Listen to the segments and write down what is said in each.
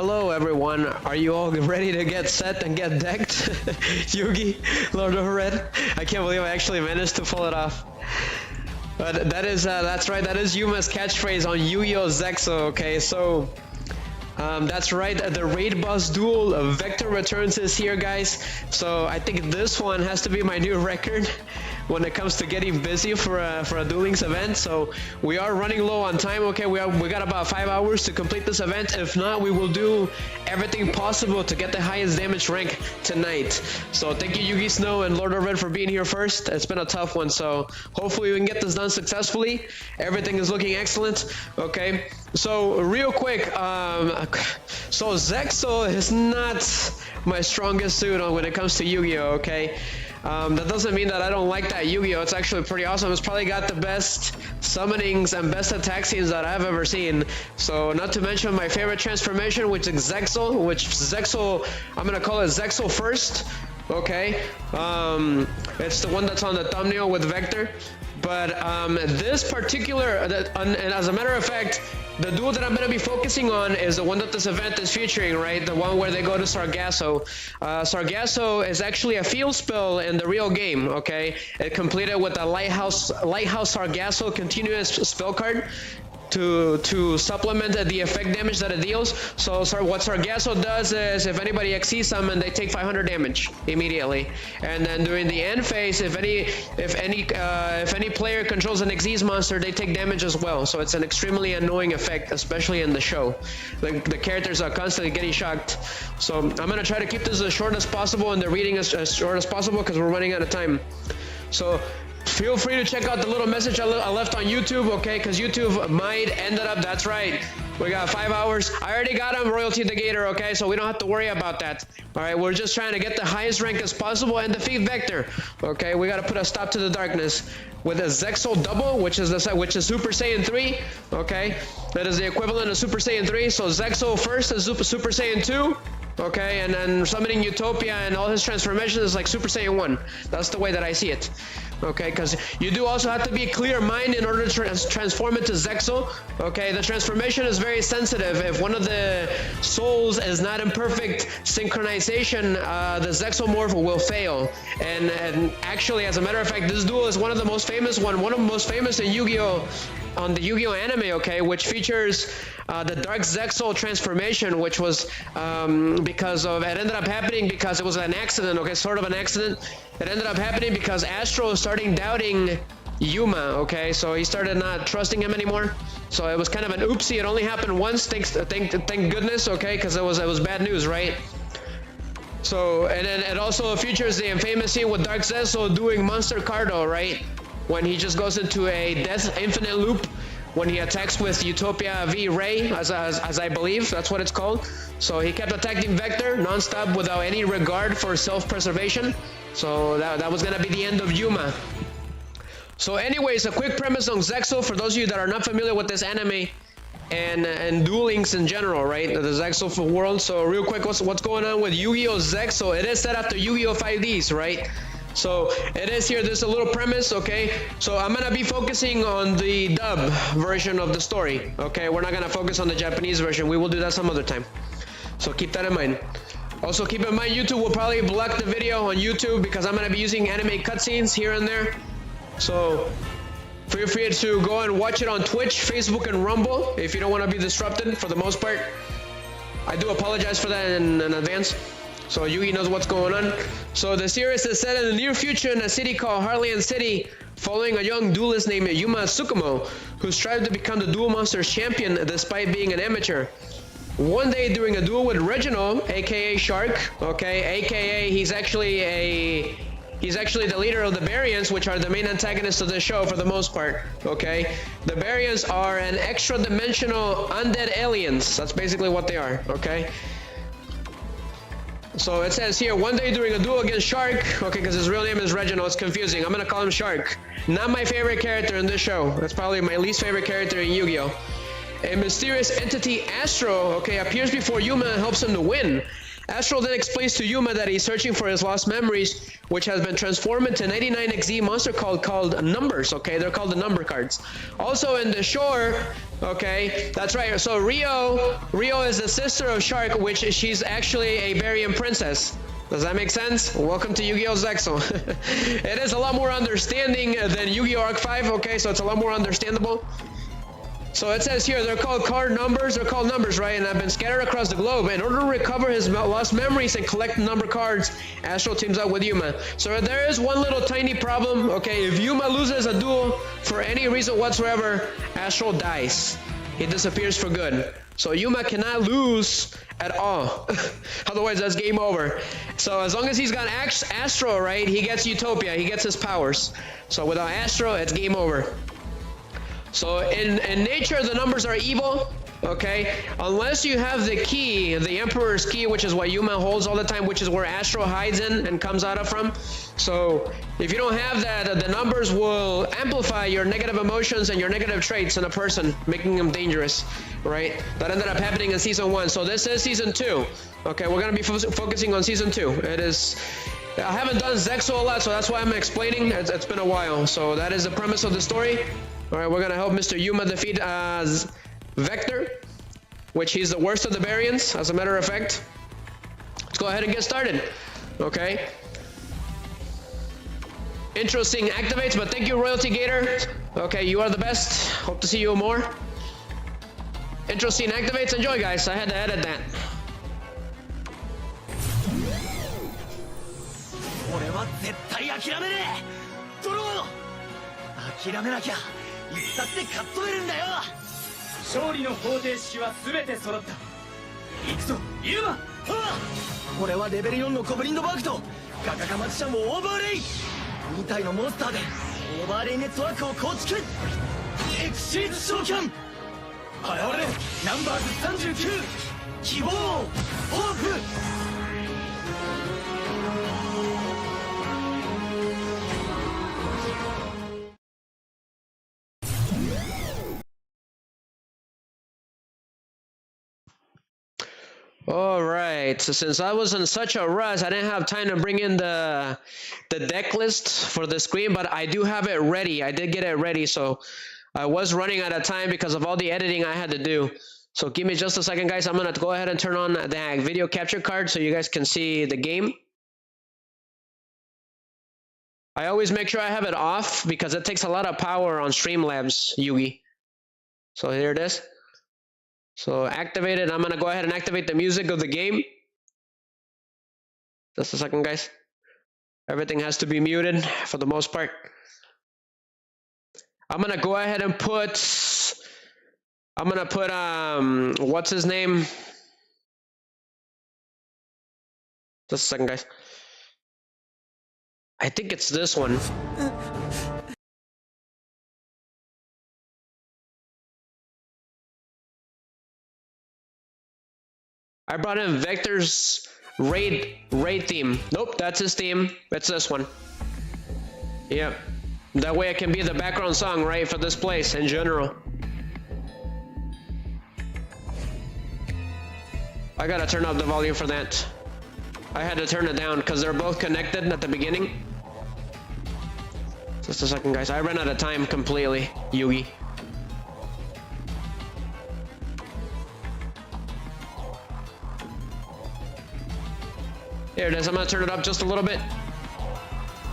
Hello everyone, are you all ready to get set and get decked? Yugi, Lord of Red. I can't believe I actually managed to pull it off. But that's right, that is Yuma's catchphrase on Yugioh ZEXAL, okay? So, that's right, the raid boss duel, Vector returns is here, guys. So I think this one has to be my new record when it comes to getting busy for a Duel Links event. So we are running low on time, okay? We got about 5 hours to complete this event. If not, we will do everything possible to get the highest damage rank tonight. So thank you, Yugi Snow and Lord of Red, for being here first. It's been a tough one, so hopefully we can get this done successfully. Everything is looking excellent, okay? So real quick, so ZEXAL is not my strongest suit when it comes to Yu-Gi-Oh, okay? That doesn't mean that I don't like that Yu-Gi-Oh. It's actually pretty awesome. It's probably got the best summonings and best attack scenes that I've ever seen. So not to mention my favorite transformation, which is ZEXAL, I'm gonna call it ZEXAL first, okay? It's the one that's on the thumbnail with Vector. But this particular, and as a matter of fact, the duel that I'm going to be focusing on is the one that this event is featuring, right? The one where they go to Sargasso. Sargasso is actually a field spell in the real game, okay? It completed with a Lighthouse Sargasso continuous spell card to supplement the effect damage that it deals. So what Sargasso does is, if anybody XC summon, they take 500 damage immediately. And then during the end phase, if any player controls an Xyz monster, they take damage as well. So it's an extremely annoying effect, especially in the show. The characters are constantly getting shocked. So I'm gonna try to keep this as short as possible and the reading as short as possible because we're running out of time. So feel free to check out the little message I left on YouTube, okay? Because YouTube might end up, that's right. We got 5 hours. I already got him, Royalty the Gator, okay? So we don't have to worry about that. All right, we're just trying to get the highest rank as possible and defeat Vector, okay? We got to put a stop to the darkness with a ZEXAL Double, which is Super Saiyan 3, okay? That is the equivalent of Super Saiyan 3. So ZEXAL first is Super Saiyan 2. Okay, and then summoning Utopia and all his transformations is like Super Saiyan 1. That's the way that I see it. Okay, because you do also have to be clear mind in order to transform it to ZEXAL. Okay, the transformation is very sensitive. If one of the souls is not in perfect synchronization, the ZEXAL morph will fail. And actually, as a matter of fact, this duel is one of the most famous one of the most famous in Yu-Gi-Oh! On the Yu-Gi-Oh anime, okay, which features the Dark Zexal transformation, which was because of, it ended up happening because it was an accident, okay, sort of an accident. It ended up happening because Astral started doubting Yuma, okay, so he started not trusting him anymore. So it was kind of an oopsie. It only happened once, thank goodness, okay, because it was bad news, right? So, and then it also features the infamous scene with Dark Zexal doing Monster Cardo, right? When he just goes into a death infinite loop when he attacks with Utopia V Ray, as I believe that's what it's called. So he kept attacking Vector non-stop without any regard for self-preservation. So that was gonna be the end of Yuma. So anyways, a quick premise on ZEXAL for those of you that are not familiar with this anime and Duel Links in general, right? The ZEXAL world. So real quick, what's going on with Yu-Gi-Oh! ZEXAL? It is set after Yu-Gi-Oh! 5Ds, right? So it is here, there's a little premise, okay? So I'm gonna be focusing on the dub version of the story, okay? We're not gonna focus on the Japanese version. We will do that some other time. So keep that in mind. Also keep in mind, YouTube will probably block the video on YouTube because I'm gonna be using anime cutscenes here and there. So feel free to go and watch it on Twitch, Facebook, and Rumble if you don't wanna be disrupted for the most part. I do apologize for that in advance. So Yugi knows what's going on. So the series is set in the near future in a city called Harlan City, following a young duelist named Yuma Tsukumo, who strived to become the Duel Monsters champion despite being an amateur. One day during a duel with Reginald, aka Shark, okay, aka he's actually the leader of the Barians, which are the main antagonists of the show for the most part, okay? The Barians are an extra-dimensional undead aliens. That's basically what they are, okay? So it says here, one day during a duel against Shark, okay, because his real name is Reginald, it's confusing. I'm gonna call him Shark. Not my favorite character in this show. That's probably my least favorite character in Yu-Gi-Oh! A mysterious entity, Astral, okay, appears before Yuma and helps him to win. Astral then explains to Yuma that he's searching for his lost memories, which has been transformed into 99XZ monster called numbers, okay? They're called the number cards. Also in the shore, okay, that's right. So Rio is the sister of Shark, which she's actually a Barian princess. Does that make sense? Welcome to Yu-Gi-Oh! ZEXAL. It is a lot more understanding than Yu-Gi-Oh! Arc 5, okay? So it's a lot more understandable. So it says here, they're called card numbers, they're called numbers, right? And have been scattered across the globe. In order to recover his lost memories and collect the number cards, Astral teams up with Yuma. So there is one little tiny problem, okay? If Yuma loses a duel for any reason whatsoever, Astral dies. He disappears for good. So Yuma cannot lose at all. Otherwise, that's game over. So as long as he's got Astral, right, he gets Utopia, he gets his powers. So without Astral, it's game over. So in nature, the numbers are evil, okay? Unless you have the key, the Emperor's key, which is what Yuma holds all the time, which is where Astral hides in and comes out of from. So if you don't have that, the numbers will amplify your negative emotions and your negative traits in a person, making them dangerous, right? That ended up happening in Season 1. So this is Season 2. Okay, we're going to be focusing on Season 2. It is... I haven't done Zexal a lot, so that's why I'm explaining. It's been a while. So that is the premise of the story. All right, we're going to help Mr. Yuma defeat Vector, which he's the worst of the Barians, as a matter of fact. Let's go ahead and get started. Okay. Intro scene activates, but thank you, Royalty Gator. Okay, you are the best. Hope to see you more. Intro scene activates. Enjoy, guys. I had to edit that. 俺は絶対諦めねえ。ドロー。諦めなきゃいつだって勝っとれるんだよ。勝利の方程式は全て揃った。行くぞ、ユーマ。俺はレベル4のゴブリンドバーグとガガガマジシャンをオーバーレイ。2体のモンスターでオーバーレイネットワークを構築。エクシーズ召喚。現れナンバーズ39。希望。ホープ。 All right, so since I was in such a rush, I didn't have time to bring in the deck list for the screen, but I do have it ready. I did get it ready, so I was running out of time because of all the editing I had to do. So give me just a second, guys. I'm gonna go ahead and turn on that video capture card so you guys can see the game. I always make sure I have it off because it takes a lot of power on Streamlabs, Yugi. So here it is. So activate it. I'm gonna go ahead and activate the music of the game. Just a second, guys. Everything has to be muted for the most part. I'm gonna go ahead and put, what's his name? Just a second, guys. I think it's this one. I brought in Vector's raid theme. Nope, that's his theme. It's this one. Yeah. That way it can be the background song, right, for this place in general. I gotta turn up the volume for that. I had to turn it down because they're both connected at the beginning. Just a second, guys. I ran out of time completely, Yugi. Here it is. I'm gonna turn it up just a little bit.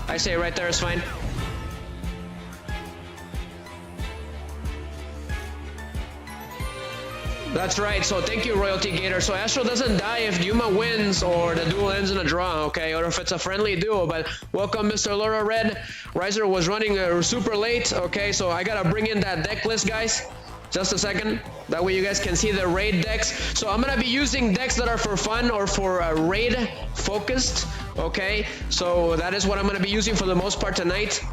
I say right there is fine. That's right. So thank you, Royalty Gator. So Astral doesn't die if Yuma wins or the duel ends in a draw, okay? Or if it's a friendly duel. But welcome, Mr. Laura Red. Riser was running super late, okay? So I gotta bring in that deck list, guys. Just a second. That way you guys can see the raid decks. So I'm gonna be using decks that are for fun or for raid focused, okay? So that is what I'm gonna be using for the most part tonight.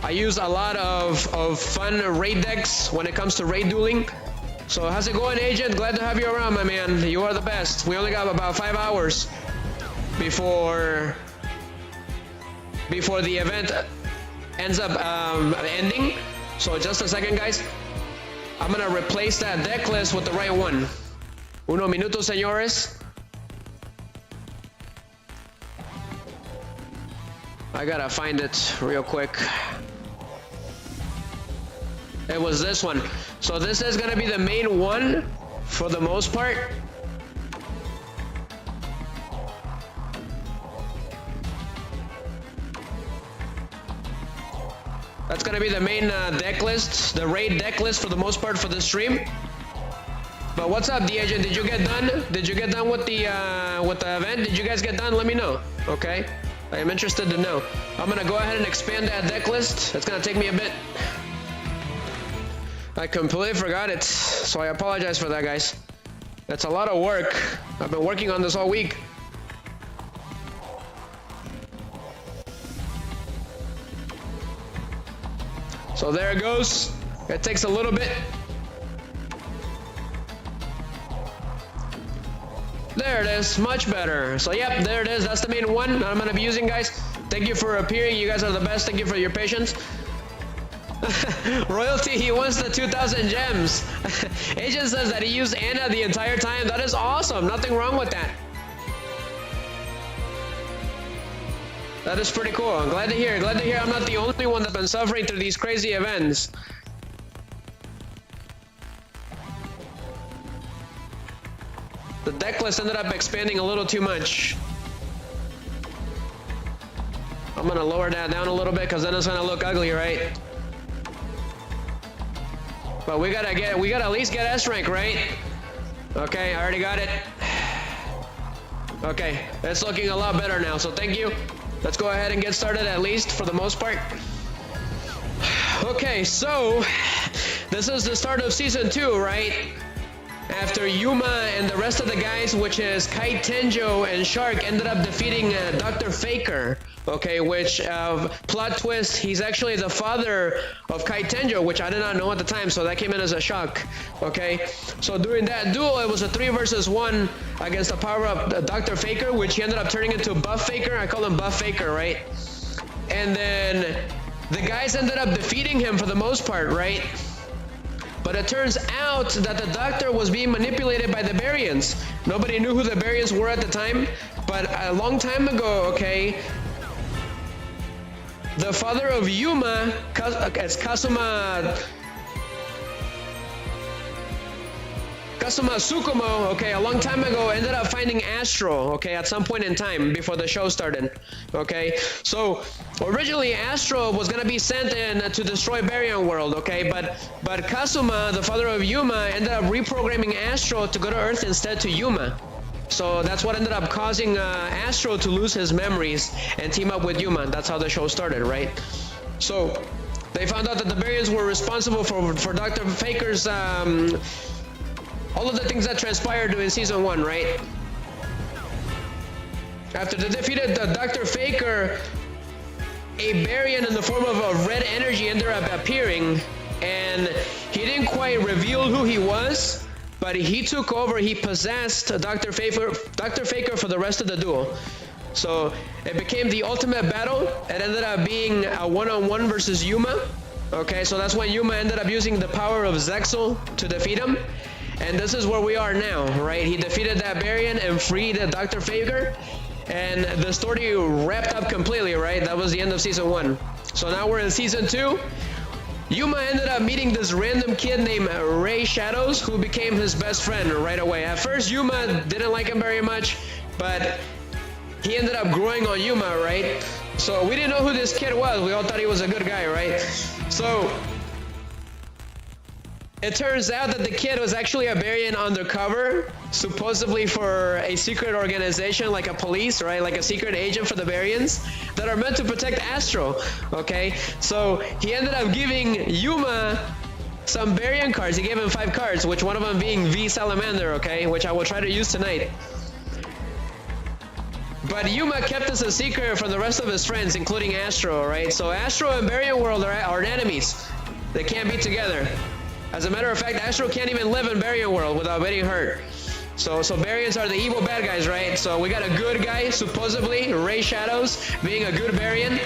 I use a lot of fun raid decks when it comes to raid dueling. So how's it going, Agent? Glad to have you around, my man. You are the best. We only got about 5 hours before the event ends up ending. So just a second, guys. I'm gonna replace that deck list with the right one. Uno minuto, señores. I gotta find it real quick. It was this one. So this is gonna be the main one for the most part. That's gonna be the main deck list, the raid deck list for the most part for the stream. But what's up, D Agent? Did you get done? Did you get done with the event? Did you guys get done? Let me know. Okay, I am interested to know. I'm gonna go ahead and expand that deck list. It's gonna take me a bit. I completely forgot it, so I apologize for that, guys. That's a lot of work. I've been working on this all week. So there it goes. It takes a little bit. There it is, much better. So yep, there it is. That's the main one that I'm gonna be using, guys. Thank you for appearing. You guys are the best. Thank you for your patience. Royalty, he wants the 2,000 gems. Agent says that he used Anna the entire time. That is awesome. Nothing wrong with that. That is pretty cool. I'm glad to hear. Glad to hear I'm not the only one that's been suffering through these crazy events. The deck list ended up expanding a little too much. I'm gonna lower that down a little bit because then it's gonna look ugly, right? But we gotta at least get S rank, right? Okay, I already got it. Okay, it's looking a lot better now, so thank you. Let's go ahead and get started, at least for the most part. Okay, so this is the start of season 2, right? After Yuma and the rest of the guys, which is Kai Tenjo and Shark, ended up defeating Dr. Faker, okay, which plot twist, he's actually the father of Kai Tenjo, which I did not know at the time, so that came in as a shock, okay? So during that duel, it was a 3 versus 1 against the power of Dr. Faker, which he ended up turning into Buff Faker. I call him Buff Faker, right? And then the guys ended up defeating him for the most part, right? But it turns out that the doctor was being manipulated by the Barians. Nobody knew who the Barians were at the time, but a long time ago, okay, the father of Yuma, Kasuma Tsukumo, okay, a long time ago, ended up finding Astral, okay, at some point in time before the show started, okay? So originally Astral was gonna be sent in to destroy Barian world, okay? But Kasuma, the father of Yuma, ended up reprogramming Astral to go to Earth instead to Yuma. So that's what ended up causing Astral to lose his memories and team up with Yuma. That's how the show started, right? So they found out that the Barians were responsible for Dr. Faker's all of the things that transpired in season 1, right? After they defeated Dr. Faker, a Barian in the form of a red energy ended up appearing, and he didn't quite reveal who he was, but he took over, he possessed Dr. Faker for the rest of the duel. So it became the ultimate battle. It ended up being a one-on-one versus Yuma. Okay, so that's when Yuma ended up using the power of ZEXAL to defeat him. And this is where we are now, right? He defeated that Barian and freed Dr. Faker. And the story wrapped up completely, right? That was the end of season 1. So now we're in season 2. Yuma ended up meeting this random kid named Ray Shadows, who became his best friend right away. At first, Yuma didn't like him very much, but he ended up growing on Yuma, right? So we didn't know who this kid was. We all thought he was a good guy, right? So it turns out that the kid was actually a Barian undercover, supposedly for a secret organization, like a police, right? Like a secret agent for the Barians that are meant to protect Astral, okay? So he ended up giving Yuma some Barian cards. He gave him 5 cards, which one of them being V Salamander, okay? Which I will try to use tonight. But Yuma kept this a secret from the rest of his friends, including Astral, right? So Astral and Barian world are enemies. They can't be together. As a matter of fact, Astral can't even live in Barian world without getting hurt. So Barians are the evil bad guys, right? So we got a good guy, supposedly, Ray Shadows, being a good Barian.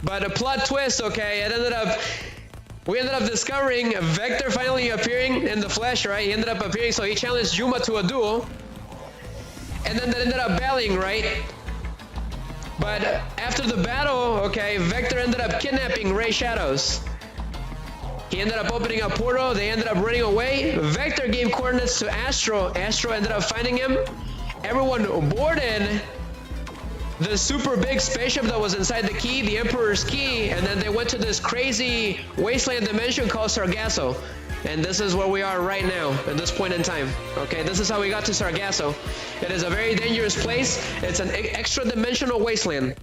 But a plot twist, okay, we ended up discovering Vector finally appearing in the flesh, right? He ended up appearing, so he challenged Yuma to a duel. And then they ended up battling, right? But after the battle, okay, Vector ended up kidnapping Ray Shadows. He ended up opening a portal, they ended up running away. Vector gave coordinates to Astral. Astral ended up finding him. Everyone boarded the super big spaceship that was inside the key, the Emperor's key, and then they went to this crazy wasteland dimension called Sargasso. And this is where we are right now, at this point in time. Okay, this is how we got to Sargasso. It is a very dangerous place. It's an extra dimensional wasteland.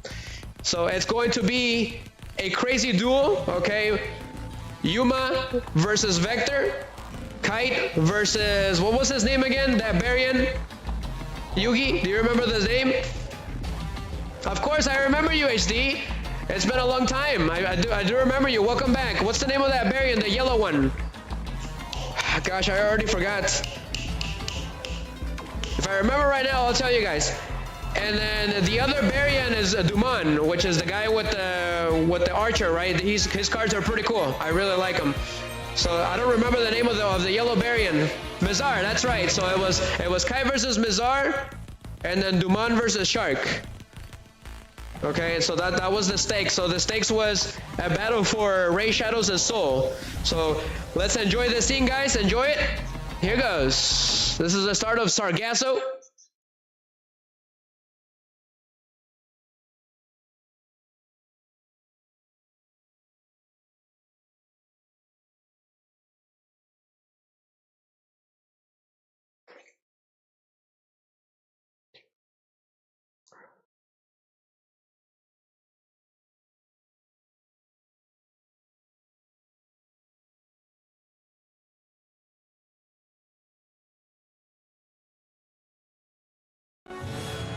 So it's going to be a crazy duel, okay? Yuma versus Vector. Kite versus, what was his name again? That Barian? Yugi, do you remember his name? Of course, I remember you, HD. It's been a long time. I do remember you. Welcome back. What's the name of that Barian, the yellow one? Gosh, I already forgot. If I remember right now, I'll tell you guys. And then the other Barian is Duman, which is the guy with the archer, right? His cards are pretty cool. I really like them. So I don't remember the name of the yellow Barian. Mizar, that's right. So it was Kai versus Mizar, and then Duman versus Shark. Okay, so that was the stakes. So the stakes was a battle for Ray Shadows' soul. So let's enjoy this scene, guys. Enjoy it. Here goes. This is the start of Sargasso.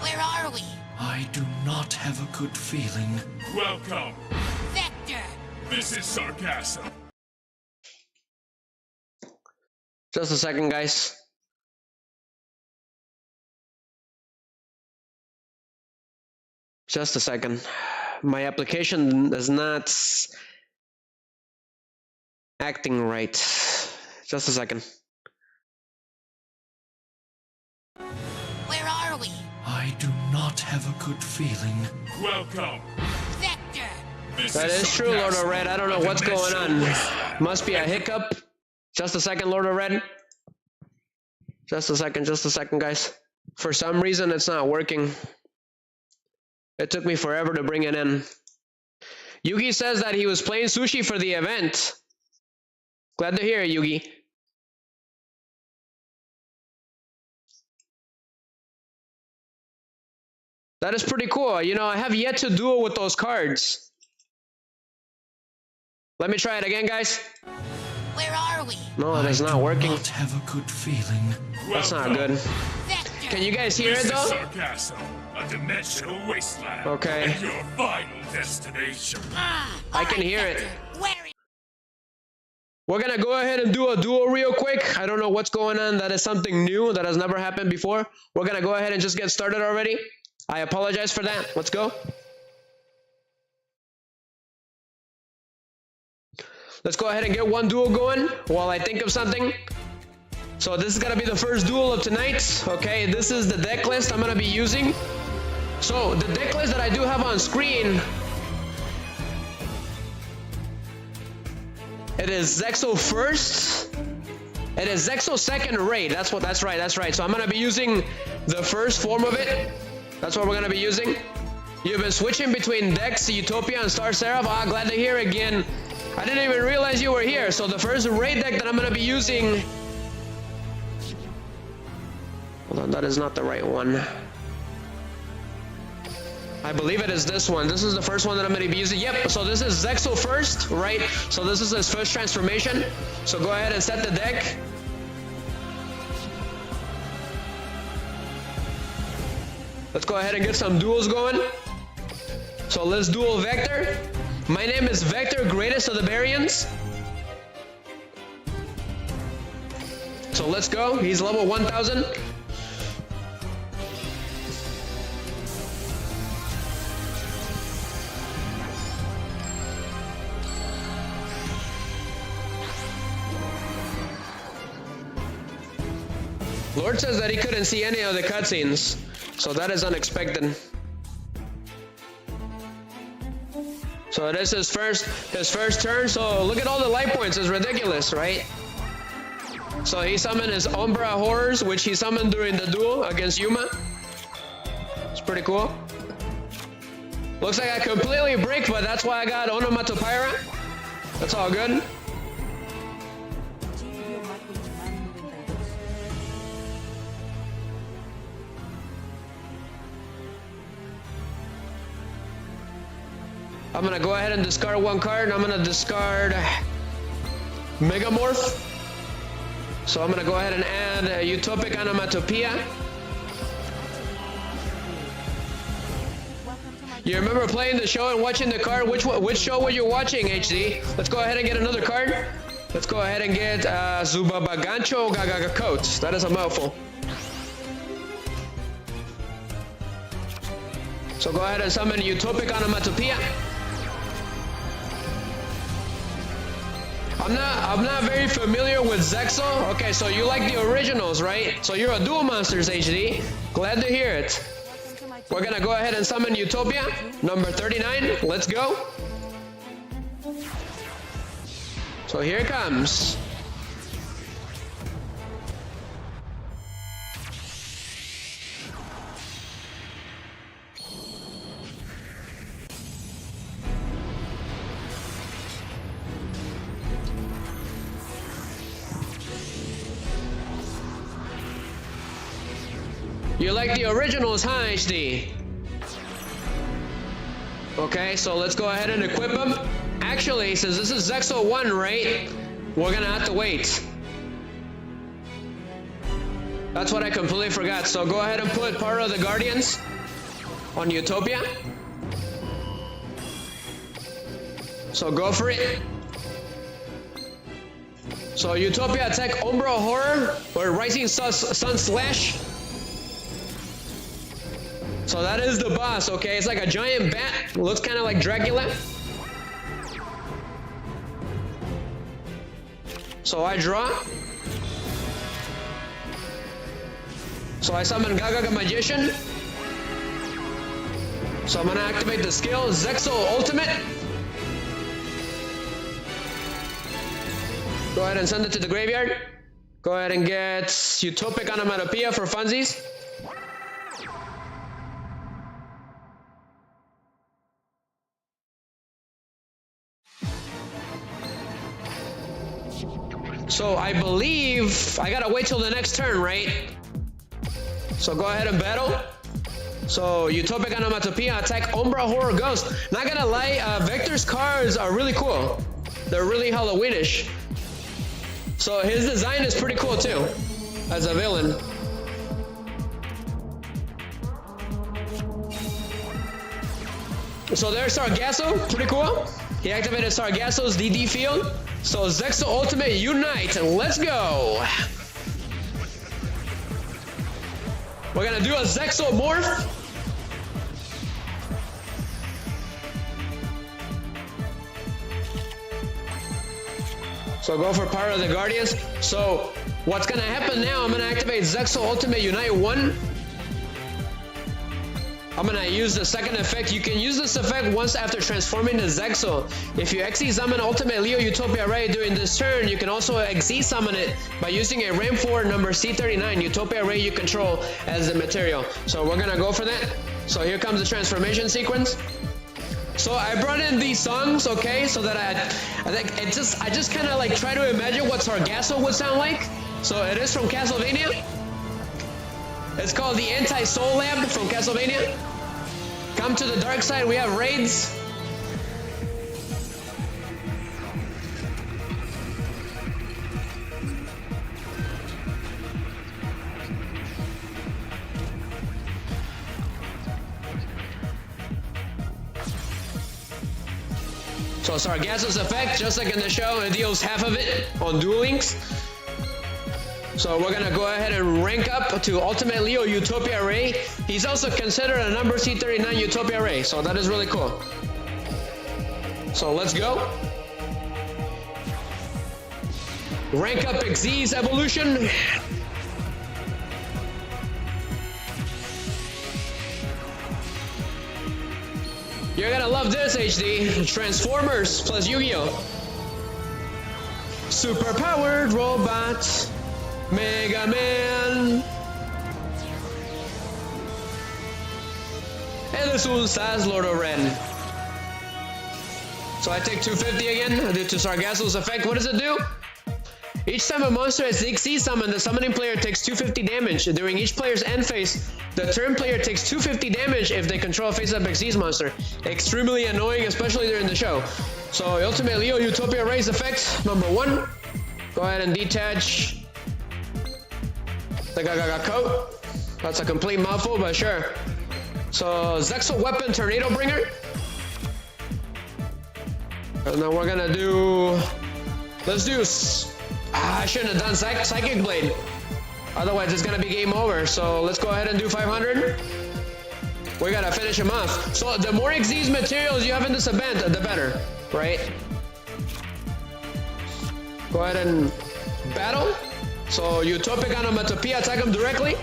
Where are we? I do not have a good feeling. Welcome. Vector! This is Sargasso. Just a second, guys. Just a second. My application is not acting right. Just a second. Where are we? I do not have a good feeling. Welcome. Vector! This That is true, Lord of Red. I don't know what's going on. Must be a hiccup. Just a second, Lord of Red. Just a second, guys. For some reason, it's not working. It took me forever to bring it in. Yugi says that he was playing sushi for the event. Glad to hear it, Yugi. That is pretty cool. You know, I have yet to duel with those cards. Let me try it again, guys. Where are we? No, it is not working. I do not have a good feeling. That's not good. Vector! Can you guys hear This it is though? Sargasso, a dimensional wasteland. Okay. And your final destination. I can hear it. Where? We're gonna go ahead and do a duel real quick. I don't know what's going on. That is something new that has never happened before. We're gonna go ahead and just get started already. I apologize for that. Let's go. Let's go ahead and get one duel going while I think of something. So this is gonna be the first duel of tonight. Okay, this is the deck list I'm gonna be using. So the deck list that I do have on screen, it is ZEXAL first. It is ZEXAL second raid. That's right. So I'm gonna be using the first form of it. That's what we're gonna be using. You've been switching between decks, Utopia and Star Seraph. Ah, glad to hear again. I didn't even realize you were here. So the first raid deck that I'm gonna be using. Hold on, that is not the right one. I believe it is this one. This is the first one that I'm going to be using. Yep, so this is ZEXAL first, right? So this is his first transformation. So go ahead and set the deck. Let's go ahead and get some duels going. So let's duel Vector. My name is Vector, greatest of the Barians. So let's go. He's level 1000. Lord says that he couldn't see any of the cutscenes, so that is unexpected. So it is his first turn. So look at all the life points. It's ridiculous, right? So he summoned his Umbra Horrors, which he summoned during the duel against Yuma. It's pretty cool. Looks like I completely bricked, but that's why I got Onomatopyra. That's all good. I'm gonna go ahead and discard one card. I'm gonna discard Megamorph. So I'm gonna go ahead and add Utopic Onomatopoeia. You remember playing the show and watching the card? Which show were you watching, HD? Let's go ahead and get another card. Let's go ahead and get Zubabagancho Gagagacoat. That is a mouthful. So go ahead and summon Utopic Onomatopoeia. I'm not very familiar with ZEXAL. Okay, so you like the originals, right? So you're a Duel Monsters, HD. Glad to hear it. We're gonna go ahead and summon Utopia, number 39. Let's go. So here it comes. You like the originals, huh, HD? Okay, so let's go ahead and equip them. Actually, since this is ZEXAL 1, right? We're gonna have to wait. That's what I completely forgot. So go ahead and put part of the Guardians on Utopia. So go for it. So Utopia attack Umbra Horror or Rising Sun Slash. So that is the boss, okay? It's like a giant bat. Looks kind of like Dracula. So I draw. So I summon Gagaga Magician. So I'm gonna activate the skill ZEXAL Ultimate. Go ahead and send it to the graveyard. Go ahead and get Utopic Onomatopoeia for funsies. So I believe I gotta wait till the next turn, right? So go ahead and battle. So Utopic Onomatopoeia attack Umbra Horror Ghost. Not gonna lie, Vector's cards are really cool. They're really Halloweenish. So his design is pretty cool too, as a villain. So there's Sargasso, pretty cool. He activated Sargasso's DD field. So ZEXAL Ultimate Unite, let's go. We're gonna do a ZEXAL Morph. So go for part of the Guardians. So what's gonna happen now, I'm gonna activate ZEXAL Ultimate Unite 1. I'm gonna use the second effect. You can use this effect once after transforming the ZEXAL. If you XE summon Ultimate Leo Utopia Ray during this turn, you can also XE summon it by using a RAM 4 number C39 Utopia Ray you control as the material. So we're gonna go for that. So here comes the transformation sequence. So I brought in these songs, okay, so that I just kind of like try to imagine what Sargasso would sound like. So it is from Castlevania. It's called the Anti-Soul Lab from Castlevania. Come to the dark side, we have raids. So Sargasso's effect, just like in the show, it deals half of it on Duel Links. So we're gonna go ahead and rank up to Ultimate Leo Utopia Ray. He's also considered a number C39 Utopia Ray, so that is really cool. So let's go. Rank up Xyz's evolution. You're gonna love this, HD. Transformers plus Yugioh. Super powered robot. Mega Man. And this one says Lord of Red. So I take 250 again due to Sargasso's effect. What does it do? Each time a monster is ZEXAL summoned, the summoning player takes 250 damage. During each player's end phase, the turn player takes 250 damage if they control a face-up ZEXAL monster. Extremely annoying, especially during the show. So Ultimate Leo Utopia Raise effect, number 1. Go ahead and detach the Gaga coat. That's a complete mouthful, but sure. So Zexal Weapon Tornado Bringer. And then we're gonna do... Let's do... I shouldn't have done Psychic Blade. Otherwise, it's gonna be game over. So let's go ahead and do 500. We gotta finish him off. So the more Xyz materials you have in this event, the better, right? Go ahead and battle. So Utopic Onomatopoeia, attack him directly.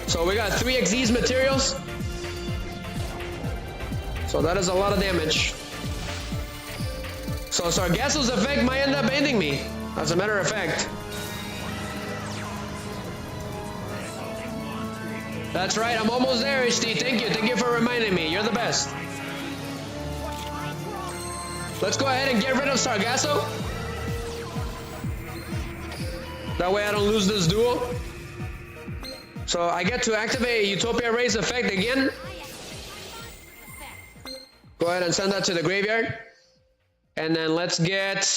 So we got 3 Xyz materials. So that is a lot of damage. So Sargasso's effect might end up ending me. As a matter of fact. That's right, I'm almost there, HD. Thank you for reminding me. You're the best. Let's go ahead and get rid of Sargasso. That way I don't lose this duel. So I get to activate Utopia Raise effect again. Go ahead and send that to the graveyard. And then let's get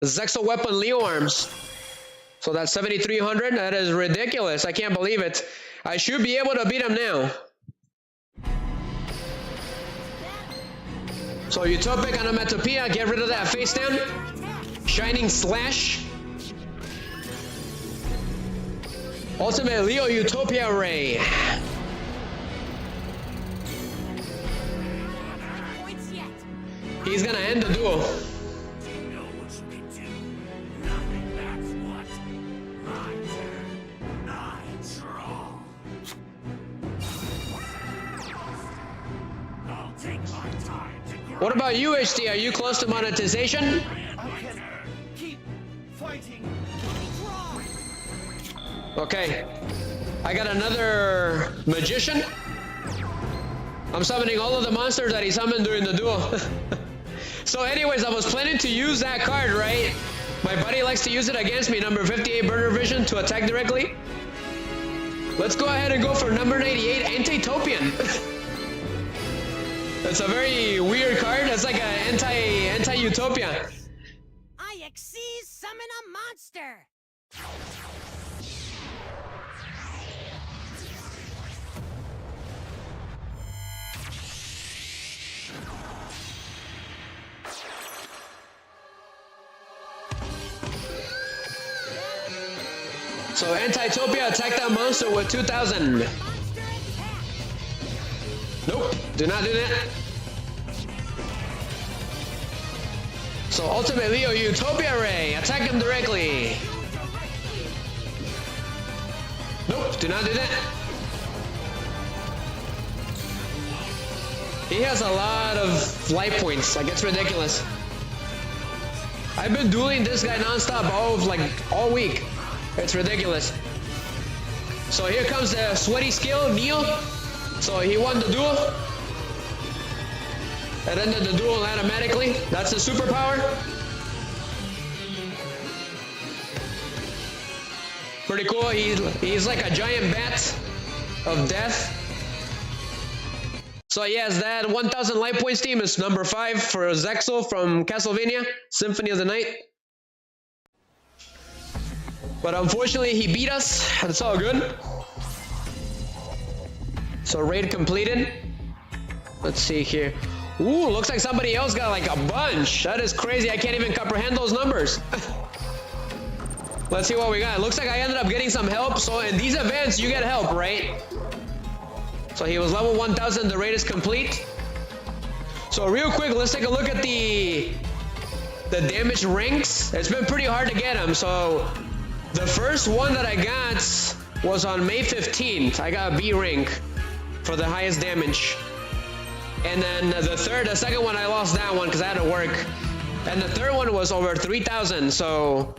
Zexal Weapon Leo Arms. So that's 7,300. That is ridiculous. I can't believe it. I should be able to beat him now. So Utopic Onomatopoeia, get rid of that face down. Shining Slash. Ultimate Leo Utopia Ray. He's gonna end the duel. What about you, HD? Are you close to monetization? Okay. I got another magician. I'm summoning all of the monsters that he summoned during the duel. So anyways, I was planning to use that card, right? My buddy likes to use it against me, number 58 Burner Vision, to attack directly. Let's go ahead and go for number 98, Antitopian. It's a very weird card. It's like an anti-utopia. I exceed summon a monster. So Antitopia, attack that monster with 2,000. Nope, do not do that. So Ultimate Leo Utopia Ray, attack him directly. Nope, do not do that. He has a lot of life points, like it's ridiculous. I've been dueling this guy non-stop all week. It's ridiculous. So here comes the sweaty skill, Neo. So he won the duel. It ended the duel automatically. That's the superpower. Pretty cool. He's like a giant bat of death. So yes, that 1,000 life points team is number 5 for Zexal from Castlevania, Symphony of the Night. But unfortunately, he beat us. That's all good. So raid completed. Let's see here. Ooh, looks like somebody else got like a bunch. That is crazy. I can't even comprehend those numbers. Let's see what we got. Looks like I ended up getting some help. So in these events, you get help, right? So he was level 1,000. The raid is complete. So real quick, let's take a look at the damage ranks. It's been pretty hard to get them. So the first one that I got was on May 15th. I got a B rank for the highest damage. And then the second one, I lost that one because I had to work. And the third one was over 3,000, so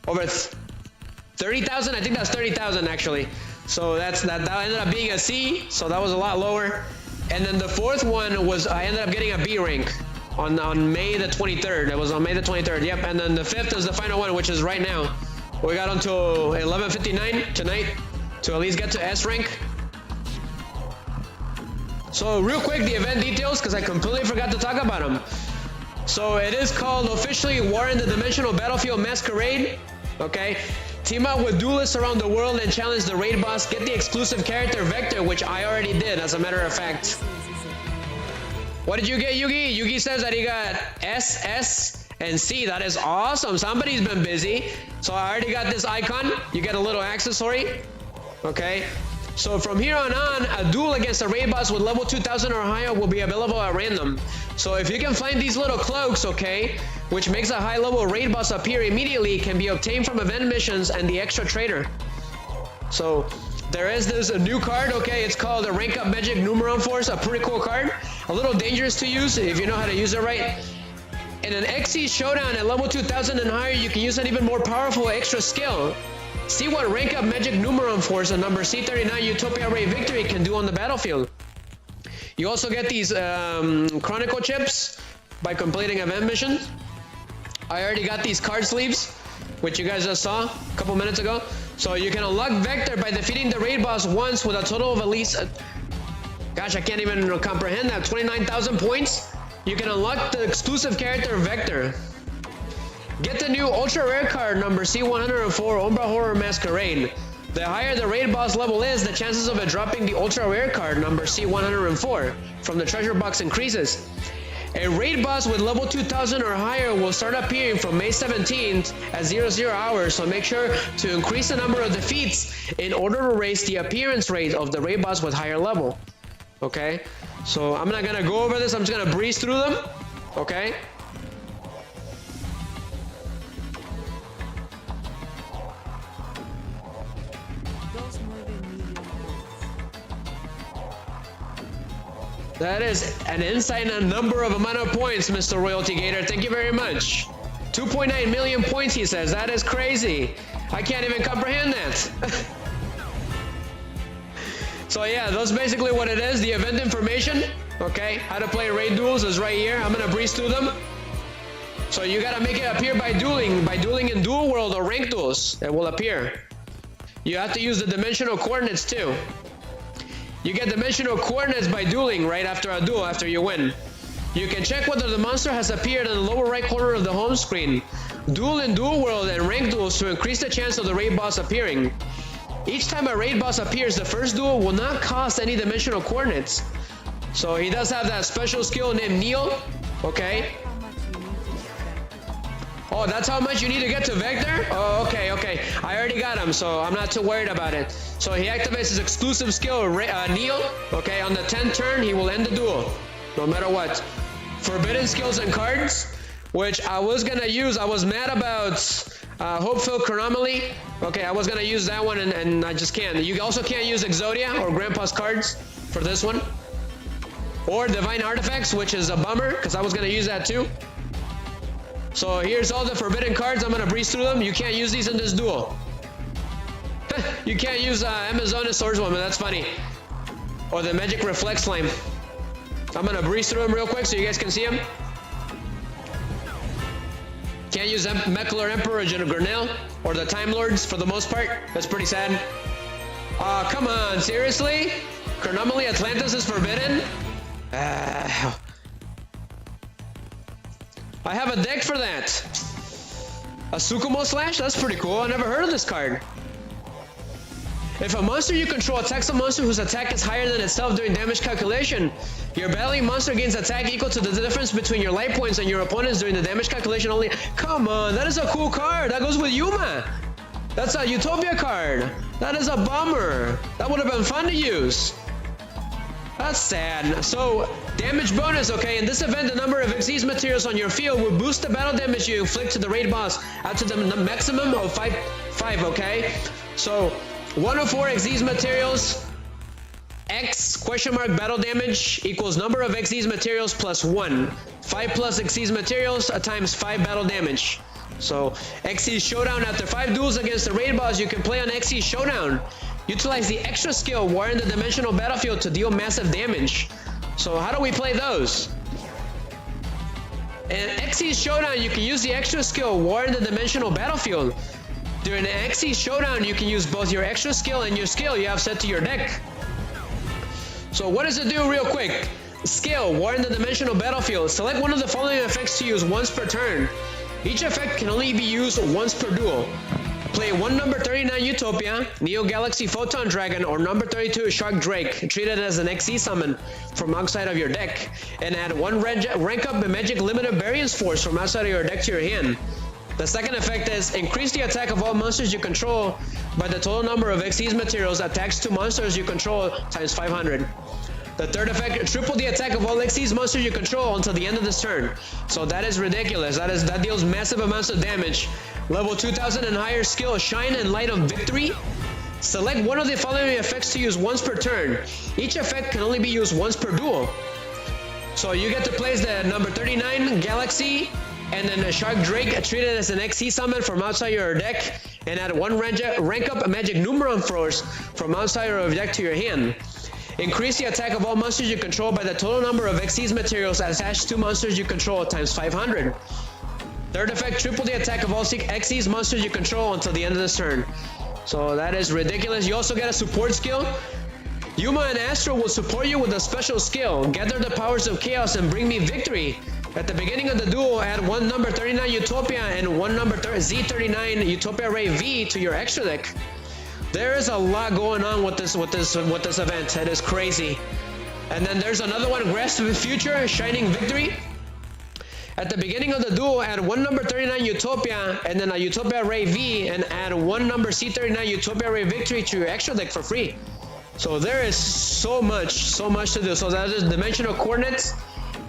over 30,000. I think that's 30,000 actually. So that ended up being a C, so that was a lot lower. And then the fourth one was I ended up getting a B rank on May the 23rd. It was on May the 23rd. Yep. And then the fifth is the final one, which is right now. We got until 11:59 tonight to at least get to S rank. So real quick, the event details, because I completely forgot to talk about them. So it is called officially War in the Dimensional Battlefield Masquerade. Okay. Team up with duelists around the world and challenge the raid boss. Get the exclusive character Vector, which I already did, as a matter of fact. What did you get, Yugi? Yugi says that he got S, S, and C. That is awesome. Somebody's been busy. So I already got this icon. You get a little accessory. Okay. So from here on, a duel against a raid boss with level 2000 or higher will be available at random. So if you can find these little cloaks, okay, which makes a high level raid boss appear immediately, can be obtained from event missions and the extra trader. So there is this new card, okay, it's called a Rank Up Magic Numeron Force, a pretty cool card. A little dangerous to use if you know how to use it right. In an XC showdown at level 2000 and higher, you can use an even more powerful extra skill. See what Rank Up Magic Numeron Force and number C39 Utopia Ray Victory can do on the battlefield. You also get these Chronicle chips by completing event missions. I already got these card sleeves, which you guys just saw a couple minutes ago. So you can unlock Vector by defeating the raid boss once with a total of at least, gosh, I can't even comprehend that, 29,000 points. You can unlock the exclusive character Vector. Get the new ultra rare card number C104 Umbra Horror Masquerade. The higher the raid boss level is, the chances of it dropping the ultra rare card number C104 from the treasure box increases. A raid boss with level 2000 or higher will start appearing from May 17th at 00 hours, so make sure to increase the number of defeats in order to raise the appearance rate of the raid boss with higher level. Okay, so I'm not gonna go over this, I'm just gonna breeze through them. Okay. That is an insight on number of amount of points, Mr. Royalty Gator. Thank you very much. 2.9 million points, he says. That is crazy. I can't even comprehend that. So yeah, that's basically what it is. The event information, okay? How to play raid duels is right here. I'm gonna breeze through them. So you gotta make it appear by dueling in Duel World or Rank Duels. It will appear. You have to use the dimensional coordinates too. You get dimensional coordinates by dueling right after a duel, after you win. You can check whether the monster has appeared in the lower right corner of the home screen. Duel in Duel World and Rank Duels to increase the chance of the raid boss appearing. Each time a raid boss appears, the first duel will not cost any dimensional coordinates. So he does have that special skill named Neil, okay? Oh, that's how much you need to get to Vector? Oh, okay, okay. I already got him, so I'm not too worried about it. So he activates his exclusive skill, Neil. Okay, on the 10th turn, he will end the duel, no matter what. Forbidden skills and cards, which I was gonna use. I was mad about Hopeful Chronomaly. Okay, I was gonna use that one, and I just can't. You also can't use Exodia or Grandpa's cards for this one. Or Divine Artifacts, which is a bummer, because I was gonna use that too. So here's all the forbidden cards. I'm gonna breeze through them. You can't use these in this duel. You can't use Amazonas Swordswoman, that's funny. Or the Magic Reflect Slime. I'm gonna breeze through them real quick so you guys can see them. Can't use Meckler Emperor Grenell or the Time Lords for the most part. That's pretty sad. Come on, seriously? Chronomaly Atlantis is forbidden? I have a deck for that. A Tsukumo Slash? That's pretty cool. I never heard of this card. If a monster you control attacks a monster whose attack is higher than itself during damage calculation, your battling monster gains attack equal to the difference between your life points and your opponent's during the damage calculation only. Come on, that is a cool card. That goes with Yuma. That's a Utopia card. That is a bummer. That would have been fun to use. That's sad. So, damage bonus, okay? In this event, the number of Xyz materials on your field will boost the battle damage you inflict to the raid boss up to the maximum of 5, okay? So, 104 Xyz materials X question mark battle damage equals number of XD's materials plus 1. 5 plus XD's materials times 5 battle damage. So XD Showdown, after 5 duels against the raid boss, you can play on XD Showdown. Utilize the extra skill War in the Dimensional Battlefield to deal massive damage. So how do we play those? In XD Showdown, you can use the extra skill War in the Dimensional Battlefield. During the XD Showdown, you can use both your extra skill and your skill you have set to your deck. So what does it do real quick? Skill, War in the Dimensional Battlefield. Select one of the following effects to use once per turn. Each effect can only be used once per duel. Play one number 39 Utopia, Neo Galaxy Photon Dragon, or number 32 Shark Drake, treated as an XC summon from outside of your deck, and add one rank up Magic Limited Barians Force from outside of your deck to your hand. The second effect is increase the attack of all monsters you control by the total number of XC's materials attached to monsters you control times 500. The third effect, triple the attack of all XC's monsters you control until the end of this turn. So that is ridiculous. That deals massive amounts of damage. Level 2000 and higher skill, Shine and Light of Victory. Select one of the following effects to use once per turn. Each effect can only be used once per duel. So you get to place the number 39 Galaxy and then a Shark Drake treated as an XC summon from outside your deck, and add one rank up Magic Numeron Force from outside your deck to your hand. Increase the attack of all monsters you control by the total number of XC's materials attached to monsters you control times 500. Third effect, triple the attack of all XC's monsters you control until the end of this turn. So that is ridiculous. You also get a support skill. Yuma and Astral will support you with a special skill. Gather the powers of chaos and bring me victory. At the beginning of the duel, add one number 39 Utopia and one number Z39 Utopia Ray V to your extra deck. There is a lot going on with this event. It is crazy. And then there's another one, Grasp of the Future, Shining Victory. At the beginning of the duel, add one number 39 Utopia and then a Utopia Ray V, and add one number C39 Utopia Ray Victory to your extra deck for free. So there is so much to do. So that is Dimensional Coordinates,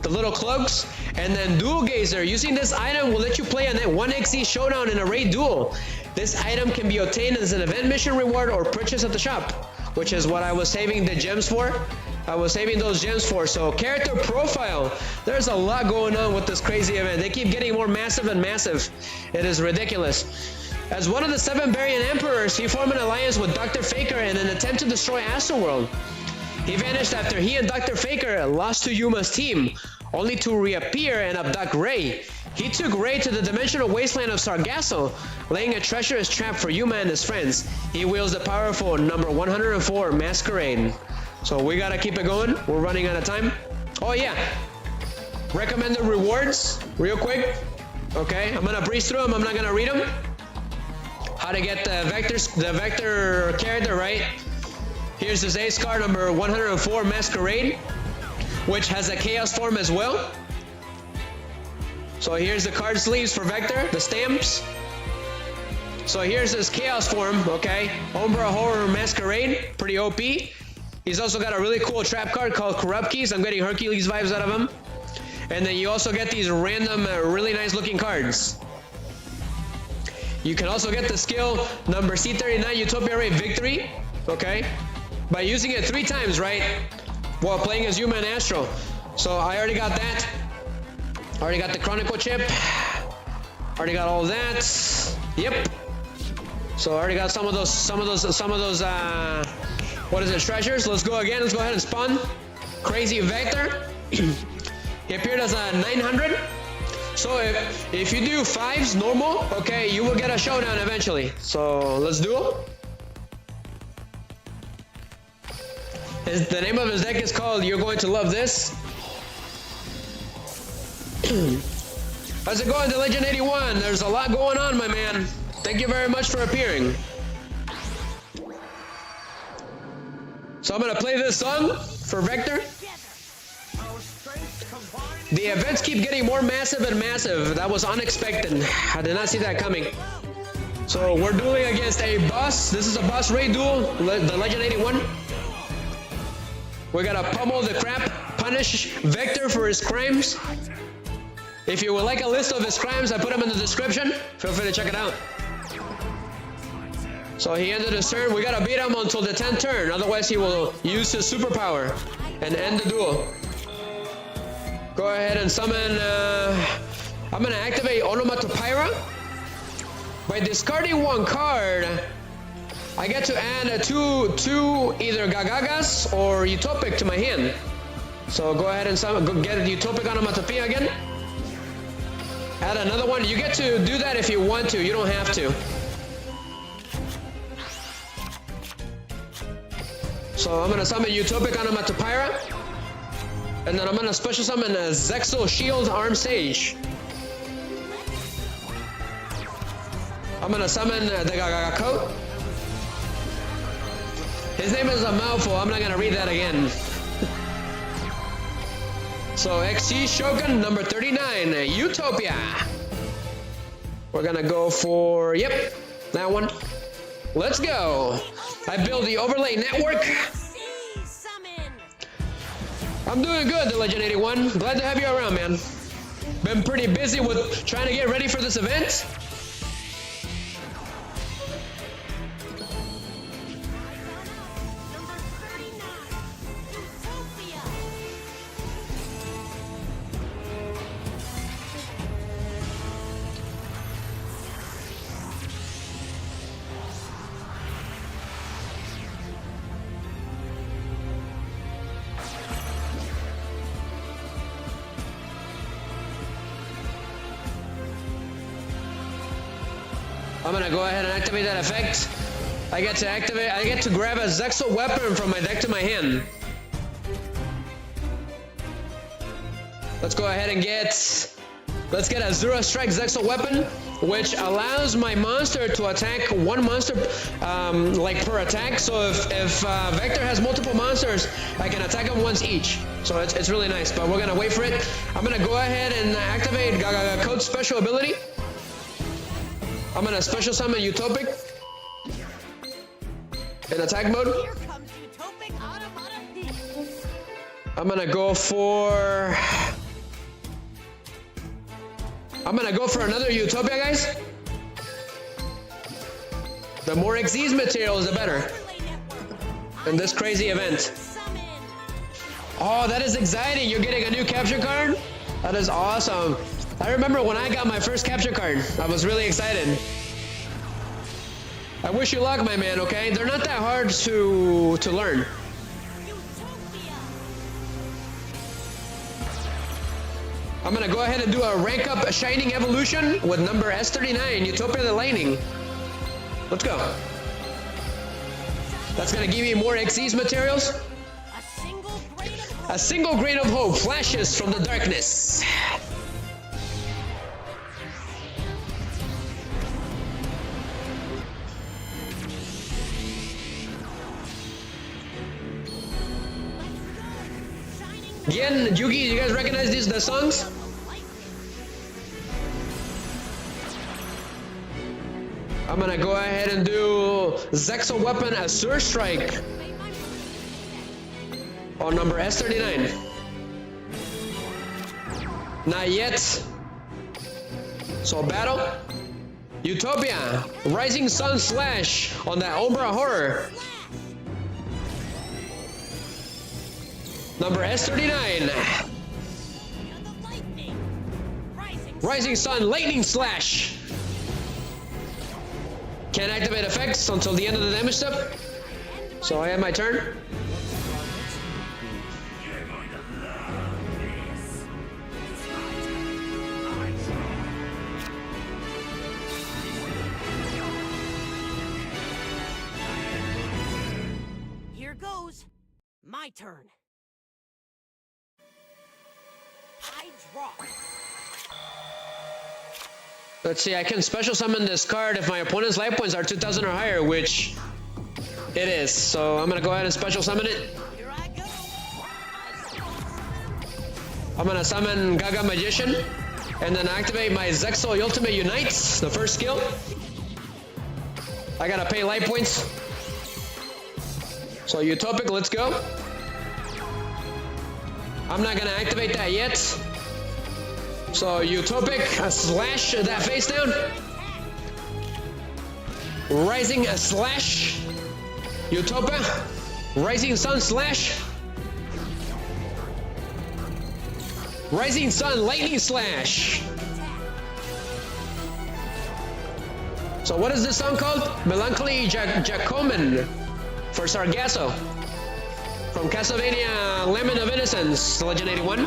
the little cloaks, and then Duel Gazer. Using this item will let you play a 1XE Showdown in a raid duel. This item can be obtained as an event mission reward or purchase at the shop, which is what I was saving the gems for. I was saving those gems for. So character profile. There's a lot going on with this crazy event. They keep getting more massive and massive. It is ridiculous. As one of the 7 Barian Emperors, he formed an alliance with Dr. Faker in an attempt to destroy Astroworld. He vanished after he and Dr. Faker lost to Yuma's team, only to reappear and abduct Ray. He took Ray to the dimensional wasteland of Sargasso, laying a treacherous trap for Yuma and his friends. He wields the powerful number 104 Masquerade. So we gotta keep it going. We're running out of time. Oh yeah, recommended rewards, real quick. Okay, I'm gonna breeze through them. I'm not gonna read them. How to get the vector character right. Here's his ace card, number 104 Masquerade, which has a chaos form as well. So here's the card sleeves for Vector, the stamps. So here's his chaos form, okay? Umbra Horror Masquerade, pretty OP. He's also got a really cool trap card called Corrupt Keys. I'm getting Hercules vibes out of him. And then you also get these random, really nice looking cards. You can also get the skill number C39 Utopia Ray Victory, okay? By using it 3 times, right? While playing as Yuma and Astral. So I already got that. Already got the Chronicle chip. Already got all that. Yep. So I already got some of those what is it, treasures? Let's go again. Let's go ahead and spawn Crazy Vector. He appeared as a 900. So if you do 5s normal, okay, you will get a showdown eventually. So let's do it. The name of his deck is called You're Going to Love This. How's it going, The Legend 81? There's a lot going on, my man. Thank you very much for appearing. So I'm gonna play this song for Vector. The events keep getting more massive and massive. That was unexpected. I did not see that coming. So we're dueling against a boss. This is a boss raid duel, the Legend 81. We're gonna pummel the crap, punish Vector for his crimes. If you would like a list of his crimes, I put them in the description. Feel free to check it out. So he ended his turn. We gotta beat him until the 10th turn. Otherwise, he will use his superpower and end the duel. Go ahead and summon. I'm gonna activate Onomatopoeia. By discarding one card, I get to add two either Gagagas or Utopic to my hand. So go ahead and get a Utopic Onomatopoeia again. Add another one. You get to do that if you want to. You don't have to. So I'm gonna summon Utopic Onomatopoeia. And then I'm gonna special summon a ZEXAL Shield Arm Sage. I'm gonna summon the Gagaga. His name is a mouthful. I'm not gonna read that again. So XC Shogun number 39, Utopia. We're gonna go for, yep, that one. Let's go. I build the overlay network. I'm doing good, the Legend 81. Glad to have you around, man. Been pretty busy with trying to get ready for this event. I'm gonna go ahead and activate that effect. I get to grab a Zexal weapon from my deck to my hand. Let's go ahead and let's get a Zero Strike Zexal weapon, which allows my monster to attack one monster like per attack. So if Vector has multiple monsters, I can attack them once each. So it's really nice, but we're gonna wait for it. I'm gonna go ahead and activate Gagaga Code's special ability. I'm gonna special summon Utopic in attack mode. Here comes Utopic Automata. I'm gonna go for another Utopia, guys. The more Xyz materials, the better in this crazy event. Oh, that is exciting. You're getting a new capture card? That is awesome. I remember when I got my first capture card, I was really excited. I wish you luck, my man, okay? They're not that hard to learn. I'm gonna go ahead and do a rank up a Shining Evolution with number S39, Utopia the Lightning. Let's go. That's gonna give me more Xyz materials. A single grain of hope flashes from the darkness. Again, Yugi, you guys recognize the songs? I'm gonna go ahead and do Zexal Weapon Azure Strike on number S39. Not yet. So battle. Utopia, Rising Sun Slash on that Umbra Horror. Number S39. Rising Sun Lightning Slash. Can't activate effects until the end of the damage step. So I have my turn. Here goes. My turn. I draw. Let's see, I can special summon this card if my opponent's life points are 2,000 or higher, which it is. So I'm gonna go ahead and special summon it. Here I go. I'm gonna summon Gaga Magician and then activate my Zexal Ultimate Unites, the first skill. I gotta pay life points. So Utopic, let's go. I'm not gonna activate that yet. So Utopic, slash that face down. Rising Slash. Utopia. Rising Sun Slash. Rising Sun Lightning Slash. So what is this song called? Melancholy Jacoman for Sargasso. From Castlevania Lemon of Innocence, Legend 81.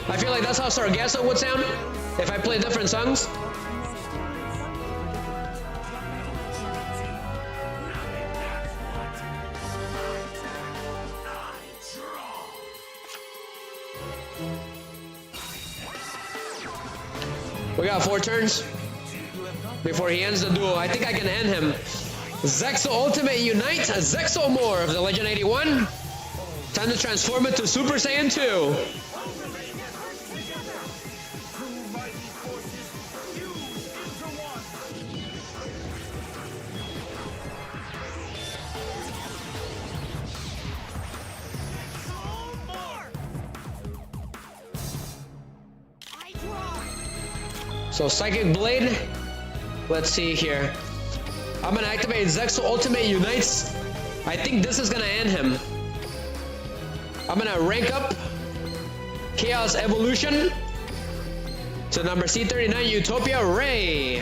I feel like that's how Sargasso would sound if I played different songs. We got 4 turns before he ends the duel. I think I can end him. Zexal Ultimate Unite, Zexal More of the Legend 81. Time to transform it to Super Saiyan 2. So Psychic Blade, let's see here. I'm gonna activate Zexal Ultimate Unites. I think this is gonna end him. I'm gonna rank up Chaos Evolution to number C39 Utopia Ray.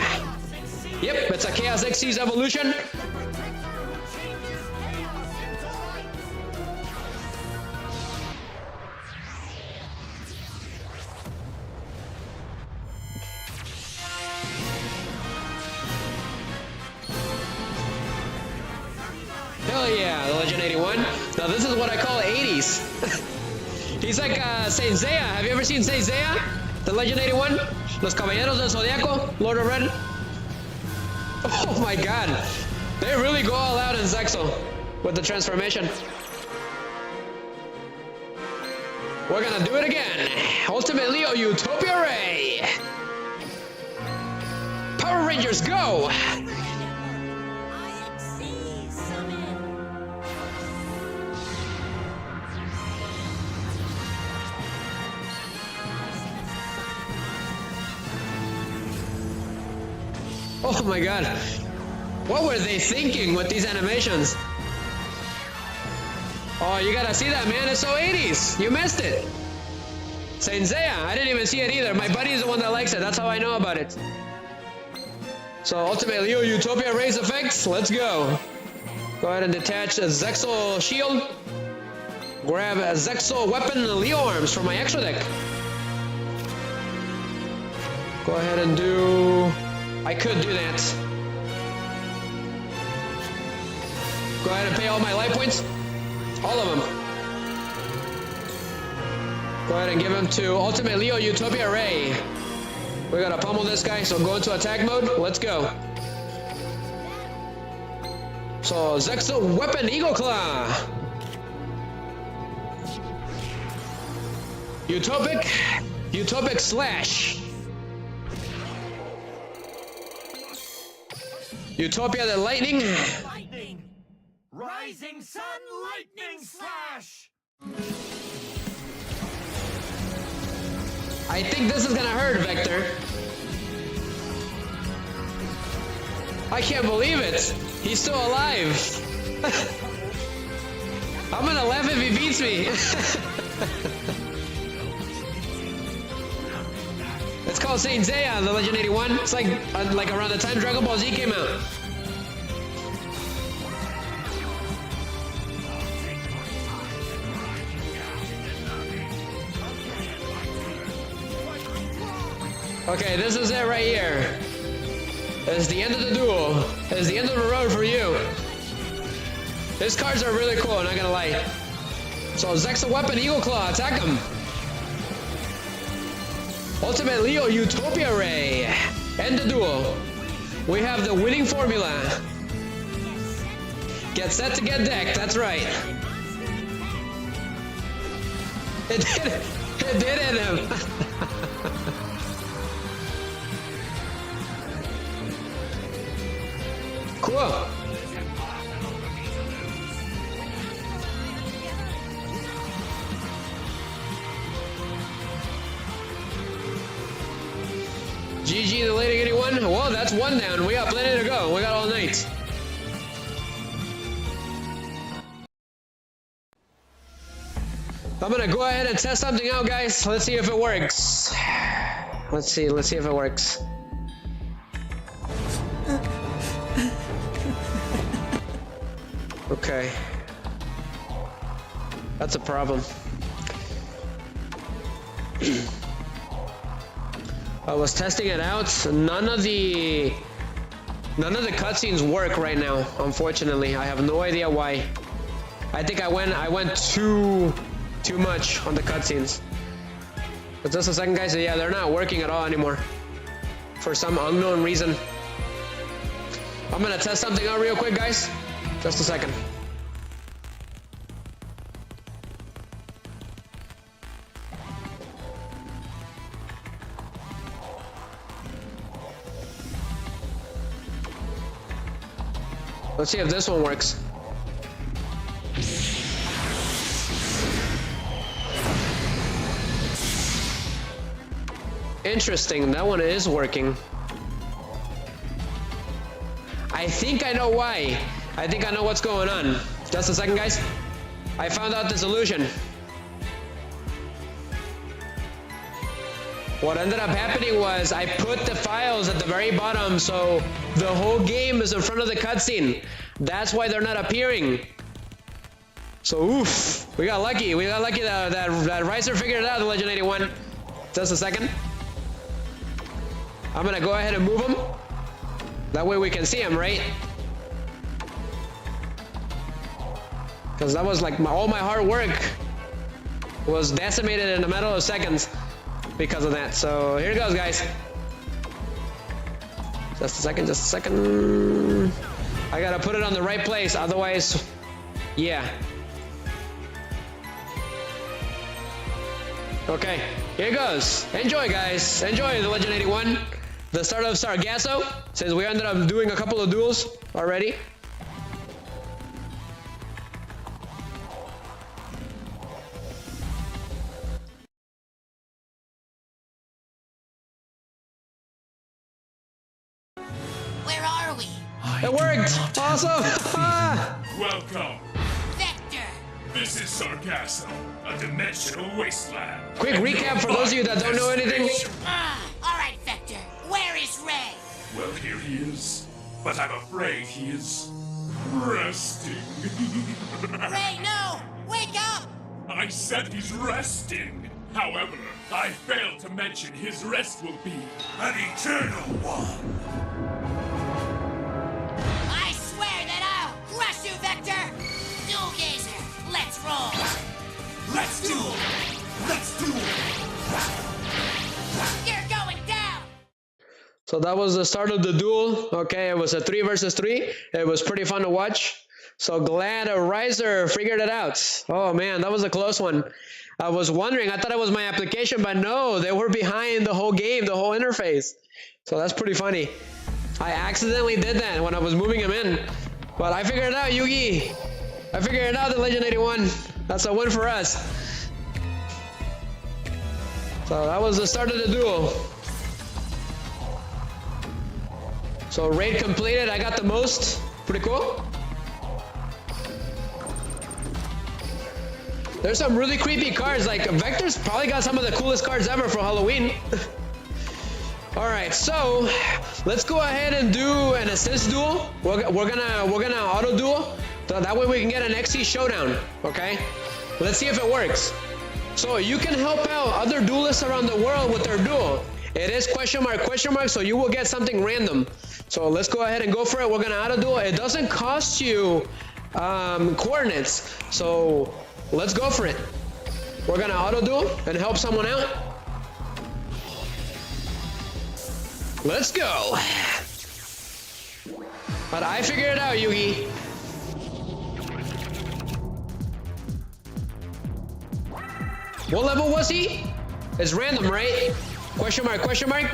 Yep, it's a Chaos Xyz Evolution. Hell yeah, the Legend 81. Now this is what I call 80s. He's like Saint Seiya. Have you ever seen Saint Seiya? The Legend 81? Los Caballeros del Zodiaco? Lord of Red? Oh my god. They really go all out in Zexal with the transformation. We're gonna do it again. Ultimate Leo Utopia Ray. Power Rangers, go! Oh my god. What were they thinking with these animations? Oh, you gotta see that, man. It's so 80s. You missed it. Saint Seiya. I didn't even see it either. My buddy is the one that likes it. That's how I know about it. So, Ultimate Leo Utopia Rays effects. Let's go. Go ahead and detach a Zexal shield. Grab a Zexal weapon Leo arms from my extra deck. Go ahead and do... I could do that. Go ahead and pay all my life points. All of them. Go ahead and give them to Ultimate Leo Utopia Ray. We gotta pummel this guy, so go into attack mode. Let's go. So, Zexal Weapon Eagle Claw. Utopic Slash. Utopia the Lightning. Lightning! Rising Sun Lightning Slash! I think this is gonna hurt, Vector. I can't believe it. He's still alive. I'm gonna laugh if he beats me. It's called Saint Seiya, the Legend 81. It's like around the time Dragon Ball Z came out. Okay, this is it right here. It's the end of the duel. It's the end of the road for you. These cards are really cool, not gonna lie. So Zexal Weapon Eagle Claw, attack him. Ultimate Leo Utopia Ray. End the duel. We have the winning formula. Get set to get decked, that's right. It did hit him. Cool. GG, the Lady 81. Well, that's one down. We got plenty to go. We got all night. I'm gonna go ahead and test something out, guys. Let's see if it works. Let's see if it works. Okay. That's a problem. I was testing it out. None of the cutscenes work right now, unfortunately. I have no idea why. I think I went too much on the cutscenes. But just a second, guys. So yeah, they're not working at all anymore for some unknown reason. I'm gonna test something out real quick, guys. Just a second. Let's see if this one works. Interesting, that one is working. I think I know why. I think I know what's going on. Just a second, guys. I found out the solution. What ended up happening was I put the files at the very bottom, so the whole game is in front of the cutscene. That's why they're not appearing. So oof, we got lucky. We got lucky that Riser figured it out, the Legend 81. Just a second. I'm gonna go ahead and move him. That way we can see him, right? Because that was like all my hard work was decimated in a matter of seconds because of that. So here it goes, guys. Just a second, just a second. I gotta put it on the right place, otherwise, yeah. Okay, here it goes. Enjoy, guys. Enjoy the Legend 81. The start of Sargasso, since we ended up doing a couple of duels already. Where are we? It worked! Awesome! Welcome. Vector! This is Sargasso, a dimensional wasteland. Quick recap for those of you that don't know anything. Alright, Vector. Where is Ray? Well, here he is. But I'm afraid he is resting. Ray, no! Wake up! I said he's resting. However, I failed to mention his rest will be an eternal one. I swear that I'll crush you, Vector! Duel Gazer, let's roll! Let's duel! Let's duel! You're going down! So that was the start of the duel. Okay, it was a 3 versus 3. It was pretty fun to watch. So glad a Riser figured it out. Oh man, that was a close one. I was wondering, I thought it was my application, but no, they were behind the whole game, the whole interface. So that's pretty funny. I accidentally did that when I was moving him in. But I figured it out, Yugi. I figured it out, the Legend 81. That's a win for us. So that was the start of the duel. So raid completed, I got the most. Pretty cool. There's some really creepy cards, like Vector's probably got some of the coolest cards ever for Halloween. Alright, so let's go ahead and do an assist duel. We're gonna auto duel. So that way we can get an XC showdown, okay? Let's see if it works. So you can help out other duelists around the world with their duel. It is question mark, so you will get something random. So let's go ahead and go for it. We're gonna auto duel. It doesn't cost you coordinates, so let's go for it. We're gonna auto duel and help someone out. Let's go. But I figured it out, Yugi. What level was he? It's random, right? Question mark, question mark.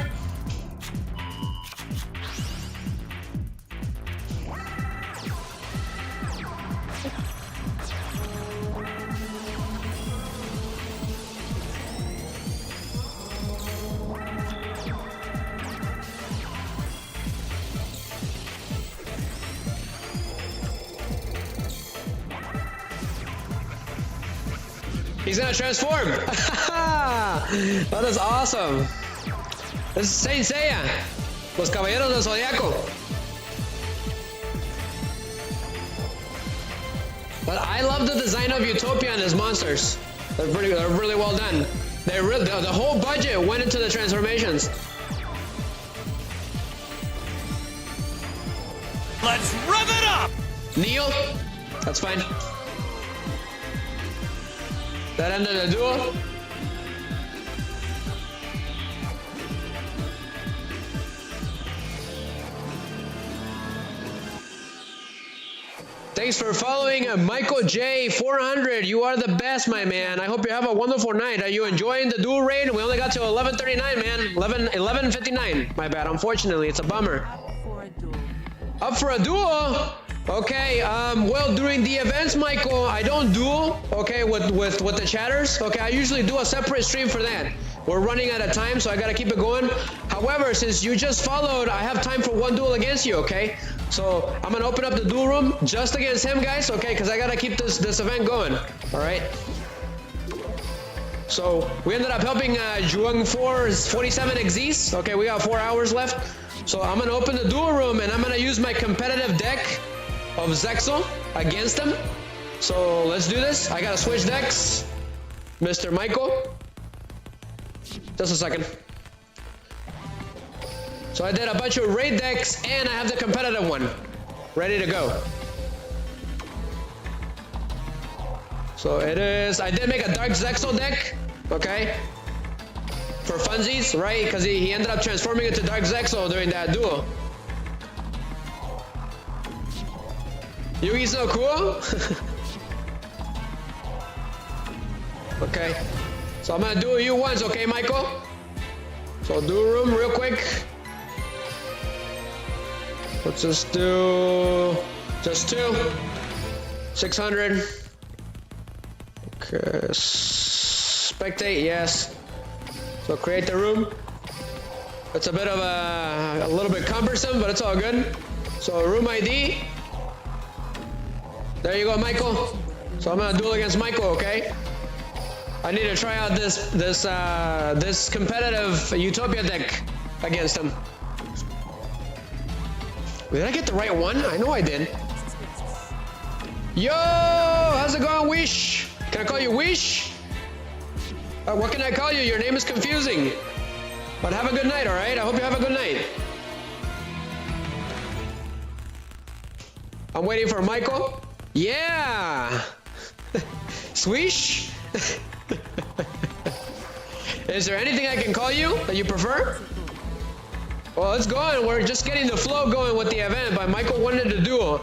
He's gonna transform. That is awesome. This is Saint Seiya. Los Caballeros del Zodiaco. But I love the design of Utopia and his monsters. They're really well done. The whole budget went into the transformations. Let's rev it up! Neo, that's fine. That ended the duel. Thanks for following Michael J 400. You are the best, my man. I hope you have a wonderful night. Are you enjoying the duel raid? We only got to 11:39, man. 11:59. My bad. Unfortunately, it's a bummer. Up for a duel? Okay. Well, during the events, Michael, I don't duel. Okay, with the chatters. Okay, I usually do a separate stream for that. We're running out of time, so I gotta keep it going. However, since you just followed, I have time for one duel against you, okay? So I'm gonna open up the duel room just against him, guys, okay? Because I gotta keep this event going, all right? So we ended up helping Zhuang 47 Xyz. Okay, we got 4 hours left. So I'm gonna open the duel room and I'm gonna use my competitive deck of Zexal against him. So let's do this. I gotta switch decks, Mr. Michael. Just a second. So I did a bunch of raid decks and I have the competitive one ready to go. So it is, I did make a Dark Zexal deck, okay? For funsies, right? Because he ended up transforming into Dark Zexal during that duel. Yugi's so cool. Okay. So I'm gonna duel you once, okay, Michael? So duel room real quick. Let's just do just 2. 600. Okay. Spectate, yes. So create the room. It's a bit of a little bit cumbersome, but it's all good. So room ID. There you go, Michael. So I'm gonna duel against Michael, okay? I need to try out this competitive Utopia deck against him. Did I get the right one? I know I did. Yo, how's it going, Wish? Can I call you Wish? What can I call you? Your name is confusing. But have a good night, all right? I hope you have a good night. I'm waiting for Michael. Yeah. Swish. Is there anything I can call you that you prefer? Well, it's going. We're just getting the flow going with the event, but Michael wanted to duel.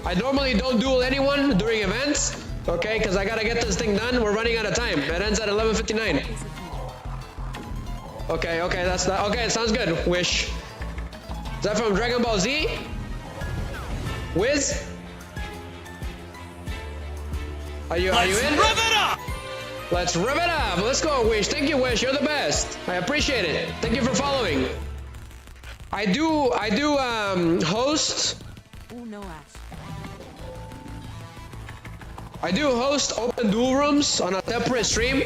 I normally don't duel anyone during events, okay? Because I gotta get this thing done. We're running out of time. It ends at 11:59. Okay, that's that. Okay, it sounds good. Wish. Is that from Dragon Ball Z? Wiz? Are you in? Rev it up! Let's rev it up. Let's go, Wish. Thank you, Wish. You're the best. I appreciate it. Thank you for following. I do host. Oh no, Ash. I do host open duel rooms on a separate stream.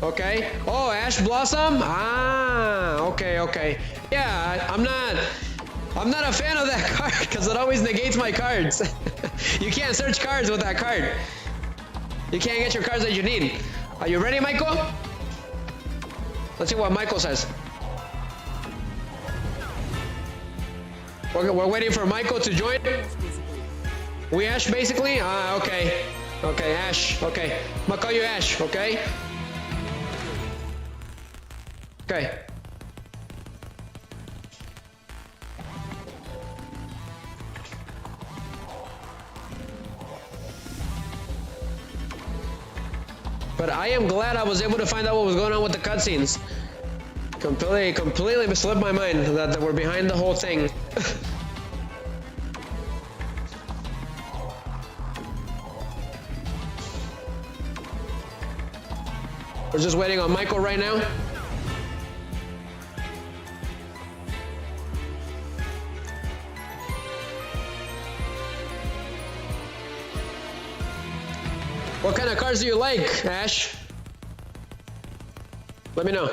Okay. Oh, Ash Blossom. Ah. Okay. Yeah, I'm not a fan of that card because it always negates my cards. You can't search cards with that card. You can't get your cards that you need. Are you ready, Michael? Let's see what Michael says. We're waiting for Michael to join. We Ash, basically? Okay. Okay, Ash. Okay. I'm gonna call you Ash, okay? Okay. But I am glad I was able to find out what was going on with the cutscenes. Completely slipped my mind that we're behind the whole thing. We're just waiting on Michael right now. What kind of cars do you like, Ash? Let me know.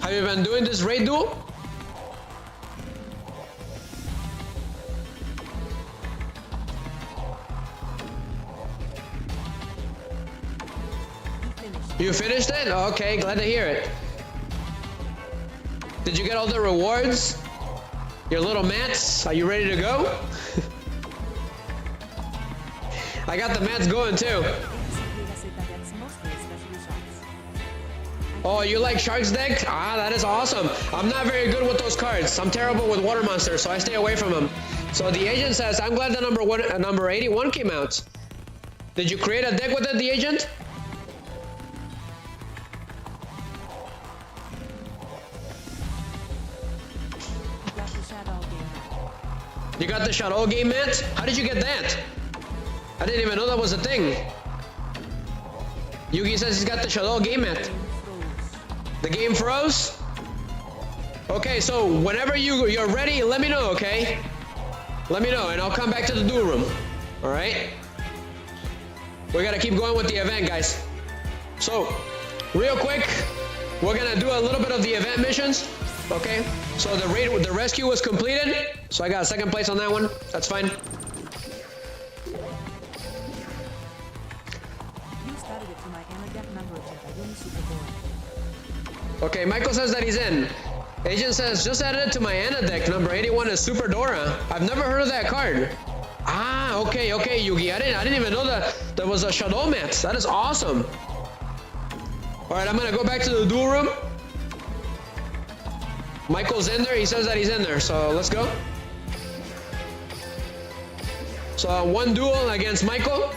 Have you been doing this raid duel? You finished it? Okay, glad to hear it. Did you get all the rewards? Your little mats? Are you ready to go? I got the mats going too. Oh, you like Shark's deck? Ah, that is awesome. I'm not very good with those cards. I'm terrible with water monsters, so I stay away from them. So the agent says, I'm glad the number 81 came out. Did you create a deck with it, the agent? You got the Shadow game mat? How did you get that? I didn't even know that was a thing. Yugi says he's got the Shadow game mat. The game froze? Okay, so whenever you're ready, let me know, okay? Let me know, and I'll come back to the duel room. Alright? We gotta keep going with the event, guys. So, real quick, we're gonna do a little bit of the event missions. Okay, so the rescue was completed, so I got second place on that one. That's fine. You started it to my Undead number Okay, Michael says that he's in. Agent says, just added it to my Ana deck. Number 81 is Super Dora. I've never heard of that card. Ah, okay, Yugi. I didn't even know that there was a Shadow mat. That is awesome. All right, I'm gonna go back to the duel room. Michael's in there. He says that he's in there. So let's go. So one duel against Michael.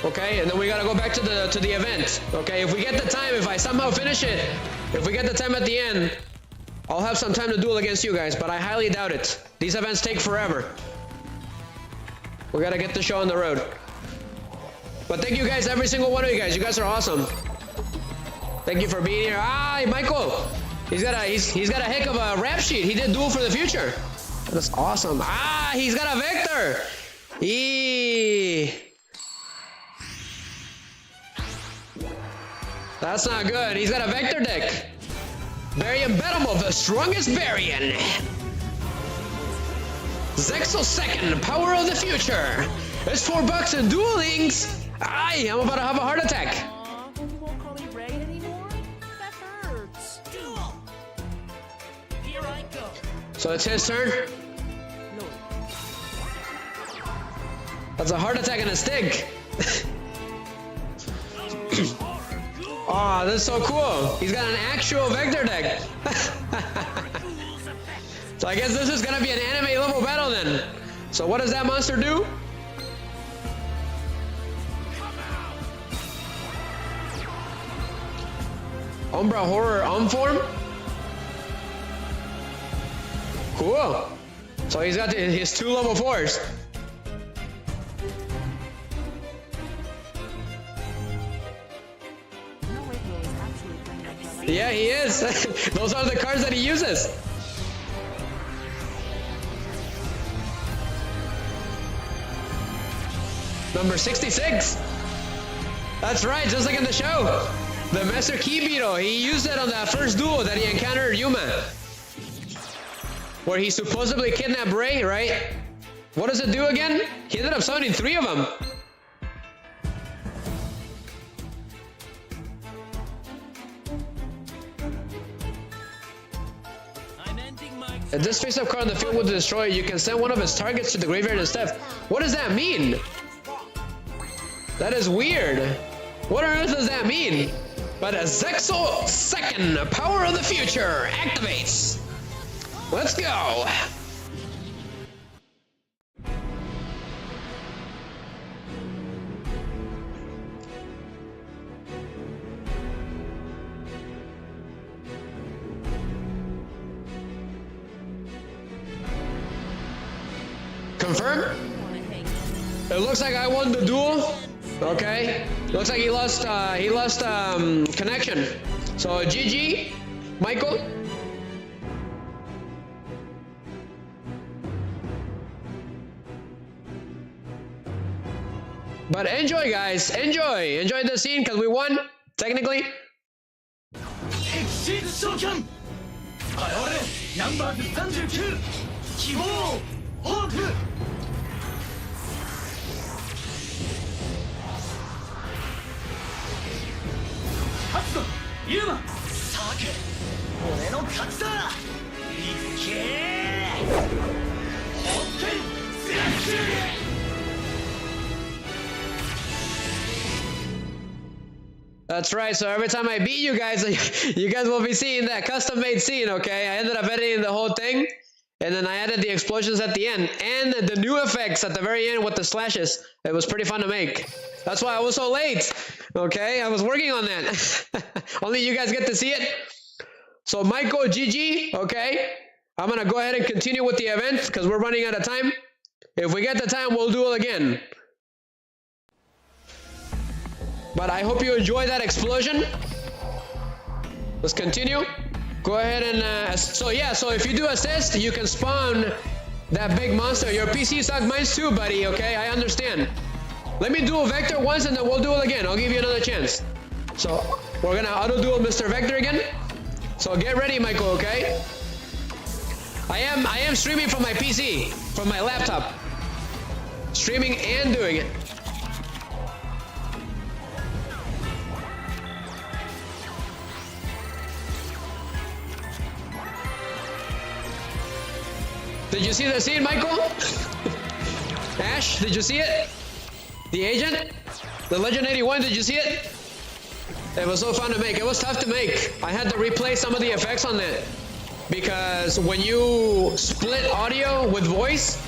Okay, and then we gotta go back to the event. Okay, if we get the time, if I somehow finish it, if we get the time at the end, I'll have some time to duel against you guys, but I highly doubt it. These events take forever. We gotta get the show on the road. But thank you guys, every single one of you guys. You guys are awesome. Thank you for being here. Ah, Michael. He's got a heck of a rap sheet. He did Duel for the Future. That's awesome. Ah, he's got a Vector. That's not good. He's got a Vector deck. Barian Battle, the strongest Barian. Zexal second, power of the future. It's $4 in Duel Links. Aye, I'm about to have a heart attack. You won't call me Ray anymore? That hurts. Duel! Here I go. So it's his turn. No. That's a heart attack and a stick. Oh, this is so cool. He's got an actual Vector deck. So I guess this is gonna be an anime level battle then. So what does that monster do? Umbra Horror Form? Cool. So he's got his 2 level 4s. Yeah, he is. Those are the cards that he uses. Number 66. That's right, just like in the show. The Master Key Beetle, he used it on that first duel that he encountered Yuma. Where he supposedly kidnapped Ray, right? What does it do again? He ended up summoning 3 of them. If this face-up card on the field will destroy, you can send one of its targets to the graveyard instead. What does that mean? That is weird. What on earth does that mean? But a ZEXAL second, power of the future, activates. Let's go. Confirm? It looks like I won the duel. Okay. Looks like he lost connection. So GG, Michael. But enjoy, guys. Enjoy the scene because we won, technically. シーズ召喚。現れナンバーズ39、希望ホープ。勝つぞユーマ。さけ俺の勝ちだ。いっけーホッケンスラッシュ。That's right, so every time I beat you guys, you guys will be seeing that custom-made scene, okay? I ended up editing the whole thing, and then I added the explosions at the end, and the new effects at the very end with the slashes. It was pretty fun to make. That's why I was so late, okay? I was working on that. Only you guys get to see it. So Michael, GG, okay? I'm gonna go ahead and continue with the event, because we're running out of time. If we get the time, we'll duel again. But I hope you enjoy that explosion. Let's continue. Go ahead and so if you do assist, you can spawn that big monster. Your PC sucks, mine too, buddy, okay? I understand. Let me duel Vector once and then we'll duel again. I'll give you another chance. So we're gonna auto duel Mr. Vector again. So get ready, Michael, okay? I am streaming from my PC, from my laptop. Streaming and doing it. Did you see the scene, Michael? Ash, did you see it? The agent? The Legend 81, did you see it? It was so fun to make. It was tough to make. I had to replay some of the effects on it. Because when you split audio with voice,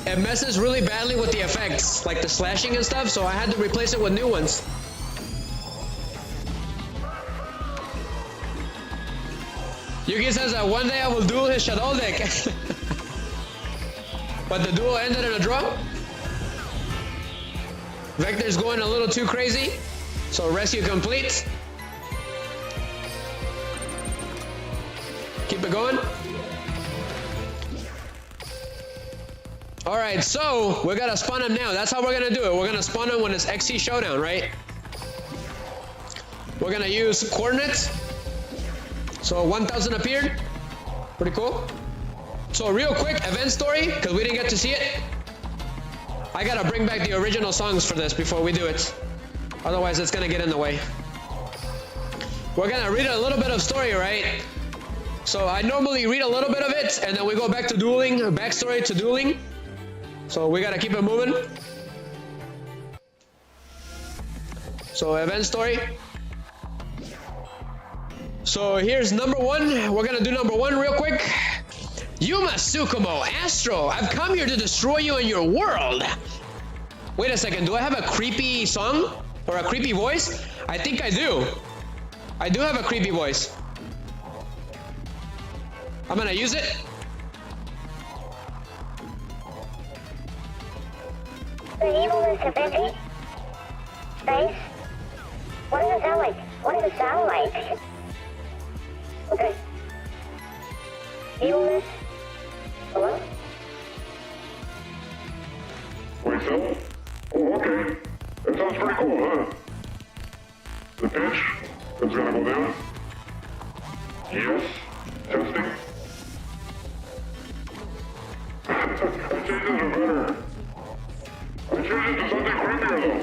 it messes really badly with the effects, like the slashing and stuff, so I had to replace it with new ones. Yugi says that one day I will duel his Shadow deck. But the duel ended in a draw. Vector's going a little too crazy. So rescue complete. Keep it going. Alright, so we gotta spawn him now. That's how we're gonna do it. We're gonna spawn him when it's XC Showdown, right? We're gonna use coordinates. So 1000 appeared. Pretty cool. So real quick, event story, because we didn't get to see it. I gotta bring back the original songs for this before we do it. Otherwise it's gonna get in the way. We're gonna read a little bit of story, right? So I normally read a little bit of it, and then we go back to dueling, backstory to dueling. So we gotta keep it moving. So event story. So here's number one. We're gonna do number one real quick. Yuma and Astral, I've come here to destroy you and your world. Wait a second, do I have a creepy song? Or a creepy voice? I think I do. I do have a creepy voice. I'm gonna use it. The evil is Vinci? Space? What does it sound like? What does it sound like? Okay. Evilness? Hello? Wait, so? Oh, okay. That sounds pretty cool, huh? The pitch is gonna go down. Yes. Testing. I changed it to better. I changed it to something creepier, though.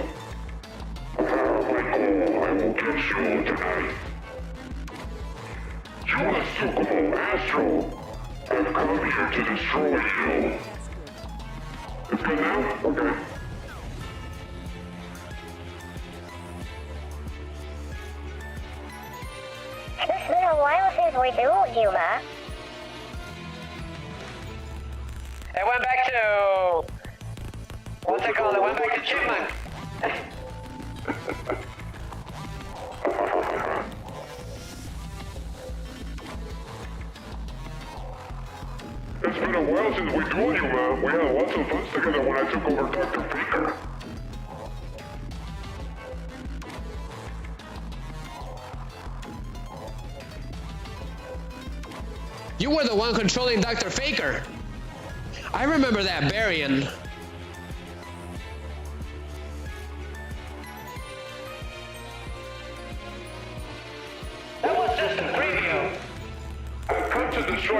Michael, I will catch you tonight. You Astral. I've come here to destroy you. It's good now? Okay. It's been a while since we dueled, Yuma. It went back to... What's it called? It went back to Chipmunk. It's been a while since we dueled you, man. We had lots of fun together when I took over Dr. Faker. You were the one controlling Dr. Faker. I remember that Barian. That was just a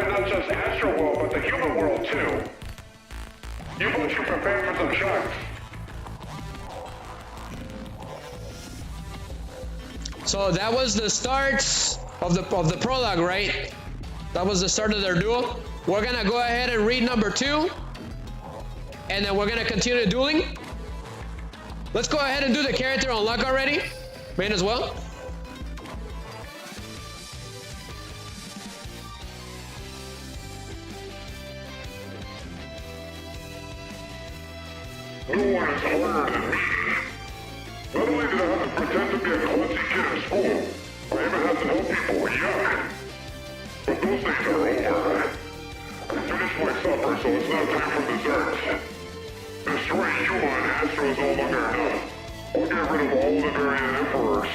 defend not just Astral World, but the human world too. You both should prepare for some shocks. So that was the start of the prologue, right? That was the start of their duel. We're gonna go ahead and read number 2, and then we're gonna continue dueling. Let's go ahead and do the character unlock already. Main as well. No one is harder than me. Not only did I have to pretend to be a clumsy kid in school, I even had to help people, yuck. But those days are over. I finished my supper, so it's now time for dessert. Destroying Yuma and Astral is no longer enough. I'll get rid of all the Barian Emperors.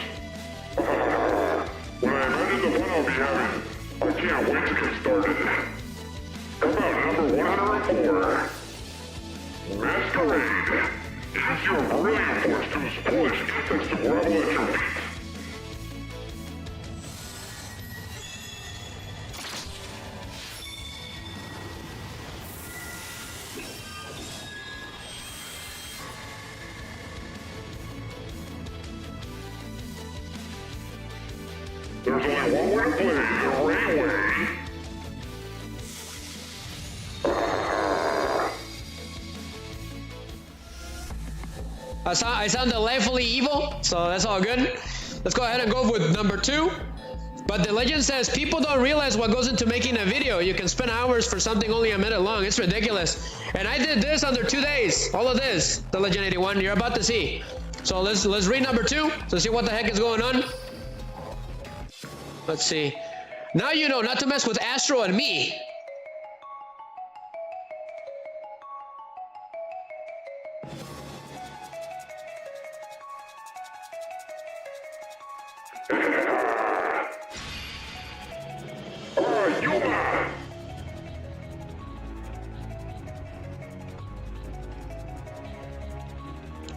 When I imagine the fun I'll be having, I can't wait to get started. Come out, number 104. Masquerade. Use your brilliant force to use foolish insects to grovel at your feet. There's only one way to play, the Ray way. I sound delightfully evil, so that's all good. Let's go ahead and go with number 2. But the legend says people don't realize what goes into making a video. You can spend hours for something only a minute long. It's ridiculous. And I did this under 2 days. All of this, the Legend 81, you're about to see. So let's read number 2 to see what the heck is going on. Let's see. Now you know not to mess with Astral and me. Yuma!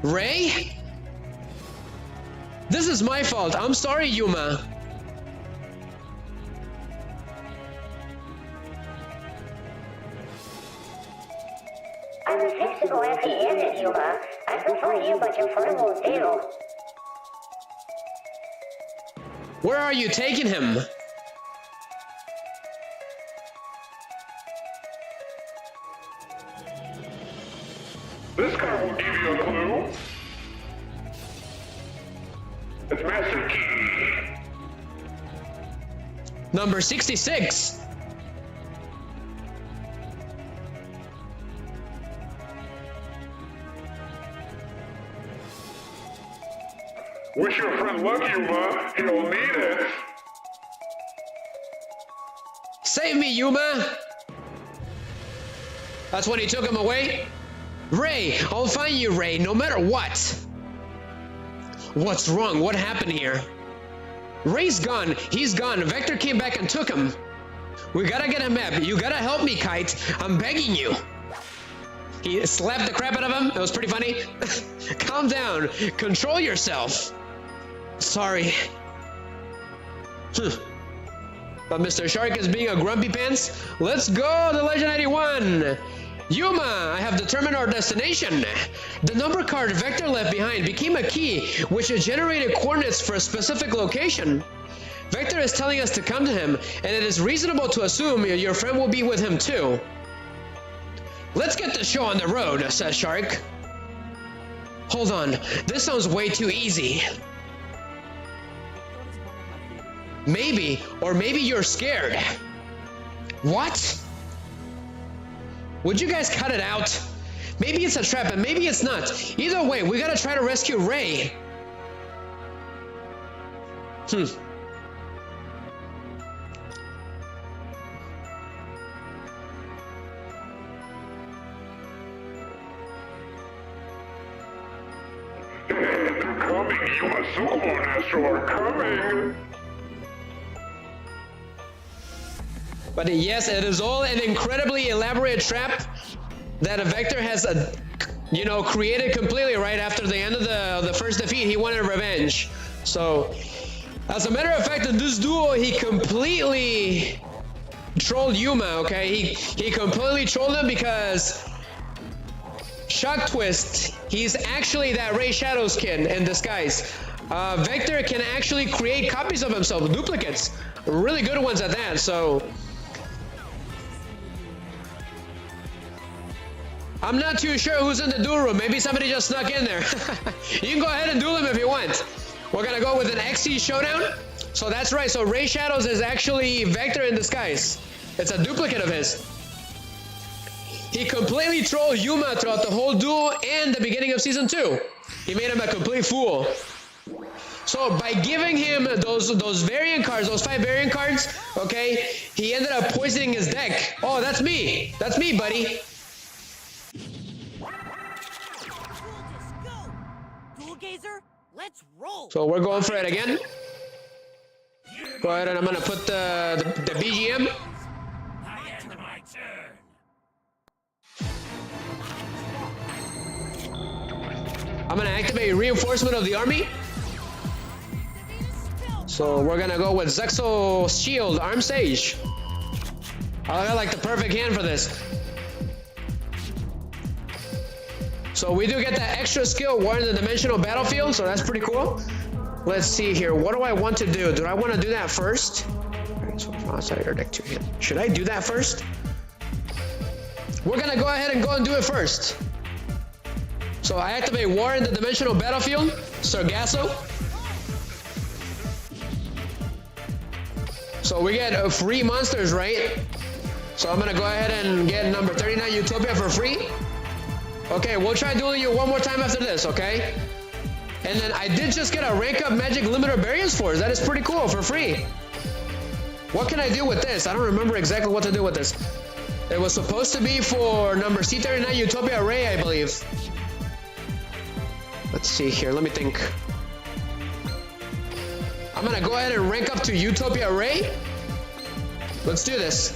Ray? This is my fault. I'm sorry, Yuma. I'm as flexible as he is, Yuma. I support you, but your friend won't do. Where are you taking him? This card will give you a clue. It's Master Key. Number 66. Wish your friend luck, Yuma. He'll need it. Save me, Yuma! That's when he took him away? Ray, I'll find you, Ray, no matter what. What's wrong? What happened here? Ray's gone. He's gone. Vector came back and took him. We gotta get a map. You gotta help me, Kite. I'm begging you. He slapped the crap out of him. It was pretty funny. Calm down. Control yourself. Sorry. But Mr. Shark is being a grumpy pants. Let's go to Legend 81. Yuma, I have determined our destination. The number card Vector left behind became a key, which generated coordinates for a specific location. Vector is telling us to come to him, and it is reasonable to assume your friend will be with him too. Let's get the show on the road, says Shark. Hold on, this sounds way too easy. Maybe, or maybe you're scared. What? Would you guys cut it out? Maybe it's a trap and maybe it's not. Either way, we gotta try to rescue Ray. They're coming. Yuma, Yuma and Astral are coming. But yes, it is all an incredibly elaborate trap that a Vector has, created completely right after the end of the first defeat. He wanted revenge. So, as a matter of fact, in this duel, he completely trolled Yuma, okay? He completely trolled him because Shock Twist, he's actually that Ray Shadow skin in disguise. Vector can actually create copies of himself, duplicates, really good ones at that, so I'm not too sure who's in the duel room. Maybe somebody just snuck in there. You can go ahead and duel him if you want. We're gonna go with an XC showdown. So that's right, so Ray Shadows is actually Vector in disguise. It's a duplicate of his. He completely trolled Yuma throughout the whole duel and the beginning of season 2. He made him a complete fool. So by giving him those variant cards, those 5 variant cards, okay, he ended up poisoning his deck. Oh, that's me. That's me, buddy. Duel Gazer, let's roll. So we're going for it again. Go ahead and I'm gonna put the BGM. I'm gonna activate reinforcement of the army. So we're gonna go with Zexal Shield, Arm Sage. I got like the perfect hand for this. So we do get that extra skill, War in the Dimensional Battlefield, so that's pretty cool. Let's see here, what do I want to do? Do I want to do that first? Alright, so outside your deck 2 hit. Should I do that first? We're gonna go ahead and first. So I activate War in the Dimensional Battlefield, Sargasso. So we get free monsters, right? So I'm gonna go ahead and get number 39 Utopia for free. Okay, we'll try dueling you one more time after this, okay? And then I did just get a rank up magic limiter Barians Force. That is pretty cool for free. What can I do with this? I don't remember exactly what to do with this. It was supposed to be for number C39 Utopia Ray, I believe. Let's see here, let me think. I'm gonna go ahead and rank up to Utopia Ray. Let's do this.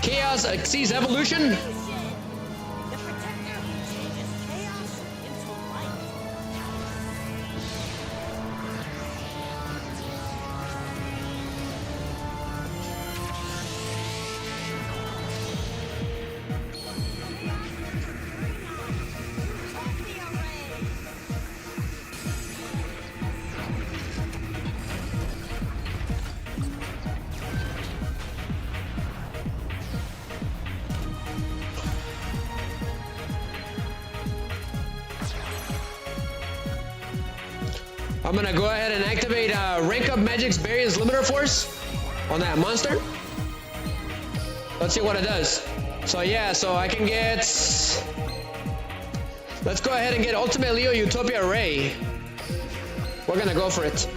Chaos Xyz Evolution. I'm gonna go ahead and activate Rank Up Magic's Barians Limiter Force on that monster. Let's see what it does. So yeah, so I can get... Let's go ahead and get Ultimate Leo Utopia Ray. We're gonna go for it.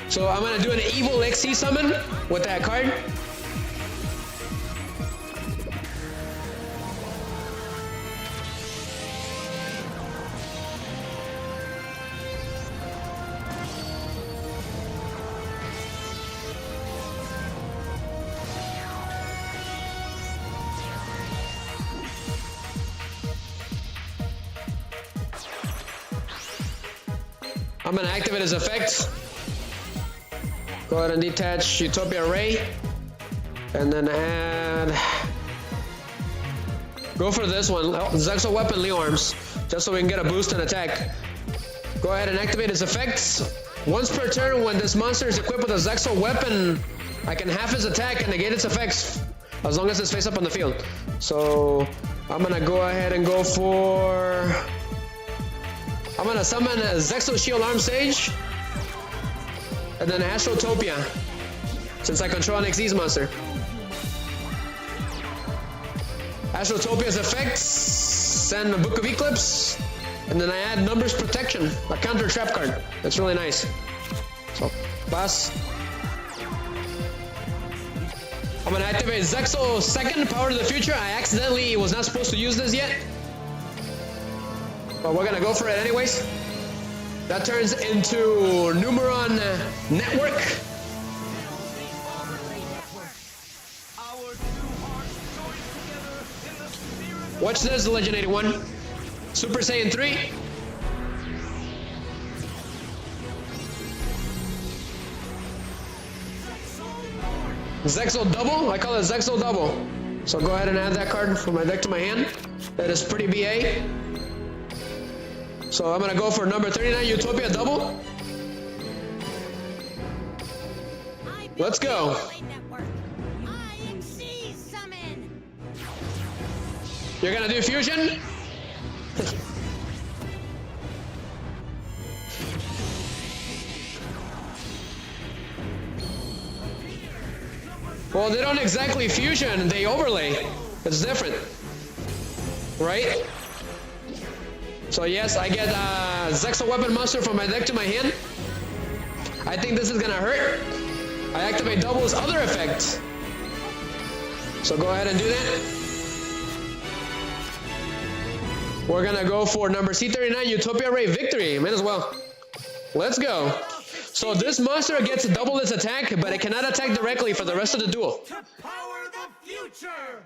So I'm gonna do an Evil XC summon with that card. I'm gonna activate his effect. Go ahead and detach Utopia Ray. And then add... Go for this one, Zexal Weapon Leo Arms. Just so we can get a boost in attack. Go ahead and activate his effects. Once per turn, when this monster is equipped with a Zexal Weapon, I can half his attack and negate its effects. As long as it's face up on the field. So, I'm gonna go ahead and go for... I'm gonna summon a Zexal Shield Arm Sage. And then Astrotopia. Since I control an XYZ monster. Astrotopia's effects. Send a Book of Eclipse. And then I add Numbers Protection. A counter trap card. That's really nice. So, pass. I'm gonna activate Zexal second Power to the Future. I accidentally was not supposed to use this yet. But we're gonna go for it anyways. That turns into Numeron Network. Watch this, Legend 81. Super Saiyan 3. ZEXAL Double. I call it ZEXAL Double. So go ahead and add that card from my deck to my hand. That is pretty BA. So I'm gonna go for number 39 Utopia Double. Let's go. You're gonna do fusion? Well, they don't exactly fusion, they overlay. It's different, right? So yes, I get ZEXAL Weapon Monster from my deck to my hand. I think this is gonna hurt. I activate Double's other effect. So go ahead and do that. We're gonna go for number C39 Utopia Ray Victory. Might as well. Let's go. So this monster gets to double its attack, but it cannot attack directly for the rest of the duel. To power the future!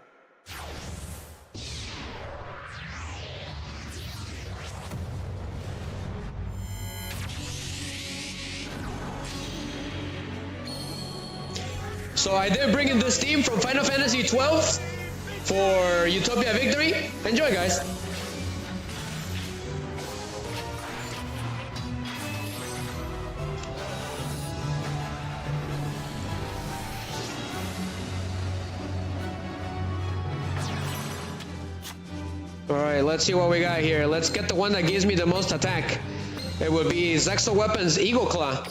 So I did bring in this theme from Final Fantasy 12 for Utopia Victory. Enjoy, guys. Alright, let's see what we got here. Let's get the one that gives me the most attack. It would be ZEXAL Weapon's Eagle Claw.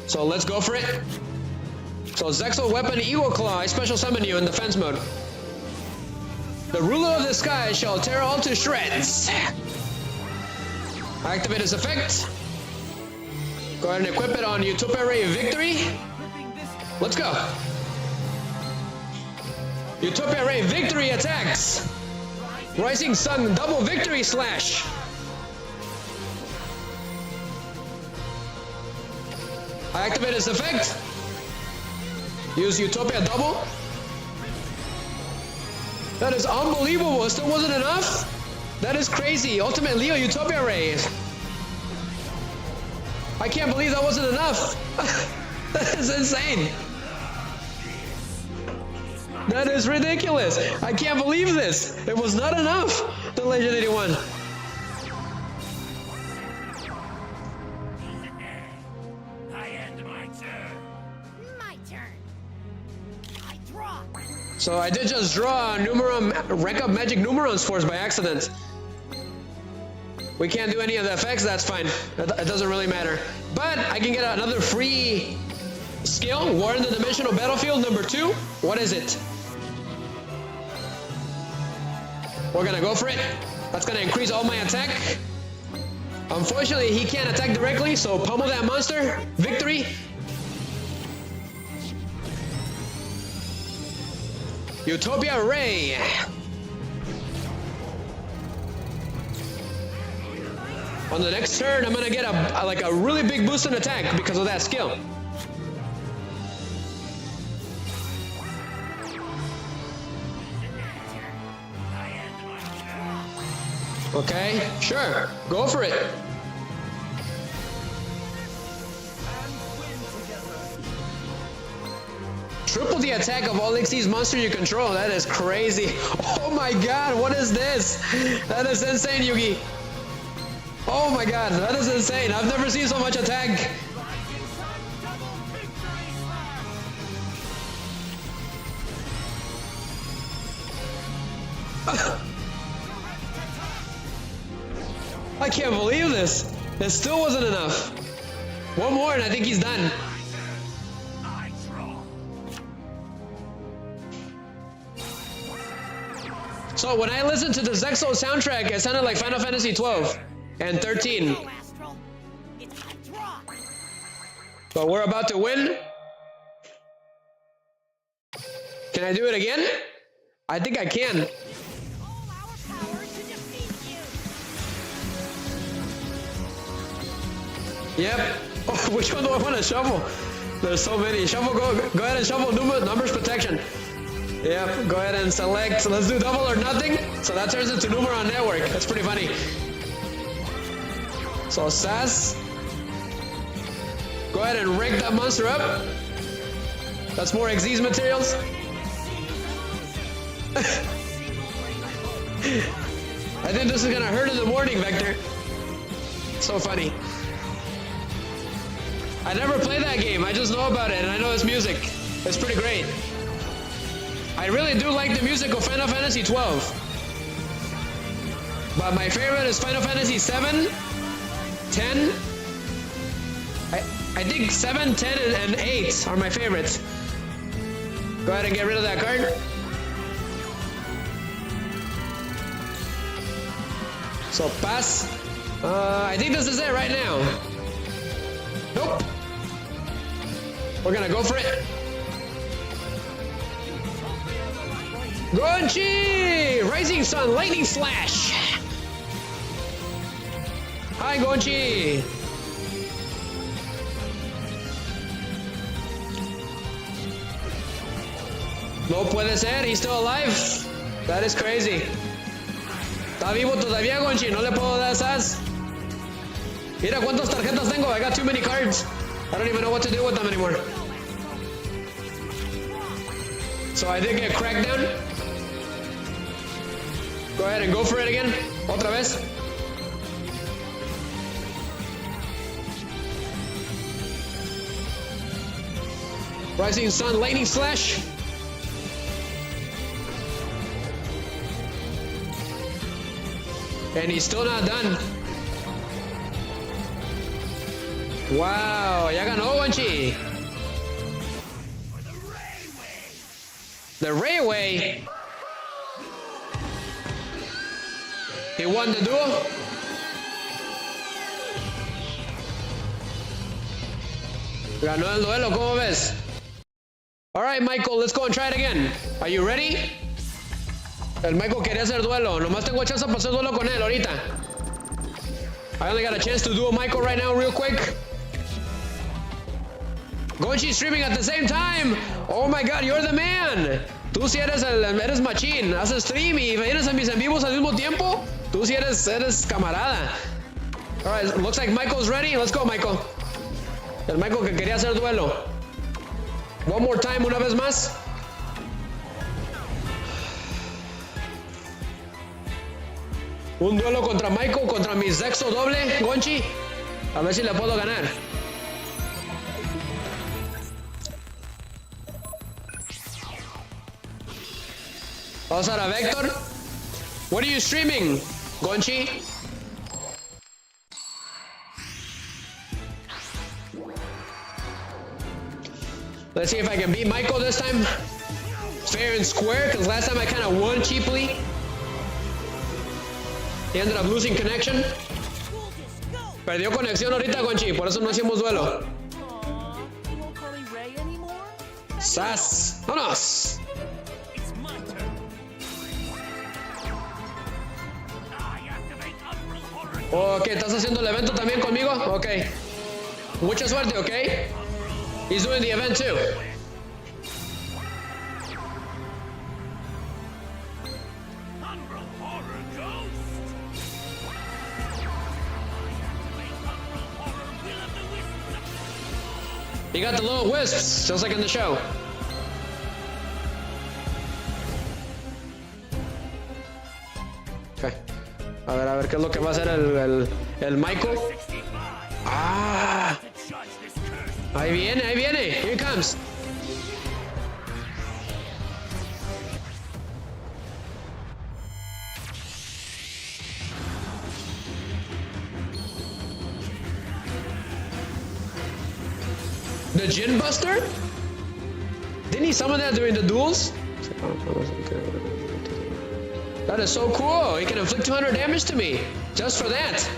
So let's go for it. So ZEXAL Weapon Eagle Claw, I special summon you in defense mode. The ruler of the sky shall tear all to shreds. Activate its effect. Go ahead and equip it on Utopia Ray Victory. Let's go. Utopia Ray Victory attacks. Rising Sun Double Victory Slash. I activate its effect. Use Utopia Double. That is unbelievable. It still wasn't enough? That is crazy. Ultimate Leo Utopia Ray. I can't believe that wasn't enough. That is insane. That is ridiculous. I can't believe this. It was not enough. The Legend 81. I end my turn. My turn. I draw. So I did just draw rank up Magic Numerons Force by accident. We can't do any of the effects, that's fine. It doesn't really matter. But I can get another free skill, War in the Dimensional Battlefield number 2. What is it? We're gonna go for it. That's gonna increase all my attack. Unfortunately, he can't attack directly, so pummel that monster. Victory. Utopia Ray. On the next turn, I'm gonna get a really big boost in attack because of that skill. Okay, sure, go for it. Triple the attack of all Xyz monster you control. That is crazy. Oh my god, what is this? That is insane, Yugi. Oh my god, that is insane. I've never seen so much attack. I can't believe this. It still wasn't enough. One more and I think he's done. So when I listened to the ZEXAL soundtrack, it sounded like Final Fantasy 12 and 13. Astral. It's a draw. But we're about to win. Can I do it again? I think I can. All our power to defeat you. Yep. Oh, which one do I want to shuffle? There's so many. Shuffle, go ahead and shuffle numbers protection. Yep, go ahead and select. So let's do double or nothing. So that turns into Numeron Network. That's pretty funny. So Sass, go ahead and rank that monster up. That's more Xyz materials. I think this is gonna hurt in the morning, Vector. So funny. I never played that game. I just know about it and I know its music. It's pretty great. I really do like the music of Final Fantasy 12. But my favorite is Final Fantasy 7, 10. I think 7, 10, and 8 are my favorites. Go ahead and get rid of that card. So pass. I think this is it right now. Nope. We're gonna go for it. Gonchi! Rising Sun, Lightning Slash! Hi, Gonchi! No puede ser, he's still alive. That is crazy. Está vivo todavía, Gonchi, no le puedo dar esas. Mira cuántas tarjetas tengo, I got too many cards. I don't even know what to do with them anymore. So I did get cracked down. Go ahead and go for it again. Otra vez. Rising Sun, Lightning Slash. And he's still not done. Wow, ya ganó, Gonchi. The Railway. He won the duel. Ganó el duelo, ¿cómo ves? All right, Michael, let's go and try it again. Are you ready? El Michael quería hacer duelo. Nomás tengo chance para hacer duelo con él ahorita. I only got a chance to duel Michael right now real quick. Gonchi streaming at the same time. Oh my god, you're the man. Tú sí eres machín. Haces stream y vienes a mis en vivos al mismo tiempo. Tú sí eres camarada. All right, looks like Michael's ready. Let's go, Michael. El Michael que quería hacer duelo. One more time, una vez más. Un duelo contra Michael, contra mi ZEXAL doble, Gonchi. A ver si le puedo ganar. Vamos a la Vector. What are you streaming, Gonchi? Let's see if I can beat Michael this time. Fair and square, because last time I kind of won cheaply. He ended up losing connection. Perdió conexión ahorita, Gonchi, por eso no hicimos duelo. ¡Sas! ¡Vámonos! Ok, ¿estás haciendo el evento también conmigo? Ok. Mucha suerte, ok? He's doing the event too. You got the little wisps, just like in the show. Okay. A ver qué es lo que va a hacer el Michael. Ah. Ahí viene. Here he comes. The Gin Buster? Didn't he summon that during the duels? That is so cool. He can inflict 200 damage to me. Just for that.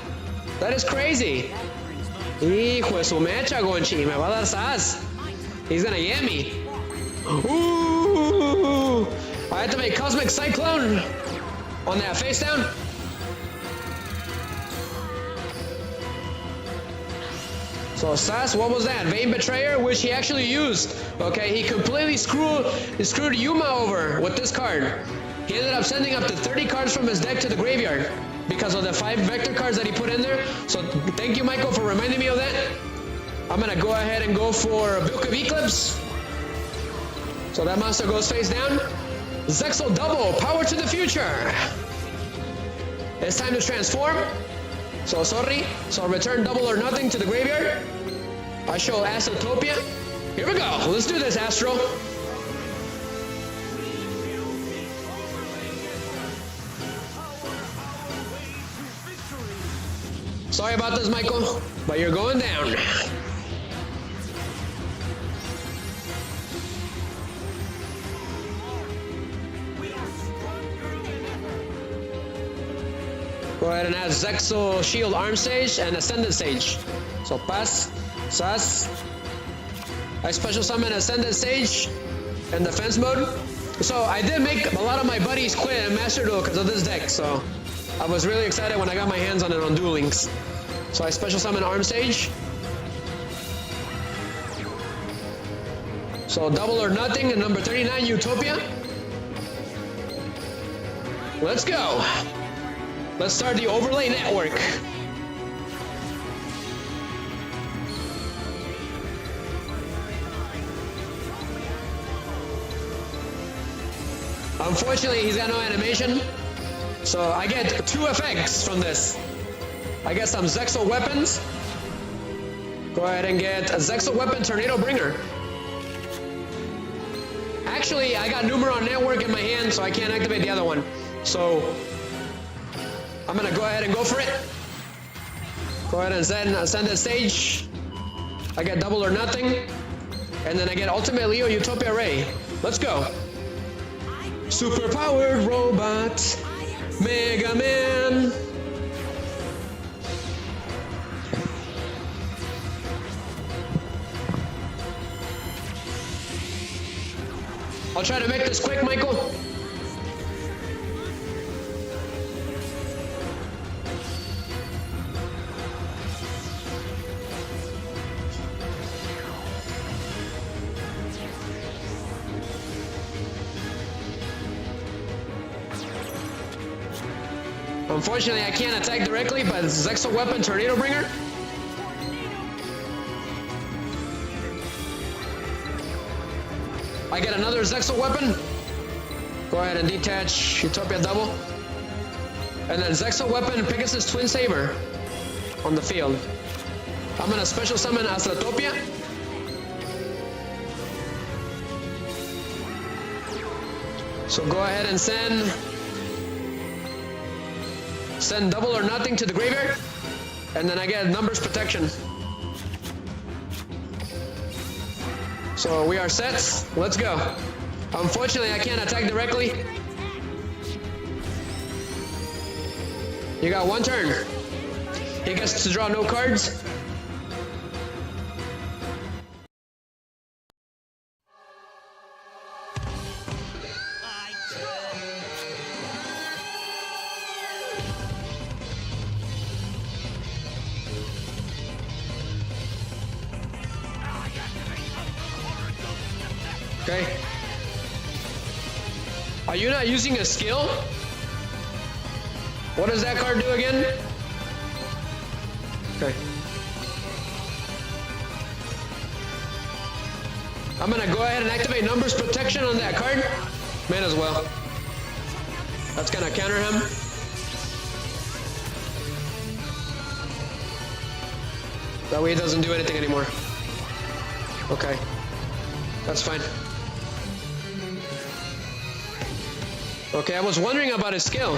That is crazy. Hijo de su mecha, Gonchi. Me va a dar sas. He's gonna get me. Ooh. I have to make Cosmic Cyclone on that face down. So Sass, what was that? Vain Betrayer, which he actually used. Okay, he completely screwed Yuma over with this card. He ended up sending up to 30 cards from his deck to the graveyard because of the 5 vector cards that he put in there. So thank you, Michael, for reminding me of that. I'm gonna go ahead and go for Book of Eclipse. So that monster goes face down. ZEXAL Double, power to the future. It's time to transform. So sorry. So return double or nothing to the graveyard. I show Astrotopia. Here we go. Let's do this, Astral. Sorry about this, Michael, but you're going down. Go ahead and add ZEXAL Shield Arm Stage and Ascended Stage. So pass, sas. I special summon Ascended Stage in defense mode. So I did make a lot of my buddies quit in Master Duel because of this deck. So I was really excited when I got my hands on it on Duel Links. So I special summon Arm Stage. So double or nothing in number 39, Utopia. Let's go. Let's start the overlay network. Unfortunately, he's got no animation. So I get 2 effects from this. I get some ZEXAL weapons. Go ahead and get a ZEXAL weapon Tornado Bringer. Actually, I got Numeron Network in my hand, so I can't activate the other one. So I'm gonna go ahead and go for it. Go ahead and send the stage. I get double or nothing. And then I get Ultimate Leo Utopia Ray. Let's go. Super powered robot. Mega Man. I'll try to make this quick, Michael. Unfortunately, I can't attack directly, but ZEXAL weapon Tornado Bringer. I get another ZEXAL weapon. Go ahead and detach Utopia Double. And then ZEXAL weapon Pegasus Twin Saber on the field. I'm gonna special summon Astrotopia. So go ahead and send double or nothing to the graveyard. And then I get numbers protection. So we are set. Let's go. Unfortunately, I can't attack directly. You got 1 turn. He gets to draw no cards. Okay. Are you not using a skill? What does that card do again? Okay. I'm gonna go ahead and activate numbers protection on that card. May as well. That's gonna counter him. That way he doesn't do anything anymore. Okay. That's fine. Okay, I was wondering about his skill.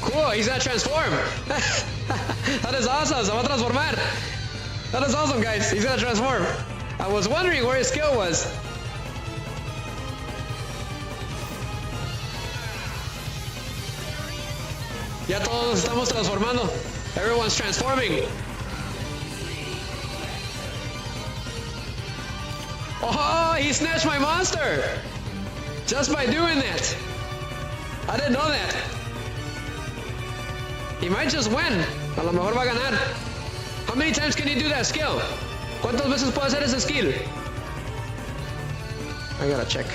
Cool, he's gonna transform. That is awesome, se va a transformar. That is awesome, guys. He's gonna transform. I was wondering where his skill was. Ya todos estamos transformando. Everyone's transforming. Oh, he snatched my monster! Just by doing that. I didn't know that. He might just win. A lo mejor va a ganar. How many times can he do that skill? ¿Cuántas veces puede hacer ese skill? I gotta check.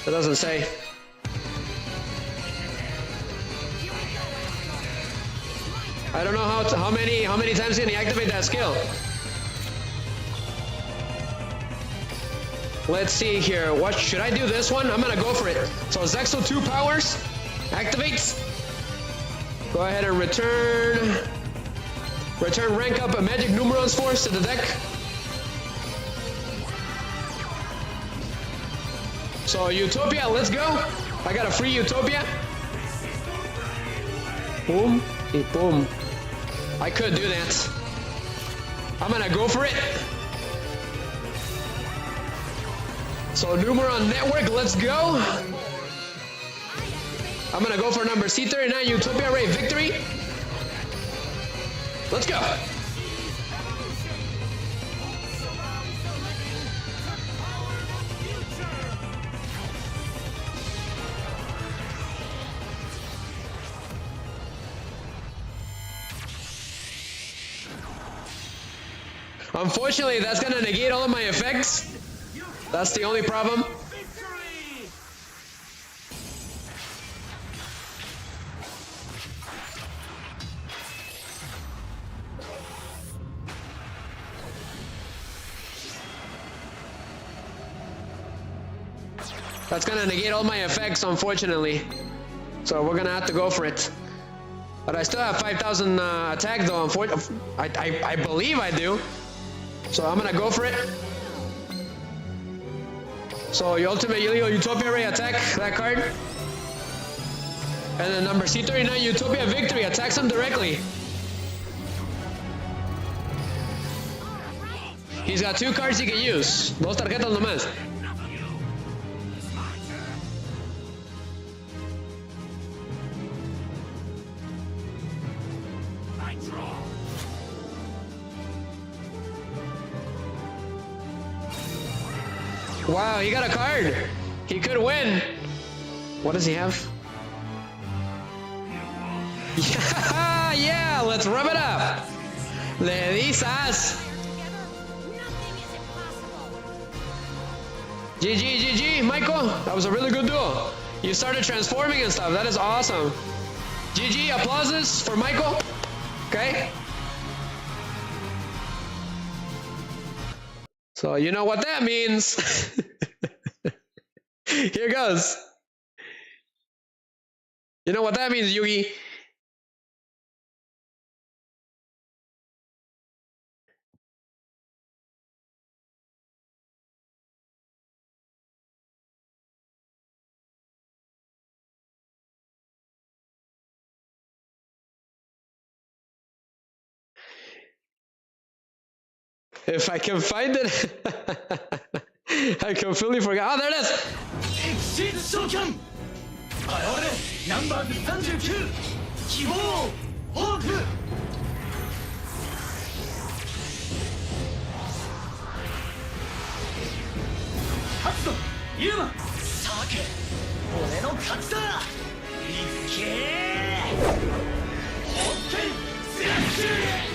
It doesn't say. I don't know how many times can he activate that skill. Let's see here. What should I do? This one? I'm gonna go for it. So Zexal 2 powers activates. Go ahead and return rank up a Magic Numerons Force to the deck. So Utopia, let's go. I got a free Utopia. Boom, boom. I could do that. I'm gonna go for it. So Numeron Network, let's go. I'm gonna go for number C39, Utopia Ray Victory. Let's go. Unfortunately, that's gonna negate all of my effects. That's the only problem. That's gonna negate all my effects, unfortunately. So we're gonna have to go for it. But I still have 5,000 attack though, unfortunately. I believe I do. So I'm gonna go for it. So your ultimate Yugioh Utopia Ray attack that card. And then number C39 Utopia Victory attacks him directly. He's got 2 cards he can use. Dos tarjetas nomás. Wow, he got a card. He could win. What does he have? Yeah, yeah, let's rub it up. Le disas. GG, Michael. That was a really good duel. You started transforming and stuff. That is awesome. GG, applauses for Michael. Okay. So you know what that means. Here goes. You know what that means, Yugi. If I can find it, I completely forgot. Oh, there it is. Exceed Shokan! Aore, number 39! Kibou! Hope! Katsu! Yuma! Sake! Ore no katsu da! Ikee! Hokken! Slash!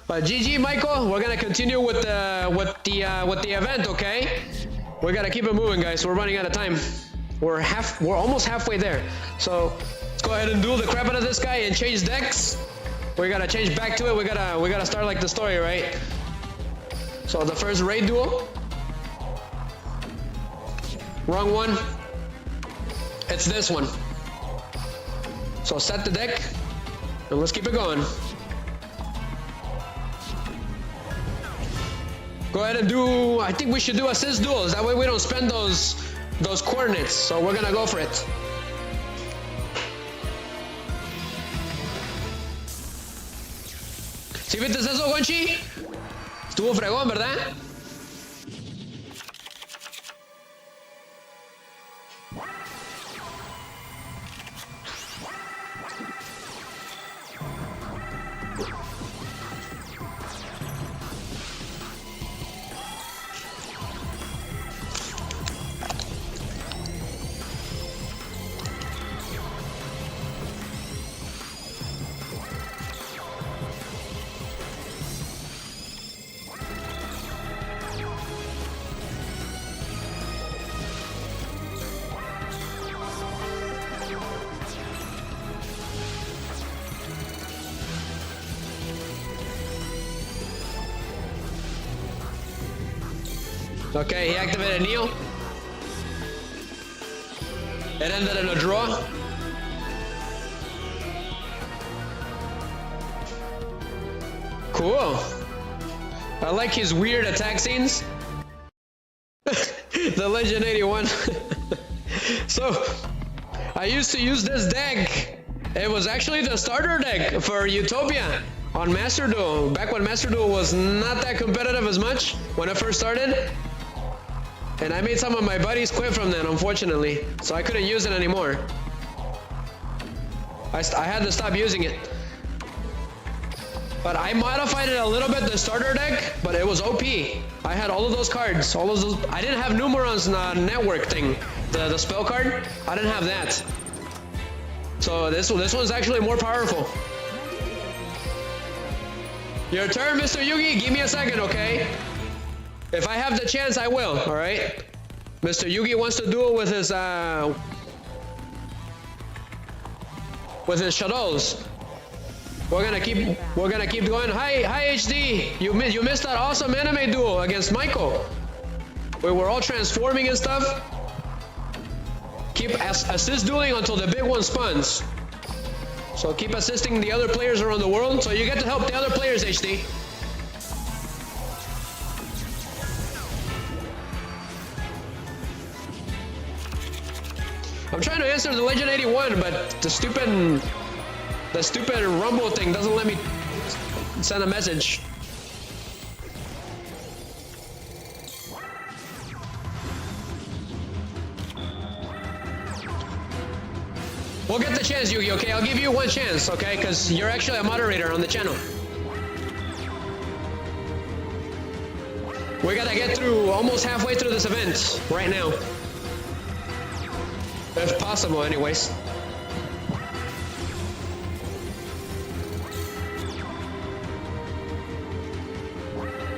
GG, Michael. We're gonna continue with the event, okay? We gotta keep it moving, guys. We're running out of time. We're almost halfway there. So let's go ahead and duel the crap out of this guy and change decks. We gotta change back to it. We gotta start like the story, right? So the first raid duel. Wrong one. It's this one. So set the deck and let's keep it going. Go ahead and do, I think we should do assist duels. That way we don't spend those coordinates. So we're gonna go for it. ¿Sí viste eso, Gonchi? Estuvo fregón, ¿verdad? Okay, he activated Neo. It ended in a draw. Cool. I like his weird attack scenes. The Legend 81. So, I used to use this deck. It was actually the starter deck for Utopia on Master Duel. Back when Master Duel was not that competitive as much when I first started. And I made some of my buddies quit from that, unfortunately. So I couldn't use it anymore. I had to stop using it. But I modified it a little bit, the starter deck, but it was OP. I had all of those cards, all of those. I didn't have Numeron's network thing, the spell card. I didn't have that. So this one's actually more powerful. Your turn, Mr. Yugi. Give me a second, okay? If I have the chance, I will. All right. Mr. Yugi wants to duel with his shadows. We're gonna keep going. Hi HD. You missed that awesome anime duel against Michael. We were all transforming and stuff. Keep assist dueling until the big one spawns. So keep assisting the other players around the world, so you get to help the other players, HD. I'm trying to answer the Legend 81, but the stupid Rumble thing doesn't let me send a message. We'll get the chance, Yugi, okay? I'll give you one chance, okay? Because you're actually a moderator on the channel. We gotta get through almost halfway through this event right now. If possible, anyways.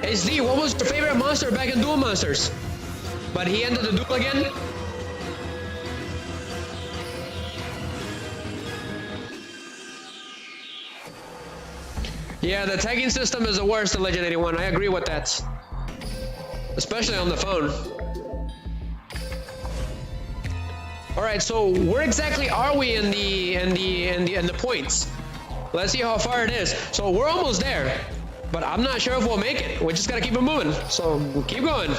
HD, what was your favorite monster back in Duel Monsters? But he ended the duel again? Yeah, the tagging system is the worst in Legend 81. I agree with that. Especially on the phone. Alright, so where exactly are we in the points? Let's see how far it is. So we're almost there. But I'm not sure if we'll make it. We just gotta keep it moving. So we'll keep going.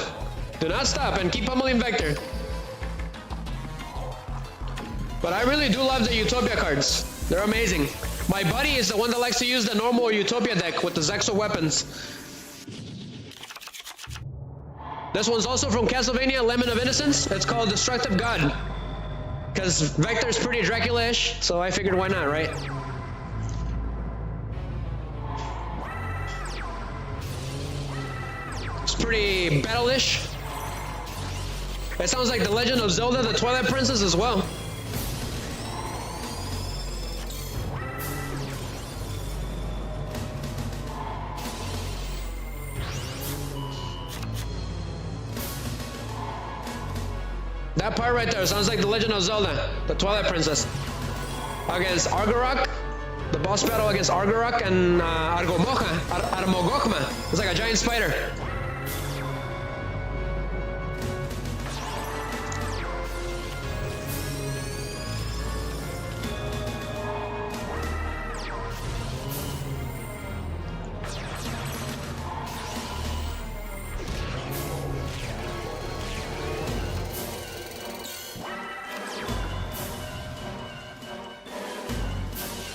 Do not stop and keep pummeling Vector. But I really do love the Utopia cards. They're amazing. My buddy is the one that likes to use the normal Utopia deck with the Zexal weapons. This one's also from Castlevania Lemon of Innocence. It's called Destructive God. Because Vector's pretty Dracula-ish, so I figured why not, right? It's pretty battle-ish. It sounds like The Legend of Zelda, the Twilight Princess as well. That part right there sounds like The Legend of Zelda, the Twilight Princess. Against Argorok, the boss battle against Argorok and Armogokma. It's like a giant spider.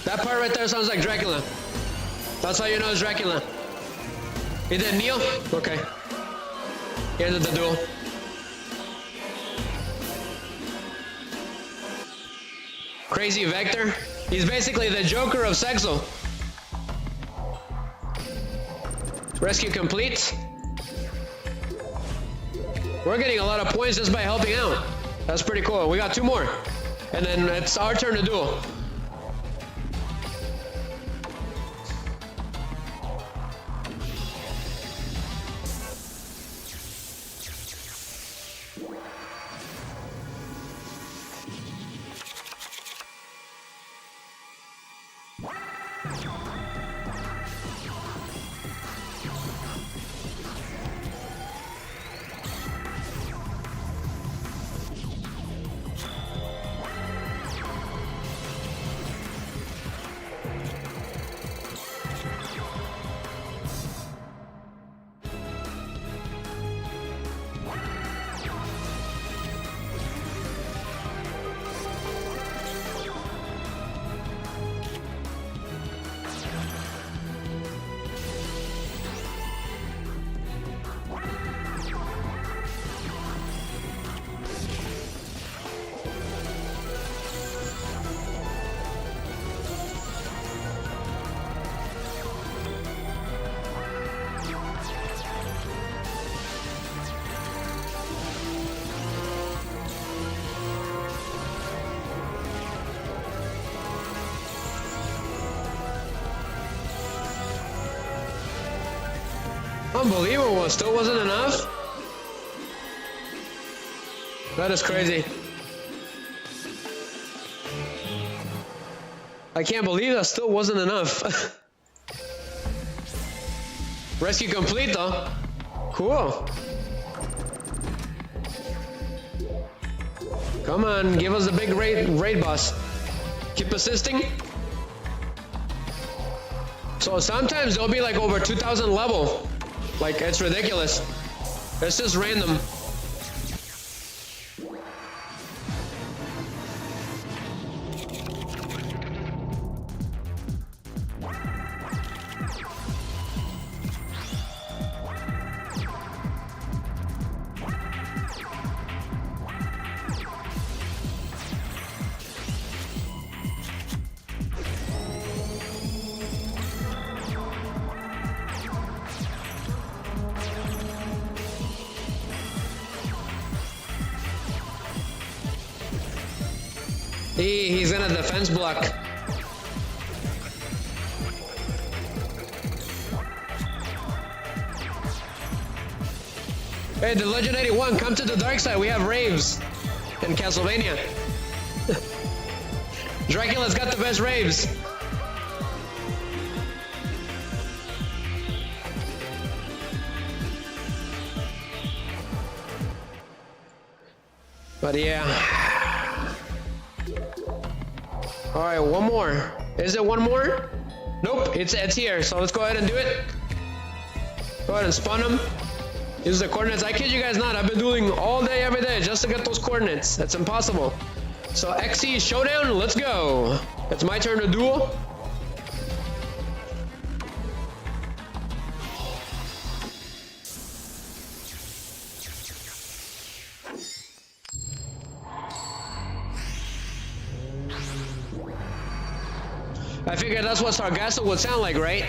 That part right there sounds like Dracula. That's how you know it's Dracula. He did Neo? Okay. He ended the duel. Crazy Vector. He's basically the Joker of Zexal. Rescue complete. We're getting a lot of points just by helping out. That's pretty cool. We got 2 more. And then it's our turn to duel. Unbelievable, still wasn't enough? That is crazy. I can't believe that still wasn't enough. Rescue complete though. Cool. Come on, give us the big raid boss. Keep assisting. So sometimes they'll be like over 2000 level. Like, it's ridiculous. It's just random. He's in a defense block. Hey, the Legend 81, come to the dark side. We have raves in Castlevania. Dracula's got the best raves. But yeah. All right, one more. Is it one more? Nope, it's here. So let's go ahead and do it. Go ahead and spawn them. Use the coordinates. I kid you guys not. I've been dueling all day, every day, just to get those coordinates. That's impossible. So XC showdown. Let's go. It's my turn to duel. I figured that's what Sargasso would sound like, right?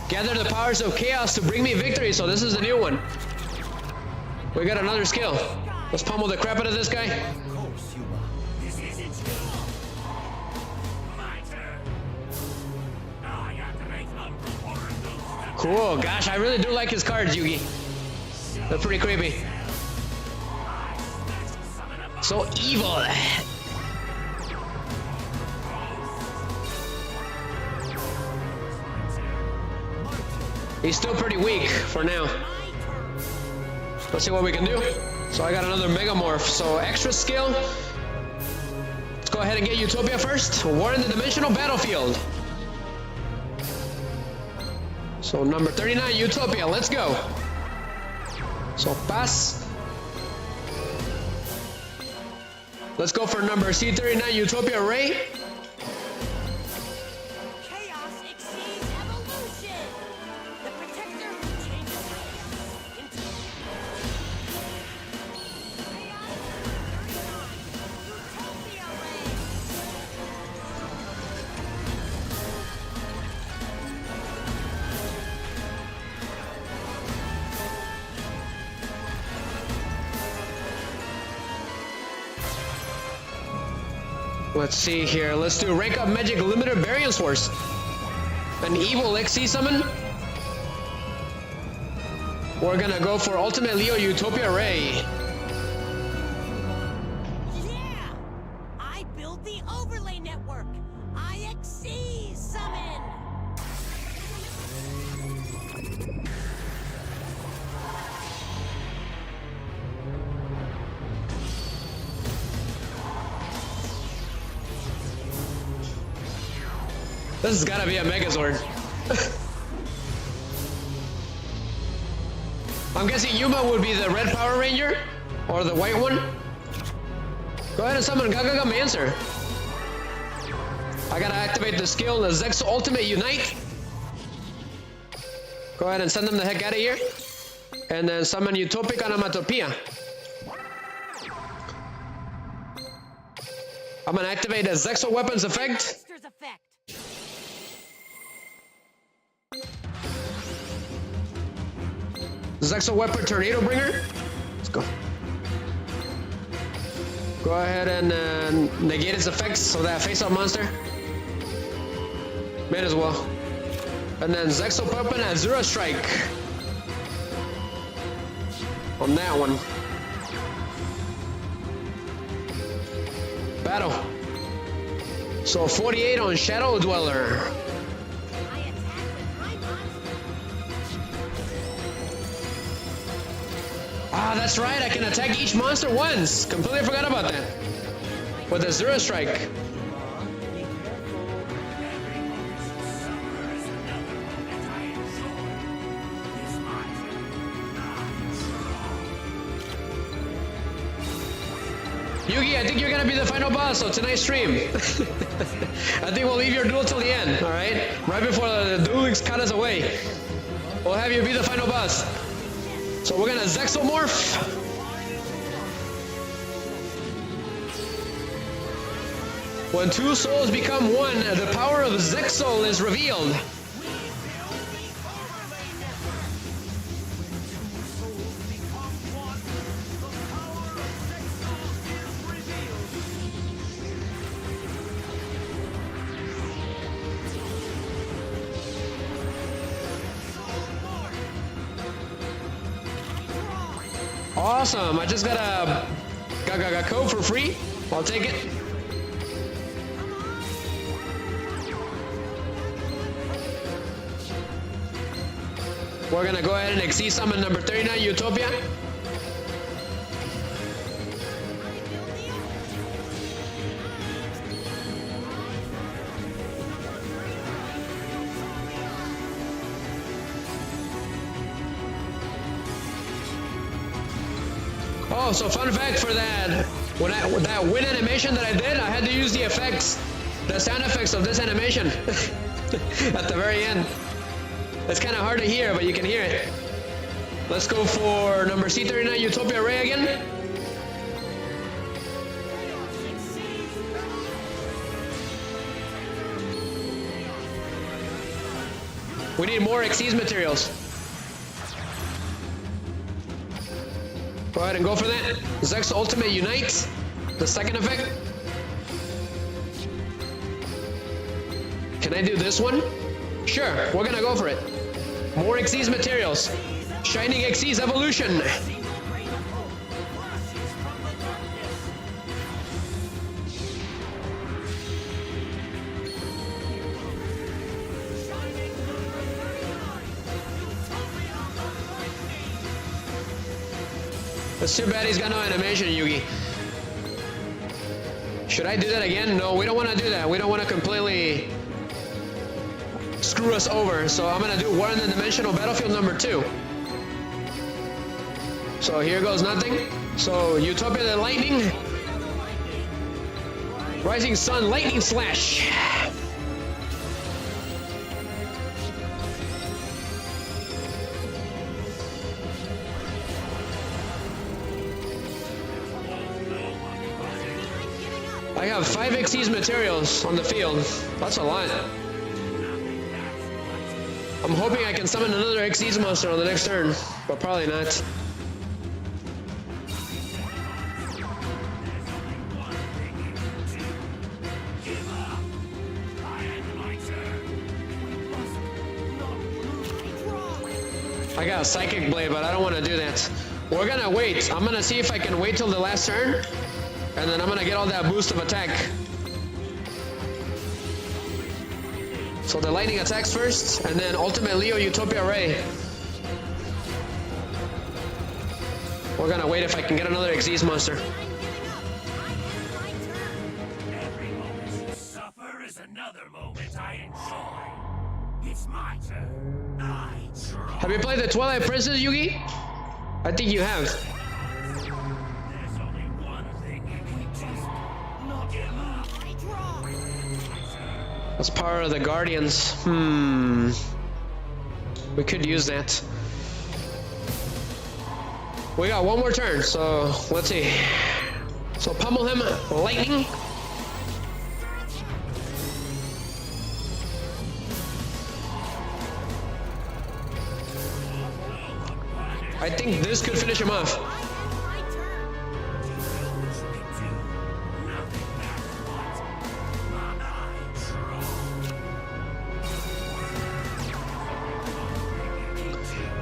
Gather the powers of chaos to bring me victory. So this is the new one. We got another skill. Let's pummel the crap out of this guy. Cool. Gosh, I really do like his cards, Yugi. They're pretty creepy. So evil. He's still pretty weak for now. Let's see what we can do. So I got another Megamorph. So extra skill. Let's go ahead and get Utopia first. War in the Dimensional Battlefield. So number 39, Utopia. Let's go. So pass. Let's go for number C39, Utopia Ray. Let's see here. Let's do rank up magic limiter Barian Force. An evil XC summon. We're gonna go for Ultimate Leo Utopia Ray. Yeah! I build the overlay network. IXC summon. This has gotta be a Megazord. I'm guessing Yuma would be the red Power Ranger or the white one. Go ahead and summon Gaga Mancer. I gotta activate the skill, the ZEXAL Ultimate Unite. Go ahead and send them the heck out of here. And then summon Utopic Onomatopoeia. I'm gonna activate the ZEXAL Weapons effect. ZEXAL Weapon Tornado Bringer. Let's go. Go ahead and negate its effects so that face-up monster. Might as well. And then Zexal Pumping at Zero Strike. On that one. Battle. So 48 on Shadow Dweller. Ah, that's right, I can attack each monster once. Completely forgot about that. With a Zero Strike. Yugi, I think you're gonna be the final boss of tonight's stream. I think we'll leave your duel till the end, alright? Right before the duelists cut us away. We'll have you be the final boss. So we're gonna Zexal Morph. When two souls become one, the power of Zexal is revealed. Awesome, I just got a code for free. I'll take it. We're gonna go ahead and exceed summon number 39, Utopia. Oh, so fun fact for that, that win animation that I did, I had to use the effects, the sound effects of this animation at the very end. It's kind of hard to hear, but you can hear it. Let's go for number C39, Utopia Ray again. We need more Xyz materials. Go ahead and go for that. Zex Ultimate Unite, the second effect. Can I do this one? Sure, we're gonna go for it. More Xyz materials. Shining Xyz Evolution. It's too bad he's got no animation, Yugi. Should I do that again? No, we don't want to do that. We don't want to completely screw us over. So I'm going to do one-dimensional battlefield number 2. So here goes nothing. So Utopia the Lightning. Rising Sun Lightning Slash. I have 5 Xyz materials on the field. That's a lot. I'm hoping I can summon another Xyz monster on the next turn, but probably not. I got a Psychic Blade, but I don't want to do that. We're gonna wait. I'm gonna see if I can wait till the last turn. And then I'm gonna get all that boost of attack. So the lightning attacks first, and then Ultimate Leo Utopia Ray. We're gonna wait if I can get another Xyz monster. Every moment you suffer is another moment I enjoy. It's my turn. I try. Have you played the Twilight Princess, Yugi? I think you have. There's only one thing you can do. Not give up. I draw. That's part of the Guardians. We could use that. We got one more turn, so let's see. So pummel him, lightning. I think this could finish him off.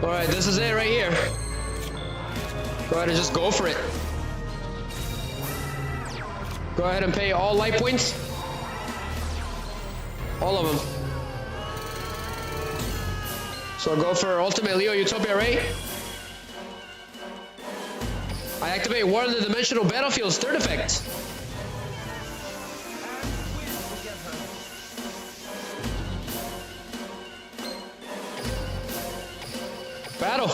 Alright, this is it right here. Go ahead and just go for it. Go ahead and pay all life points. All of them. So go for Ultimate Leo Utopia Ray. I activate War in the Dimensional Battlefield's third effect. Battle.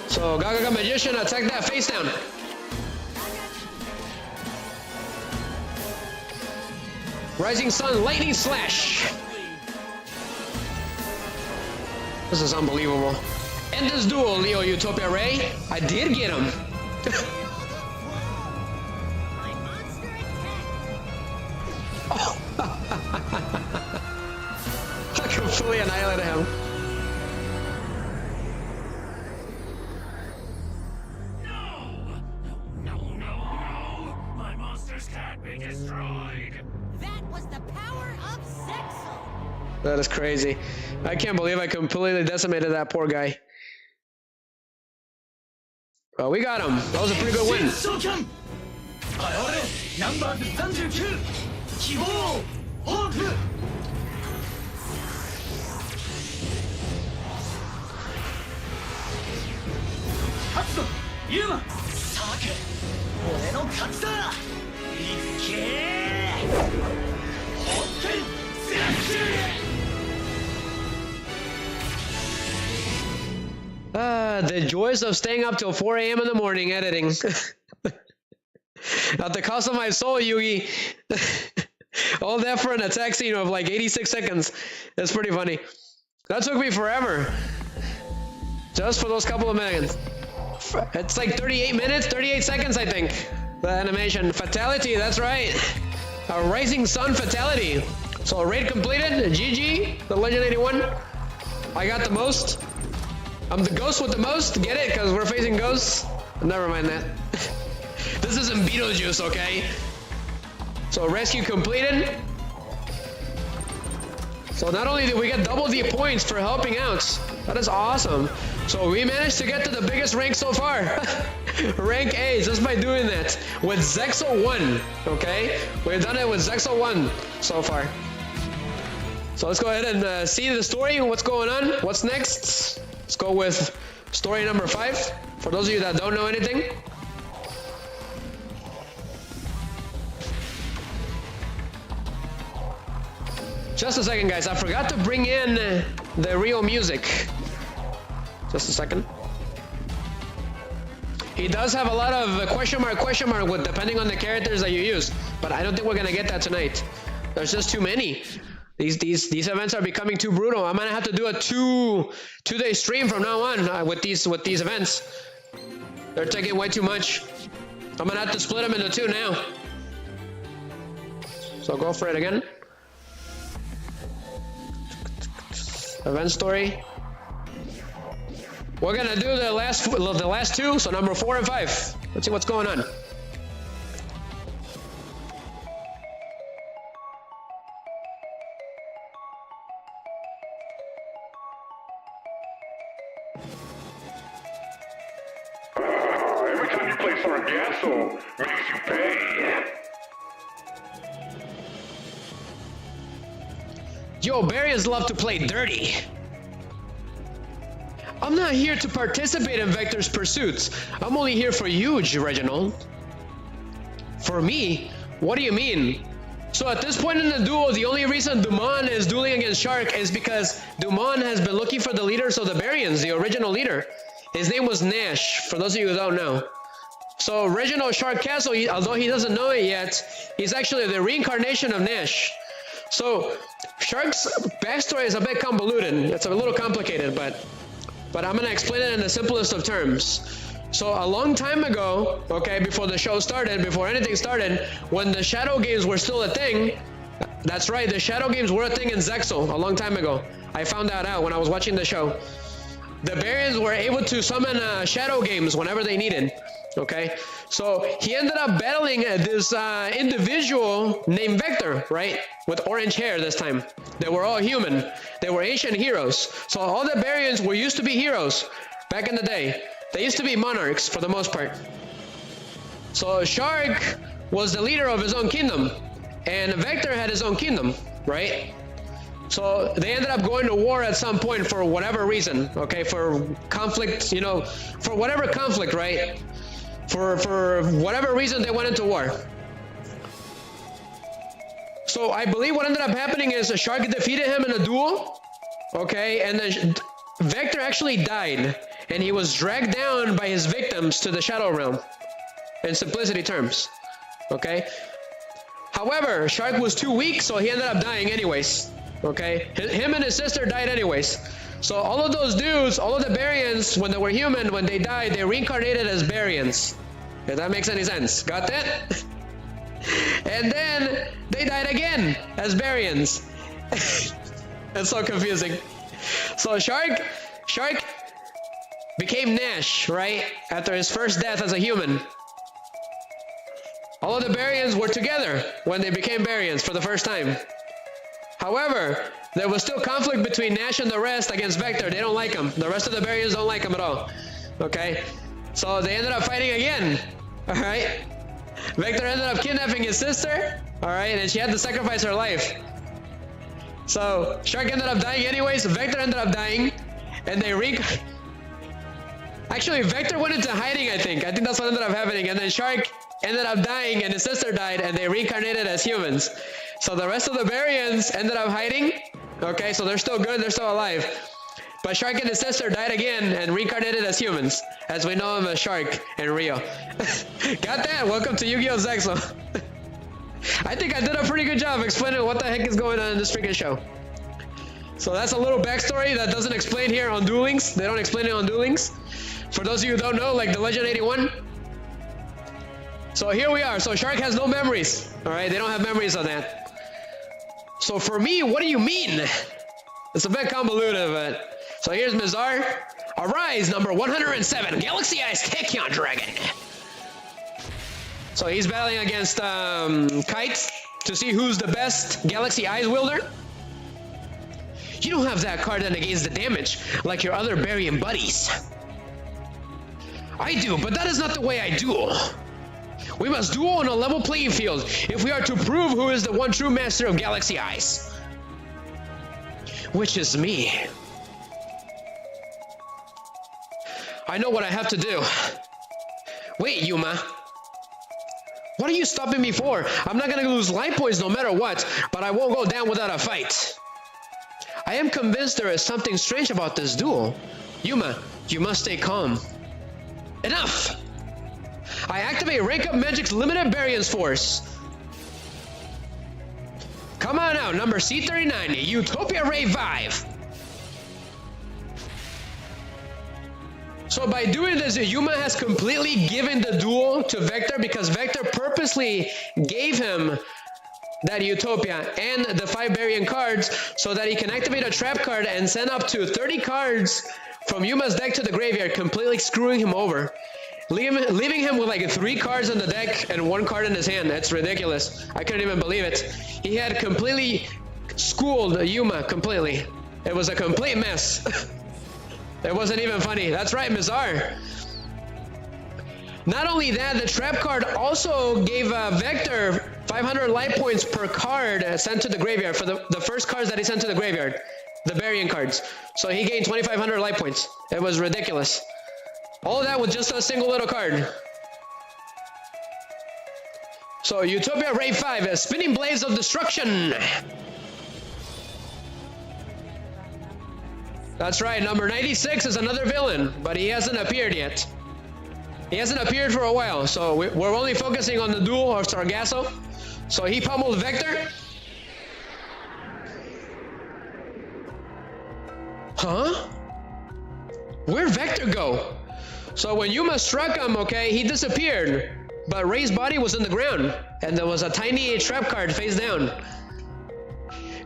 So Gaga Magician, attack that face down. Rising Sun, Lightning Slash. This is unbelievable. End this duel, Leo Utopia Ray. I did get him. Oh. I completely annihilated him. No. My monsters can't be destroyed. That was the power of ZEXAL. That is crazy. I can't believe I completely decimated that poor guy. Well, we got him. That was a pretty good win. Number 39. 希望ホープ 勝つぞユーマさーけ俺の勝ちだいっけー本天ゼラ The joys of staying up till 4 a.m. in the morning editing. At the cost of my soul, Yugi. All that for an attack scene of like 86 seconds. That's pretty funny. That took me forever. Just for those couple of minutes. It's like 38 minutes, 38 seconds, I think. The animation. Fatality, that's right. A Rising Sun Fatality. So raid completed. GG, the Legend 81. I got the most. I'm the ghost with the most. Get it? Because we're facing ghosts. Never mind that. This isn't Beetlejuice, okay? So rescue completed. So not only did we get double the points for helping out, that is awesome. So we managed to get to the biggest rank so far. Rank A, just by doing that. With ZEXAL 1, okay? We've done it with ZEXAL 1 so far. So let's go ahead and see the story, what's going on, what's next. Let's go with story number 5. For those of you that don't know anything. Just a second, guys. I forgot to bring in the real music. Just a second. He does have a lot of question mark with depending on the characters that you use, but I don't think we're gonna get that tonight. There's just too many. These events are becoming too brutal. I'm gonna have to do a two-day stream from now on with these events. They're taking way too much. I'm gonna have to split them into 2 now. So go for it again. Event story. We're gonna do the last 2, so number 4 and 5. Let's see what's going on. Every time you play Sargasso, makes you pay. Yo, Barians love to play dirty. I'm not here to participate in Vector's pursuits. I'm only here for you, Reginald. For me? What do you mean? So at this point in the duel, the only reason Dumont is dueling against Shark is because Dumont has been looking for the leaders of the Barians, the original leader. His name was Nash, for those of you who don't know. So Reginald Shark Castle, although he doesn't know it yet, he's actually the reincarnation of Nash. So Shark's backstory is a bit convoluted. It's a little complicated, but I'm gonna explain it in the simplest of terms. So a long time ago, okay, before the show started, before anything started, when the Shadow Games were still a thing, that's right, the Shadow Games were a thing in ZEXAL a long time ago. I found that out when I was watching the show. The Barians were able to summon Shadow Games whenever they needed. Okay, so he ended up battling this individual named Vector, right? With orange hair this time. They were all human. They were ancient heroes. So all the Barians were used to be heroes. back in the day, they used to be monarchs for the most part. So Shark was the leader of his own kingdom, and Vector had his own kingdom, right? So they ended up going to war at some point for whatever reason, okay? For conflict, you know, for whatever conflict, right? For whatever reason they went into war. So I believe what ended up happening is Shark defeated him in a duel, okay? And then Vector actually died, and he was dragged down by his victims to the Shadow Realm, in simplicity terms, okay? However, Shark was too weak, so he ended up dying anyways, okay? Him and his sister died anyways. So all of those dudes, all of the barians, when they were human, when they died, they reincarnated as barians. If that makes any sense. Got that? And then they died again as barians. It's so confusing. So Shark became Nash, right? After his first death as a human. All of the barians were together when they became barians for the first time. However, there was still conflict between Nash and the rest against Vector. They don't like him. The rest of the barians don't like him at all. Okay? So they ended up fighting again. Alright? Vector ended up kidnapping his sister. Alright? And she had to sacrifice her life. So Shark ended up dying anyways. Vector ended up dying. And they Actually, Vector went into hiding, I think. I think that's what ended up happening. And then Shark ended up dying and his sister died and they reincarnated as humans. So the rest of the barians ended up hiding. Okay, so they're still good, they're still alive. But Shark and his sister died again and reincarnated as humans, as we know him as Shark and Rio. Got that? Welcome to Yu-Gi-Oh! ZEXAL. I think I did a pretty good job explaining what the heck is going on in this freaking show. So that's a little backstory that doesn't explain here on Duel Links. They don't explain it on Duel Links. For those of you who don't know, like the Legend 81. So here we are. So Shark has no memories. Alright, they don't have memories on that. So for me, what do you mean? It's a bit convoluted, but... So here's Mizar. Arise, number 107, Galaxy Ice Tachyon Dragon. So he's battling against Kite to see who's the best Galaxy Eyes wielder. You don't have that card that negates the damage like your other Barian buddies. I do, but that is not the way I duel. We must duel on a level playing field if we are to prove who is the one true master of Galaxy Eyes. Which is me. I know what I have to do. Wait, Yuma. What are you stopping me for? I'm not gonna lose life points no matter what, but I won't go down without a fight. I am convinced there is something strange about this duel. Yuma, you must stay calm. Enough! I activate Rank Up Magic's Limited Barians Force. Come on out, number C39, Utopia Ray 5. So by doing this, Yuma has completely given the duel to Vector because Vector purposely gave him that Utopia and the 5 Barian cards so that he can activate a trap card and send up to 30 cards from Yuma's deck to the graveyard, completely screwing him over. Leaving him with like 3 cards in the deck and 1 card in his hand. That's ridiculous. I couldn't even believe it. He had completely schooled Yuma completely. It was a complete mess. It wasn't even funny. That's right, Mizar. Not only that, the trap card also gave Vector 500 life points per card sent to the graveyard for the first cards that he sent to the graveyard. The Barian cards. So he gained 2,500 life points. It was ridiculous. All of that with just a single little card. So Utopia Ray 5, Spinning Blades of Destruction. That's right, number 96 is another villain, but he hasn't appeared yet. He hasn't appeared for a while, so we're only focusing on the duel of Sargasso. So he pummeled Vector. Huh? Where'd Vector go? So when Yuma struck him, okay, he disappeared. But Ray's body was in the ground, and there was a tiny trap card face down.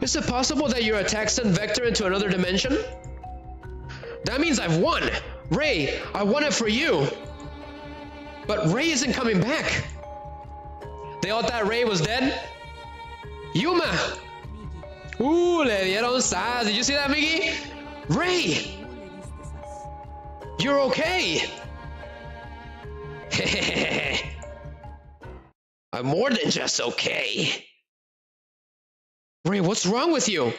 Is it possible that your attack sent Vector into another dimension? That means I've won! Ray, I won it for you! But Ray isn't coming back! They all thought Ray was dead? Yuma! Ooh, le dieron sas. Did you see that, Miggy? Ray! You're okay! I'm more than just okay. Ray, what's wrong with you?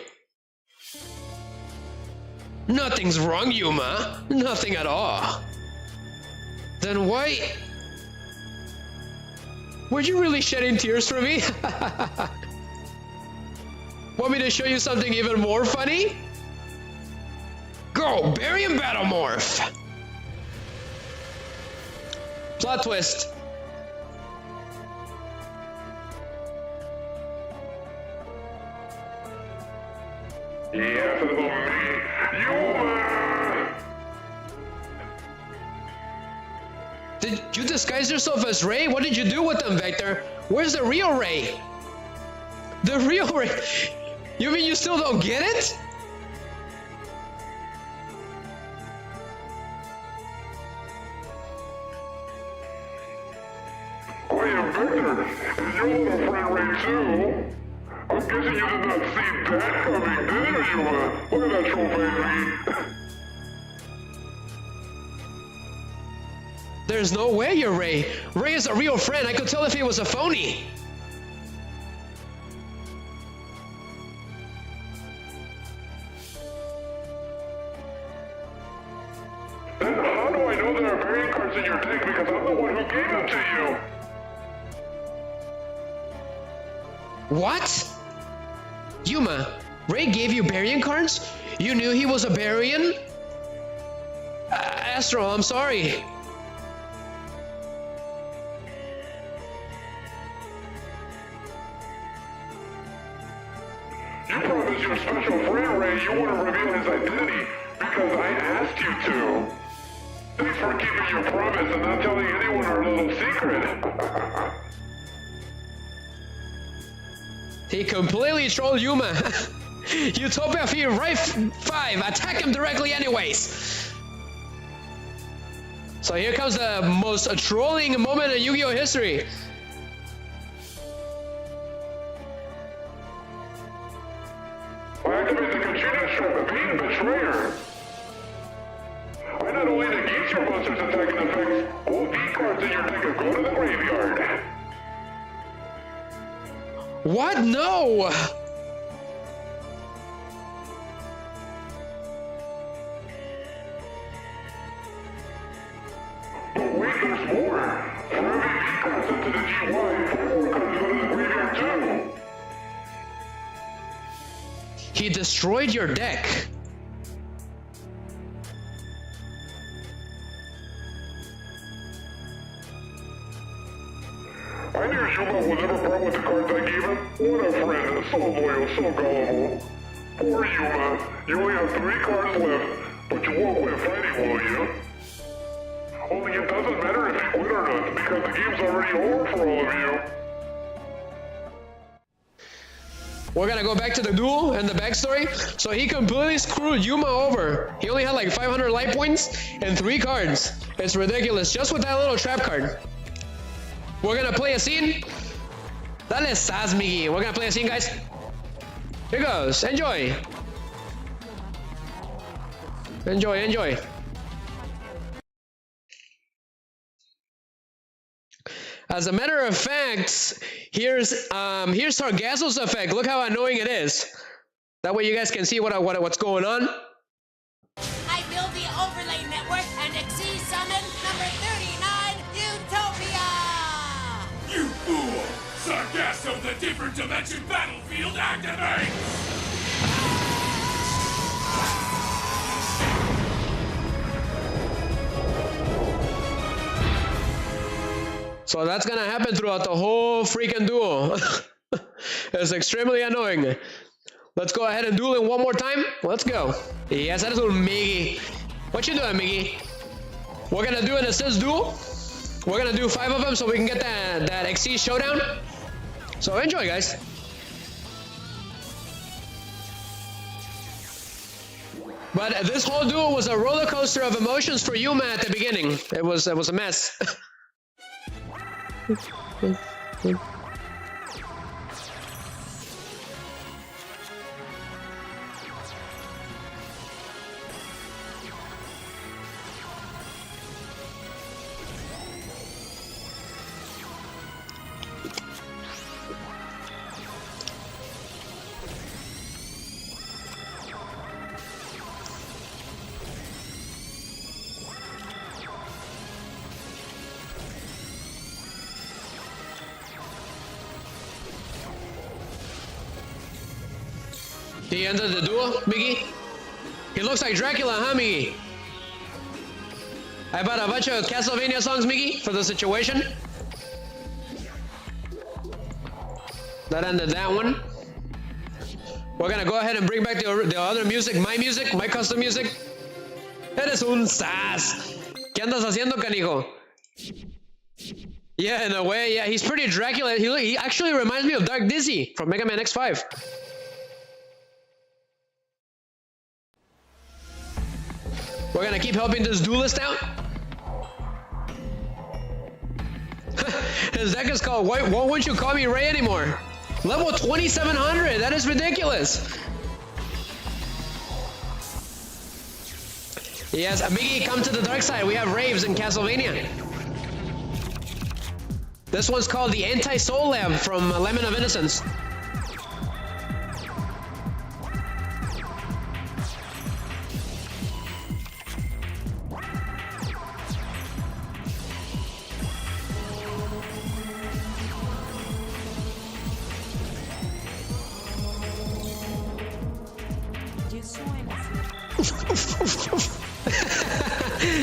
Nothing's wrong, Yuma. Nothing at all. Then why... Were you really shedding tears for me? Want me to show you something even more funny? Go, Barian Battle Morph! Plot twist. Yes, it's me, Yuma! Did you disguise yourself as Ray? What did you do with them, Vector? Where's the real Ray? The real Ray? You mean you still don't get it? Wait a minute, is your little friend Ray too? I'm guessing you did not see that coming, did you, Yuma? Look at that trophy. There's no way you're Ray. Ray is a real friend. I could tell if he was a phony. Then how do I know there are variant cards in your deck because I'm the one who gave them to you? What? Yuma, Ray gave you Barian cards? You knew he was a Barian? Astral, I'm sorry. You promised your special friend Ray you wouldn't reveal his identity because I asked you to. Thanks for keeping your promise and not telling anyone our little secret. He completely trolled Yuma. Utopia Fear Right 5. Attack him directly anyways. So here comes the most trolling moment in Yu-Gi-Oh history. Activate the Katrina Trap and being a betrayer. I not only negate your monster's attacking effects, all V cards in your deck go to the graveyard. What? No! But wait, there's more. For every V card sent to the GY, 4 more cards go to the graveyard too. He destroyed your deck. I knew Yuma was never brought with the cards I gave him. What a friend, so loyal, so gullible. Poor Yuma, you only have 3 cards left, but you won't quit fighting, will you? Only it doesn't matter if you quit or not, because the game's already over for all of you. We're gonna go back to the duel and the backstory. So he completely screwed Yuma over. He only had like 500 life points and 3 cards. It's ridiculous, just with that little trap card. We're gonna play a scene. Dale sas, Miggy. We're gonna play a scene, guys. Here goes. Enjoy. Enjoy, enjoy. As a matter of fact, here's Targazel's effect. Look how annoying it is. That way you guys can see what's going on. I build the overlay network and exceed summon number 39, Utopia! You fool! Sargasso, the different dimension battlefield activates! So that's gonna happen throughout the whole freaking duel. It's extremely annoying. Let's go ahead and duel it one more time. Let's go. Yes, that is little Miggy. What you doing, Miggy? We're gonna do an assist duel. We're gonna do 5 of them so we can get that XC showdown. So enjoy, guys. But this whole duel was a roller coaster of emotions for Yuma at the beginning. It was a mess. He ended the duel, Miggy. He looks like Dracula, huh, Miggy? I bought a bunch of Castlevania songs, Miggy, for the situation. That ended that one. We're gonna go ahead and bring back the other music, my custom music. Eres un sas. ¿Qué andas haciendo, canijo? Yeah, in a way, yeah, he's pretty Dracula. He actually reminds me of Dark Dizzy from Mega Man X5. We're gonna keep helping this duelist out. His deck is called Why Won't You Call Me Ray Anymore? Level 2700, that is ridiculous. Yes, Miggy, come to the dark side. We have raves in Castlevania. This one's called the Anti-Soul Lab from Lemon of Innocence.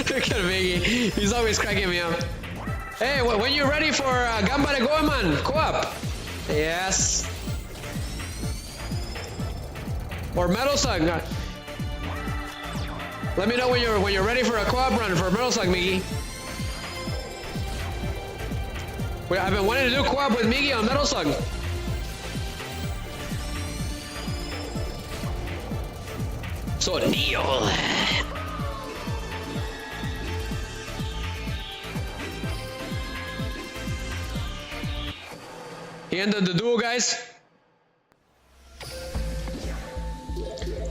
Look at Miggy. He's always cracking me up. Hey, when you're ready for Gambare Goemon co-op. Yes. Or Metal Slug. Let me know when you're ready for a co-op run for Metal Slug, Miggy. I've been wanting to do co-op with Miggy on Metal Slug. So Neil. He ended the duel, guys.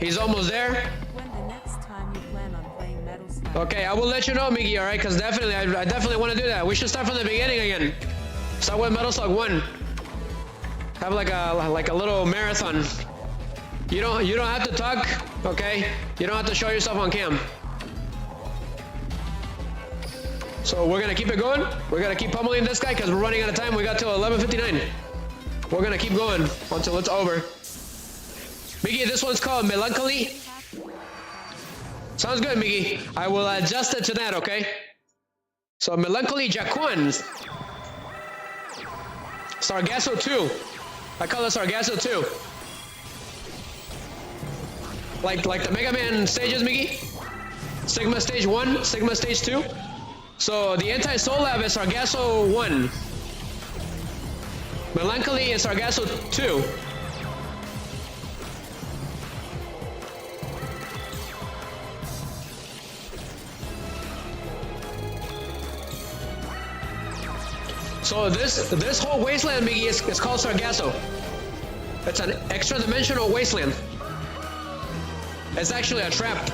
He's almost there. When the next time you plan on playing Metal Slug? Okay, I will let you know, Miggy, alright? Because definitely, I definitely want to do that. We should start from the beginning again. Start with Metal Slug 1. Have like a little marathon. You don't have to talk, okay? You don't have to show yourself on cam. So we're gonna keep it going. We're gonna keep pummeling this guy because we're running out of time. We got till 11:59. We're gonna keep going until it's over. Miggy, this one's called Melancholy. Sounds good, Miggy. I will adjust it to that, okay? So Melancholy Jaquan. Sargasso 2. I call it Sargasso 2. Like the Mega Man stages, Miggy? Sigma Stage 1, Sigma Stage 2. So the Anti-Soul Lab is Sargasso 1. Melancholy is Sargasso 2. So this whole wasteland, Miggy, is called Sargasso. It's an extra-dimensional wasteland. It's actually a trap.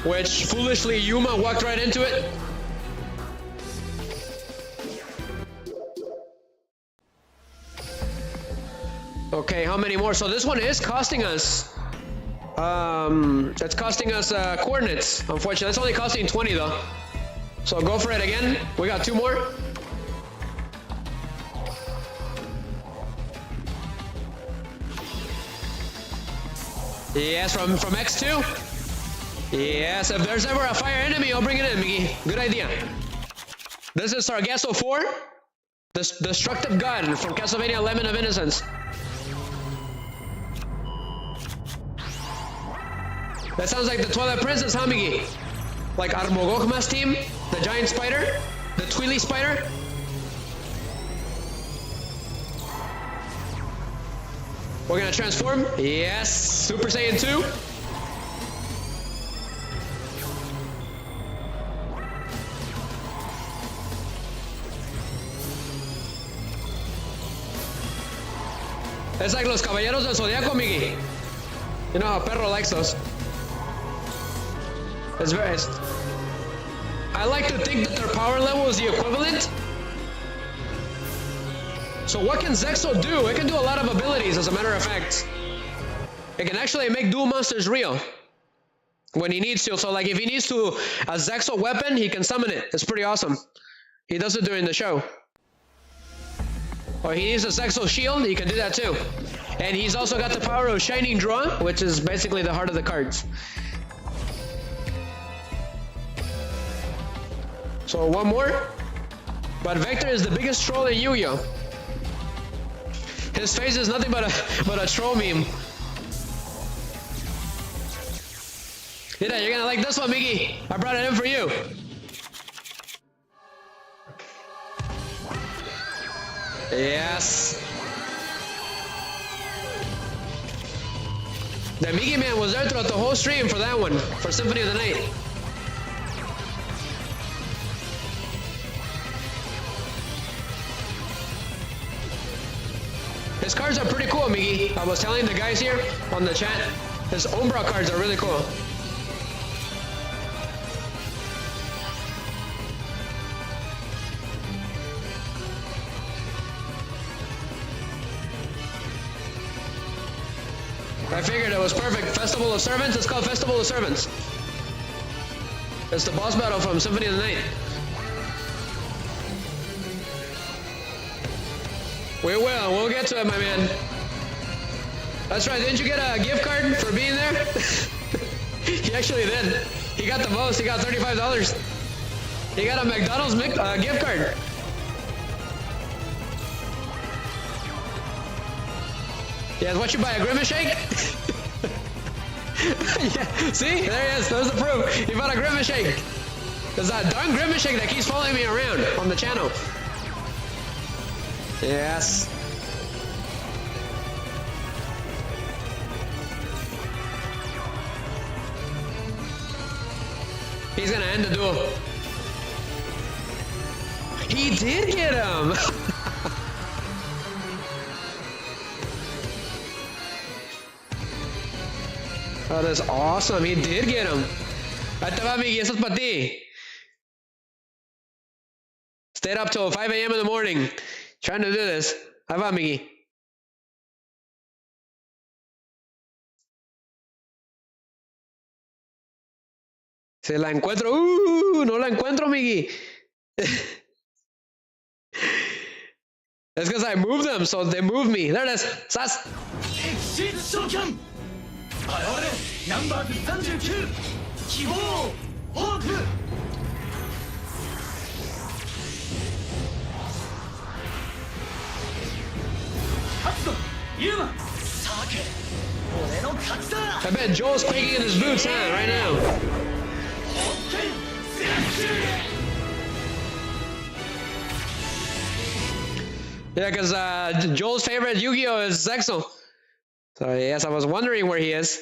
Which, foolishly, Yuma walked right into it. Okay, how many more? So this one is costing us... it's costing us coordinates, unfortunately. It's only costing 20, though. So go for it again. We got 2 more. Yes, from X2. Yes, if there's ever a fire enemy, I'll bring it in, Miggy. Good idea. This is Sargasso 4, the Destructive God from Castlevania Lemon of Innocence. That sounds like the Twilight Princess, huh, Miggy? Like Armogokma's team, the giant spider, the Twili spider. We're gonna transform. Yes, Super Saiyan 2. It's like los Caballeros del Zodiaco, Miggy. You know how Perro likes those. I like to think that their power level is the equivalent. So what can Zexal do? It can do a lot of abilities, as a matter of fact. It can actually make dual monsters real. When he needs to. So like if he needs to a Zexal weapon, he can summon it. It's pretty awesome. He does it during the show. or he needs a Zexal shield, he can do that too. And he's also got the power of Shining Draw, which is basically the heart of the cards. So one more. But Vector is the biggest troll in Yu-Gi-Oh! His face is nothing but a troll meme. Yeah, you're gonna like this one, Miggy. I brought it in for you. Yes. The Miggy man was there throughout the whole stream for that one, for Symphony of the Night. His cards are pretty cool, Miggy. I was telling the guys here on the chat, his Umbra cards are really cool. I figured it was perfect. Festival of Servants. It's called Festival of Servants. It's the boss battle from Symphony of the Night. We'll get to it, my man. That's right, didn't you get a gift card for being there? He actually did. He got the most, he got $35. He got a McDonald's gift card. Yeah, what you buy, a Grimace Shake? Yeah, see? There he is, there's the proof. He bought a Grimace Shake. There's that darn Grimace Shake that keeps following me around on the channel. Yes. He's gonna end the duel. He did get him! Oh, that's awesome. He did get him. Ahí te va, Miggy. Eso es para ti. Stayed up till 5 a.m. in the morning trying to do this. Ahí va, Miggy. Se la encuentro. No la encuentro, Miggy. It's because I moved them, so they moved me. There it is. Sas. Number 39 希望ホープ勝つぞユーマさけ俺の勝ちだ I bet Joel's quaking in his boots, huh, right now. Yeah, because Joel's favorite Yugioh is Zexal. So yes, I was wondering where he is.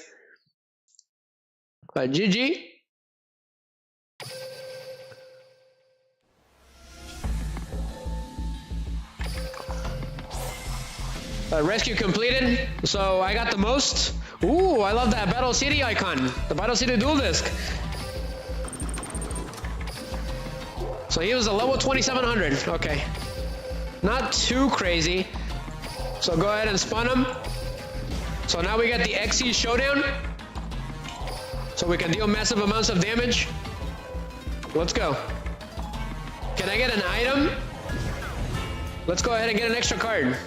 But GG. Rescue completed. So I got the most. Ooh, I love that Battle City icon. The Battle City Duel Disc. So he was a level 2700. Okay. Not too crazy. So go ahead and spawn him. So now we got the XE Showdown. So we can deal massive amounts of damage. Let's go. Can I get an item? Let's go ahead and get an extra card.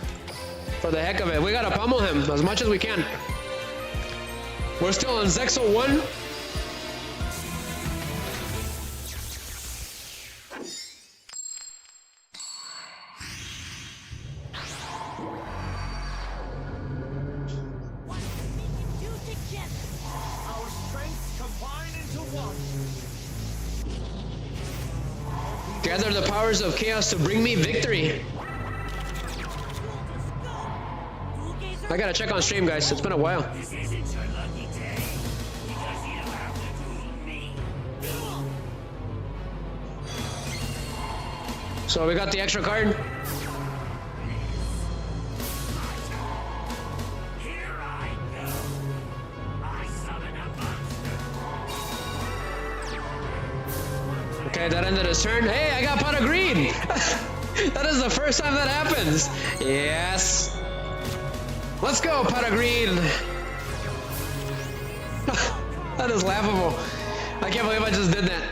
For the heck of it. We gotta pummel him as much as we can. We're still on Zexal 1. Gather the powers of chaos to bring me victory. I gotta check on stream, guys. It's been a while. So we got the extra card. Okay, that ended his turn. Hey, I got pot of green! That is the first time that happens. Yes. Let's go, pot of green. That is laughable. I can't believe I just did that.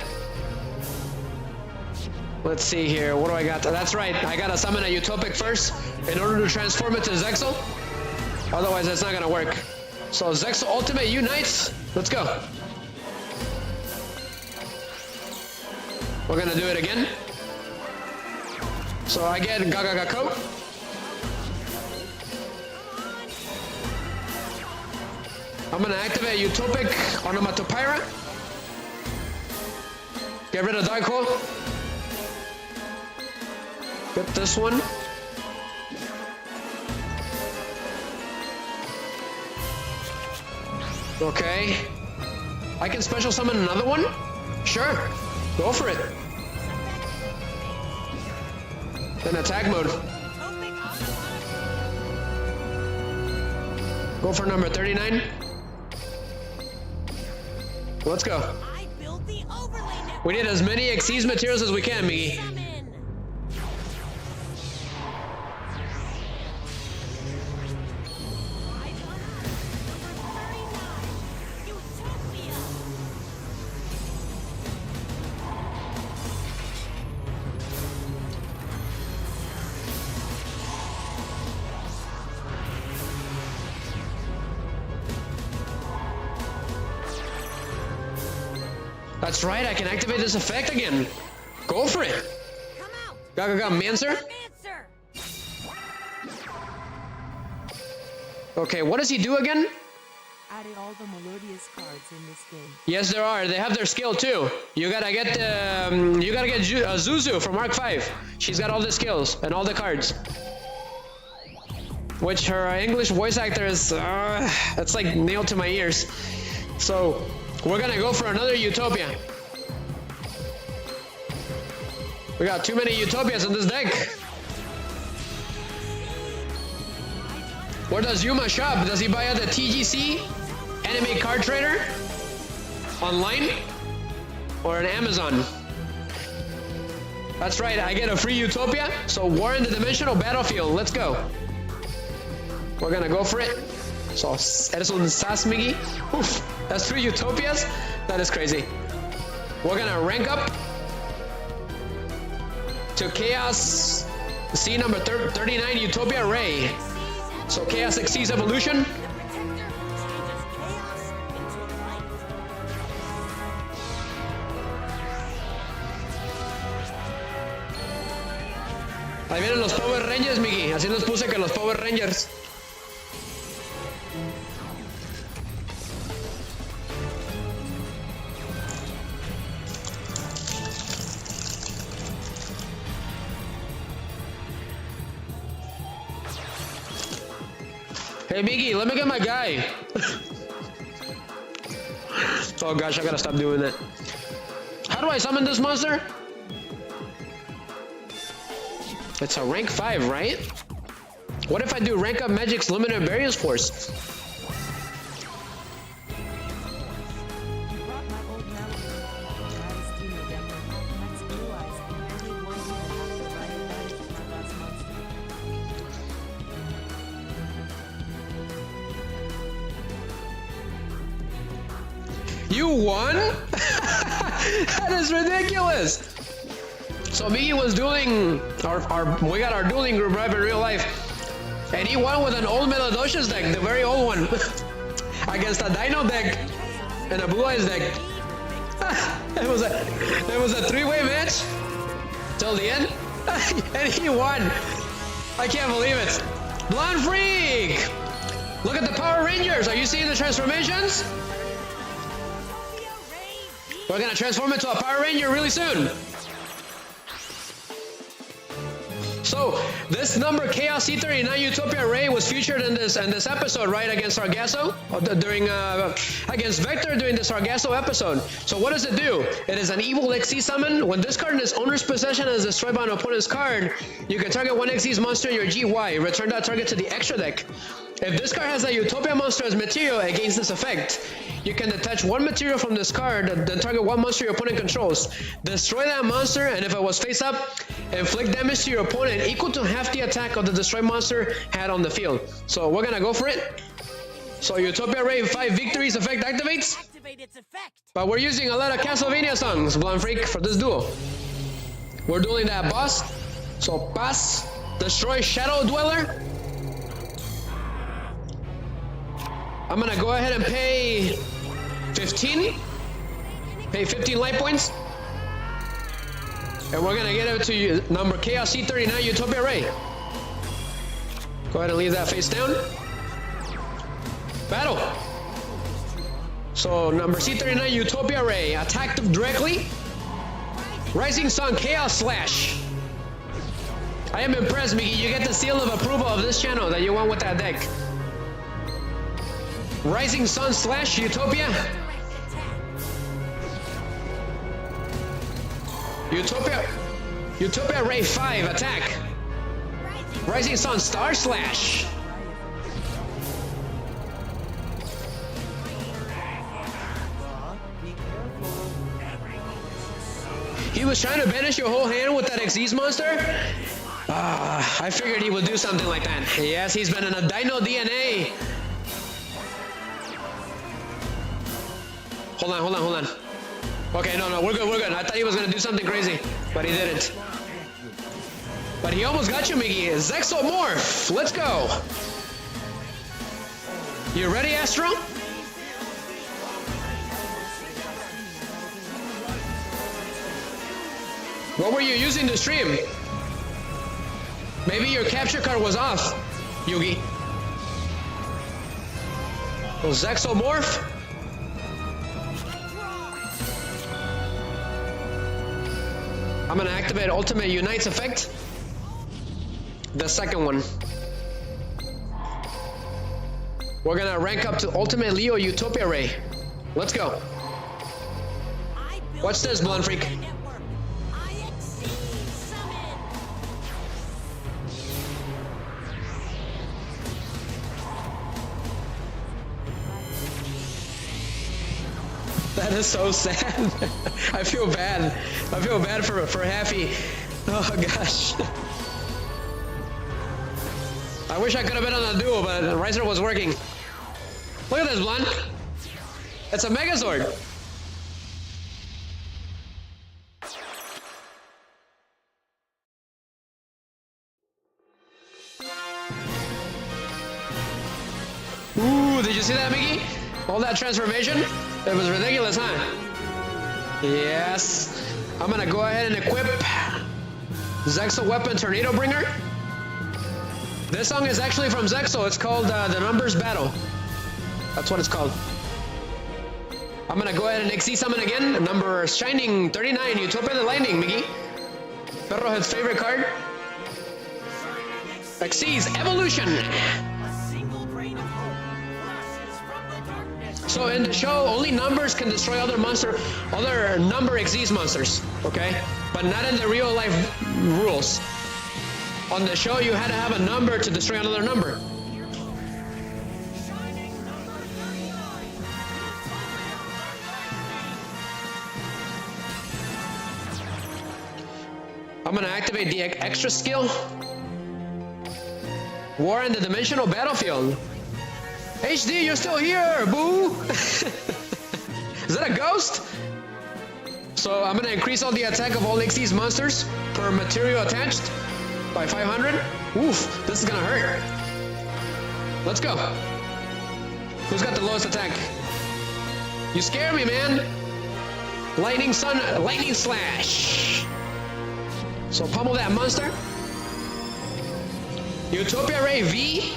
Let's see here. What do I got? That's right. I gotta summon a Utopic first in order to transform it to Zexal. Otherwise, that's not gonna work. So Zexal Ultimate unites. Let's go. We're gonna do it again. So I get Gagagako. I'm gonna activate Utopic Onomatopyra. Get rid of Dark Hole. Get this one. Okay. I can special summon another one? Sure. Go for it. Then attack mode. Go for number 39. Let's go. I built the overlay network. We need as many Xyz materials as we can, Miggy. Summon. Utopia. That's right, I can activate this effect again. Go for it. Come out. Gaga Mancer. Mancer. Okay, what does he do again? Added all the melodious cards in this game. Yes, there are. They have their skill too. You gotta get Zuzu from Arc 5. She's got all the skills and all the cards. Which her English voice actor is, that's like nailed to my ears. So we're gonna go for another Utopia. We got too many Utopias in this deck. Where does Yuma shop? Does he buy at the TGC? Anime Card Trader? Online? Or on Amazon? That's right, I get a free Utopia. So War in the Dimensional Battlefield. Let's go. We're gonna go for it. So eres un Sasmigi. Oof, that's 3 Utopias? That is crazy. We're gonna rank up to Chaos C number 39 Utopia Ray. So Chaos Xyz Evolution. The protector changes chaos into light. Ahí vienen los Power Rangers, Miggy. Así nos puse que los Power Rangers. Hey, Miggy, let me get my guy. Oh gosh, I gotta stop doing that. How do I summon this monster? It's a rank 5, right? What if I do rank up Magic's Limited Barians Force? You brought my old melody. Nice to know them. That's blue eyes. Only one who can have the right advantage of my last monster. You won? That is ridiculous. So Miggy was dueling we got our dueling group right in real life, and he won with an old Melodocious deck, the very old one, against a Dino deck and a Blue Eyes deck. It was a 3-way match till the end, and he won. I can't believe it. Blonde Freak. Look at the Power Rangers. Are you seeing the transformations? Utopia Ray B. We're gonna transform into a Power Ranger really soon. So this number Chaos C39 Utopia Ray was featured in this episode, right, against Sargasso against Vector during the Sargasso episode. So what does it do? It is an evil XC summon. When this card in its owner's possession is destroyed by an opponent's card, you can target one XC's monster in your GY. Return that target to the extra deck. If this card has a Utopia monster as material against this effect, you can detach one material from this card, then target one monster your opponent controls. Destroy that monster, and if it was face up, inflict damage to your opponent equal to half the attack of the destroyed monster had on the field. So we're gonna go for it. So Utopia Ray 5 victories effect activates, Activate its effect. but we're using a lot of Castlevania songs, Blonde Freak, for this duel. We're doing that boss. So pass, destroy Shadow Dweller. I'm gonna go ahead and pay 15. Pay 15 life points. And we're gonna get it to you, number Chaos C39 Utopia Ray. Go ahead and leave that face down. Battle. So number C39 Utopia Ray, attack directly. Rising Sun Chaos Slash. I am impressed, Miggy. You get the seal of approval of this channel that you want with that deck. Rising Sun Slash Utopia. Utopia Ray 5 attack. Rising Sun Star Slash. He was trying to banish your whole hand with that Xyz monster? I figured he would do something like that. Yes, he's been in a Dino DNA. Hold on. Okay, no, we're good. I thought he was gonna do something crazy, but he didn't. But he almost got you, Miggy. Zexal Morph, let's go. You ready, Astral? What were you using to stream? Maybe your capture card was off, Yugi. Well, Zexal Morph. I'm gonna activate Ultimate Unites effect. The second one. We're gonna rank up to Ultimate Leo Utopia Ray. Let's go. Watch this, Blonde Freak. That is so sad. I feel bad. I feel bad for Happy. Oh gosh. I wish I could have been on the duel, but Riser was working. Look at this, Blonde. It's a Megazord. Ooh, did you see that, Miggy? All that transformation? It was ridiculous, huh? Yes. I'm gonna go ahead and equip Zexal Weapon Tornado Bringer. This song is actually from Zexal. It's called The Numbers Battle. That's what it's called. I'm gonna go ahead and XC summon again. Number Shining 39, Utopia the Lightning, Miggy. Perrohead's favorite card. XC's Evolution. So in the show, only numbers can destroy other number Xyz monsters, okay? But not in the real life rules. On the show, you had to have a number to destroy another number. I'm gonna activate the extra skill. War in the Dimensional Battlefield. HD, you're still here, boo! Is that a ghost? So I'm gonna increase all the attack of all Xyz monsters per material attached by 500. Oof, this is gonna hurt. Let's go. Who's got the lowest attack? You scare me, man. Lightning Sun, Lightning Slash. So pummel that monster. Utopia Ray V.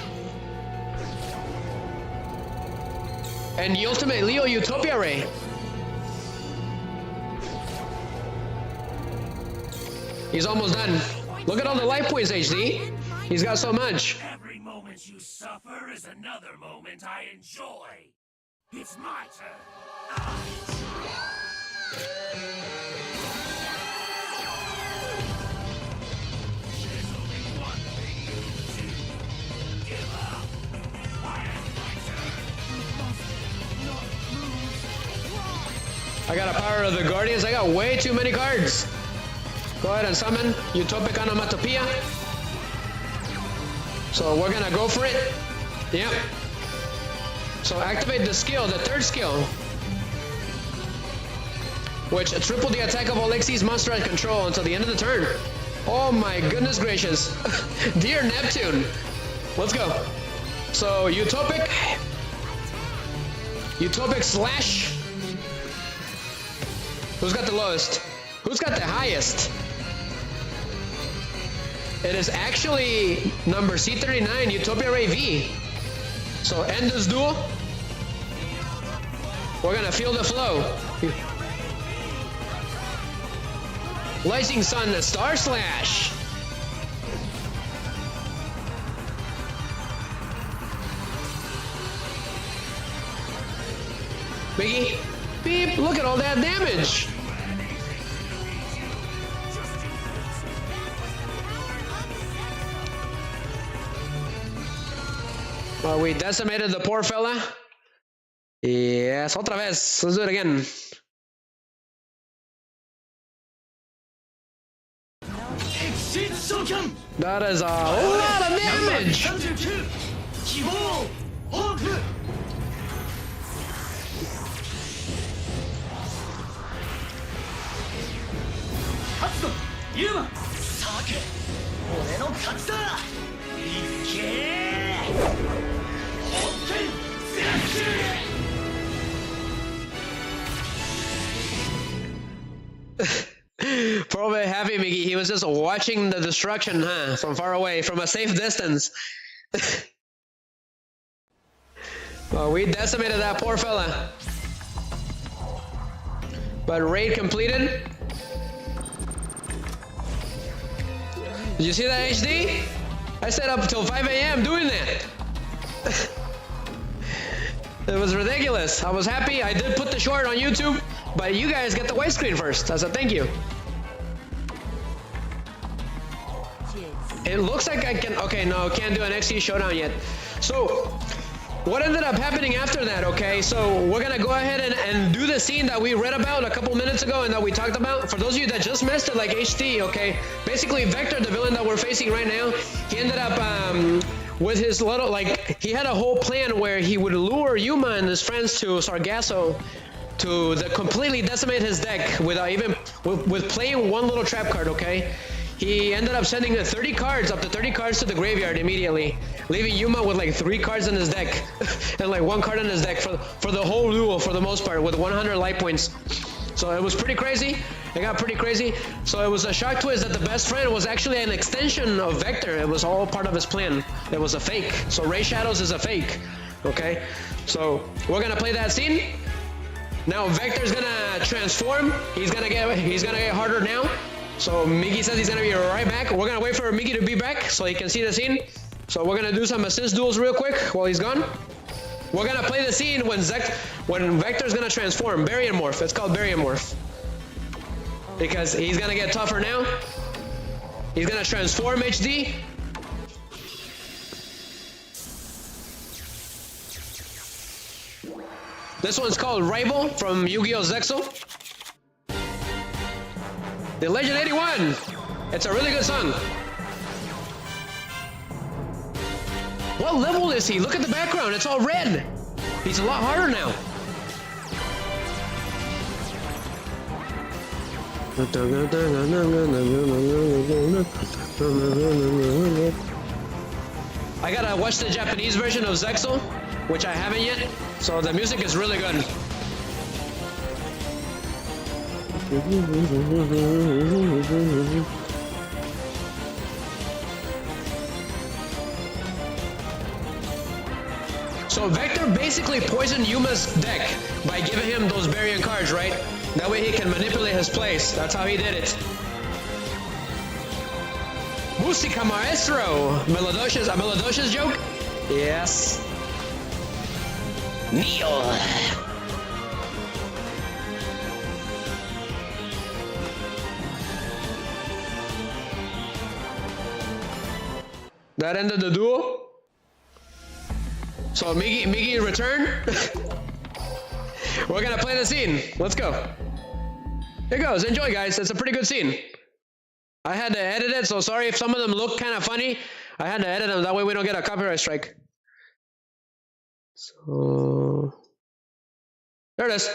And the Ultimate Leo Utopia Ray. He's almost done. Look at all the life points, HD. He's got so much. Every moment you suffer is another moment I enjoy. It's my turn. There's only one thing you can do. Give up. I am my turn. You must not lose. I got a Power of the Guardians. I got way too many cards. Go ahead and summon Utopic Onomatopoeia. So we're gonna go for it. Yep. So activate the skill, the third skill. which triple the attack of all Xyz's monster at control until the end of the turn. Oh my goodness gracious. Dear Neptune. Let's go. So, Utopic Slash. Who's got the lowest? Who's got the highest? It is actually number C39, Utopia Ray V. So, end this duel. We're gonna feel the flow. Rising Sun, Star Slash. Biggie, beep, look at all that damage. Well, we decimated the poor fella. Yes, otra vez. Let's do it again. That is a lot of damage. Yuma! Probably happy, Miggy. He was just watching the destruction, huh? From far away, from a safe distance. Well, we decimated that poor fella. But raid completed. Did you see that, HD? I stayed up till 5 a.m. doing that. It was ridiculous. I was happy. I did put the short on YouTube, but you guys get the widescreen first. I said thank you. It looks like I can... Okay, no, can't do an XE showdown yet. So, what ended up happening after that, okay? So, we're gonna go ahead and do the scene that we read about a couple minutes ago and that we talked about. For those of you that just missed it, like HD, okay? Basically, Vector, the villain that we're facing right now, he ended up with his little... Like, he had a whole plan where he would lure Yuma and his friends to Sargasso to completely decimate his deck without even... with playing one little trap card, okay? He ended up sending up to 30 cards to the graveyard immediately, leaving Yuma with like 3 cards in his deck and like 1 card in his deck for the whole duel for the most part with 100 life points. So it was pretty crazy. It got pretty crazy. So it was a shock twist that the best friend was actually an extension of Vector. It was all part of his plan. It was a fake. So Ray Shadows is a fake. Okay. So we're gonna play that scene. Now Vector's gonna transform. He's gonna get harder now. So Miggy says he's gonna be right back. We're gonna wait for Miggy to be back so he can see the scene. So we're gonna do some assist duels real quick while he's gone. We're gonna play the scene when Vector's gonna transform. Barian Morph. It's called Barian Morph. Because he's gonna get tougher now. He's gonna transform HD. This one's called Rival from Yu-Gi-Oh! ZEXAL. The Legend 81. It's a really good song. What level is he? Look at the background. It's all red. He's a lot harder now. I gotta watch the Japanese version of ZEXAL, which I haven't yet. So the music is really good. So Vector basically poisoned Yuma's deck by giving him those Barian cards, right? That way he can manipulate his plays. That's how he did it. Musica Maestro! A Melodocious joke? Yes. Neo! That ended the duel. So Miggy return. We're gonna play the scene. Let's go. Here goes. Enjoy, guys. It's a pretty good scene. I had to edit it, so sorry if some of them look kind of funny. I had to edit them. That way we don't get a copyright strike. So there it is.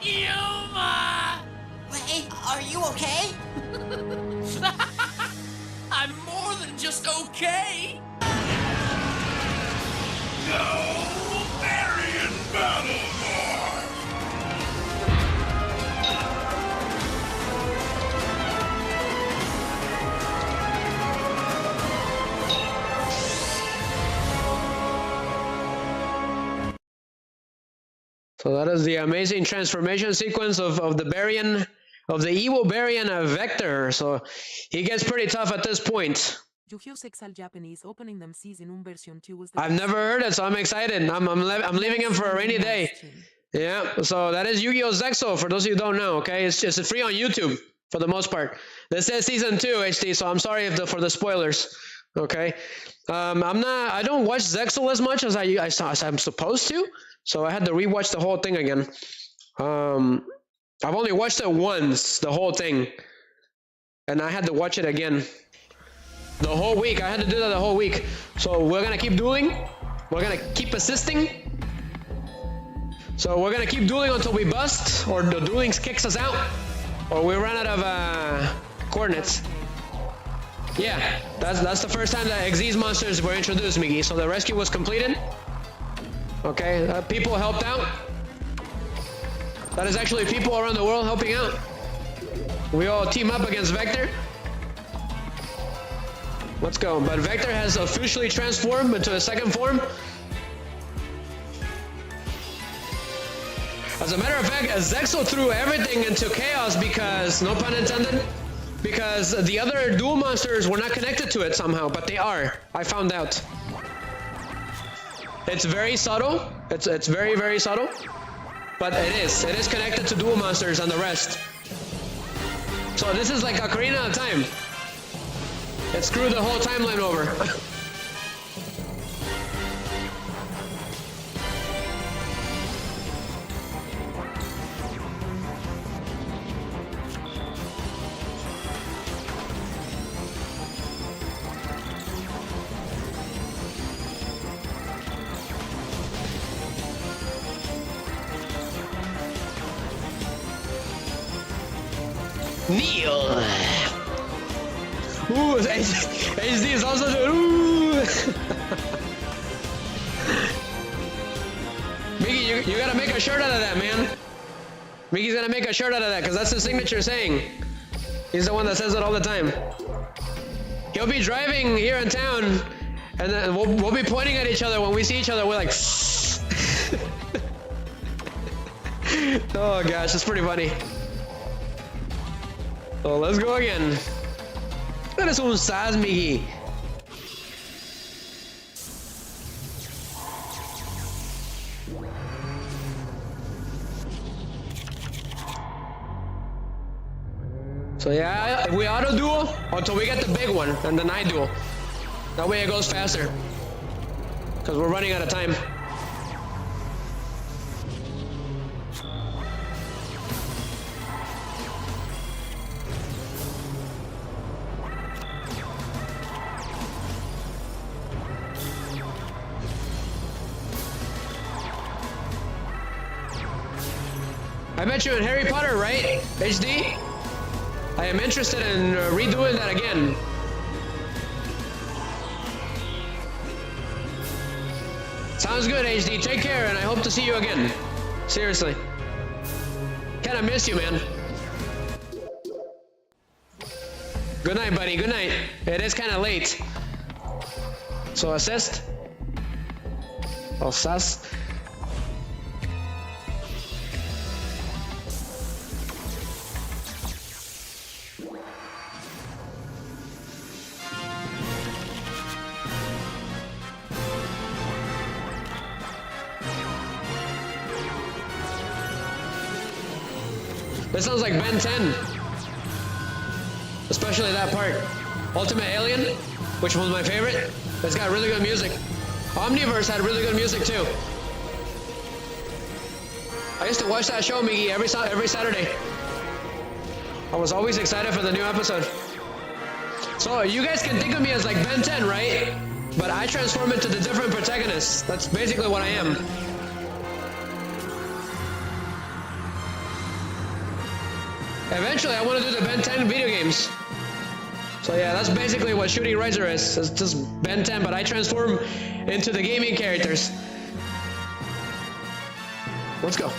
Yuma! Hey, are you okay? I'm more than just okay. No Barian battle more. So that is the amazing transformation sequence of the Barian, of the Evil Barian Vector. So he gets pretty tough at this point. Yugioh ZEXAL Japanese opening them season version 2 was the I've never heard it, so I'm excited. I'm leaving him for a rainy day. Yeah, so that is Yu-Gi-Oh! ZEXAL, for those of you who don't know, okay? It's free on YouTube, for the most part. This says Season 2, HD, so I'm sorry for the spoilers, okay? I don't watch ZEXAL as much as I'm supposed to, so I had to rewatch the whole thing again. I've only watched it once, the whole thing, and I had to watch it again. The whole week, I had to do that the whole week. So we're gonna keep dueling, we're gonna keep assisting. So we're gonna keep dueling until we bust, or the dueling kicks us out, or we run out of coordinates. Yeah, that's the first time that Xyz monsters were introduced, Miggy. So the rescue was completed. Okay, people helped out. That is actually people around the world helping out. We all team up against Vector. Let's go. But Vector has officially transformed into a second form. As a matter of fact, ZEXAL threw everything into chaos because, no pun intended, because the other duel monsters were not connected to it somehow, but they are. I found out. It's very subtle. It's very, very subtle. But it is connected to duel monsters and the rest. So this is like Ocarina of Time. It screwed the whole timeline over. Neil. Ooh, HD is also doing. Ooh. Miggy, you gotta make a shirt out of that, man. Miggy's gonna make a shirt out of that because that's his signature saying. He's the one that says it all the time. He'll be driving here in town, and then we'll be pointing at each other when we see each other. We're like, oh gosh, it's pretty funny. So let's go again. Eres un sas, Miggy. So yeah, we auto duel until we get the big one, and then I duel. That way it goes faster. Because we're running out of time. I met you in Harry Potter, right, HD? I am interested in redoing that again. Sounds good, HD. Take care, and I hope to see you again. Seriously. Kinda miss you, man. Good night, buddy. Good night. It is kinda late. So assist. Oh, sus. This sounds like Ben 10. Especially that part. Ultimate Alien, which was my favorite. It's got really good music. Omniverse had really good music too. I used to watch that show, Miggy, every Saturday. I was always excited for the new episode. So you guys can think of me as like Ben 10, right? But I transform into the different protagonists. That's basically what I am. Eventually, I want to do the Ben 10 video games. So yeah, that's basically what Shooting Riser is. It's just Ben 10, but I transform into the gaming characters. Let's go.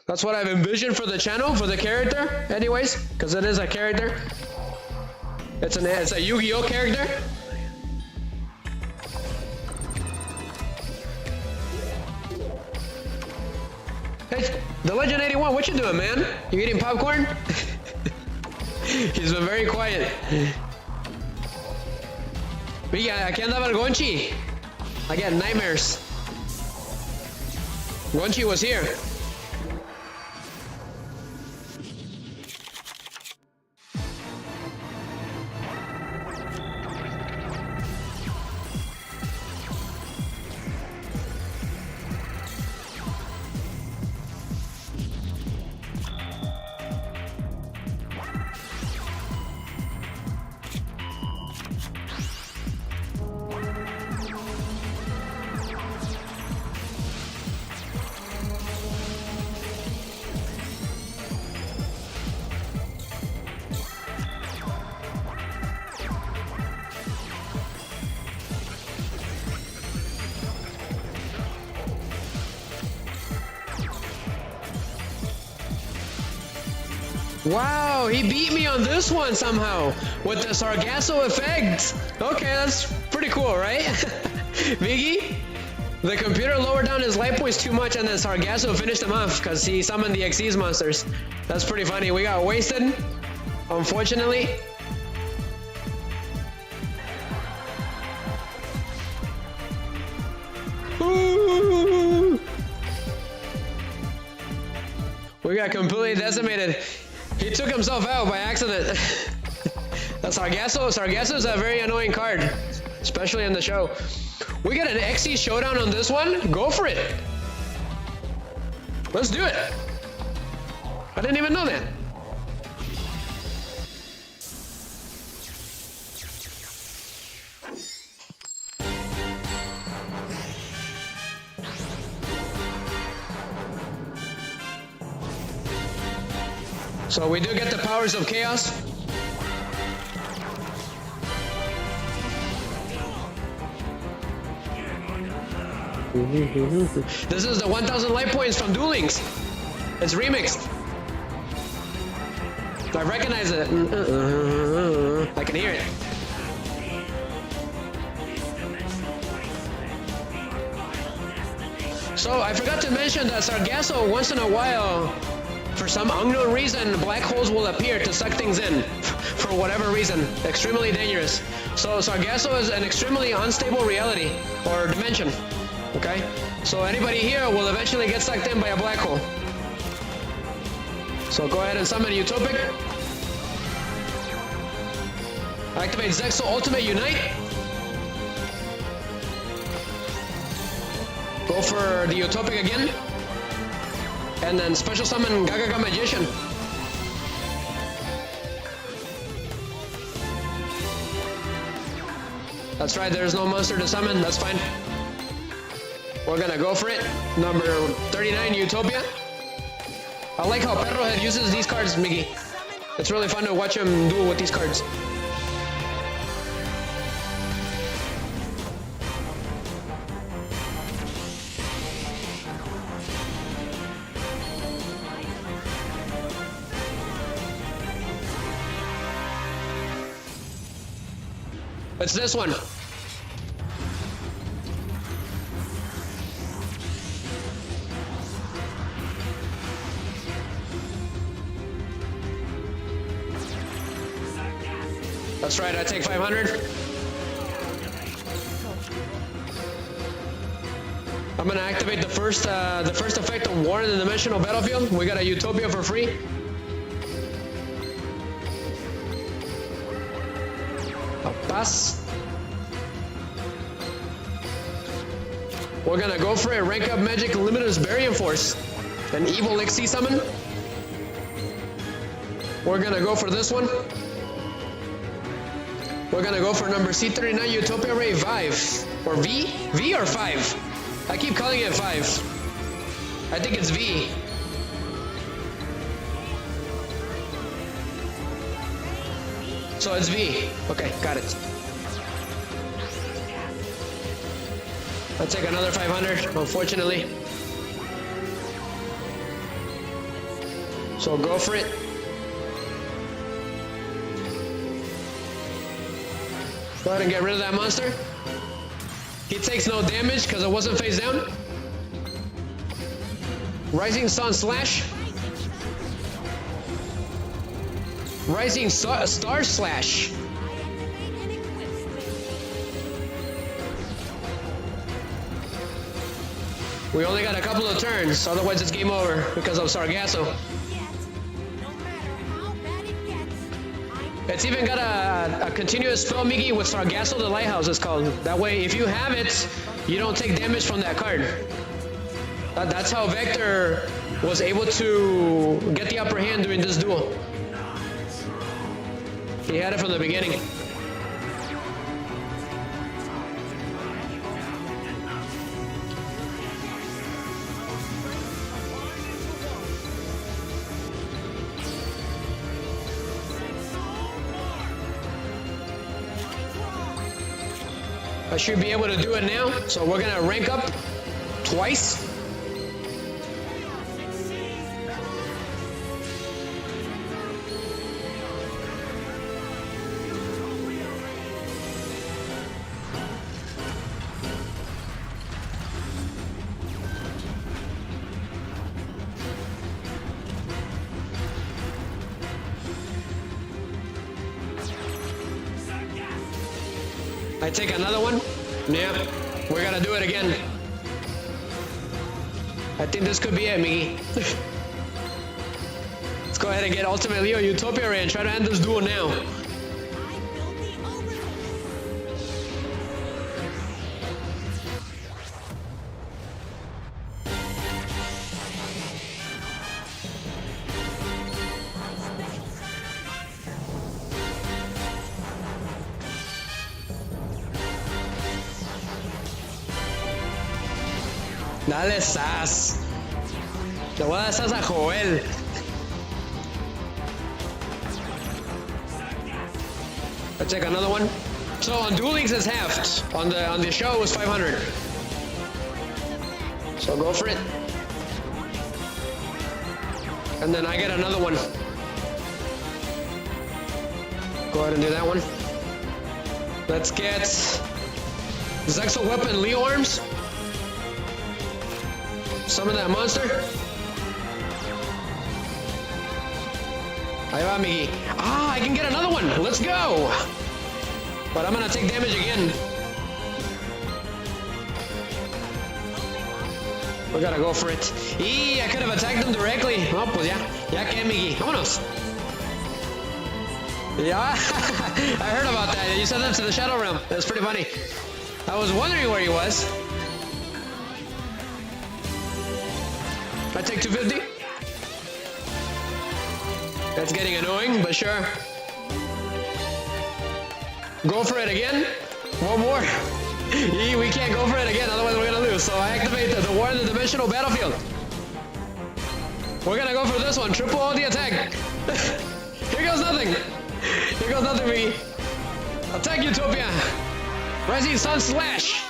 That's what I've envisioned for the channel, for the character, anyways, because it is a character. It's a Yugioh character. Hey, the Legend 81, what you doing, man? You eating popcorn? He's been very quiet. Mira, aquí andaba el Gonchi. I get nightmares. Gonchi was here. Wow, he beat me on this one somehow with the Sargasso effect. Okay, that's pretty cool, right? Viggy, the computer lowered down his life points too much and then Sargasso finished him off because he summoned the Xyz monsters. That's pretty funny. We got wasted, unfortunately. Ooh. We got completely decimated. He took himself out by accident. That's Sargasso. Sargasso is a very annoying card, especially in the show. We got an XE showdown on this one. Go for it. Let's do it. I didn't even know that. So we do get the powers of chaos. This is the 1000 life points from Duel Links. It's remixed. I recognize it. I can hear it. So I forgot to mention that Sargasso once in a while, for some unknown reason, black holes will appear to suck things in. For whatever reason. Extremely dangerous. So Sargasso is an extremely unstable reality or dimension. Okay? So anybody here will eventually get sucked in by a black hole. So go ahead and summon Utopic. Activate ZEXAL Ultimate Unite. Go for the Utopic again. And then special summon Gagaga Magician. That's right, there's no monster to summon, that's fine. We're gonna go for it. Number 39, Utopia. I like how Perrohead uses these cards, Miggy. It's really fun to watch him duel with these cards. It's this one. That's right, I take 500. I'm gonna activate the first effect of War in the Dimensional Battlefield. We got a Utopia for free. Pass. We're gonna go for a rank up magic limitless Barian Force. An evil XC summon. We're gonna go for this one. We're gonna go for number C39 Utopia Ray 5. Or V? V or 5? I keep calling it 5. I think it's V. So it's V. Okay, got it. I'll take another 500, unfortunately. So go for it. Go ahead and get rid of that monster. He takes no damage because it wasn't face down. Rising Sun Slash. Rising Star Slash. We only got a couple of turns, otherwise it's game over because of Sargasso. It's even got a continuous spell, Miggy, with Sargasso the Lighthouse, it's called. That way, if you have it, you don't take damage from that card. That's how Vector was able to get the upper hand during this duel. He had it from the beginning. I should be able to do it now, so we're gonna rank up twice. I take another one. Yeah, we're gonna do it again. I think this could be it, Miggy. Let's go ahead and get Ultimate Leo Utopia Ray and try to end this duel now. Dale sas. Le voy a dar sas a Joel. Let's take another one. So on Duel Links it's halved. On the show it was 500. So go for it. And then I get another one. Go ahead and do that one. Let's get Zexal Weapon Leo Arms. Summon that monster. Ahí va, Miggy. Ah, I can get another one. Let's go. But I'm gonna take damage again. We gotta go for it. I could have attacked them directly. Oh, pues ya que, Miggy. Vámonos. Yeah, I heard about that. You sent them to the Shadow Realm. That's pretty funny. I was wondering where he was. I take 250. That's getting annoying, but sure. Go for it again. One more. We can't go for it again, otherwise we're gonna lose. So I activate the War in the Dimensional Battlefield. We're gonna go for this one. Triple all the attack. Here goes nothing. Here goes nothing, me. Attack Utopia. Rising Sun Slash.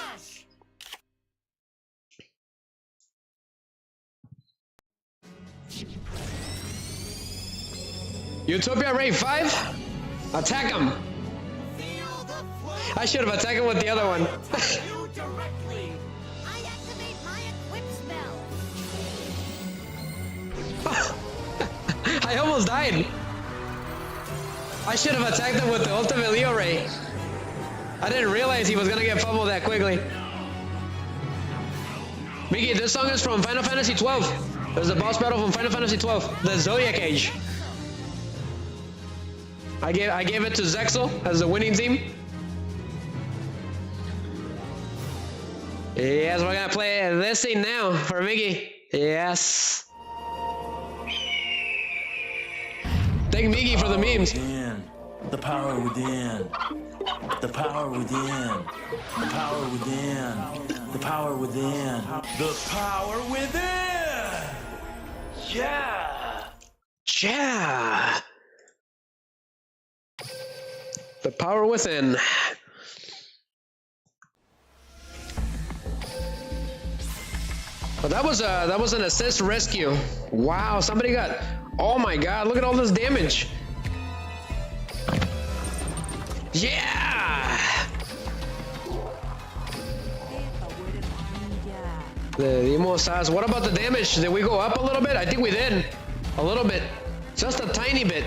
Utopia Ray 5. Attack him. I should have attacked him with the other one. I activate my equip spell. I almost died. I should have attacked him with the Ultimate Leo Ray. I didn't realize he was gonna get pummeled that quickly. Miggy, this song is from Final Fantasy 12. There's a boss battle from Final Fantasy 12, the Zodiac Age. I gave it to Zexal as the winning team. Yes, we're gonna play this scene now for Miggy. Yes. Thank Miggy for the memes. Within. The power within. The power within. The power within. The power within. The power within. Yeah. Yeah. The power within. But that was an assist rescue. Wow, somebody got. Oh my god, look at all this damage. Yeah. The Emo says, what about the damage? Did we go up a little bit? I think we did. A little bit. Just a tiny bit.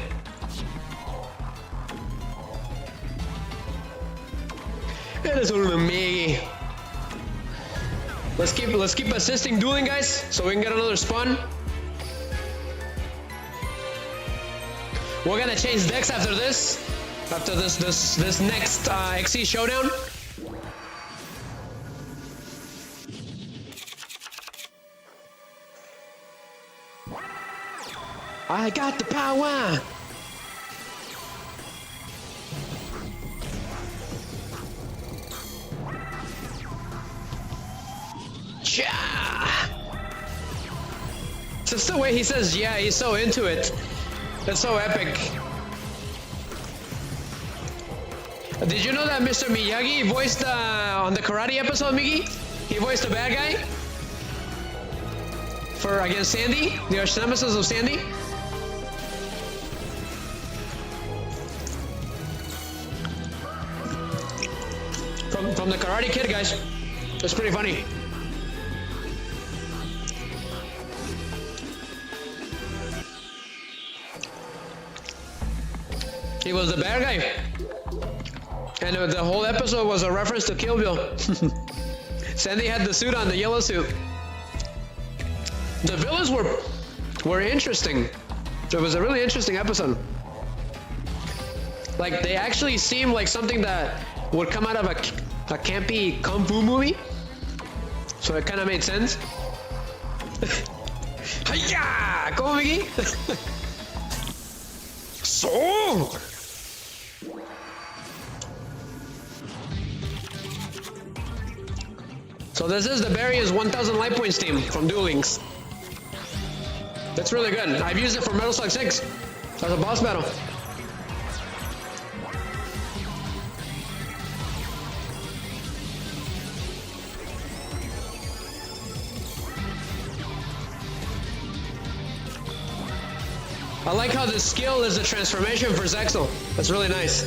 Eres un amigui. Let's keep assisting dueling, guys, so we can get another spawn. We're gonna change decks after this next XE showdown. I got the power. Yeah. Just the way he says yeah, he's so into it. That's so epic. Did you know that Mr. Miyagi voiced on the karate episode, Miggy? He voiced a bad guy for against Sandy, the arch nemesis of Sandy. From the Karate Kid, guys. It's pretty funny. He was the bad guy. And the whole episode was a reference to Kill Bill. Sandy had the suit on, the yellow suit. The villains were interesting. It was a really interesting episode. Like, they actually seemed like something that would come out of a campy kung fu movie. So it kind of made sense. Hiya! Come on, Mickey! So! So this is the Barians 1000 life points team from Duel Links. That's really good. I've used it for Metal Slug 6 as a boss battle. I like how the skill is a transformation for Zexal. That's really nice.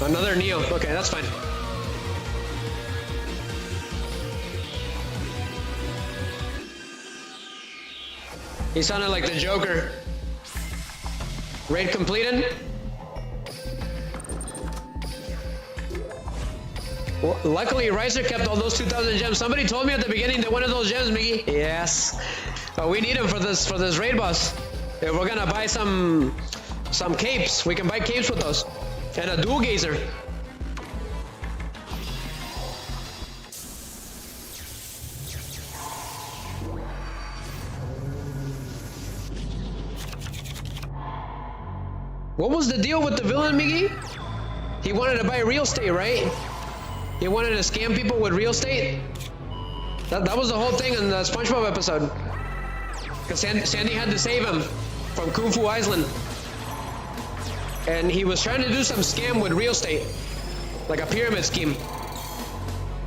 Another Neo. Okay, that's fine. He sounded like the Joker. Raid completed. Well, luckily, Riser kept all those 2,000 gems. Somebody told me at the beginning they wanted those gems, Miggy. Yes. But we need them for this raid boss. If we're gonna buy some capes, we can buy capes with those. And a dual gazer. What was the deal with the villain, Miggy? He wanted to buy real estate, right? He wanted to scam people with real estate? That was the whole thing in the SpongeBob episode. Because Sandy had to save him from Kung Fu Island. And he was trying to do some scam with real estate. Like a pyramid scheme.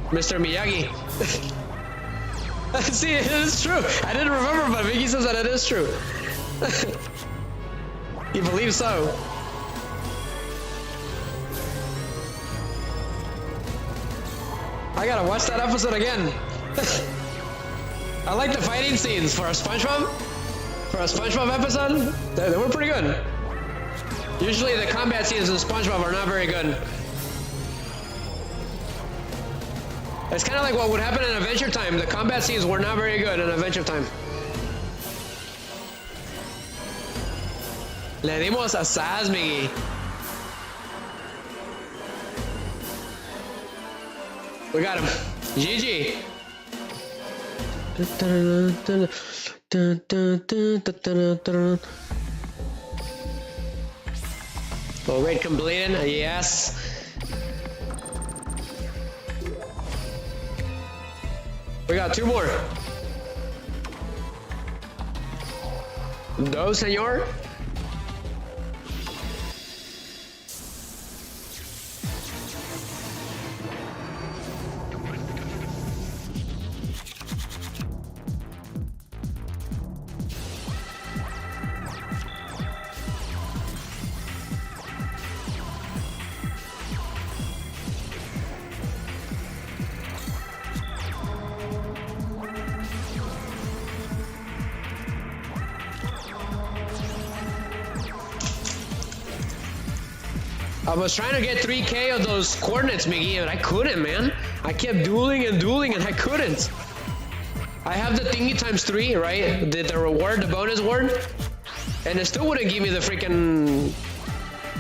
Mr. Miyagi. See, it is true. I didn't remember, but Miggy says that it is true. You believe so? I gotta watch that episode again. I like the fighting scenes for a SpongeBob. For a SpongeBob episode, they were pretty good. Usually the combat scenes in SpongeBob are not very good. It's kind of like what would happen in Adventure Time. The combat scenes were not very good in Adventure Time. Le dimos a Saz, Miggy. We got him. GG. Oh, raid completed. Yes. We got 2 more. No, senor. I was trying to get 3K of those coordinates, Miggy, but I couldn't, man. I kept dueling and dueling and I couldn't. I have the thingy times 3, right? The reward, the bonus word. And it still wouldn't give me the freaking...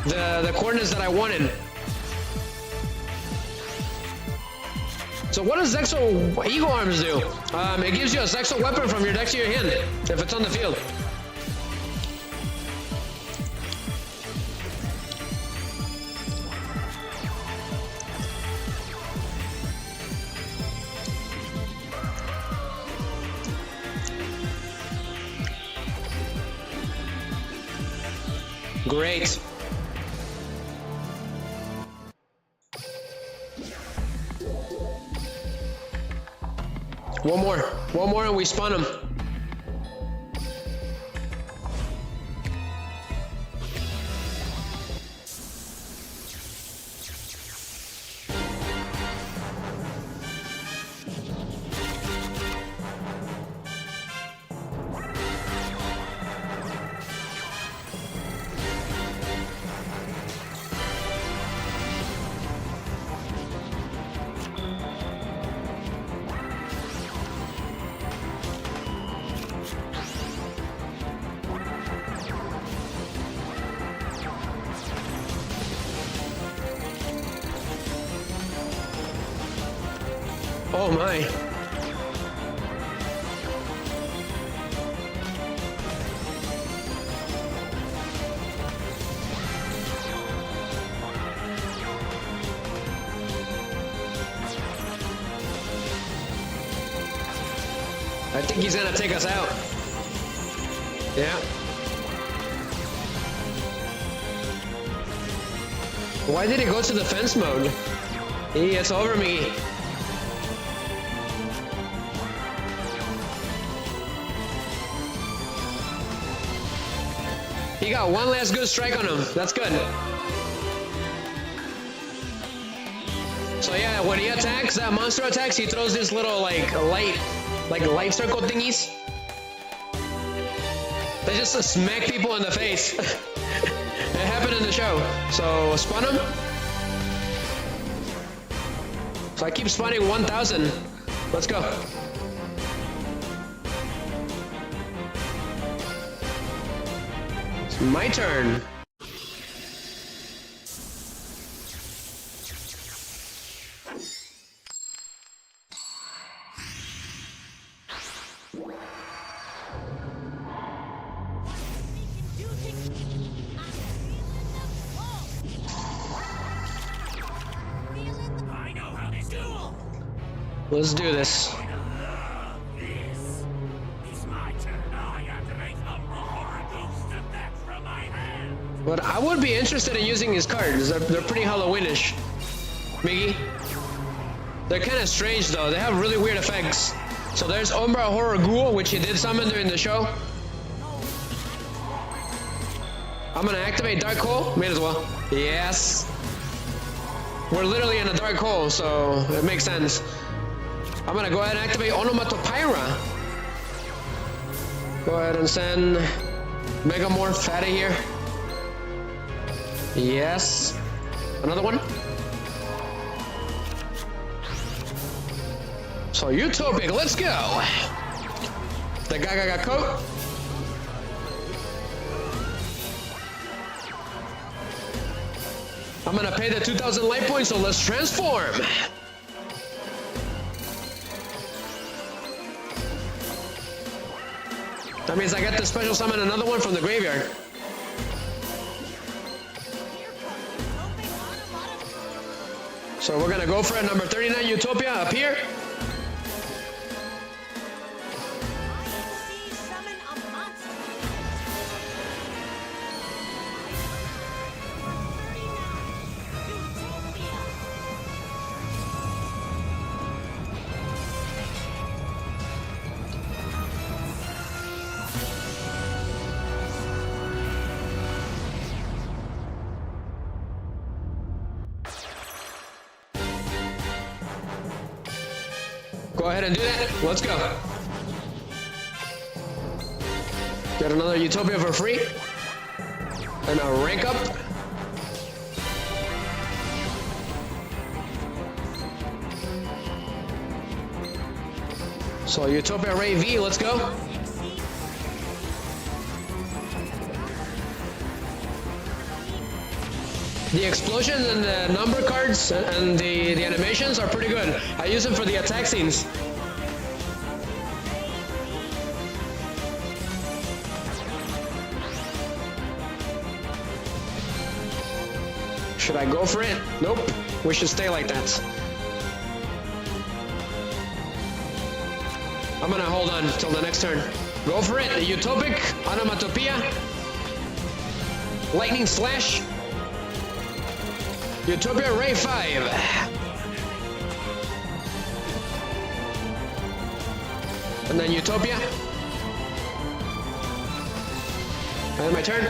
The coordinates that I wanted. So what does Zexal Eagle Arms do? It gives you a Zexal weapon from your deck to your hand, if it's on the field. Great. One more and we spawn him. Oh my. I think he's gonna take us out. Yeah. Why did he go to defense mode? It's over me. He got one last good strike on him. That's good. So yeah, when he attacks, that monster attacks, he throws this little light circle thingies. They just smack people in the face. It happened in the show. So spawn him. So I keep spawning 1,000. Let's go. It's my turn. Let's do this. But I would be interested in using his cards. They're pretty Halloweenish. Miggy. They're kind of strange though. They have really weird effects. So there's Umbra Horror Ghoul, which he did summon during the show. I'm gonna activate Dark Hole. May as well. Yes. We're literally in a Dark Hole, so it makes sense. I'm gonna go ahead and activate Onomatopyra. Go ahead and send Megamorph out of here. Yes. Another one. So Utopic, let's go. The Gaga coat. I'm gonna pay the 2,000 light points, so let's transform. That means I get to special summon another one from the graveyard. So we're gonna go for it. Number 39 Utopia up here. Go ahead and do that. Let's go. Get another Utopia for free. And a rank up. So Utopia Ray V, let's go. The explosions and the number cards and the animations are pretty good. I use them for the attack scenes. Should I go for it? Nope. We should stay like that. I'm gonna hold on till the next turn. Go for it. The Utopic, Onomatopoeia, Lightning Slash, Utopia Ray 5. And then Utopia. And my turn.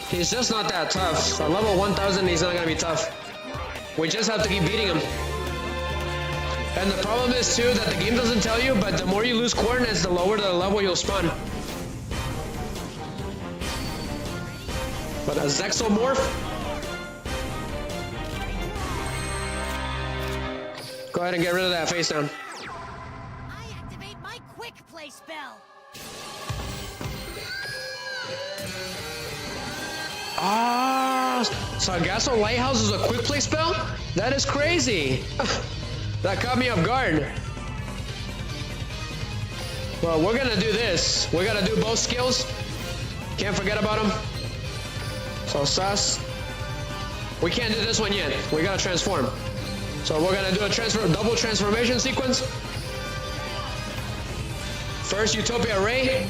He's just not that tough. At level 1000, he's not gonna be tough. We just have to keep beating him. And the problem is too that the game doesn't tell you, but the more you lose coordinates, the lower the level you'll spawn. But a Zexal morph. Go ahead and get rid of that face down. I activate my quick play spell. Ah, Sargasso Lighthouse is a quick play spell? That is crazy. That caught me off guard. Well, we're gonna do this. We're gonna do both skills. Can't forget about them. So Sas, we can't do this one yet. We gotta transform. So we're gonna do a double transformation sequence. First Utopia Ray.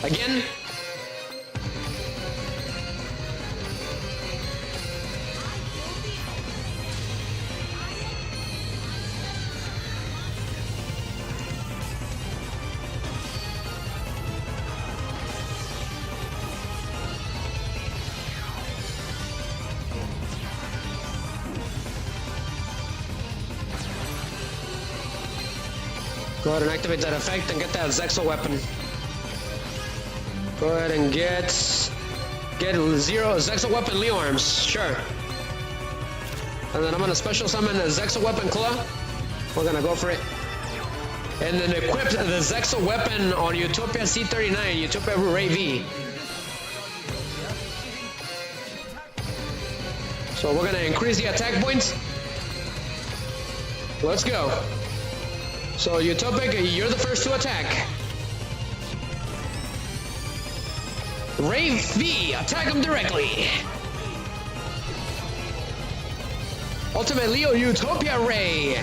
Again. Go ahead and activate that effect and get that Zexal weapon. Go ahead and get 0 Zexal weapon Leo arms, sure. And then I'm gonna special summon a Zexal weapon Claw. We're gonna go for it. And then equip the Zexal weapon on Utopia C39, Utopia Ray V. So we're gonna increase the attack points. Let's go. So Utopic, you're the first to attack. Ray V, attack him directly. Ultimate Leo Utopia Ray.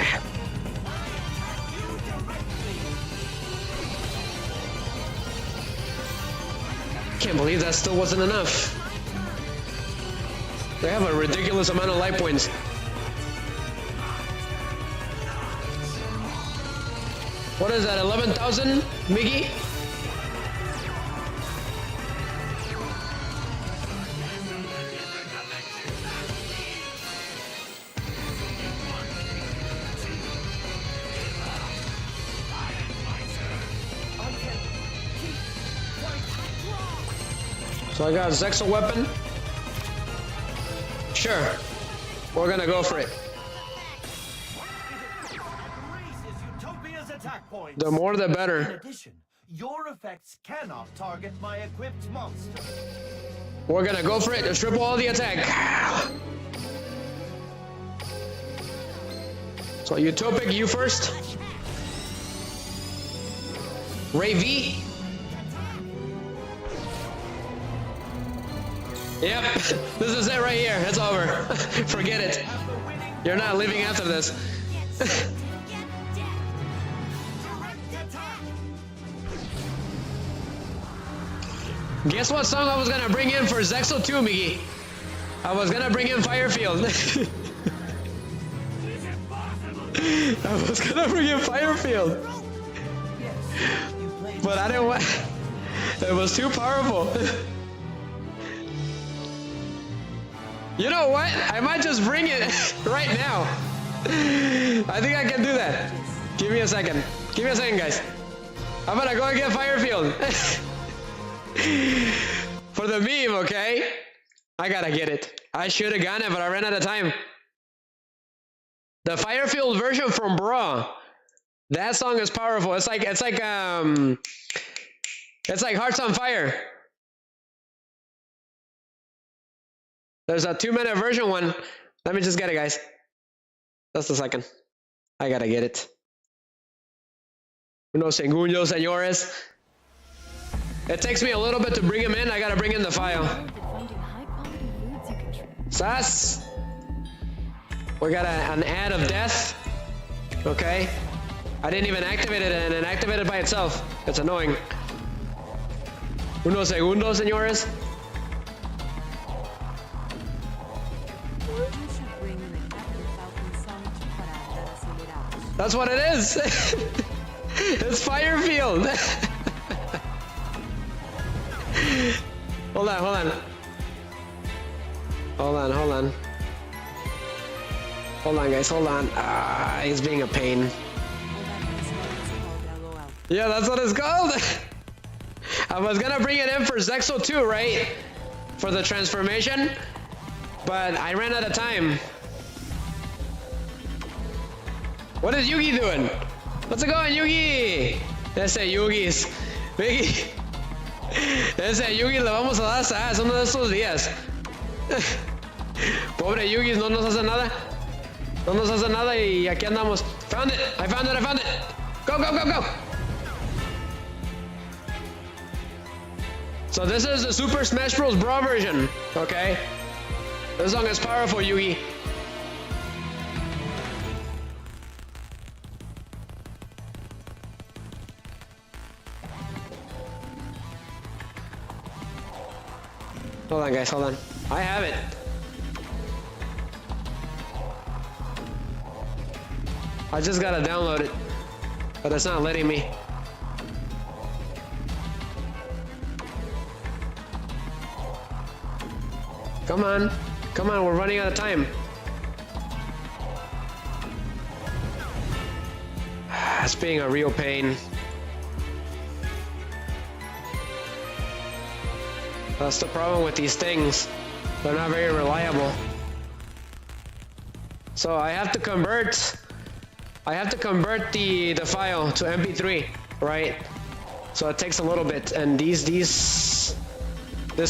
Can't believe that still wasn't enough. They have a ridiculous amount of life points. What is that, 11,000, Miggy? So I got a Zexal weapon. Sure. We're gonna go for it. The more the In better. addition, your effects cannot target my equipped monster. We're gonna go for it. Triple all the attack. So Utopic, you first. Ray V. Yep, this is it right here. It's over. Forget it. You're not leaving after this. Guess what song I was gonna bring in for ZEXAL 2, Miggy? I was gonna bring in Firefield. I was gonna bring in Firefield. But I didn't want... It was too powerful. You know what? I might just bring it right now. I think I can do that. Give me a second. Give me a second, guys. I'm gonna go and get Firefield. For the meme, okay? I gotta get it. I should have gotten it, but I ran out of time. The Firefield version from Bra. That song is powerful. It's like Hearts on Fire. There's a 2-minute version one. Let me just get it, guys. Just a second. I gotta get it. Unos segundos, señores. It takes me a little bit to bring him in. I gotta bring in the file. Sas. We got an ad of death. Okay. I didn't even activate it, and it activated by itself. It's annoying. Unos segundos, señores. That's what it is. It's Firefield. Hold on, hold on. Hold on, hold on. Hold on, guys, hold on. Ah, he's being a pain. Yeah, that's what it's called. I was gonna bring it in for ZEXAL 2, right? For the transformation. But I ran out of time. What is Yugi doing? What's it going, Yugi? Ese Yugi's. Biggie. Ese Yugi le vamos a dar sas uno de estos días. Pobre Yugi, no nos hace nada. No nos hace nada y aquí andamos. Found it! I found it! I found it! Go, go, go, go! So this is the Super Smash Bros. Brawl version, okay? This song is powerful, Yugi. Hold on, guys, hold on. I have it. I just gotta download it, but it's not letting me. Come on, come on, we're running out of time. It's being a real pain. That's the problem with these things. They're not very reliable. So I have to convert the file to MP3, right? So it takes a little bit, and this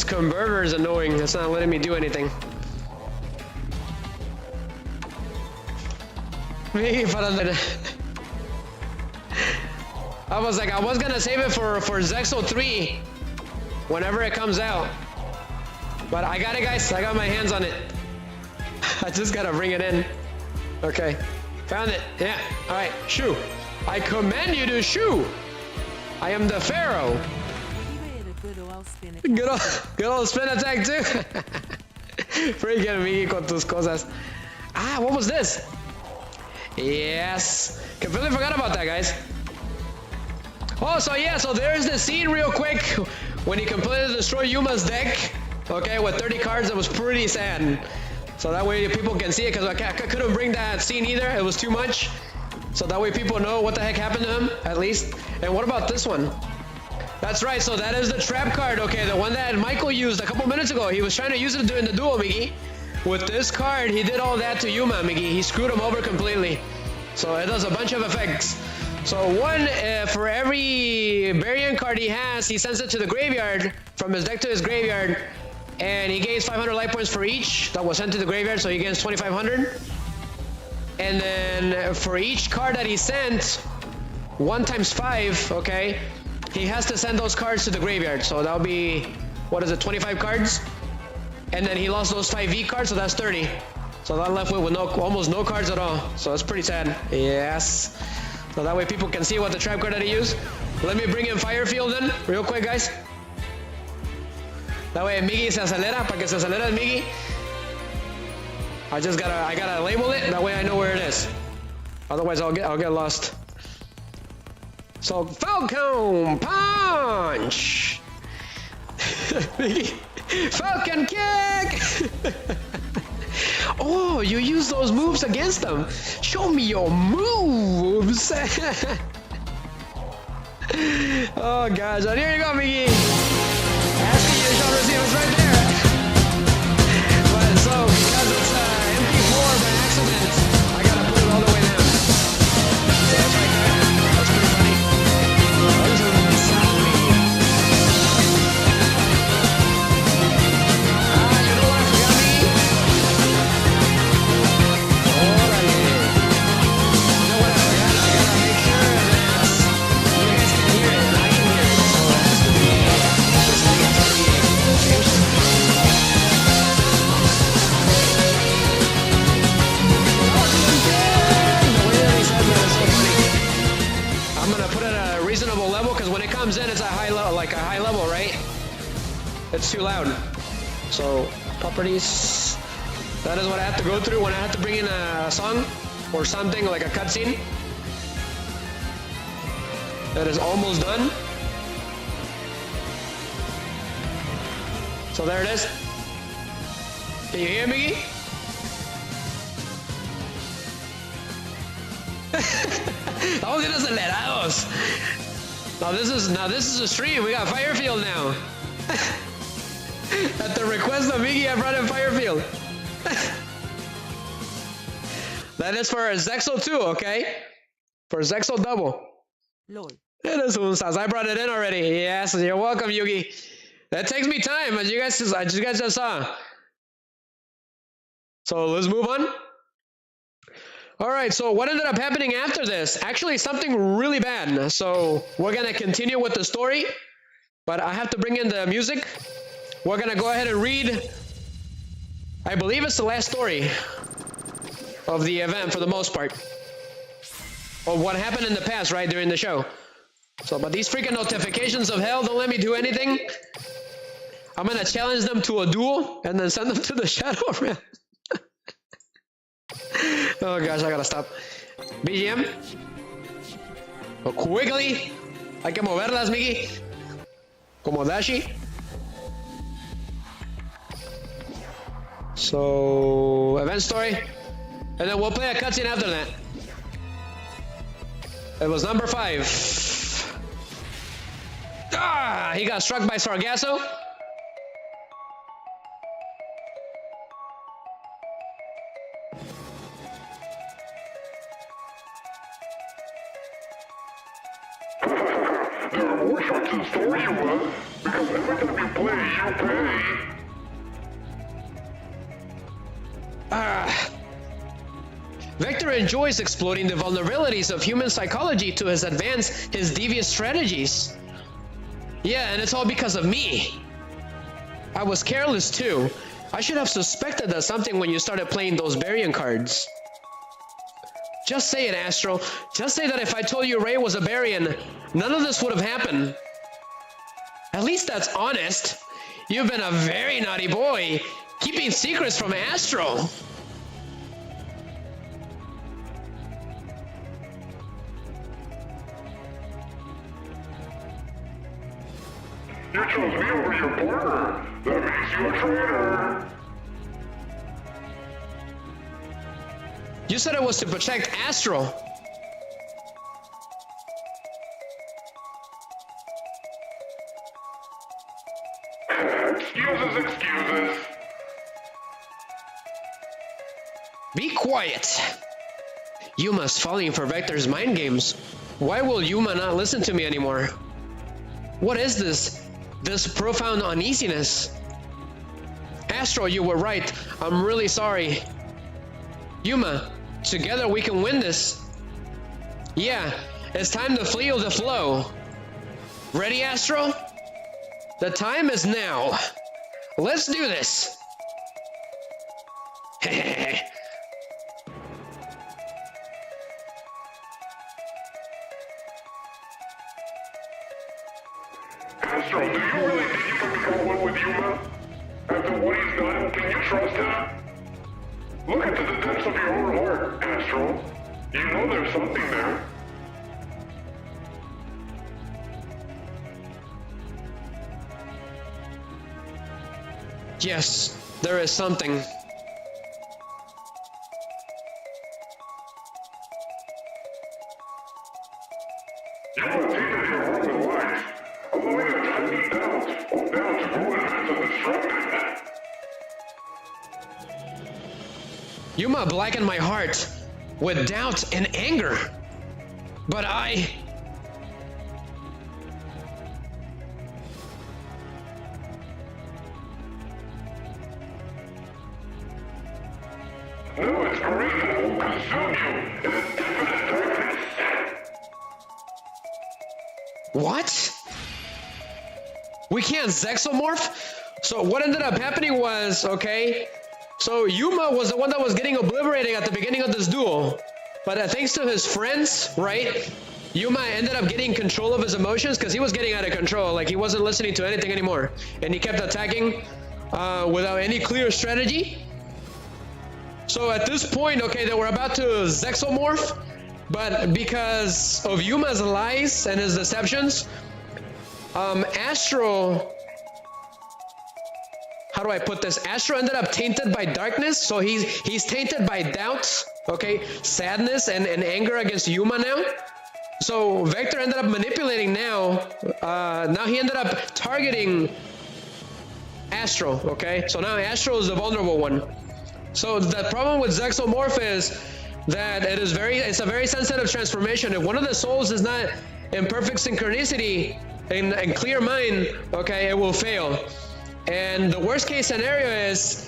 converter is annoying. It's not letting me do anything. I was gonna save it for ZEXAL 3 whenever it comes out. But I got it, guys. I got my hands on it. I just gotta bring it in. Okay. Found it. Yeah. All right. Shoo. I command you to shoo. I am the Pharaoh. Good old spin attack too. Freaking me con tus cosas. Ah, what was this? Yes. Completely forgot about that, guys. Oh, so yeah, so there's the scene real quick when he completely destroyed Yuma's deck. Okay, with 30 cards. That was pretty sad. So that way people can see it, because I couldn't bring that scene either. It was too much. So that way people know what the heck happened to him, at least. And what about this one? That's right, so that is the trap card, okay, the one that Michael used a couple minutes ago. He was trying to use it in the duel, Miggy. With this card, he did all that to Yuma, Miggy. He screwed him over completely. So it does a bunch of effects. So one, for every Barian card he has, he sends it to the graveyard, from his deck to his graveyard, and he gains 500 life points for each that was sent to the graveyard, so he gains 2,500. And then for each card that he sent, 1 times 5, okay, he has to send those cards to the graveyard. So that'll be, what is it, 25 cards? And then he lost those 5V cards, so that's 30. So that left with almost no cards at all. So that's pretty sad. Yes. So that way people can see what the trap card that he used. Let me bring in Firefield then, real quick, guys. That way Miggy se acelera, para que se acelera el Miggy. I gotta label it, that way I know where it is. Otherwise I'll get lost. So Falcon Punch! Miggy, Falcon Kick! Oh, you use those moves against them. Show me your moves. Oh gosh, and here you go, Miggy. Asking you to show receive, it's right there. But so, because it's MP4 by accident, I gotta put it all the way down. So that's right there. That's pretty funny. This is Sally. You know what I forgot, Miggy? Órale. You know what I forgot? I gotta make sure that you guys can hear it and I can hear it. So it has to be this thing is already changed. I'm gonna put it at a reasonable level because when it comes in, it's a high level, like a high level, right? It's too loud. So properties. That is what I have to go through when I have to bring in a song or something like a cutscene. That is almost done. So there it is. Can you hear me? Estamos bien acelerados. Now this is a stream. We got Firefield now. At the request of Miggy, I brought in Firefield. That is for ZEXAL 2, okay? For ZEXAL Double. LOL. It is unsas. I brought it in already. Yes, you're welcome, Yugi. That takes me time, as you guys just saw. So let's move on. All right, so what ended up happening after this? Actually, something really bad. So we're gonna continue with the story, but I have to bring in the music. We're gonna go ahead and read, I believe it's the last story of the event for the most part. Of what happened in the past, right, during the show. So, but these freaking notifications of hell don't let me do anything. I'm gonna challenge them to a duel and then send them to the Shadow Realm. Oh gosh, I gotta stop. BGM. Oh, quickly. Hay que moverlas, Miggy. Como Dashi. So, event story. And then we'll play a cutscene after that. It was number 5. Ah, he got struck by Sargasso. There are more shorts in the story, Yuma, because every time you play, you pay. Vector enjoys exploiting the vulnerabilities of human psychology to advance his devious strategies. Yeah, and it's all because of me. I was careless too. I should have suspected that something when you started playing those Barian cards. Just say it, Astral. Just say that if I told you Ray was a Barian, none of this would have happened. At least that's honest. You've been a very naughty boy, keeping secrets from Astral. You chose me over your partner. That makes you a traitor. You said it was to protect Astral. Excuses. Be quiet. Yuma's falling for Vector's mind games. Why will Yuma not listen to me anymore? What is this? This profound uneasiness. Astral, you were right. I'm really sorry. Yuma, together we can win this. Yeah, it's time to flee the flow. Ready, Astral? The time is now. Let's do this. Astral, do you really think you can become one with Yuma? After what he's done, can you trust him? Look into the depths of your own heart, Astral. You know there's something there. Yes, there is something. You have taken your heart with lies, allowing a tiny doubt of doubt to grow advanced and destructive. Yuma blackened my heart with doubt and anger. But I... Now it's great that will consume you in infinite darkness. What? We can't Zexomorph? So what ended up happening was, okay, so Yuma was the one that was getting obliterated at the beginning of this duel. But thanks to his friends, right, Yuma ended up getting control of his emotions because he was getting out of control. Like, he wasn't listening to anything anymore. And he kept attacking without any clear strategy. So at this point, okay, they were about to Zexomorph. But because of Yuma's lies and his deceptions, Astral... How do I put this? Astral ended up tainted by darkness, so he's tainted by doubts, okay, sadness and anger against Yuma now. So Vector ended up manipulating now. Now he ended up targeting Astral, okay? So now Astral is the vulnerable one. So the problem with Zexomorph is that it's a very sensitive transformation. If one of the souls is not in perfect synchronicity and clear mind, okay, it will fail. And the worst case scenario is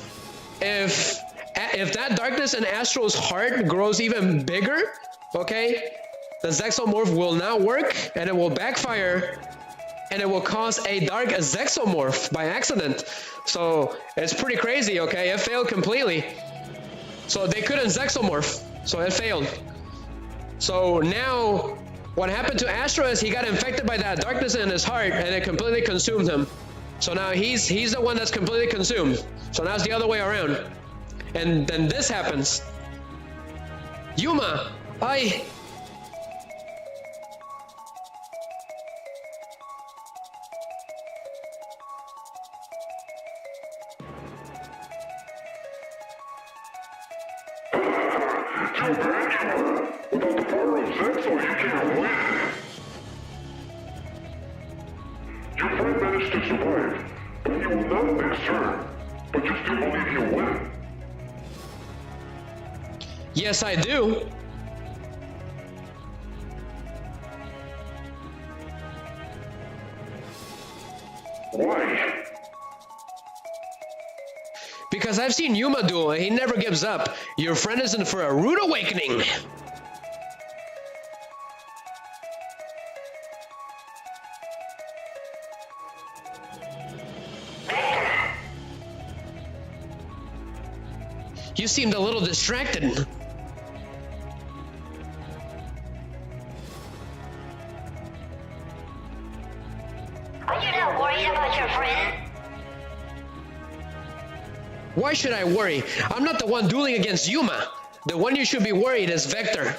if that darkness in Astral's heart grows even bigger, okay, the Zexomorph will not work and it will backfire and it will cause a Dark Zexomorph by accident. So it's pretty crazy, okay? It failed completely. So they couldn't Zexomorph, so it failed. So now what happened to Astral is he got infected by that darkness in his heart and it completely consumed him. So now he's the one that's completely consumed. So now it's the other way around. And then this happens. Yuma, Too bad, Yuma. Without the power of Zexal, you can't win. Your friend managed to survive, but you will not next turn. But you still believe you'll win. yes, I do. Why? Because I've seen Yuma duel and he never gives up. Your friend is in for a rude awakening. You seemed a little distracted. Are you not worried about your friend? Why should I worry? I'm not the one dueling against Yuma. The one you should be worried is Vector.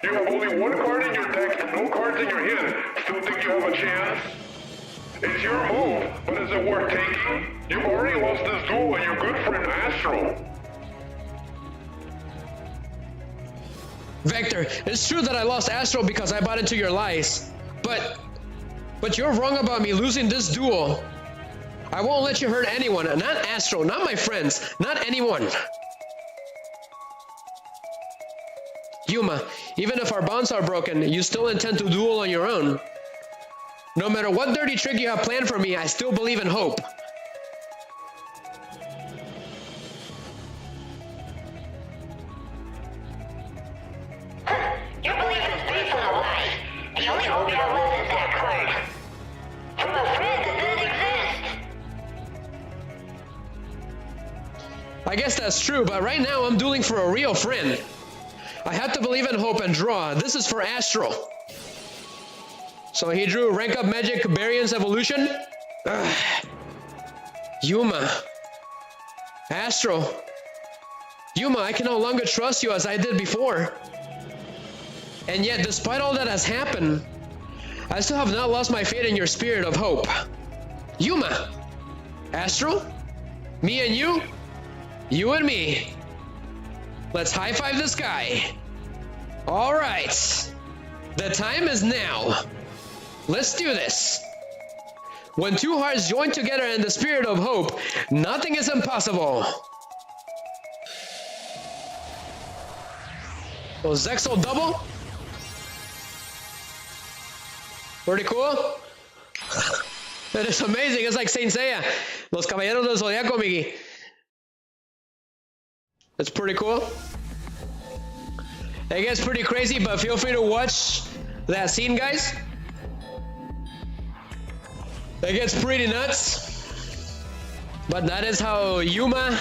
You have only one card in your deck and no cards in your hand. Still think you have a chance? It's your move, but is it worth taking? You've already lost this duel with your good friend Astral. Vector, it's true that I lost Astral because I bought into your lies. But you're wrong about me losing this duel. I won't let you hurt anyone, not Astral, not my friends, not anyone. Yuma, even if our bonds are broken, you still intend to duel on your own. No matter what dirty trick you have planned for me, I still believe in hope. Your belief is based on a lie. The only hope you have left is that card. From a friend that doesn't exist. I guess that's true, but right now I'm dueling for a real friend. I have to believe in hope and draw. This is for Astral. So he drew rank up magic barians evolution. Ugh. Yuma. Astral. Yuma, I can no longer trust you as I did before. And yet, despite all that has happened, I still have not lost my faith in your spirit of hope. Yuma. Astral. Me and you. You and me. Let's high five this guy. All right. The time is now. Let's do this. When two hearts join together in the spirit of hope, nothing is impossible. So ZEXAL double. Pretty cool. That is amazing. It's like Saint Seiya. Los Caballeros del Zodiaco, Miggy. It's pretty cool. It gets pretty crazy, but feel free to watch that scene, guys. It gets pretty nuts. But that is how Yuma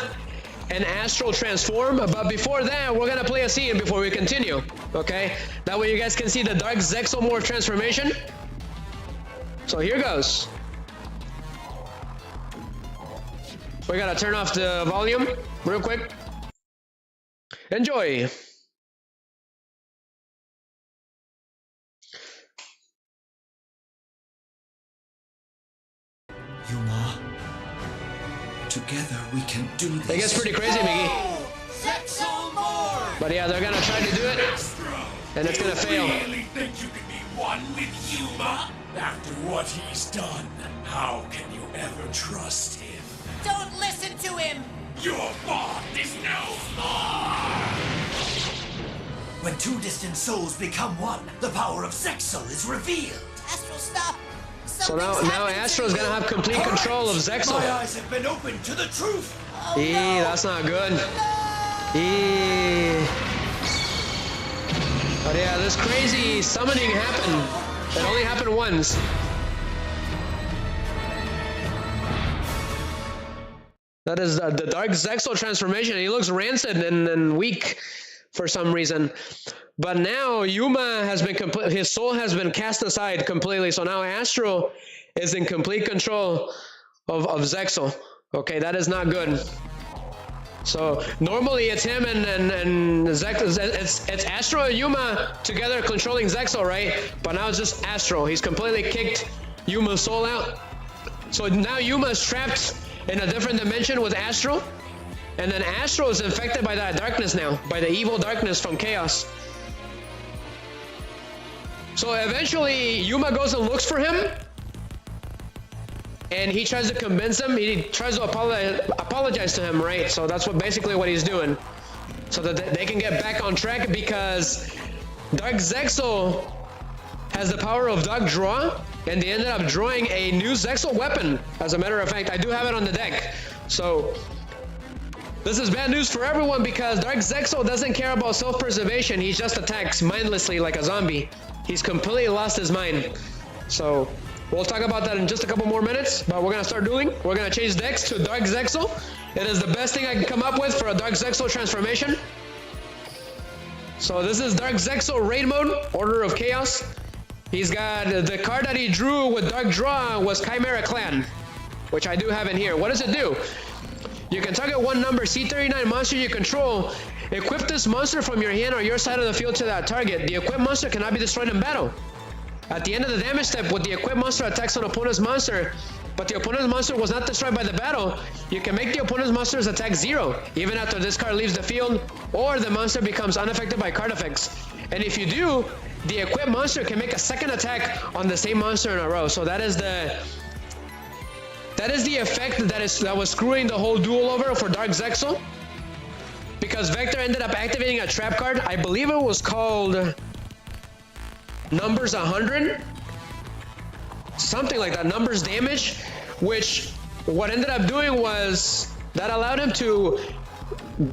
and Astral transform. But before that, we're gonna play a scene before we continue. Okay? That way you guys can see the Dark Zexal morph transformation. So here goes. We gotta turn off the volume real quick. Enjoy. Yuma, together we can do this. It gets pretty crazy, Miggy. ZEXAL more! But yeah, they're gonna try to do it, and it's gonna fail. Really think you can be one with Yuma? After what he's done, how can you ever trust him? Don't listen to him! Your bond is no more! When two distant souls become one, the power of ZEXAL is revealed. Astral, stop! So now Astral's gonna have complete control of My ZEXAL. eyes have been opened to the truth. That's not good. But yeah, this crazy summoning happened. It only happened once. That is the Dark Zexal transformation. He looks rancid and weak for some reason. But now Yuma has been his soul has been cast aside completely. So now Astral is in complete control of Zexal. Okay, that is not good. So normally it's him and Zexal. It's Astral and Yuma together controlling Zexal, right? But now it's just Astral. He's completely kicked Yuma's soul out. So now Yuma is trapped in a different dimension with Astral, and then Astral is infected by that darkness now, by the evil darkness from Chaos. So eventually Yuma goes and looks for him, and he tries to convince him, he tries to apologize to him, right? So that's basically what he's doing, so that they can get back on track, because Dark Zexal has the power of Dark Draw, and they ended up drawing a new Zexal weapon. As a matter of fact, I do have it on the deck. So this is bad news for everyone, because Dark Zexal doesn't care about self-preservation. He just attacks mindlessly like a zombie. He's completely lost his mind. So we'll talk about that in just a couple more minutes, but we're gonna start dueling. We're gonna change decks to Dark Zexal. It is the best thing I can come up with for a Dark Zexal transformation. So this is Dark Zexal raid mode, Order of Chaos. He's got the card that he drew with Dark Draw was Chimera Clan, which I do have in here. What does it do? You can target one number C39 monster you control. Equip this monster from your hand or your side of the field to that target. The equipped monster cannot be destroyed in battle. At the end of the damage step, with the equipped monster attacks on opponent's monster, but the opponent's monster was not destroyed by the battle, you can make the opponent's monster's attack 0, even after this card leaves the field, or the monster becomes unaffected by card effects. And if you do, the equipped monster can make a second attack on the same monster in a row. So that is the effect that was screwing the whole duel over for Dark Zexal, because Vector ended up activating a trap card. I believe it was called Numbers 100, something like that, Numbers Damage, which what ended up doing was that allowed him to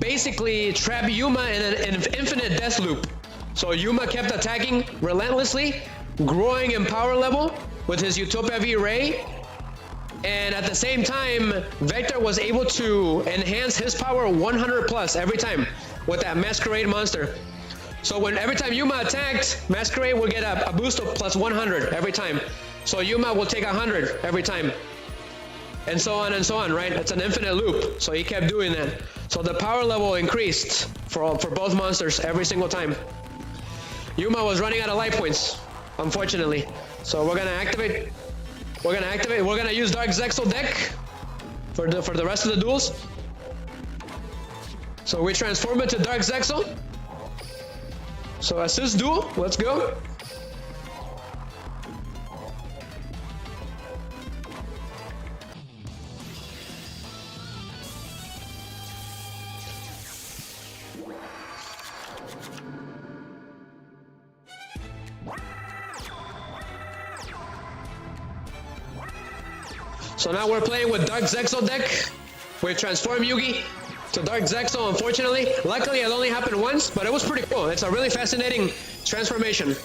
basically trap Yuma in an infinite death loop. So Yuma kept attacking relentlessly, growing in power level with his Utopia V Ray, and at the same time, Vector was able to enhance his power 100 plus every time with that Masquerade monster. So when every time Yuma attacked, Masquerade will get a boost of plus 100 every time. So Yuma will take 100 every time. And so on, right? It's an infinite loop. So he kept doing that. So the power level increased for both monsters every single time. Yuma was running out of life points, unfortunately. So we're gonna activate. We're gonna use Dark Zexal deck for the rest of the duels. So we transform it to Dark Zexal. So assist duel, let's go. So now we're playing with Dark Zexal deck. We transform Yugi to Dark Zexal, unfortunately. Luckily, it only happened once, but it was pretty cool. It's a really fascinating transformation.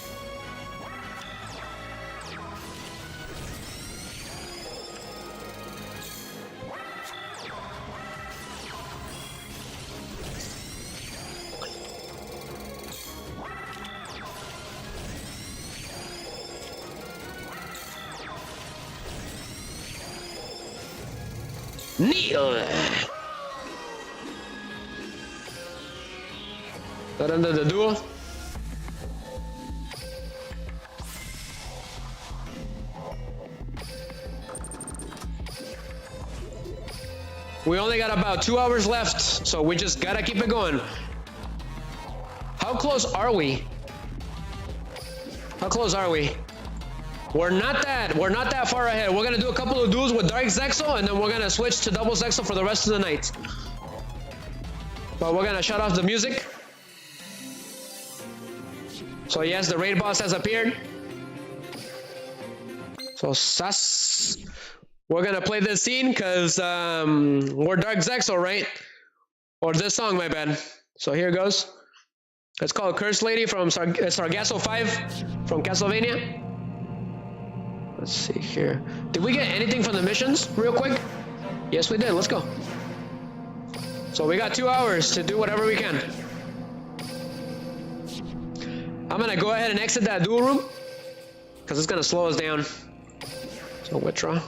Kneel! That ended the duel. We only got about 2 hours left, so we just gotta keep it going. How close are we? How close are we? We're not that far ahead. We're gonna do a couple of duels with Dark Zexal, and then we're gonna switch to Double Zexal for the rest of the night. But we're gonna shut off the music. So yes, the raid boss has appeared. So sus. We're gonna play this scene because we're Dark Zexal, right? Or this song, my bad. So here goes. It's called Curse Lady from Sargasso 5 from Castlevania. Let's see here. Did we get anything from the missions real quick? Yes, we did. Let's go. So we got 2 hours to do whatever we can. I'm gonna go ahead and exit that duel room because it's gonna slow us down. So withdraw.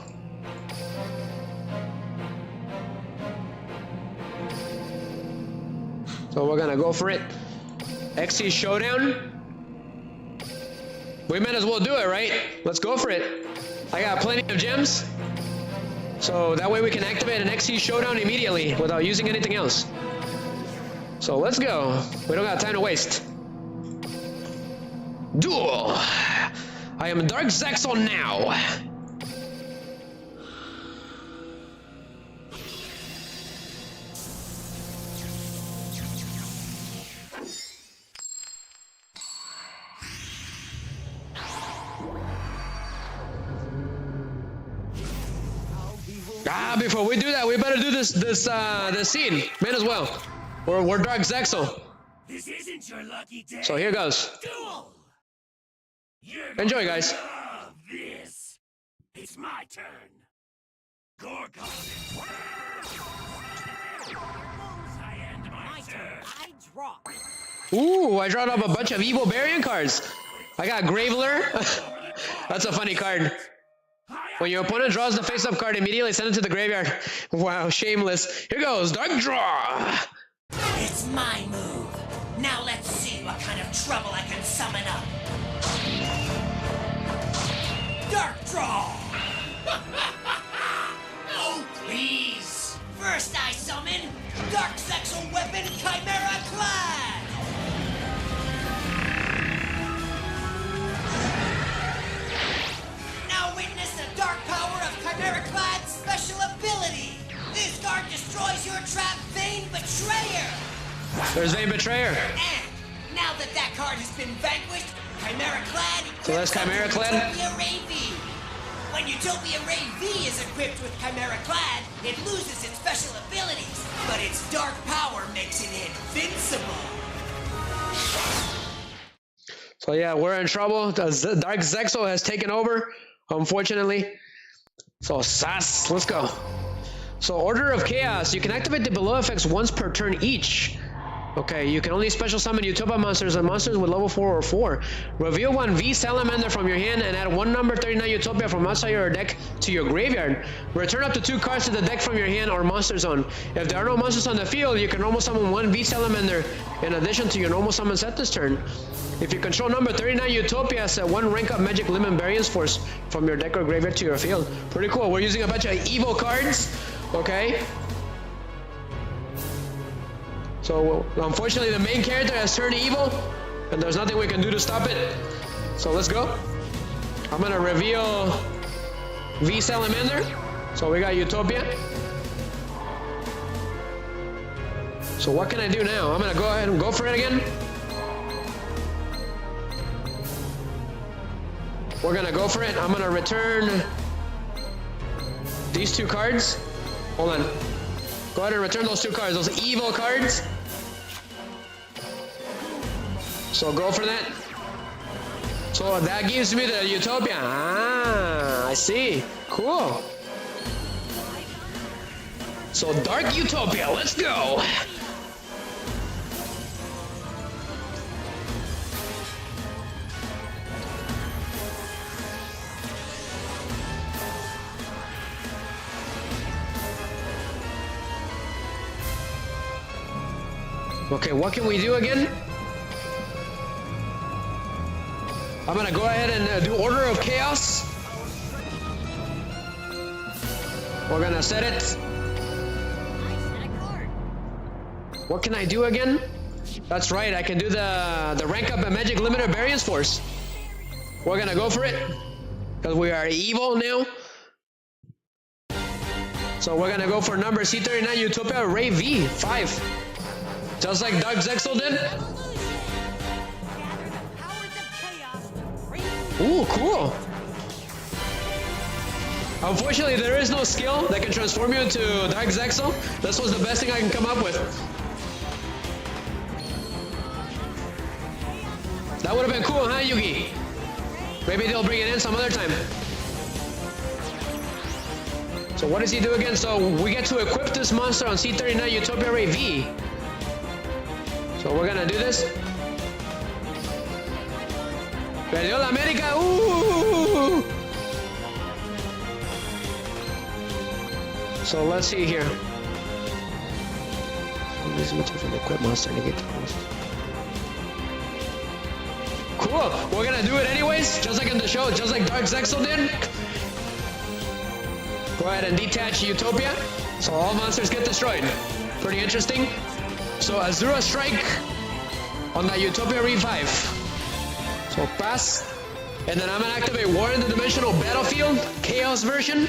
So we're gonna go for it. XC Showdown. We might as well do it, right? Let's go for it. I got plenty of gems. So that way we can activate an XC Showdown immediately without using anything else. So let's go. We don't got time to waste. Duel. I am Dark Zexal now. Before we do that, we better do this scene. Might as well. We're Dark Zexal. This isn't your lucky day. So here goes. Duel. Enjoy, guys. Love this. It's my turn. Gorgon. I end my turn. I draw. Ooh, I drawed up a bunch of Evil Barian cards. I got Graveler. That's a funny card. When your opponent draws the face-up card, immediately send it to the graveyard. Wow, shameless. Here goes, Dark Draw. It's my move. Now let's see what kind of trouble I can summon up. Dark Draw. Oh, please. First I summon Dark Zexal Weapon Chimera Clad. Now witness the dark power of Chimera Clad's special ability. This card destroys your trap, Vain Betrayer. There's Vain Betrayer. And now that that card has been vanquished, Chimera Clad So that's Chimera Clad? Utopia Ray V. When Utopia Ray V is equipped with Chimera Clad, it loses its special abilities, but its dark power makes it invincible. So yeah, we're in trouble. The Dark Zexal has taken over, unfortunately. So sass, let's go. So Order of Chaos, you can activate the below effects once per turn each. Okay, you can only special summon Utopia monsters and monsters with level 4 or 4. Reveal one V Salamander from your hand and add one number 39 Utopia from outside your deck to your graveyard. Return up to 2 cards to the deck from your hand or monster zone. If there are no monsters on the field, you can normal summon one V Salamander in addition to your normal summon set this turn. If you control number 39 Utopia, set one rank up magic limit Barians force from your deck or graveyard to your field. Pretty cool. We're using a bunch of evil cards. Okay. So unfortunately the main character has turned evil and there's nothing we can do to stop it. So let's go. I'm gonna reveal V Salamander. So we got Utopia. So what can I do now? I'm gonna go ahead and go for it again. We're gonna go for it. I'm gonna return these 2 cards. Hold on. Go ahead and return those 2 cards, those evil cards. So go for that. So that gives me the Utopia. Ah, I see. Cool. So Dark Utopia, let's go. Okay, what can we do again? I'm gonna go ahead and do Order of Chaos. We're gonna set it. What can I do again? That's right, I can do the rank up and magic limiter Barians force. We're gonna go for it. Because we are evil now. So we're gonna go for number C39 Utopia Ray V5. Just like Dark Zexal did. Ooh, cool. Unfortunately, there is no skill that can transform you into Dark Zexal. This was the best thing I can come up with. That would have been cool, huh, Yugi? Maybe they'll bring it in some other time. So what does he do again? So we get to equip this monster on C39 Utopia Ray V. So we're gonna do this. Perdió la América. Ooh. So let's see here. This much of an equip monster to get the most. Cool. We're gonna do it anyways, just like in the show, just like Dark Zexal did. Go ahead and detach Utopia. So all monsters get destroyed. Pretty interesting. So Azura Strike on that Utopia Revive. So pass. And then I'm gonna activate War in the Dimensional Battlefield, Chaos version.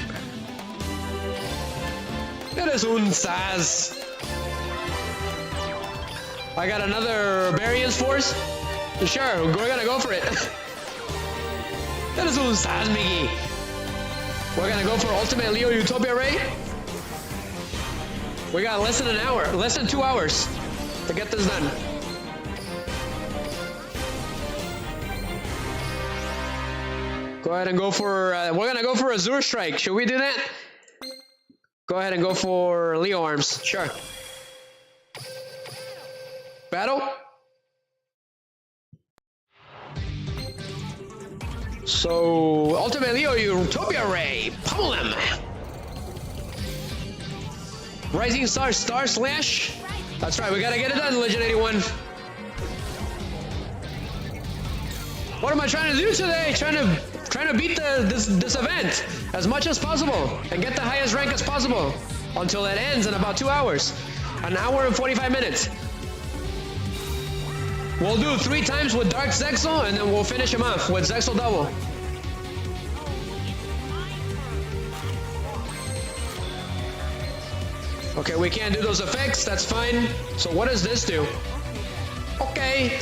Eres un saz. I got another Barians force. Sure, we're gonna go for it. Eres un saz, Miggy. We're gonna go for Ultimate Leo Utopia Ray. We got less than an hour, less than 2 hours to get this done. Go ahead and go for, we're gonna go for Azure Strike. Should we do that? Go ahead and go for Leo Arms, sure. Battle? So, Ultimate Leo Utopia Ray, pummel him. Rising Star, Star Slash. That's right, we gotta get it done, Legend 81. What am I trying to do today? Trying to beat this event as much as possible and get the highest rank as possible until it ends in about 2 hours. An hour and 45 minutes. We'll do 3 times with Dark Zexal and then we'll finish him off with ZEXAL Double. Okay, we can't do those effects, that's fine. So what does this do? Okay.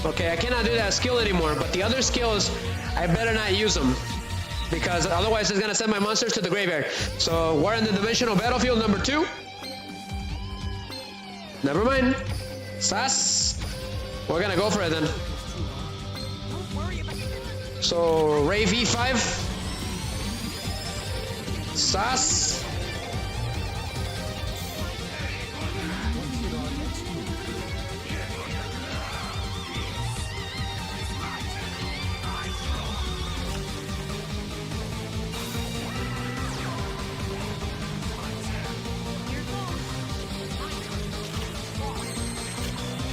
Okay, I cannot do that skill anymore, but the other skills, I better not use them. Because otherwise it's gonna send my monsters to the graveyard. So we're in the Dimensional Battlefield number 2. Never mind. Sass. We're gonna go for it then. So Ray V5. Sass.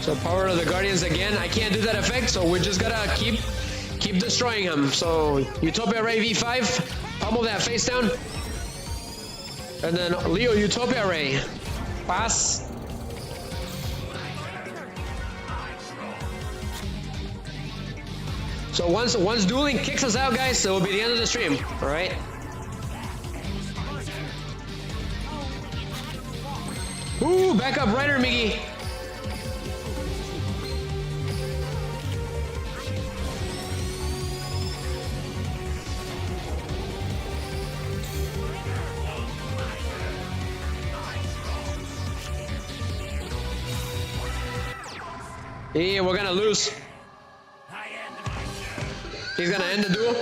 So power of the Guardians again. I can't do that effect, so we just gotta keep destroying him. So Utopia Ray V5, pummel that face down. And then Leo Utopia Ray. Pass. So once dueling kicks us out, guys, it will be the end of the stream. All right. Ooh, back up rider, Miggy. Yeah, we're gonna lose. He's gonna end the duel.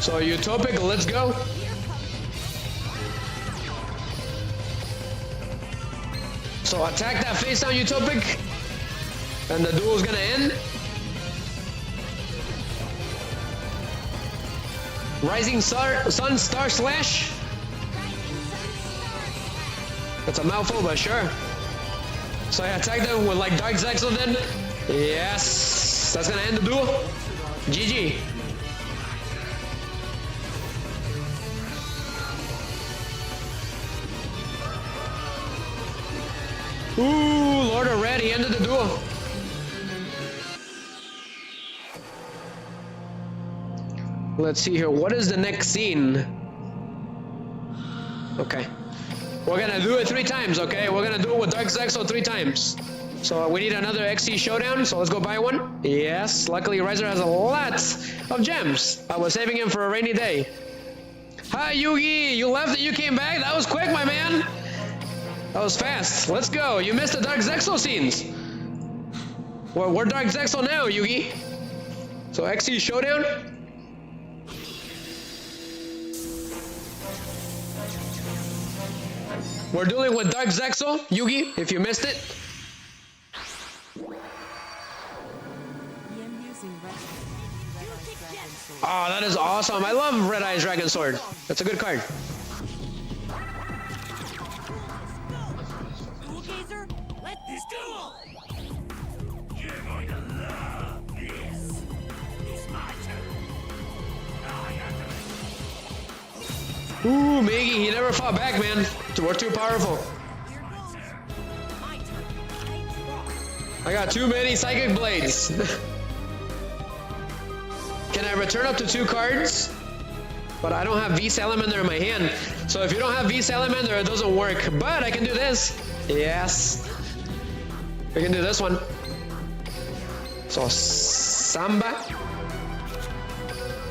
So Utopic, let's go. So attack that face down, Utopic. And the duel's gonna end. Rising Sun Star Slash. That's a mouthful, but sure. So I attack them with like Dark Zexal then. Yes, that's gonna end the duel. GG. Ooh, Lord of Red, he ended the duel. Let's see here, what is the next scene? Okay. We're gonna do it 3 times, okay? We're gonna do it with Dark Zexal 3 times. So we need another XC showdown, so let's go buy one. Yes, luckily Riser has a lot of gems. I was saving him for a rainy day. Hi Yugi, you left and you came back? That was quick, my man. That was fast. Let's go. You missed the Dark Zexal scenes. We're Dark Zexal now, Yugi. So XC showdown. We're dueling with Dark Zexal, Yugi, if you missed it. Oh, that is awesome. I love Red Eye's Dragon Sword. That's a good card. Let this duel! You're going to love this. It's my turn. Ooh, Miggy, he never fought back, man. We're too powerful. I got too many Psychic Blades. Can I return up to 2 cards? But I don't have V-Salamander in my hand. So if you don't have V-Salamander, it doesn't work. But I can do this. Yes. We can do this one. So Samba.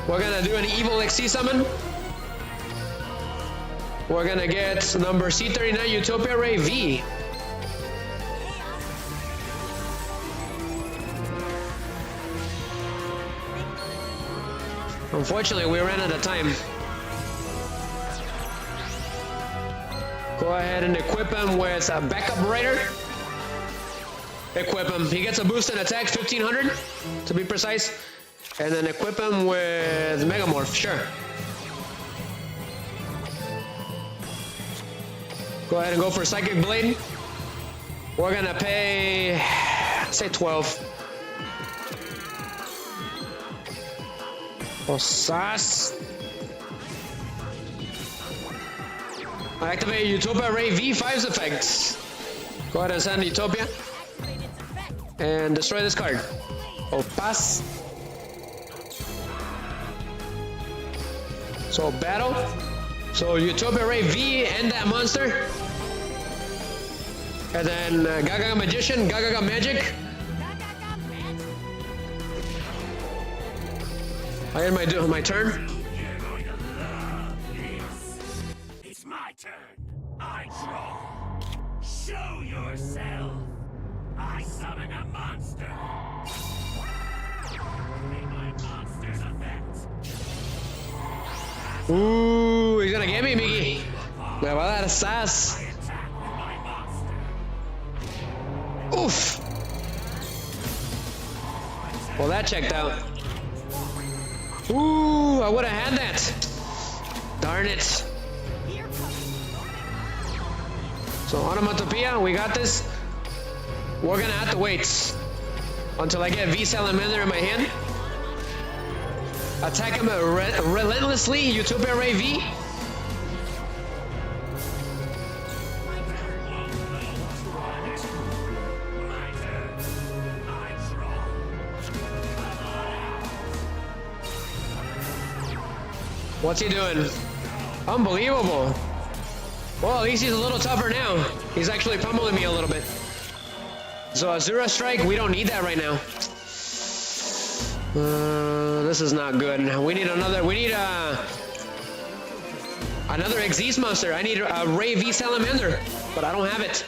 We're gonna do an Evil XC summon. We're gonna get number C39 Utopia Ray V. Unfortunately, we ran out of time. Go ahead and equip him with a backup rider. Equip him. He gets a boost in attacks, 1500 to be precise. And then equip him with Megamorph, sure. Go ahead and go for Psychic Blade. We're gonna pay, say 12. Possesion. Activate Utopia Ray V5's effects. Go ahead and send Utopia. And destroy this card. Oh, pass. So battle. So Utopia Ray V and that monster. And then Gaga Magician, Gaga Magic. I end my turn. You're going to love this. It's my turn. I draw. Show yourself. I summon a monster. Make my monster's effect. Ooh, he's gonna get me, Miggy. Me va a dar sass. Oof. Well, that checked out. Ooh, I would have had that. Darn it. So onomatopoeia, we got this. We're gonna have to wait until I get V-Salamander in my hand. Attack him relentlessly, Utopia Ray V. What's he doing? Unbelievable. Well, at least he's a little tougher now. He's actually pummeling me a little bit. So Azura Strike, we don't need that right now. This is not good. We need another Xyz monster. I need a Ray V Salamander, but I don't have it.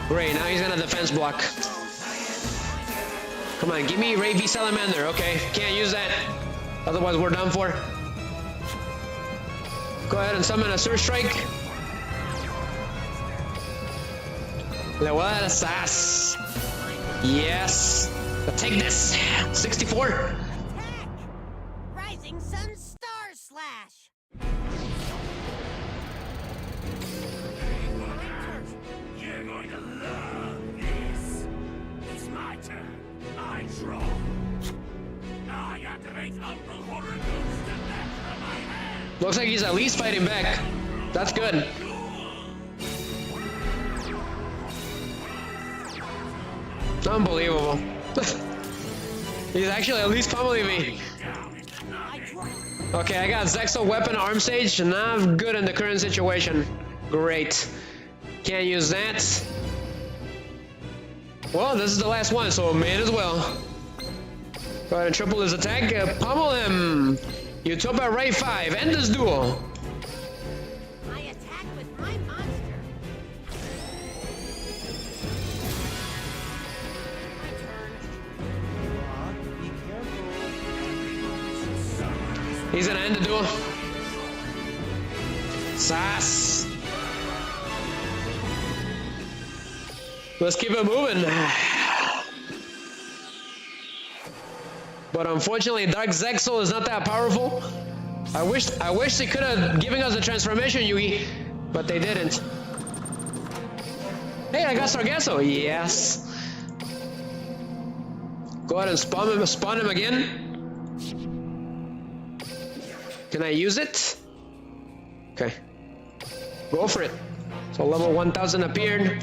Great, now he's gonna defense block. Come on, give me Ray V Salamander. Okay, can't use that. Otherwise, we're done for. Go ahead and summon a Surge Strike. Le voy a dar sass. Yes. Take this. 64. Rising Sun Star Slash. You're going to love this. It's my turn. I draw. I activate Uncle Horror Ghost and that from my hand. Looks like he's at least fighting back. That's good. Unbelievable. He's actually at least pummeling me. Okay, I got Zexal Weapon Arm Sage. Not good in the current situation. Great. Can't use that. Well, this is the last one, so may as well. Go ahead and triple his attack. Pummel him. Utopia Ray 5. End this duel. I attack with my monster. He's gonna end the duel. Sass. Let's keep it moving. But unfortunately, Dark Zexal is not that powerful. I wish they could have given us a transformation, Yugi, but they didn't. Hey, I got Sargasso. Yes. Go ahead and spawn him again. Can I use it? Okay. Go for it. So level 1000 appeared.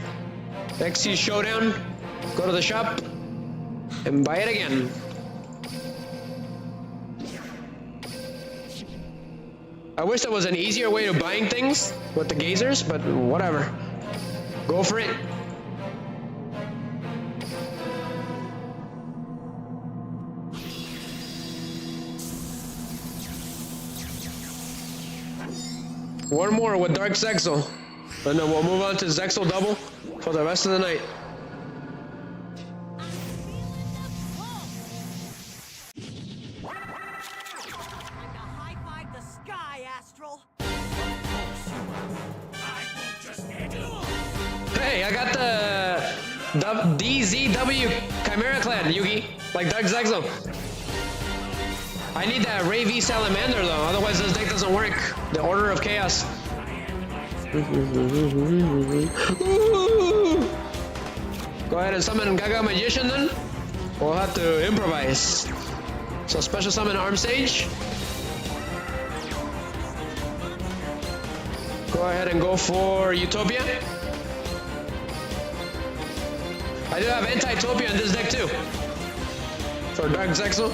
XC Showdown. Go to the shop and buy it again. I wish there was an easier way to buying things with the gazers, but whatever. Go for it. One more with Dark Zexal, and then we'll move on to Zexal Double for the rest of the night. Time to high-five the sky, Astral. Hey, I got the DZW Chimera Clad, Yugi, like Dark Zexal. I need that Ray V Salamander though, otherwise this deck doesn't work. The Order of Chaos. Go ahead and summon Gaga Magician then. We'll have to improvise. So special summon Arm Sage. Go ahead and go for Utopia. I do have Anti-Topia in this deck too. For Dark Zexal.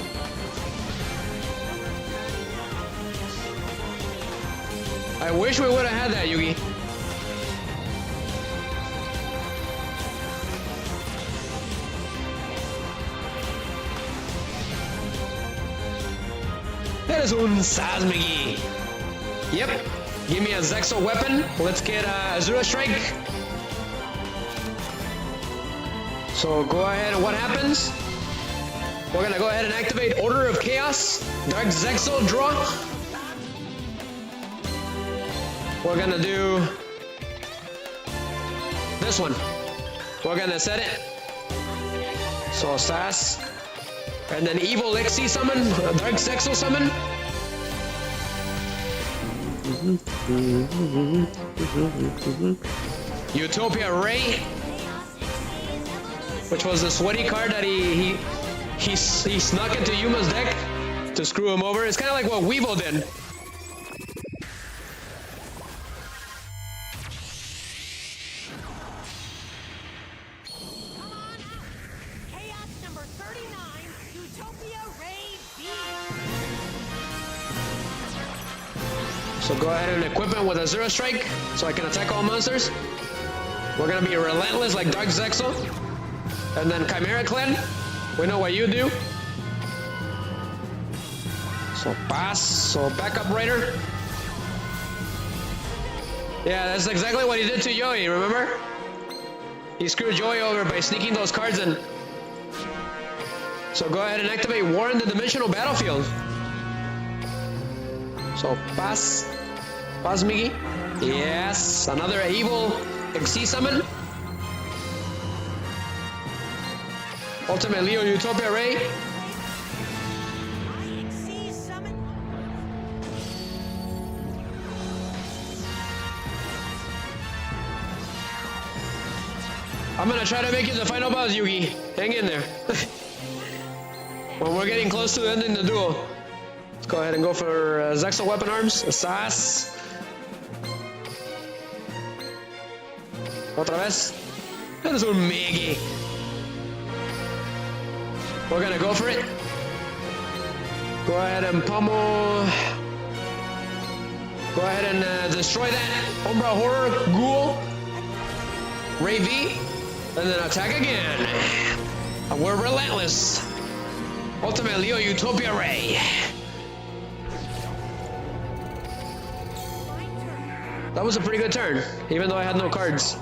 I wish we would have had that, Yugi. That is un Sasmigi. Yep. Give me a Zexal weapon. Let's get Azura Strike. So go ahead and what happens? We're gonna go ahead and activate Order of Chaos. Dark Zexal draw. We're gonna do this one. We're gonna set it. So Sass. And then Evil Lexi summon, Dark Zexal summon. Utopia Ray, which was the sweaty card that he snuck into Yuma's deck to screw him over. It's kind of like what Weevil did. So go ahead and equip him with a Zero Strike so I can attack all monsters. We're gonna be relentless like Dark Zexal. And then Chimera Clan, we know what you do. So pass, so backup Raider. Yeah, that's exactly what he did to Yoi, remember? He screwed Yoi over by sneaking those cards in. So go ahead and activate War in the Dimensional Battlefield. So pass Miggy. Yes, another evil XC summon. Ultimate Leo Utopia Ray. I'm gonna try to make it the final boss, Yugi. Hang in there. Well, we're getting close to ending the duel. Let's go ahead and go for Zexal Weapon Arms. Sass. Otra vez. That is un Miggy. We're gonna go for it. Go ahead and pummel. Go ahead and destroy that Umbra Horror Ghoul. Ray V. And then attack again. And we're relentless. Ultimate Leo Utopia Ray. That was a pretty good turn, even though I had no cards.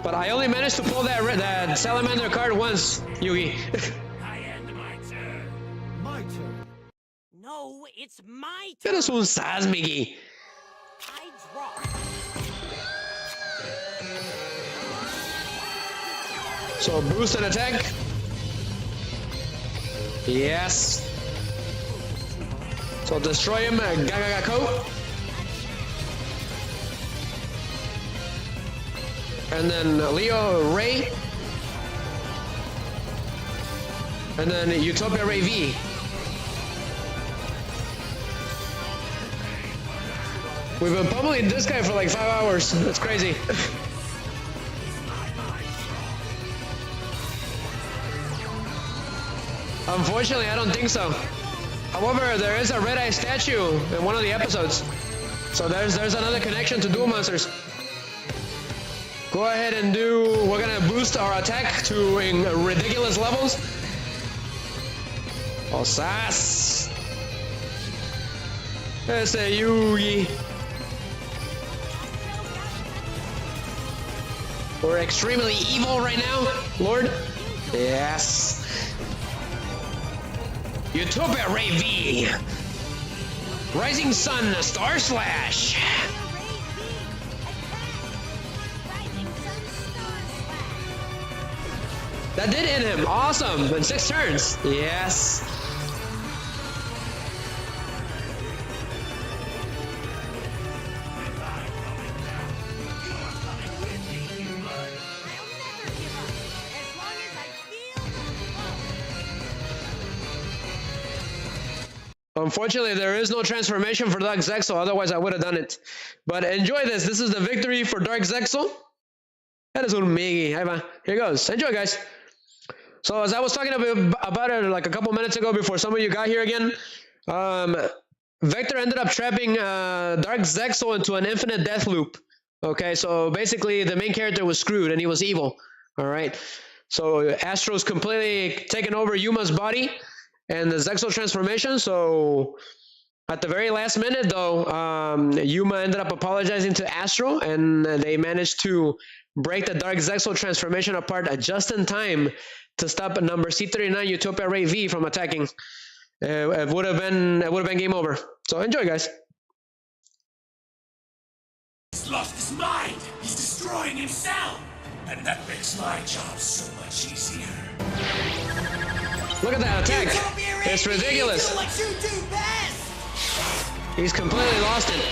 But I only managed to pull that Salamander card once, Yugi. I end my turn. My turn. No, it's my turn. Eres un sas, Miggy. I draw. So boost and attack. Yes. So destroy him, Gagagako. And then Leo Ray. And then Utopia Ray V. We've been pummeling this guy for like 5 hours. That's crazy. Unfortunately, I don't think so. However, there is a Red Eye statue in one of the episodes. So there's another connection to Duel Monsters. Go ahead and we're gonna boost our attack to ridiculous levels. Oh, sass. Ese Yugi. We're extremely evil right now, Lord. Yes. Utopia Ray V. Rising Sun Star Slash. That did hit him. Awesome. In 6 turns. Yes. Unfortunately, there is no transformation for Dark Zexal, otherwise I would have done it. But enjoy this. This is the victory for Dark Zexal. That is un Miggy. Here goes. Enjoy, guys. So as I was talking about it like a couple minutes ago before some of you got here again, Vector ended up trapping Dark Zexal into an infinite death loop. Okay, so basically the main character was screwed and he was evil. All right. So Astro's completely taken over Yuma's body and the Zexal transformation. So at the very last minute, though, Yuma ended up apologizing to Astro, and they managed to break the Dark Zexal transformation apart just in time to stop number C39 Utopia Ray V from attacking. It would have been game over. So enjoy, guys. He's lost his mind. He's destroying himself. And that makes my job so much easier. Look at that attack. Utopia Ray It's V, ridiculous. do what you do best. He's completely lost it.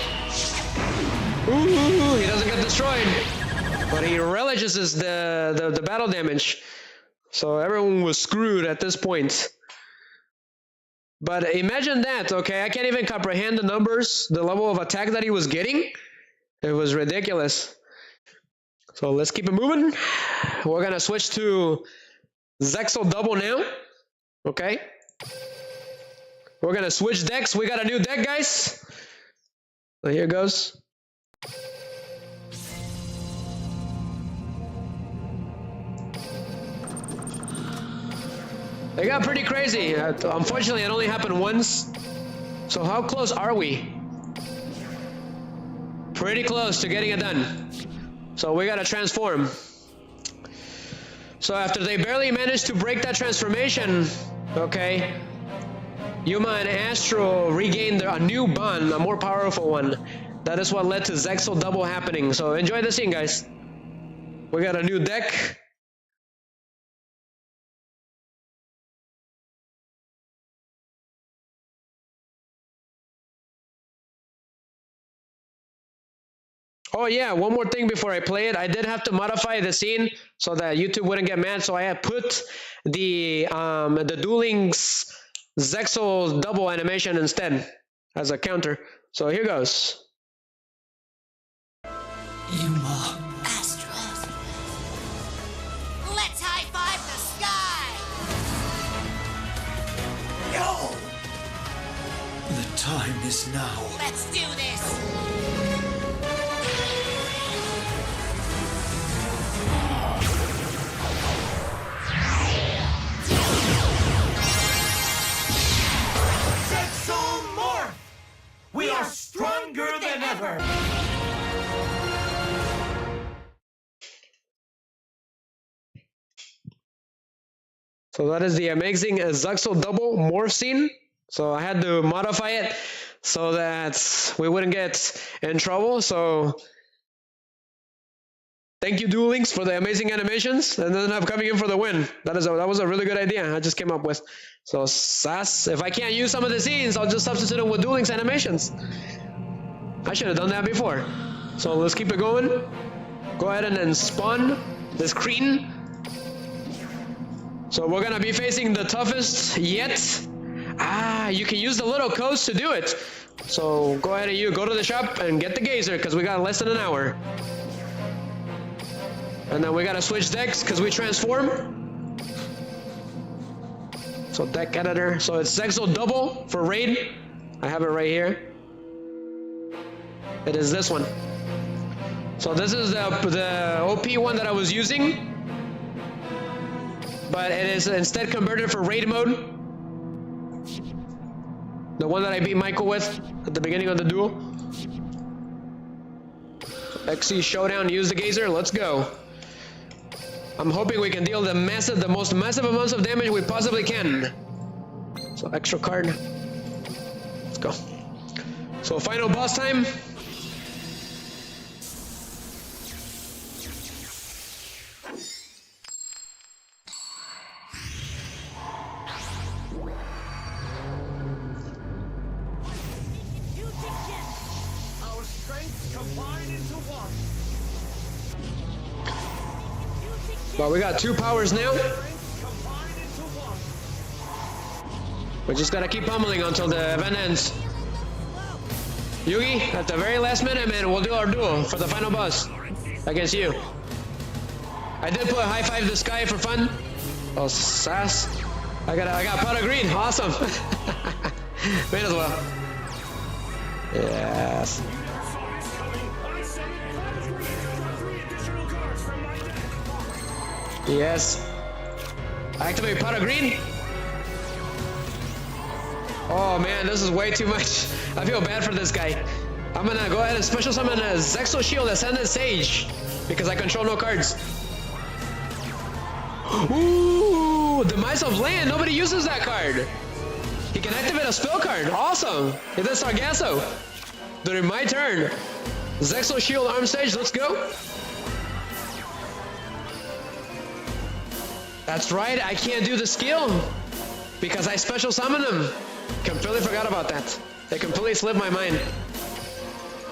Ooh, he doesn't get destroyed. But he relishes the battle damage. So everyone was screwed at this point. But imagine that, okay? I can't even comprehend the numbers, the level of attack that he was getting. It was ridiculous. So let's keep it moving. We're gonna switch to ZEXAL Double now. Okay. We're gonna switch decks. We got a new deck, guys. So here goes. They got pretty crazy. Unfortunately, it only happened once. So how close are we? Pretty close to getting it done. So we gotta transform. So after they barely managed to break that transformation, okay, Yuma and Astral regained a new bond, a more powerful one. That is what led to ZEXAL Double happening. So enjoy the scene, guys. We got a new deck. Oh yeah, one more thing before I play it. I did have to modify the scene so that YouTube wouldn't get mad. So I had put the dueling's ZEXAL Double animation instead as a counter. So here goes. Yuma. Astral. Let's high five the sky. Yo! The time is now. Let's do this. We are stronger than ever! So that is the amazing ZEXAL Double morph scene. So I had to modify it so that we wouldn't get in trouble. So thank you, Duel Links, for the amazing animations, and then I'm coming in for the win. That was a really good idea I just came up with. So Sass, if I can't use some of the scenes, I'll just substitute them with Duel Links animations. I should have done that before. So let's keep it going. Go ahead and then spawn this Cretan. So we're gonna be facing the toughest yet. You can use the little codes to do it. So go ahead and you go to the shop and get the Gazer because we got less than an hour. And then we gotta switch decks because we transform. So deck editor. So it's ZEXAL Double for raid. I have it right here. It is this one. So this is the OP one that I was using. But it is instead converted for raid mode. The one that I beat Michael with at the beginning of the duel. XC Showdown, use the Gazer, let's go. I'm hoping we can deal the most massive amounts of damage we possibly can. So extra card. Let's go. So final boss time. Our strengths combine into one. Well, we got 2 powers now. We just gotta keep pummeling until the event ends. Yugi, at the very last minute, man, we'll do our duel for the final boss against you. I did put high five the sky for fun. Oh, Sass. I got pot of green. Awesome. May as well. Yes. Yes. Activate pot of green. Oh man, this is way too much. I feel bad for this guy. I'm gonna go ahead and special summon a ZEXAL Shield Ascended Sage because I control no cards. Ooh, Demise of Land. Nobody uses that card. He can activate a spell card. Awesome. It is Sargasso. During my turn. ZEXAL Shield Arm Sage. Let's go. That's right. I can't do the skill. because I special summon him. Completely forgot about that. It completely slipped my mind.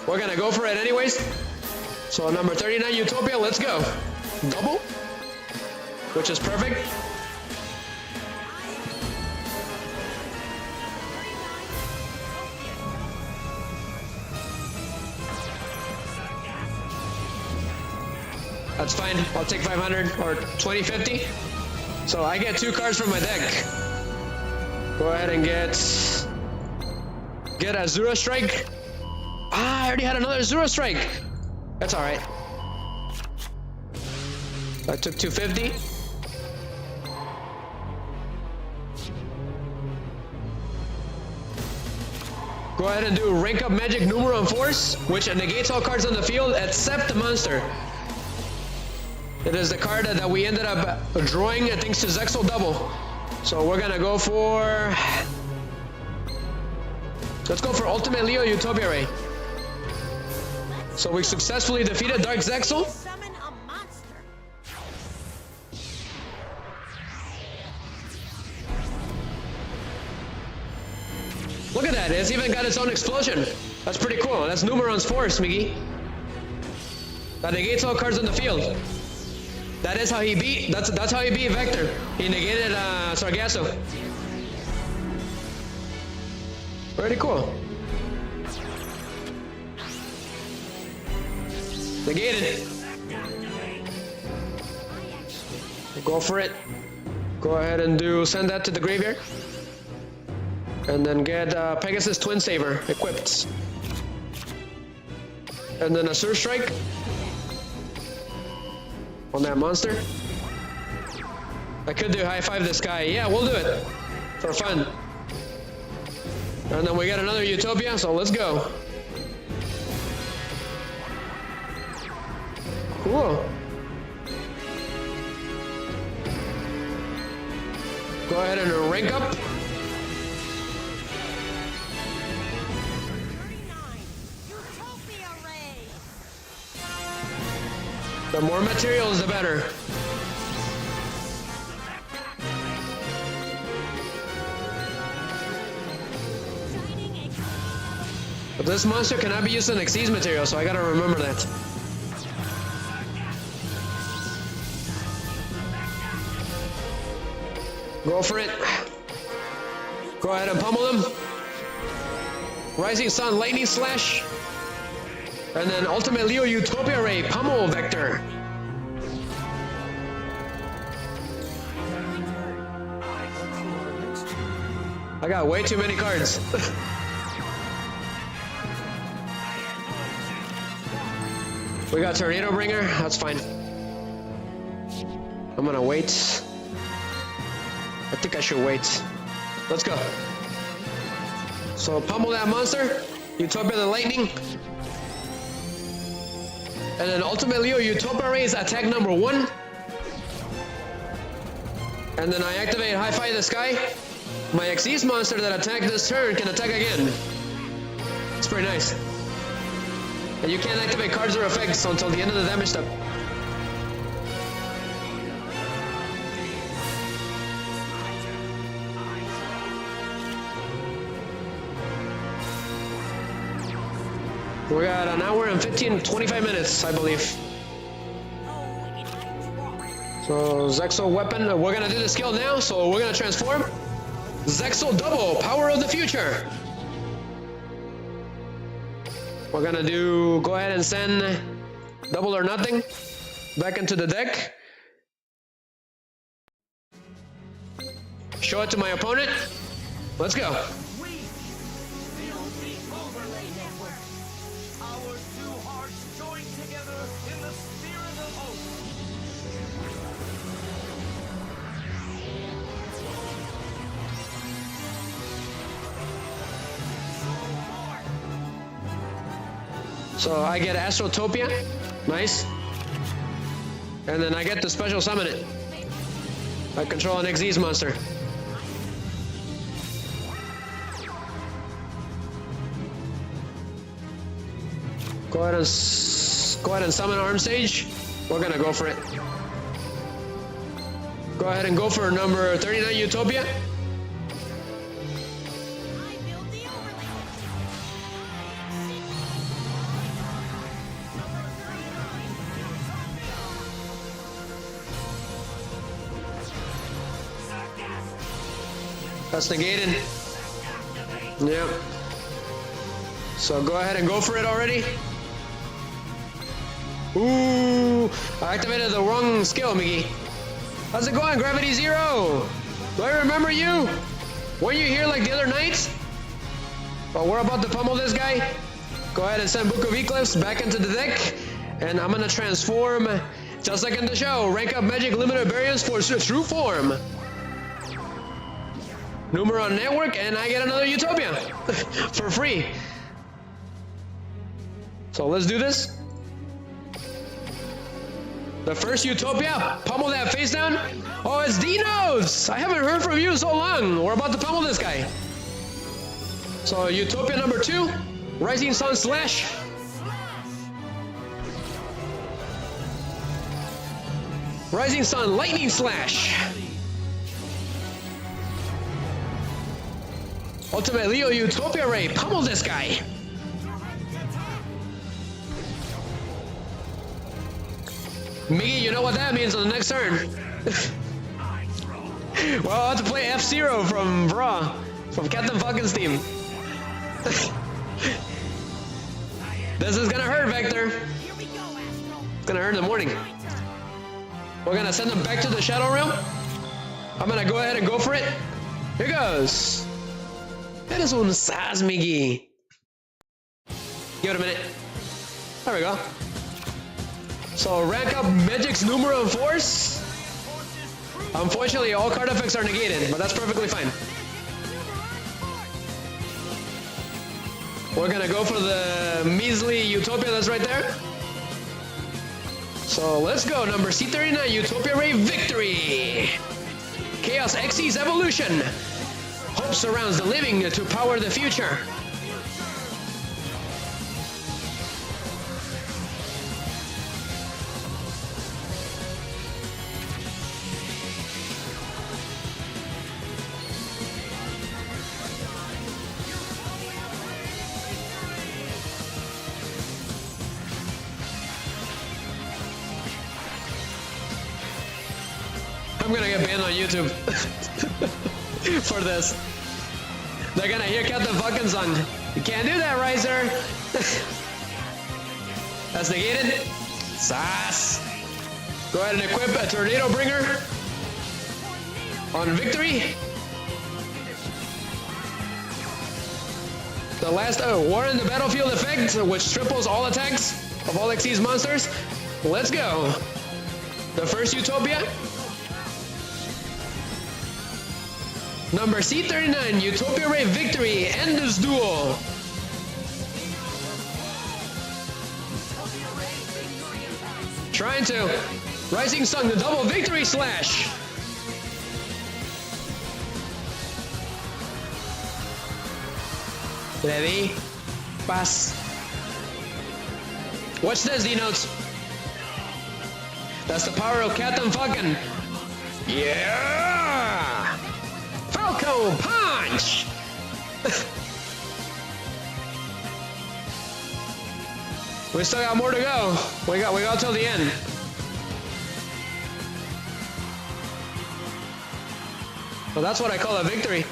We're gonna go for it anyways. So number 39 Utopia, let's go. Double, which is perfect. That's fine. I'll take 500 or 2050. So I get 2 cards from my deck. Go ahead and get a Zero Strike. Ah, I already had another Zero Strike. That's all right. I took 250. Go ahead and do Rank Up Magic Numeron Force, which negates all cards on the field except the monster. It is the card that we ended up drawing thanks to ZEXAL Double. So we're gonna go for... Let's go for Ultimate Leo Utopia Ray. So we successfully defeated Dark Zexal. Summon a monster. Look at that, it's even got its own explosion. That's pretty cool. That's Numeron's Force, Miggy. That negates all cards on the field. That is how he beat, that's how he beat Vector. He negated Sargasso. Pretty cool. Negated. Go for it. Go ahead and send that to the graveyard. And then get Pegasus Twin Saber equipped. And then a Surge Strike on that monster. I could do High Five this guy. Yeah, we'll do it for fun. And then we got another Utopia, so let's go. Cool. Go ahead and rank up. 39 Utopia Ray. The more materials, the better. But this monster cannot be used in Xyz material, so I gotta remember that. Go for it. Go ahead and pummel him. Rising Sun Lightning Slash. And then Ultimate Leo Utopia Ray Pummel Vector. I got way too many cards. We got Tornado Bringer, that's fine. I'm gonna wait. I think I should wait. Let's go. So pummel that monster, Utopia the Lightning. And then Ultimate Leo Utopia Rays attack number 1. And then I activate High Five the Sky. My Xyz monster that attacked this turn can attack again. It's pretty nice. And you can't activate cards or effects until the end of the damage step. We got an hour and 25 minutes, I believe. So ZEXAL weapon, we're gonna do the skill now, so we're gonna transform. ZEXAL Double, Power of the Future. We're gonna go ahead and send Double or Nothing back into the deck. Show it to my opponent. Let's go. So I get Astrotopia, nice. And then I get to special summon it. I control an Xyz monster. Go ahead and summon Arm Sage. We're gonna go for it. Go ahead and go for number 39 Utopia. That's negated. Yep. So go ahead and go for it already. Ooh, I activated the wrong skill, Miggy. How's it going, Gravity Zero? Do I remember you? Were you here like the other night? Well, we're about to pummel this guy. Go ahead and send Book of Eclipse back into the deck. And I'm gonna transform, just like in the show, rank up Magic Limited Barians for true form. Numeron Network, and I get another Utopia for free. So let's do this. The first Utopia, pummel that face down. Oh, it's Dinos! I haven't heard from you in so long. We're about to pummel this guy. So Utopia number 2, Rising Sun Slash. Rising Sun Lightning Slash. Ultimate Leo Utopia Ray, pummel this guy. Miggy, you know what that means on the next turn. Well, I'll have to play F-Zero from Raw, from Captain Falcon's team. This is gonna hurt, Vector. It's gonna hurt in the morning. We're gonna send him back to the Shadow Realm. I'm gonna go ahead and go for it. Here goes. That is un sas, Miggy. Give it a minute. There we go. So rank up Magic's Numeral Force. Unfortunately, all card effects are negated, but that's perfectly fine. We're gonna go for the measly Utopia that's right there. So let's go, number C39, Utopia Ray Victory! Chaos Xyz Evolution! Hope surrounds the living to power the future. I'm gonna get banned on YouTube for this. They're gonna hear Captain Falcon's song. You can't do that, Riser. That's negated. Sass. Go ahead and equip a Tornado Bringer on Victory. The last War in the Battlefield effect, which triples all attacks of all Xyz monsters. Let's go. The first Utopia. Number C39, Utopia Ray Victory, end this duel. Trying to. Rising Sun, the double Victory Slash. Ready? Pass. Watch this, D-Notes. That's the power of Captain Falcon. Yeah! Falco Punch! We still got more to go. We got till the end. Well, that's what I call a victory.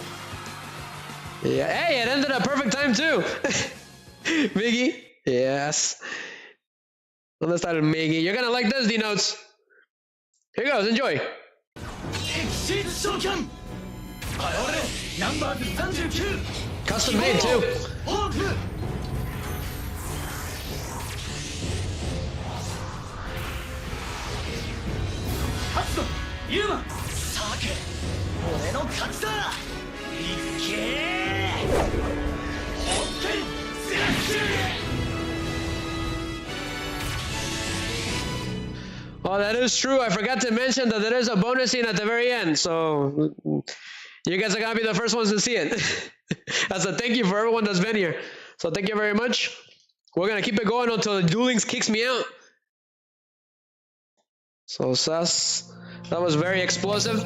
Yeah, hey, it ended at perfect time too. Miggy, yes. Let's start with Miggy. You're gonna like this, D-Notes. Here goes, enjoy. Custom made too. Yuma! Oh, that is true. I forgot to mention that there is a bonus scene at the very end, so you guys are gonna be the first ones to see it. As a thank you for everyone that's been here. So thank you very much. We're gonna keep it going until the Duel Links kicks me out. So sus, that was very explosive.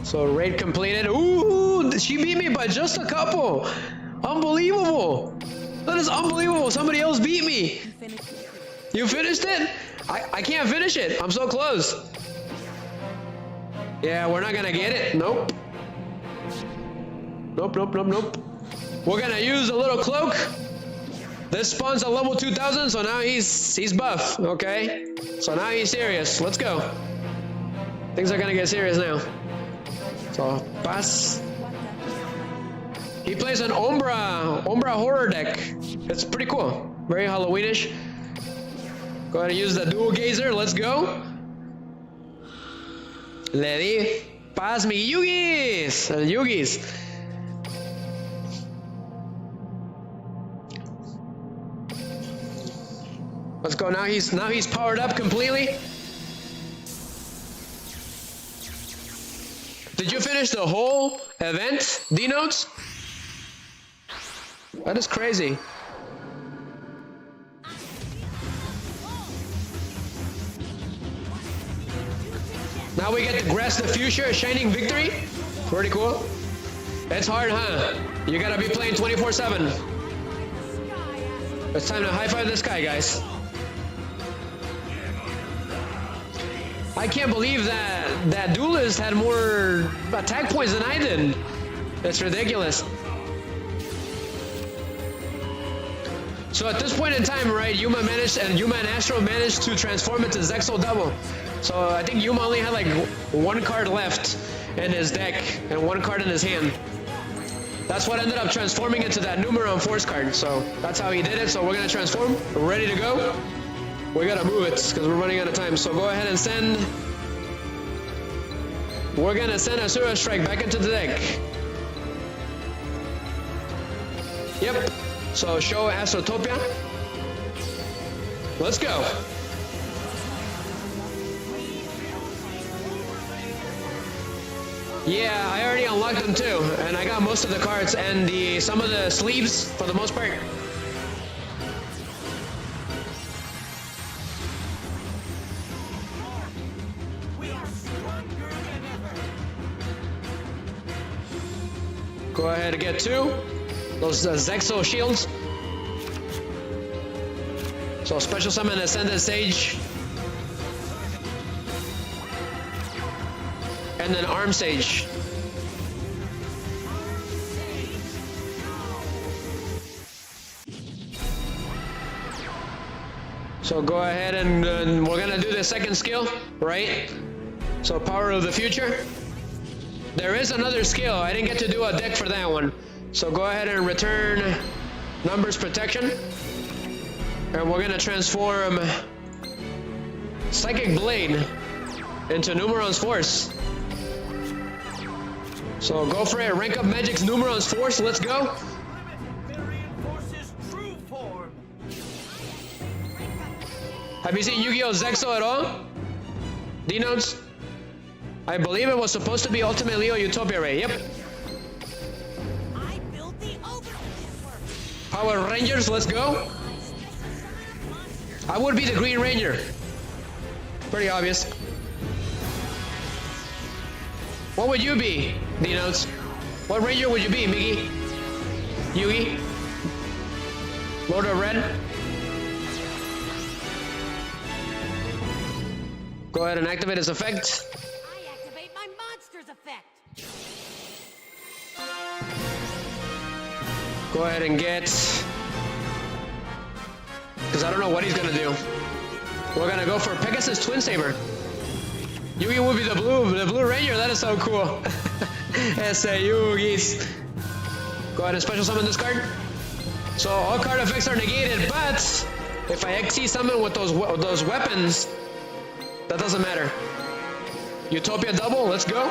So raid completed. Ooh, she beat me by just a couple. Unbelievable. That is unbelievable. Somebody else beat me. You finished it? I can't finish it. I'm so close. Yeah, we're not gonna get it. Nope. Nope. We're gonna use a little cloak. This spawns at level 2000, so now he's buff, okay? So now he's serious. Let's go. Things are gonna get serious now. So, pass. He plays an Umbra horror deck. It's pretty cool. Very Halloweenish. Go ahead and use the dual gazer. Let's go. Le di. Pass me Yugis. Yugis. Let's go. Now he's powered up completely. Did you finish the whole event, D-Notes? That is crazy. Now we get to grasp the future, shining victory. Pretty cool. It's hard, huh? You gotta be playing 24/7. It's time to high five the sky, guys. I can't believe that duelist had more attack points than I did. That's ridiculous. So at this point in time, right, Yuma and Astral managed to transform into ZEXAL Double. So I think Yuma only had like one card left in his deck and one card in his hand. That's what ended up transforming into that Numeron Force card. So that's how he did it. So we're gonna transform. We're ready to go. We gotta move it because we're running out of time. So go ahead and send. We're gonna send Asura Strike back into the deck. Yep. So show Astrotopia. Let's go. Yeah, I already unlocked them too, and I got most of the cards and some of the sleeves for the most part. Go ahead and get two. Those Zexal shields. So special summon Ascended Sage. And then Arm Sage. So go ahead and we're gonna do the second skill, right? So Power of the Future. There is another skill. I didn't get to do a deck for that one. So go ahead and return Numbers Protection. And we're gonna transform Psychic Blade into Numeron's Force. So go for it. Rank up Magic's Numeron's Force. Let's go. Have you seen Yu-Gi-Oh! ZEXAL at all? D-Notes? I believe it was supposed to be Ultimate Leo Utopia Ray. Yep. Power Rangers, let's go. I would be the Green Ranger. Pretty obvious. What would you be, D-Notes? What Ranger would you be, Miggy? Yugi? Lord of Red? Go ahead and activate his effect. I activate my monster's effect. Go ahead and get... Because I don't know what he's going to do. We're going to go for Pegasus Twin Saber. Yugi will be the blue ranger. That is so cool. S.A. Yugis. Go ahead and special summon this card. So all card effects are negated, but if I XC summon with those weapons, that doesn't matter. Utopia double, let's go.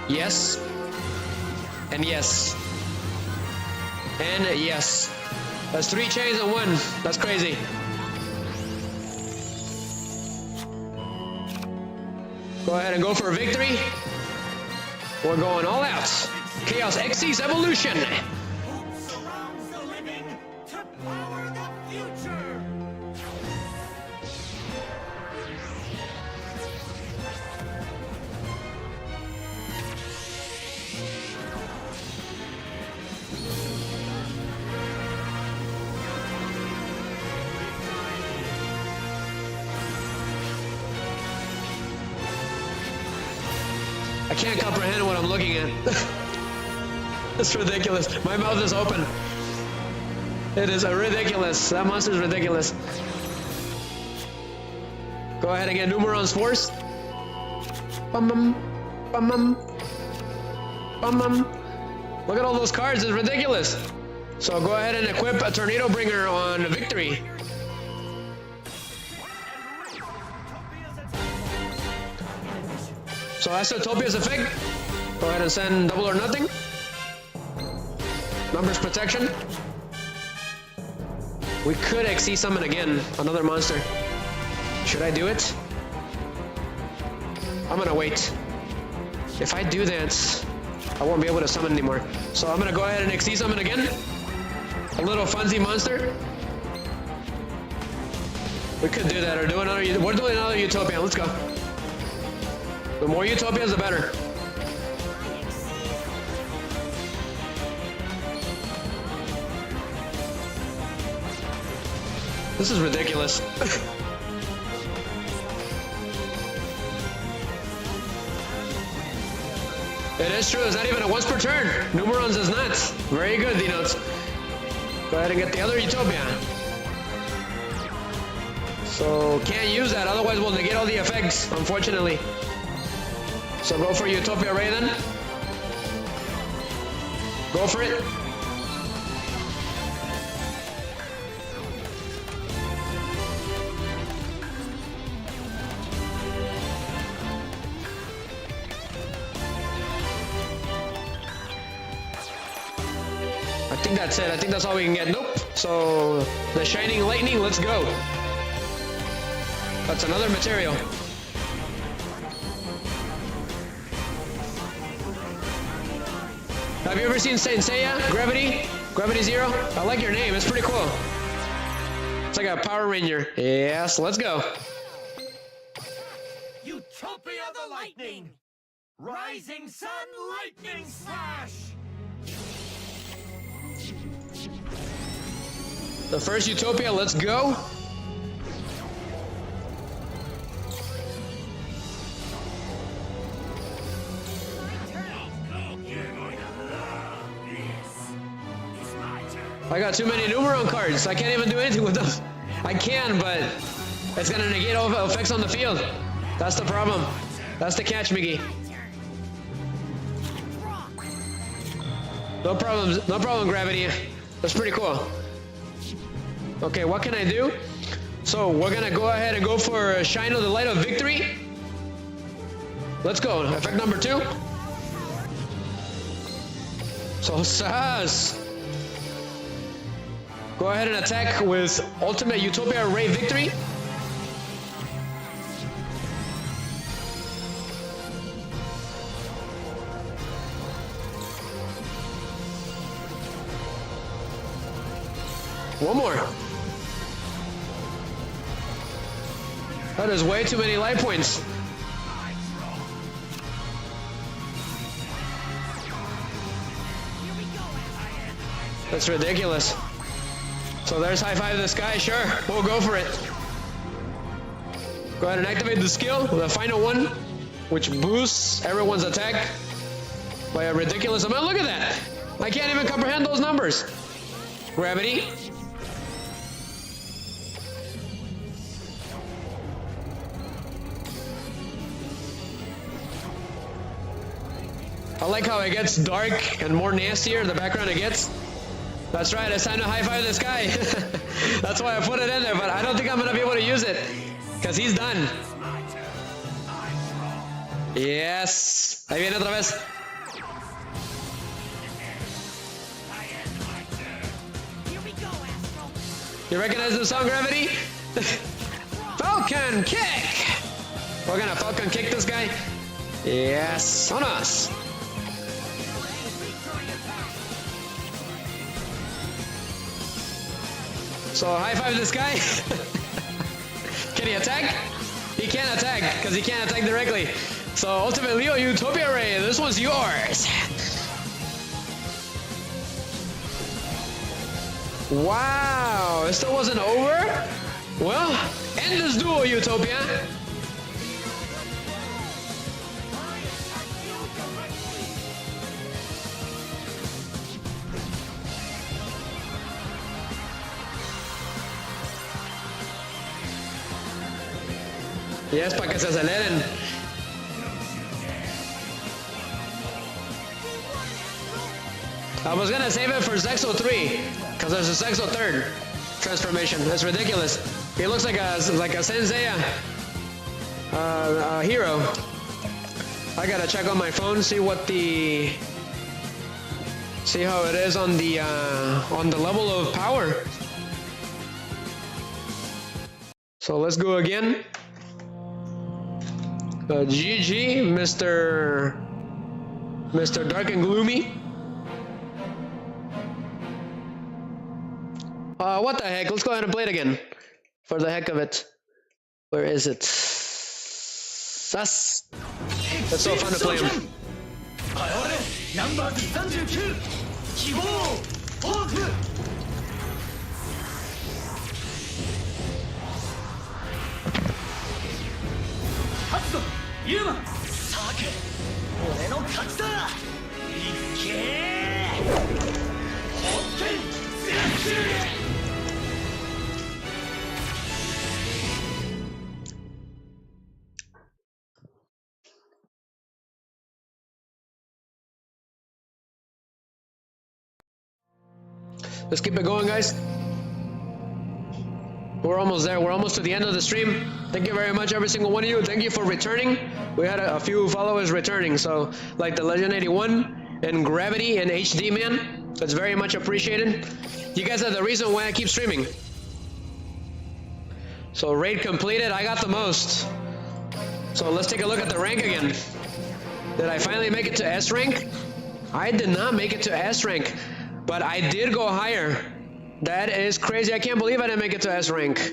Yes. And yes. And yes. That's 3 chains and 1. That's crazy. Go ahead and go for a victory. We're going all out. Chaos Xyz Evolution. Surrounds the living to power the future. I can't comprehend what I'm looking at. It's ridiculous. My mouth is open. It is ridiculous. That monster is ridiculous. Go ahead and get Numeron's Force. Bum bum bum bum. Look at all those cards. It's ridiculous. So go ahead and equip a Tornado Bringer on Victory. So Astrotopia's effect. Go ahead and send double or nothing. Numbers protection. We could XC summon again, another monster. Should I do it? I'm gonna wait. If I do that, I won't be able to summon anymore. So I'm gonna go ahead and XC summon again. A little funsy monster. We could do that or do another. We're doing another Utopia. Let's go. The more Utopias, the better. This is ridiculous. It is true, it's not even a once per turn. Numerons is not. Very good, D-Notes. Go ahead and get the other Utopia. So, can't use that, otherwise we'll negate all the effects, unfortunately. So go for Utopia Ray then. Go for it. I think that's it. I think that's all we can get. Nope. So the Shining Lightning, let's go. That's another material. Have you ever seen Saint Seiya? Gravity? Gravity Zero? I like your name. It's pretty cool. It's like a Power Ranger. Yes, let's go. Utopia the Lightning! Rising Sun Lightning Slash! The first Utopia, let's go. I got too many Numeron cards. I can't even do anything with them. I can, but it's gonna negate all effects on the field. That's the problem. That's the catch, Miggy. No problems. No problem, Gravity. That's pretty cool. Okay, what can I do? So we're gonna go ahead and go for Shine of the Light of Victory. Let's go. Effect number 2. So sass. Go ahead and attack with Ultimate Utopia Ray Victory. One more. That is way too many life points. That's ridiculous. So there's High Five to the Sky, sure, we'll go for it. Go ahead and activate the skill, the final one, which boosts everyone's attack by a ridiculous amount. Look at that! I can't even comprehend those numbers. Gravity. I like how it gets dark and more nastier in the background it gets. That's right, it's time to High Five the Sky. That's why I put it in there, but I don't think I'm gonna be able to use it. Because he's done. Yes. Ahí viene otra vez. You recognize the song, Gravity? Falcon Kick! We're gonna Falcon Kick this guy. Yes, on us. So High Five this guy. Can he attack? He can't attack because he can't attack directly. So Ultimate Leo Utopia Ray, this one's yours. Wow, it still wasn't over? Well, end this duel, Utopia. Yes, para que se aceleren. I was gonna save it for Zexal 3, because there's a Zexal 3rd transformation. That's ridiculous. He looks like a Senseiya hero. I gotta check on my phone, see how it is on the level of power. So let's go again. GG, Mr. Dark and Gloomy. What the heck? Let's go ahead and play it again. For the heck of it. Where is it? That's so fun to play him. Yuma! Let's keep it going, guys. We're almost there. We're almost to the end of the stream. Thank you very much, every single one of you. Thank you for returning. We had a few followers returning, so like the Legend 81 and Gravity and HD Man. That's very much appreciated. You guys are the reason why I keep streaming. So raid completed. I got the most. So let's take a look at the rank again. Did I finally make it to S rank? I did not make it to S rank, but I did go higher. That is crazy. I can't believe I didn't make it to S rank.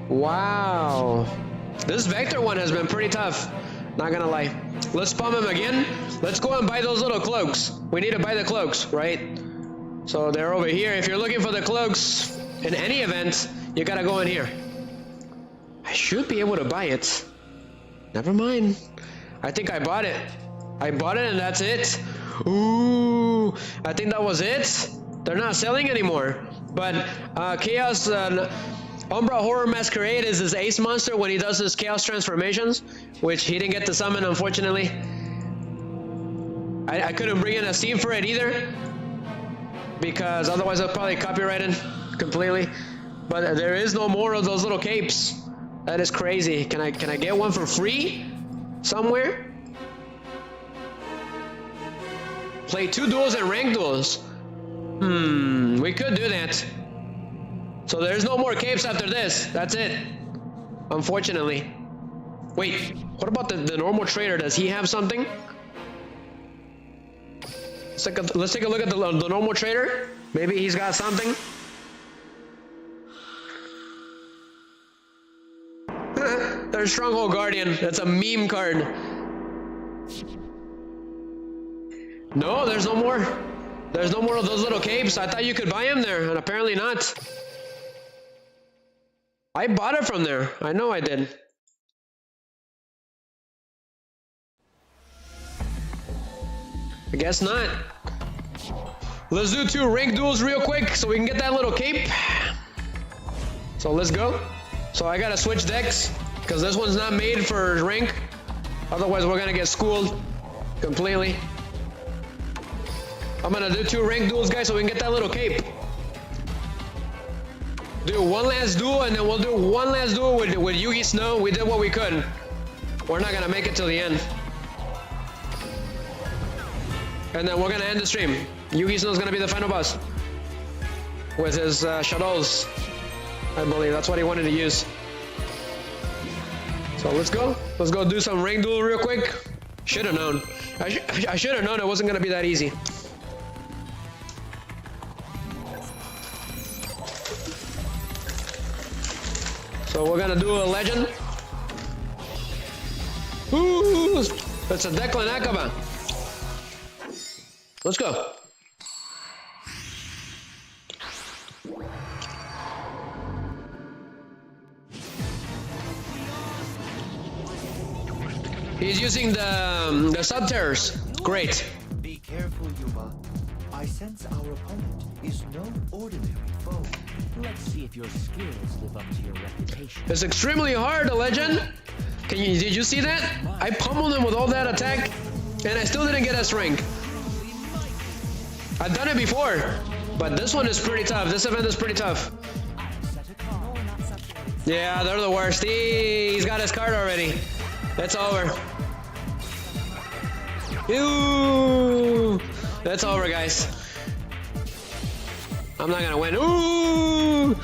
Wow. This Vector one has been pretty tough. Not gonna lie. Let's spam him again. Let's go and buy those little cloaks. We need to buy the cloaks, right? So they're over here. If you're looking for the cloaks in any event, you gotta go in here. I should be able to buy it. Never mind. I think I bought it. I bought it and that's it. Ooh, I think that was it. They're not selling anymore. But Chaos Umbra Horror Masquerade is his ace monster when he does his Chaos transformations, which he didn't get to summon, unfortunately. I couldn't bring in a Steam for it either, because otherwise I'll probably copyright it completely. But there is no more of those little capes. That is crazy. Can I get one for free somewhere? Play 2 duels and rank duels. We could do that. So there's no more capes after this. That's it. Unfortunately. Wait, what about the normal trader? Does he have something? Let's take a look at the normal trader. Maybe he's got something. There's Stronghold Guardian. That's a meme card. No, there's no more. There's no more of those little capes. I thought you could buy them there, and apparently not. I bought it from there. I know I did. I guess not. Let's do 2 rank duels real quick so we can get that little cape. So let's go. So I gotta switch decks because this one's not made for rank. Otherwise we're gonna get schooled completely. I'm gonna do 2 rank duels, guys, so we can get that little cape. Do one last duel, and then we'll do one last duel with Yugi Snow. We did what we could. We're not gonna make it till the end. And then we're gonna end the stream. Yugi Snow's gonna be the final boss. With his shadows. I believe that's what he wanted to use. So let's go. Let's go do some rank duel real quick. Should have known. I should have known it wasn't gonna be that easy. So we're gonna do a legend. Ooh, that's a Declan Akaba. Let's go. He's using the sub-terrors. Great. Be careful, Yuma. I sense our opponent is no ordinary foe. Let's see if if your skills live up to your reputation. It's extremely hard, legend. Did you see that? I pummeled him with all that attack, and I still didn't get S rank. I've done it before, but this one is pretty tough. This event is pretty tough. Yeah, they're the worst. He's got his card already. It's over. Ooh, that's over, guys. I'm not gonna win. Ooh.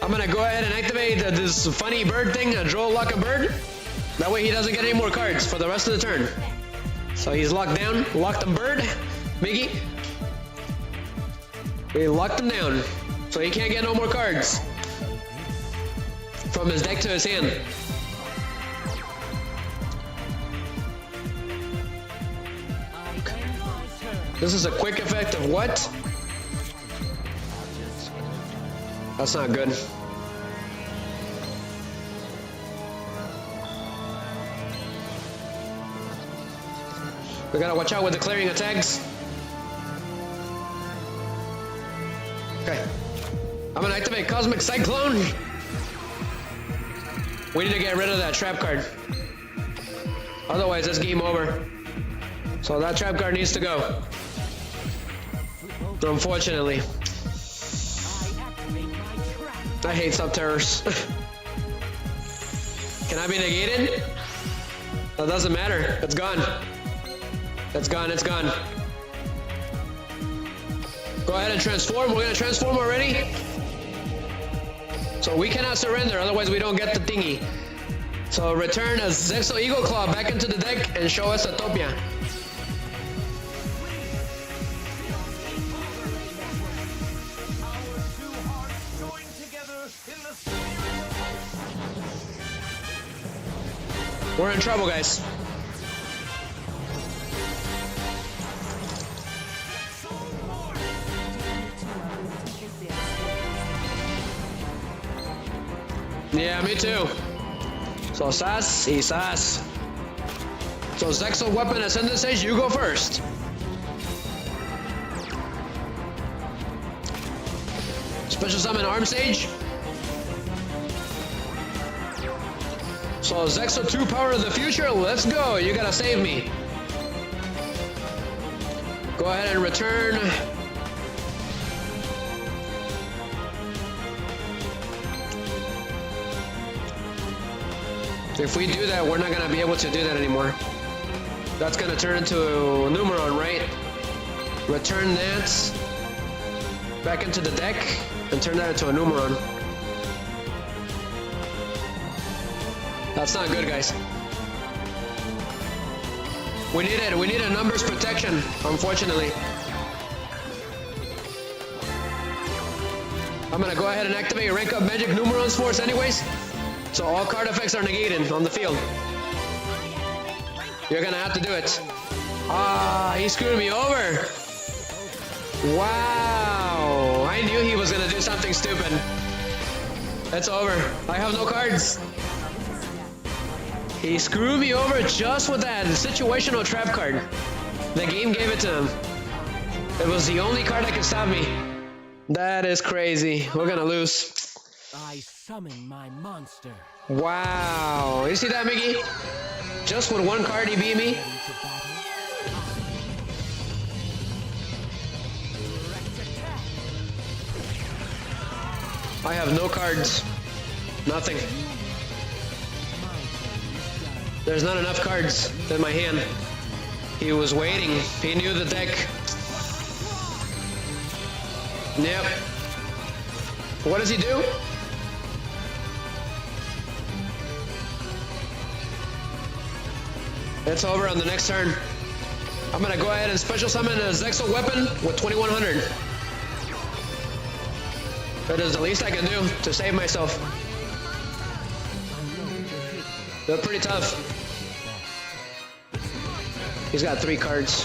I'm gonna go ahead and activate this funny bird thing, draw lock a bird. That way he doesn't get any more cards for the rest of the turn. So he's locked down, locked him bird, Mickey. We locked him down, so he can't get no more cards from his deck to his hand. This is a quick effect of what? That's not good. We gotta watch out with the clearing attacks. Okay. I'm gonna activate Cosmic Cyclone. We need to get rid of that trap card. Otherwise, it's game over. So that trap card needs to go. Unfortunately. I hate sub-terrors. Can I be negated? That doesn't matter. It's gone. It's gone. It's gone. Go ahead and transform. We're gonna transform already. So we cannot surrender, otherwise we don't get the thingy. So return a Zexal Eagle Claw back into the deck and show us Atopia. We're in trouble, guys. Yeah, me too. So Sass, he Sass. So Zexal weapon ascendant stage, you go first. Special summon arm stage. So Zexal 2 power of the future, let's go. You gotta save me. Go ahead and return. If we do that, we're not gonna be able to do that anymore. That's gonna turn into a Numeron, right? Return that back into the deck and turn that into a Numeron. That's not good, guys. We need it. We need a numbers protection, unfortunately. I'm gonna go ahead and activate rank up Magic Numeron's Force anyways. So all card effects are negated on the field. You're gonna have to do it. Ah, he screwed me over. Wow, I knew he was gonna do something stupid. It's over. I have no cards. He screwed me over just with that situational trap card. The game gave it to him. It was the only card that could stop me. That is crazy. We're gonna lose. I summon my monster. Wow. You see that, Mickey? Just with one card, he beat me. I have no cards. Nothing. There's not enough cards in my hand. He was waiting. He knew the deck. Yep. What does he do? It's over on the next turn. I'm gonna go ahead and special summon a Zexal weapon with 2100. That is the least I can do to save myself. They're pretty tough. He's got 3 cards.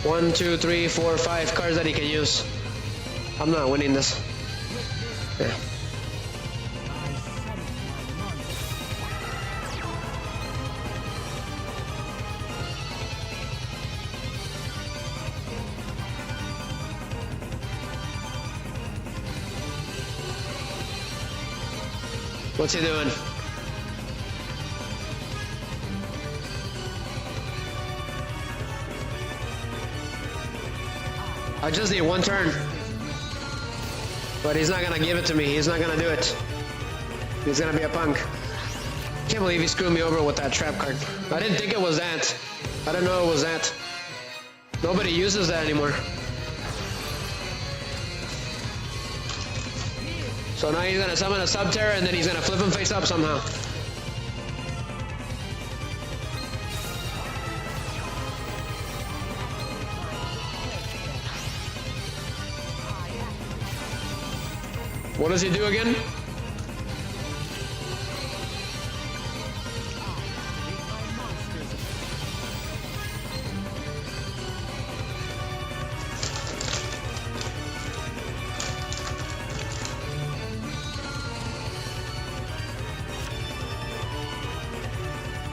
1, 2, 3, 4, 5 cards that he can use. I'm not winning this. Yeah. What's he doing? I just need one turn. But he's not gonna give it to me. He's not gonna do it. He's gonna be a punk. Can't believe he screwed me over with that trap card. I didn't think it was that. I didn't know it was that. Nobody uses that anymore. So now he's gonna summon a Subterra and then he's gonna flip him face up somehow. What does he do again?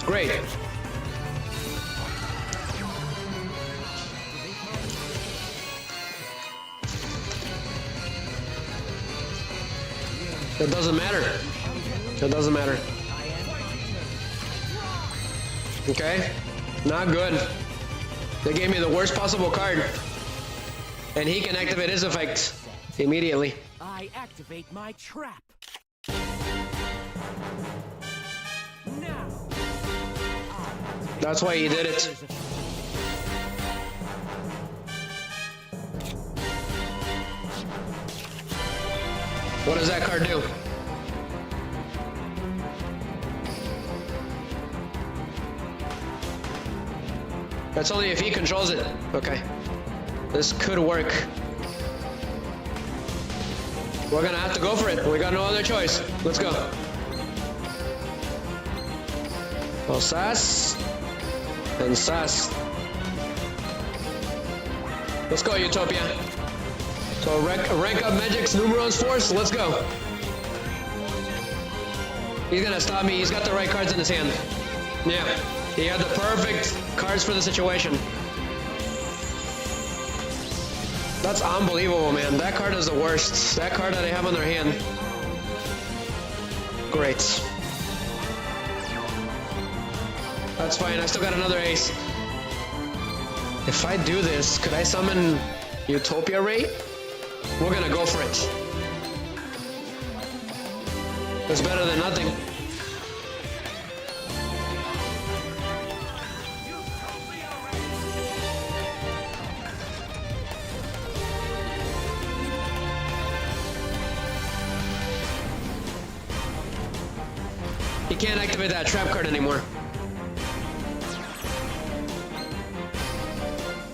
Great. It doesn't matter. It doesn't matter. Okay? Not good. They gave me the worst possible card. And he can activate his effect immediately. I activate my trap. That's why he did it. What does that card do? That's only if he controls it. Okay. This could work. We're gonna have to go for it. We got no other choice. Let's go. Well, Sass. And Sass. Let's go, Utopia. So rank up Magic's Numeron's Force. Let's go. He's gonna stop me. He's got the right cards in his hand. Yeah. He had the perfect cards for the situation. That's unbelievable, man. That card is the worst. That card that they have on their hand. Great. That's fine. I still got another ace. If I do this, could I summon Utopia Ray? We're gonna go for it. It's better than nothing. He can't activate that trap card anymore.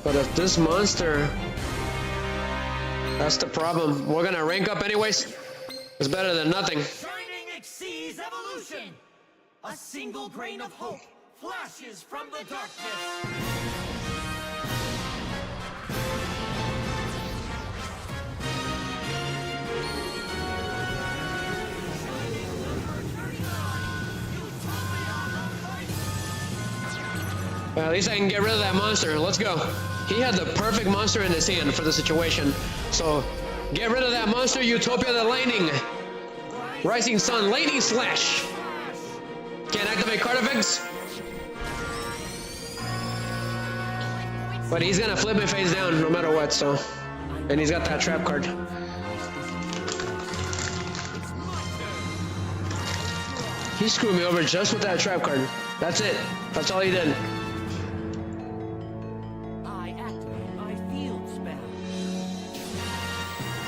But if this monster... That's the problem. We're gonna rank up anyways. It's better than nothing. Shining exceeds evolution. A single grain of hope flashes from the darkness. At least I can get rid of that monster. Let's go. He had the perfect monster in his hand for the situation. So, get rid of that monster, Utopia the Lightning. Rising Sun, Lightning Slash. Can't activate card effects. But he's gonna flip me face down no matter what, so. And he's got that trap card. He screwed me over just with that trap card. That's it. That's all he did.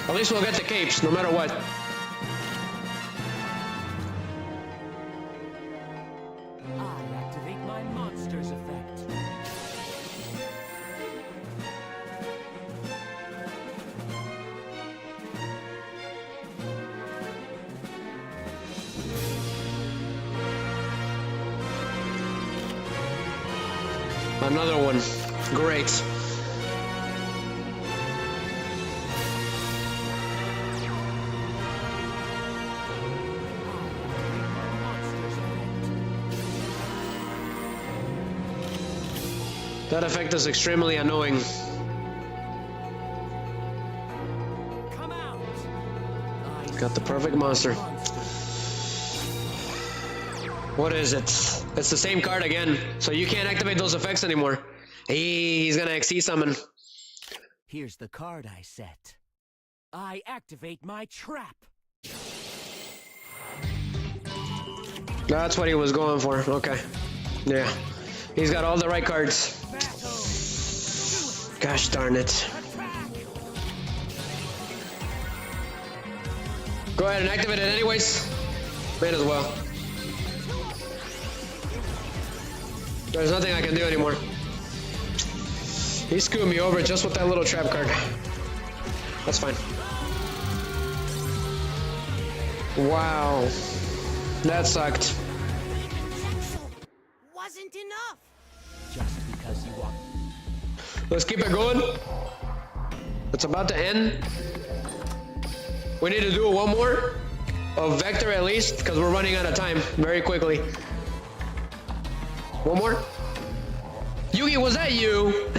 At least we'll get the capes, no matter what. I activate my monster's effect. Another one. Great. That effect is extremely annoying. Come out. Got the perfect monster. What is it? It's the same card again, so you can't activate those effects anymore. He's gonna XC summon. Here's the card I set. I activate my trap. That's what he was going for. Okay. Yeah. He's got all the right cards. Gosh darn it. Go ahead and activate it anyways. Might as well. There's nothing I can do anymore. He screwed me over just with that little trap card. That's fine. Wow. That sucked. Wasn't enough. Just because you want. Let's keep it going. It's about to end. We need to do one more of Vector at least, because we're running out of time very quickly. One more. Yugi, was that you?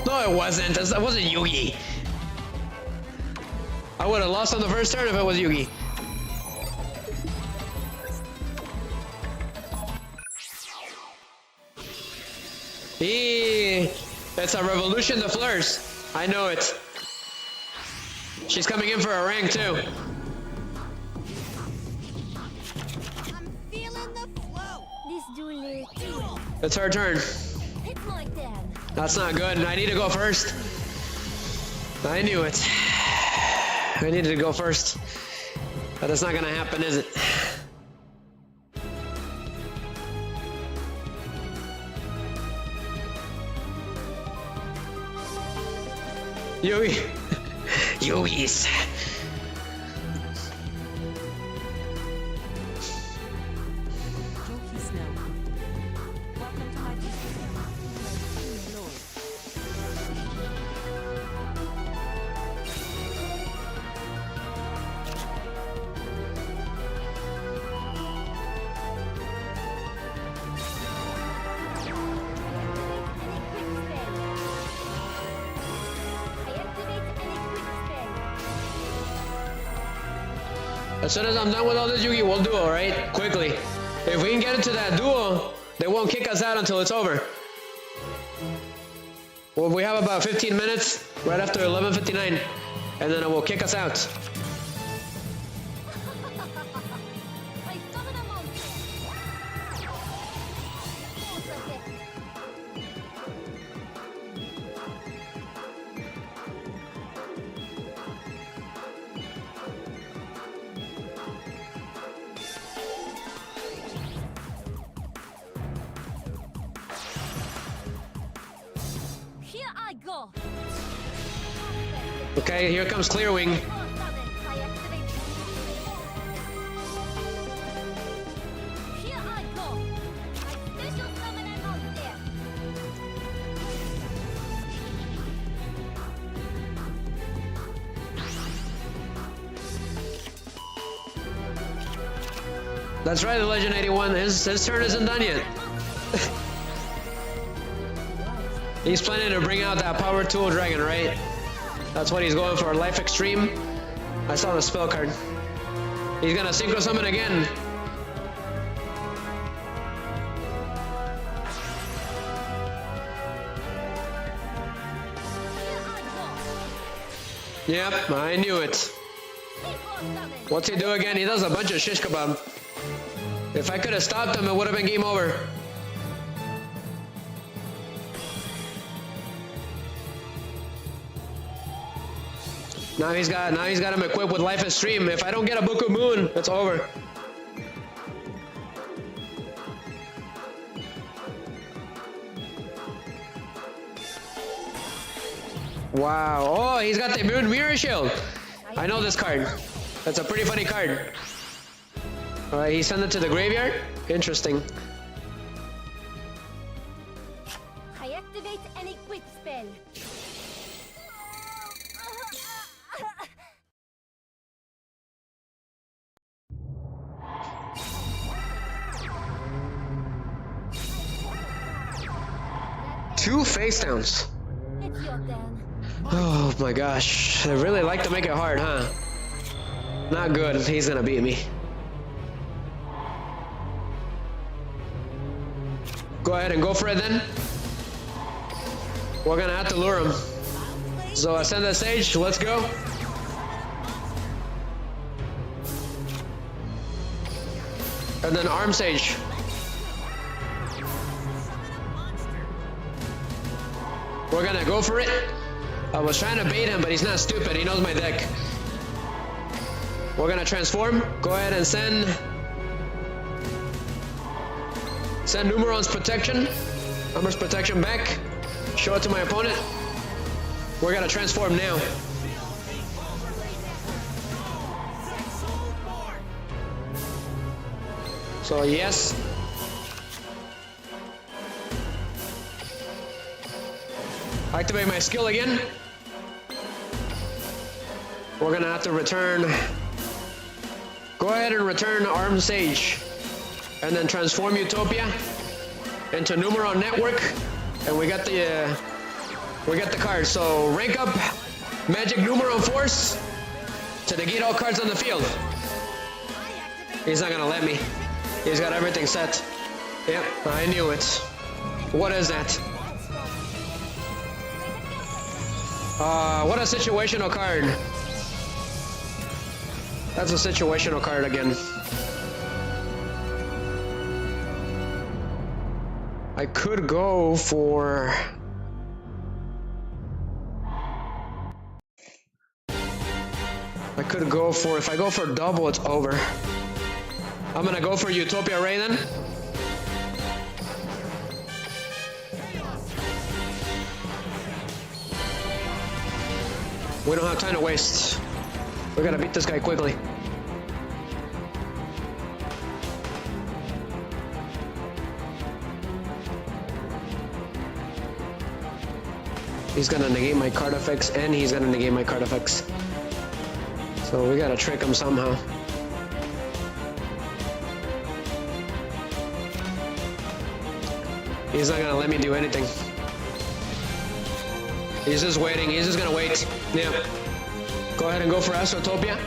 No, it wasn't. That wasn't Yugi. I would have lost on the first turn if it was Yugi. It's a revolution de fleurs. I know it. She's coming in for a rank too. I'm feeling the flow. This duel. It's her turn. It's my turn. That's not good. I need to go first. I knew it. I needed to go first. But that's not gonna happen, is it? Yugi. Yugis. Joki Snow. Welcome to my district. Lord. As soon as I'm done with all this, Yugi, we'll duel, right? Quickly. If we can get into that duel, they won't kick us out until it's over. Well, we have about 15 minutes, right after 11:59, and then it will kick us out. Here I go. Okay, here comes Clearwing. Here I go. I special summon an monster. That's right, the Legend 81. His turn isn't done yet. He's planning to bring out that Power Tool Dragon, right? That's what he's going for. Life Extreme. I saw the spell card. He's gonna Synchro Summon again. Yep, I knew it. What's he do again? He does a bunch of shish kebab. If I could have stopped him, it would have been game over. Now he's got him equipped with Life Extreme. If I don't get a Book of Moon, it's over. Wow. Oh, he's got the Moon Mirror Shield. I know this card. That's a pretty funny card. Alright, he sent it to the graveyard? Interesting. I activate an equip spell. Two face downs. It's your turn. Oh my gosh. They really like to make it hard, huh? Not good. He's gonna beat me. Go ahead and go for it then. We're gonna have to lure him. So ascend the stage, let's go. And then arm sage. We're gonna go for it. I was trying to bait him, but he's not stupid. He knows my deck. We're gonna transform. Go ahead and send Numeron's protection. Numbers protection back. Show it to my opponent. We're gonna transform now. So yes. Activate my skill again. We're gonna have to return. Go ahead and return Arm Sage. And then transform Utopia into Numeron Network. And we got the card. So rank up Magic Numeron Force to negate all cards on the field. He's not gonna let me. He's got everything set. Yep, I knew it. What is that? What a situational card. That's a situational card again. I could go for... if I go for double, it's over. I'm gonna go for Utopia Ray then. We don't have time to waste. We gotta beat this guy quickly. He's gonna negate my card effects and he's gonna negate my card effects. So we gotta trick him somehow. He's not gonna let me do anything. He's just waiting. He's just gonna wait. Yeah. Go ahead and go for Astrotopia.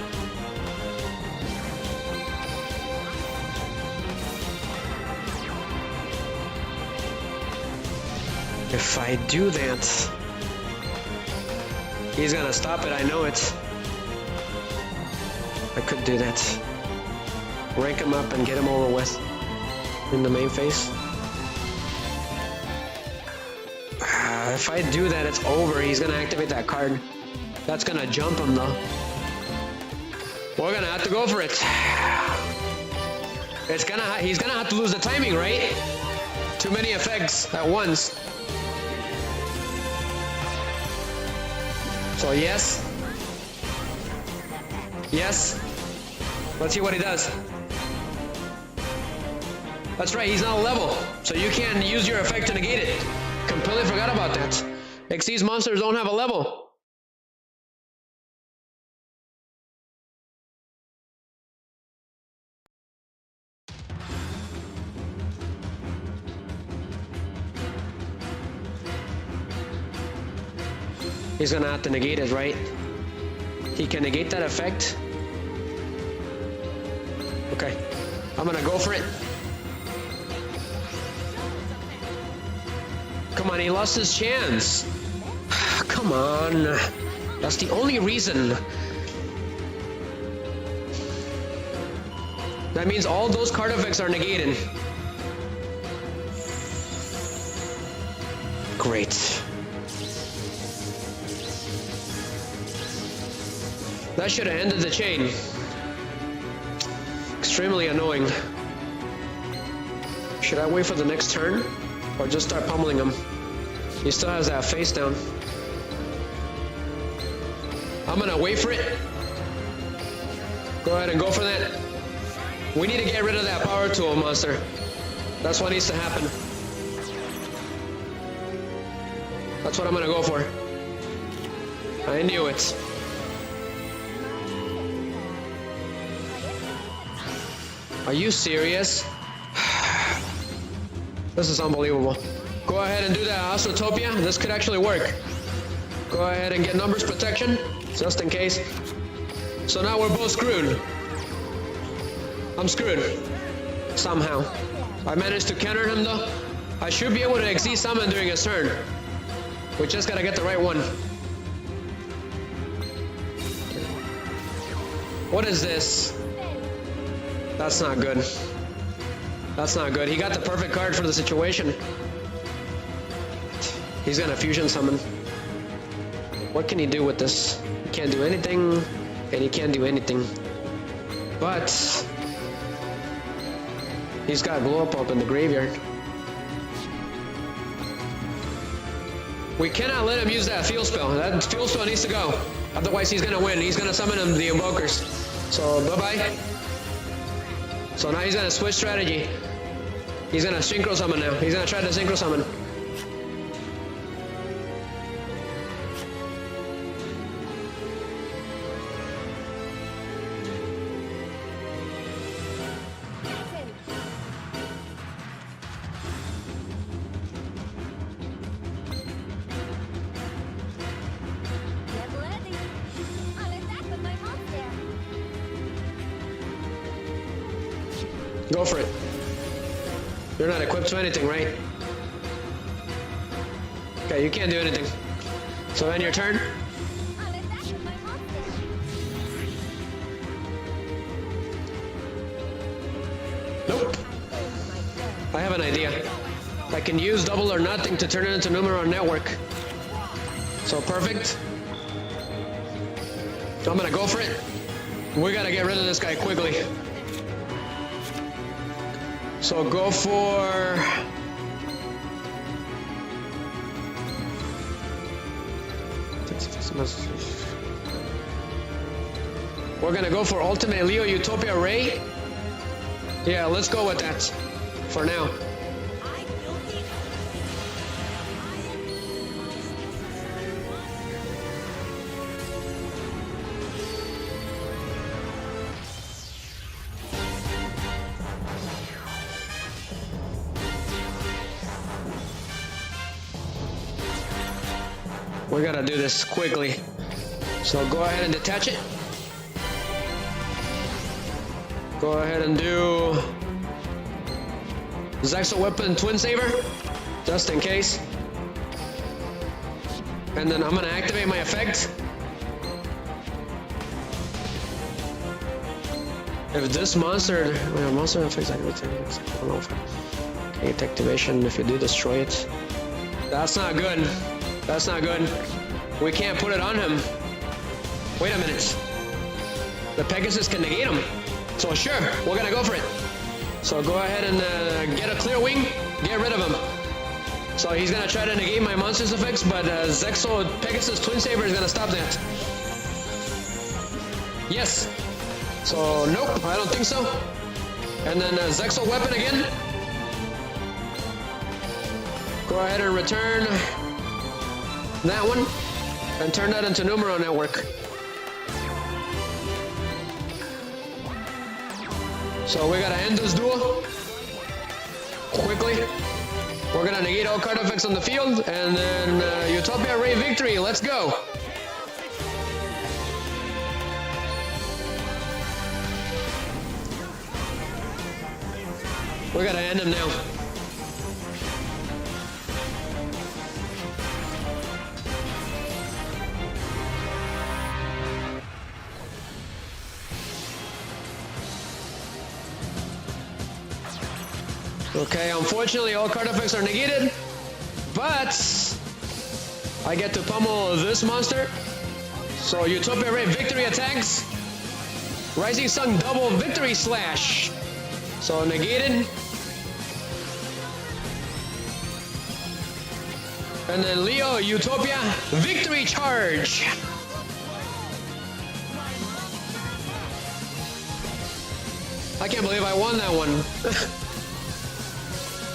If I do that, he's gonna stop it. I know it. I could do that. Rank him up and get him over with in the main phase. If I do that, it's over. He's gonna activate that card. That's gonna jump him though. We're gonna have to go for it. He's gonna have to lose the timing, right? Too many effects at once. So yes. Yes. Let's see what he does. That's right, he's not a level. So you can't use your effect to negate it. Completely forgot about that. Xyz monsters don't have a level. He's gonna have to negate it, right? He can negate that effect. Okay, I'm gonna go for it. Come on, he lost his chance. Come on. That's the only reason. That means all those card effects are negated. Great. That should have ended the chain. Extremely annoying. Should I wait for the next turn? Or just start pummeling him? He still has that face down. I'm gonna wait for it. Go ahead and go for that. We need to get rid of that power tool monster. That's what needs to happen. That's what I'm gonna go for. I knew it. Are you serious? This is unbelievable. Go ahead and do that Astrotopia. This could actually work. Go ahead and get numbers protection, just in case. So now we're both screwed. I'm screwed. Somehow. I managed to counter him though. I should be able to XZ summon during his turn. We just gotta get the right one. What is this? That's not good. That's not good. He got the perfect card for the situation. He's gonna fusion summon. What can he do with this? He can't do anything, and he can't do anything. But he's got blow up in the graveyard. We cannot let him use that field spell. That field spell needs to go. Otherwise he's gonna win. He's gonna summon him the invokers. So bye-bye. So now he's gonna switch strategy. He's gonna synchro summon now. He's gonna try to synchro summon. Go for it. You're not equipped to anything, right? Okay, you can't do anything. So end your turn. Nope. I have an idea. I can use double or nothing to turn it into Numeron Network. So perfect. I'm gonna go for it. We gotta get rid of this guy quickly. So go for... We're gonna go for Ultimate Leo Utopia Ray. Yeah, let's go with that for now. We gotta do this quickly. So go ahead and detach it. Go ahead and do Zexal Weapon Twin Saver, just in case. And then I'm gonna activate my effect. If this monster, monster affects activation, activation if you do destroy it. That's not good. That's not good. We can't put it on him. Wait a minute. The Pegasus can negate him. So sure, we're gonna go for it. So go ahead and get a clear wing, get rid of him. So he's gonna try to negate my monster's effects, but Zexal Pegasus Twin Saber is gonna stop that. Yes. So nope, I don't think so. And then Zexal Weapon again. Go ahead and return that one and turn that into Numeron Network. So we gotta end this duel quickly. We're gonna negate all card effects on the field and then Utopia Ray victory. Let's go. We gotta end him now. Okay, unfortunately all card effects are negated, but I get to pummel this monster. So Utopia Ray victory attacks. Rising Sun double victory slash. So negated. And then Leo Utopia victory charge. I can't believe I won that one.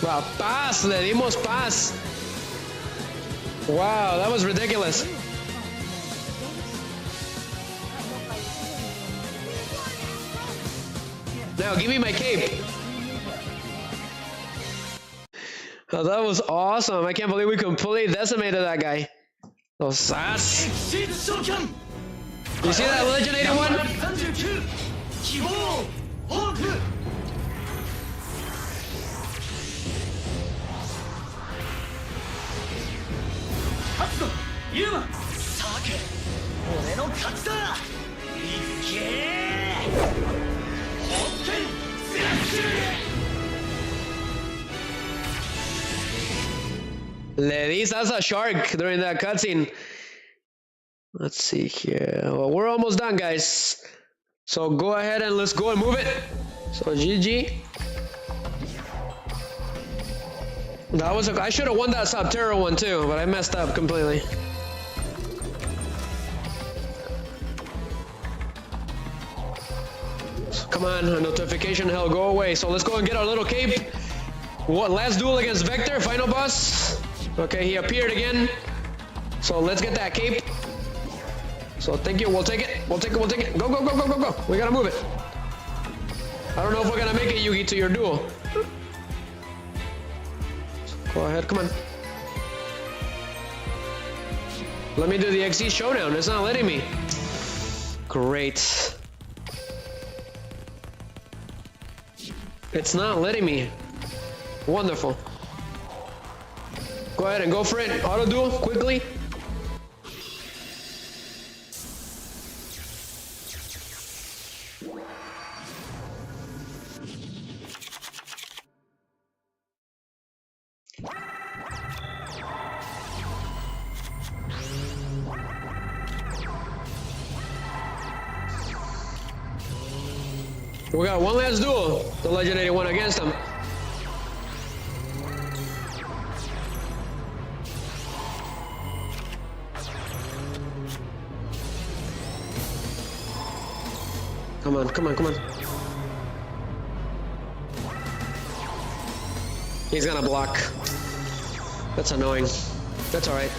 Wow, paz, le dimos paz. Wow, that was ridiculous. Now, give me my cape. Oh, that was awesome. I can't believe we completely decimated that guy. Oh, sass. You see that Legend 81? Le diste as a shark during that cutscene. Let's see here. Well, we're almost done, guys. So go ahead and let's go and move it. So GG. That was I should have won that Sub-Terra one too, but I messed up completely. Come on, a notification hell, go away. So let's go and get our little cape. What, last duel against Vector, final boss. Okay, he appeared again. So let's get that cape. So thank you, we'll take it. We'll take it, we'll take it. Go, go, go, go, go, go. We gotta move it. I don't know if we're gonna make it, Yugi, to your duel. Go ahead, come on. Let me do the XE showdown. It's not letting me. Great. It's not letting me. Wonderful. Go ahead and go for it. Auto duel, quickly. We got one last duel, the Legend 81 against him. Come on, come on, come on. He's gonna block. That's annoying. That's alright.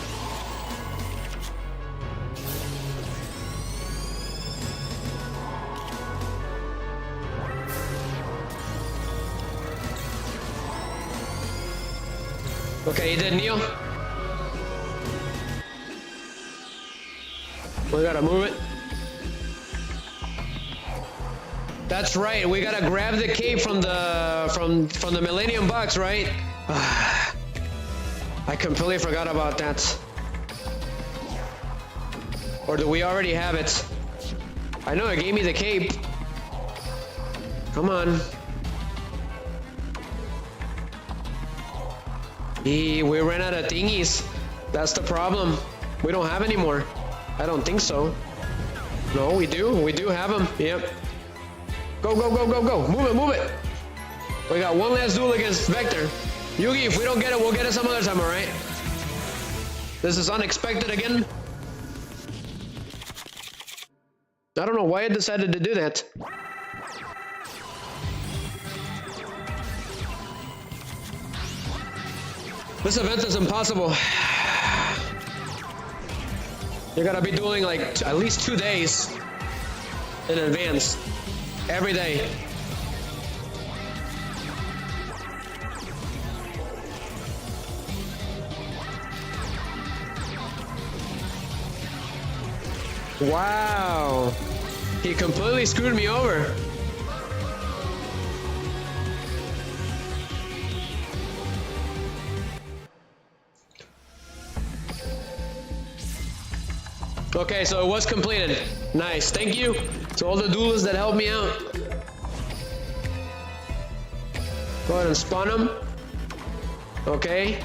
Okay, he did kneel. We gotta move it. That's right, we gotta grab the cape from the Millennium Box, right? I completely forgot about that. Or do we already have it? I know it gave me the cape. Come on. We ran out of thingies. That's the problem. We don't have any more. I don't think so. No, we do. We do have them. Yep. Go, go, go, go, go. Move it, move it. We got one last duel against Vector. Yugi, if we don't get it, we'll get it some other time, alright? This is unexpected again. I don't know why I decided to do that. This event is impossible. You gotta be doing like at least 2 days in advance. Every day. Wow. He completely screwed me over. Okay, so it was completed. Nice, thank you to all the duelists that helped me out. Go ahead and spawn them. Okay.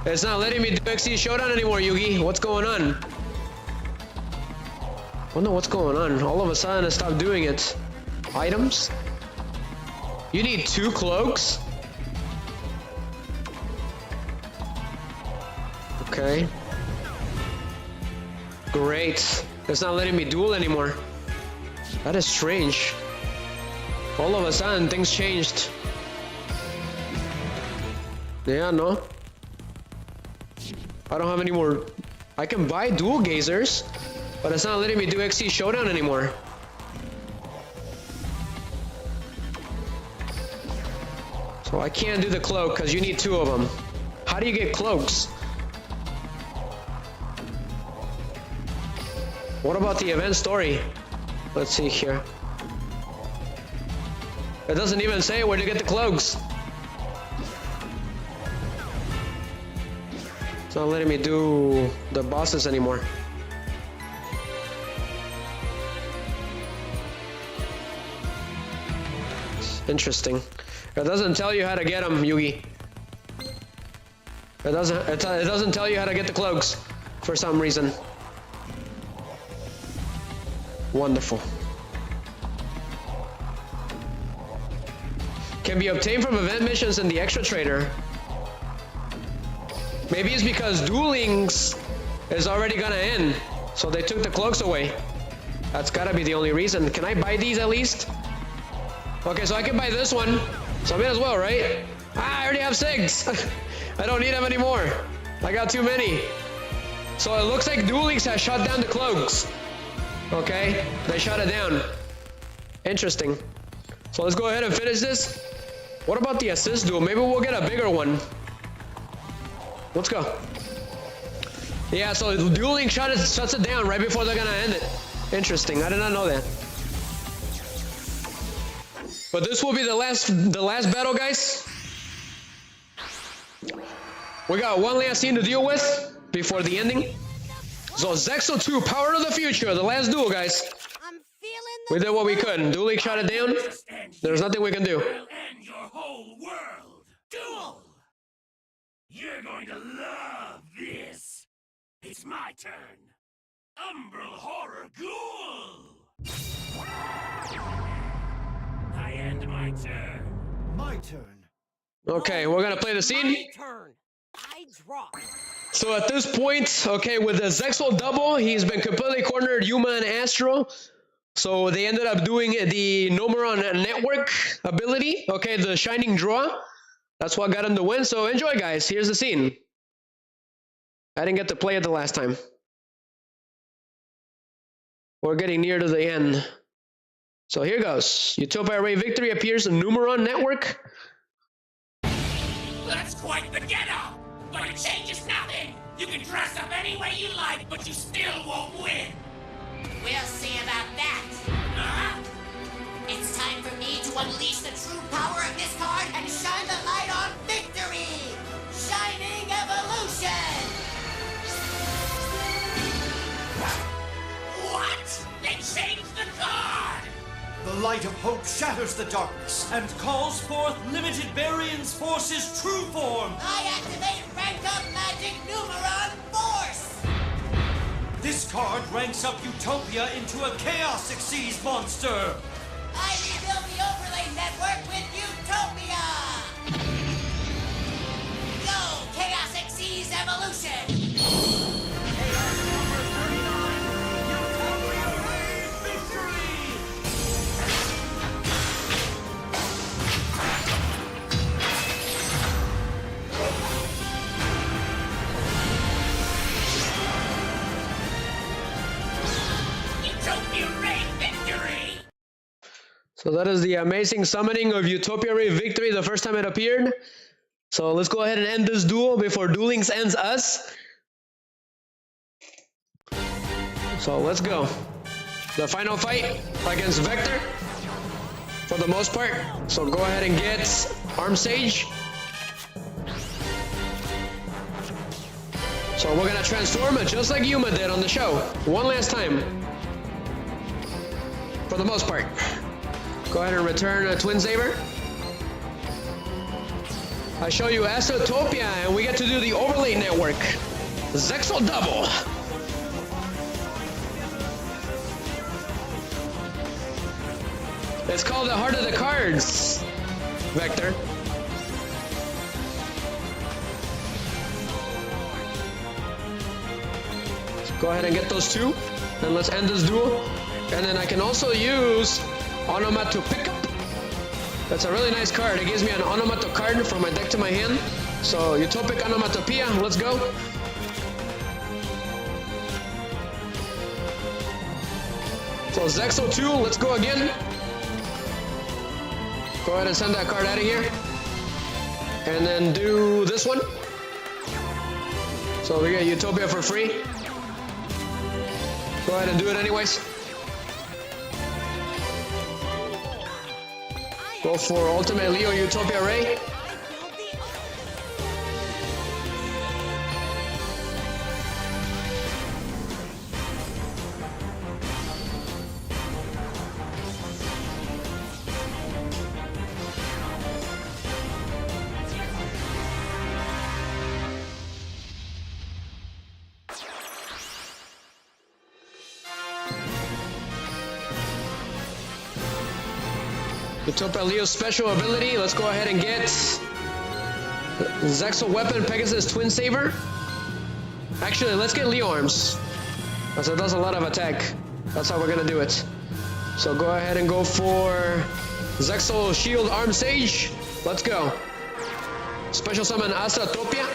It's not letting me do XE Showdown anymore, Yugi. What's going on? I don't know what's going on. All of a sudden I stopped doing it. Items? You need 2 cloaks? Okay. Great. It's not letting me duel anymore. That is strange. All of a sudden, things changed. Yeah, no. I don't have any more. I can buy dual gazers, but it's not letting me do XE Showdown anymore. So I can't do the cloak because you need 2 of them. How do you get cloaks? What about the event story? Let's see here. It doesn't even say where to get the cloaks. It's not letting me do the bosses anymore. Interesting. It doesn't tell you how to get them, Yugi. It doesn't tell you how to get the cloaks for some reason. Wonderful. Can be obtained from event missions in the extra trader. Maybe it's because duelings is already gonna end, so they took the cloaks away. That's gotta be the only reason. Can I buy these at least? Okay, so I can buy this one, so I may as well, right? Ah, I already have 6. I don't need them anymore. I got too many. So it looks like duelings has shut down the cloaks. Okay, they shut it down. Interesting. So let's go ahead and finish this. What about the assist duel? Maybe we'll get a bigger one. Let's go. Yeah, so dueling shuts it down right before they're gonna end it. Interesting. I did not know that. But this will be the last battle, guys. We got one last scene to deal with before the ending. So ZEXAL 2, Power of the Future, the last duel, guys. I'm feeling We did what we could. Dueling shut it down. There's nothing we can do. Will end your whole world. Duel! You're going to love this. It's my turn. Umbral Horror Ghoul! I end my turn. My turn. Okay, we're gonna play the scene. turn. I draw. So at this point, okay, with the ZEXAL double, he's been completely cornered Yuma and Astral. So they ended up doing the Nomeron Network ability, okay, the Shining Draw. That's what got him the win. So enjoy, guys. Here's the scene. I didn't get to play it the last time. We're getting near to the end. So here goes. Utopia Ray Victory appears in Numeron Network. That's quite the get-up! But it changes nothing! You can dress up any way you like, but you still won't win! We'll see about that. Huh? It's time for me to unleash the true power of this card and shine the light on victory! Shining Evolution! What? They changed the card! The light of hope shatters the darkness and calls forth limited Barian's force's true form. I activate Rank Up Magic Numeron Force! This card ranks up Utopia into a Chaos Xyz monster. I rebuild the overlay network with Utopia! Go, Chaos Xyz Evolution! So that is the amazing summoning of Utopia Ray Victory the first time it appeared. So let's go ahead and end this duel before duelings ends us. So let's go. The final fight against Vector for the most part. So go ahead and get Arm Sage. So we're gonna transform it just like Yuma did on the show. One last time. For the most part. Go ahead and return a Twin Saber. I show you Asotopia, and we get to do the overlay network. ZEXAL double. It's called the Heart of the Cards, Vector. So go ahead and get those two, and let's end this duel. And then I can also use Onomato Pickup. That's a really nice card. It gives me an Onomato card from my deck to my hand. So Utopic Onomatopoeia, let's go. So ZEXAL 2, let's go again. Go ahead and send that card out of here. And then do this one. So we get Utopia for free. Go ahead and do it anyways. Go for Ultimate Leo Utopia Ray. Utopia Leo's special ability. Let's go ahead and get Zexal weapon, Pegasus Twin Saber. Actually, let's get Leo arms. Because it does a lot of attack. That's how we're gonna do it. So go ahead and go for Zexal Shield Arm Sage. Let's go. Special summon Astrotopia.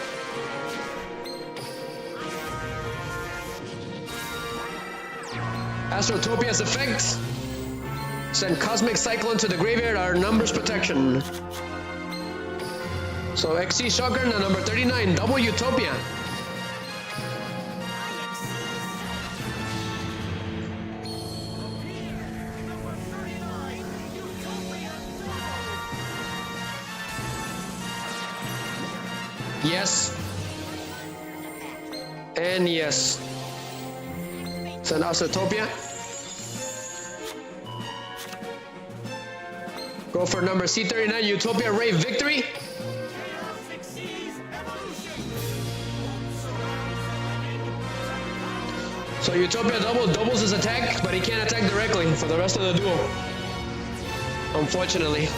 Astrotopia's effect. Send Cosmic Cyclone to the graveyard, our numbers protection. So XC Shotgun at number 39, double Utopia. Yes. And yes. Send Asatopia. Go for number C39, Utopia Ray Victory. So Utopia doubles his attack, but he can't attack directly for the rest of the duel. Unfortunately.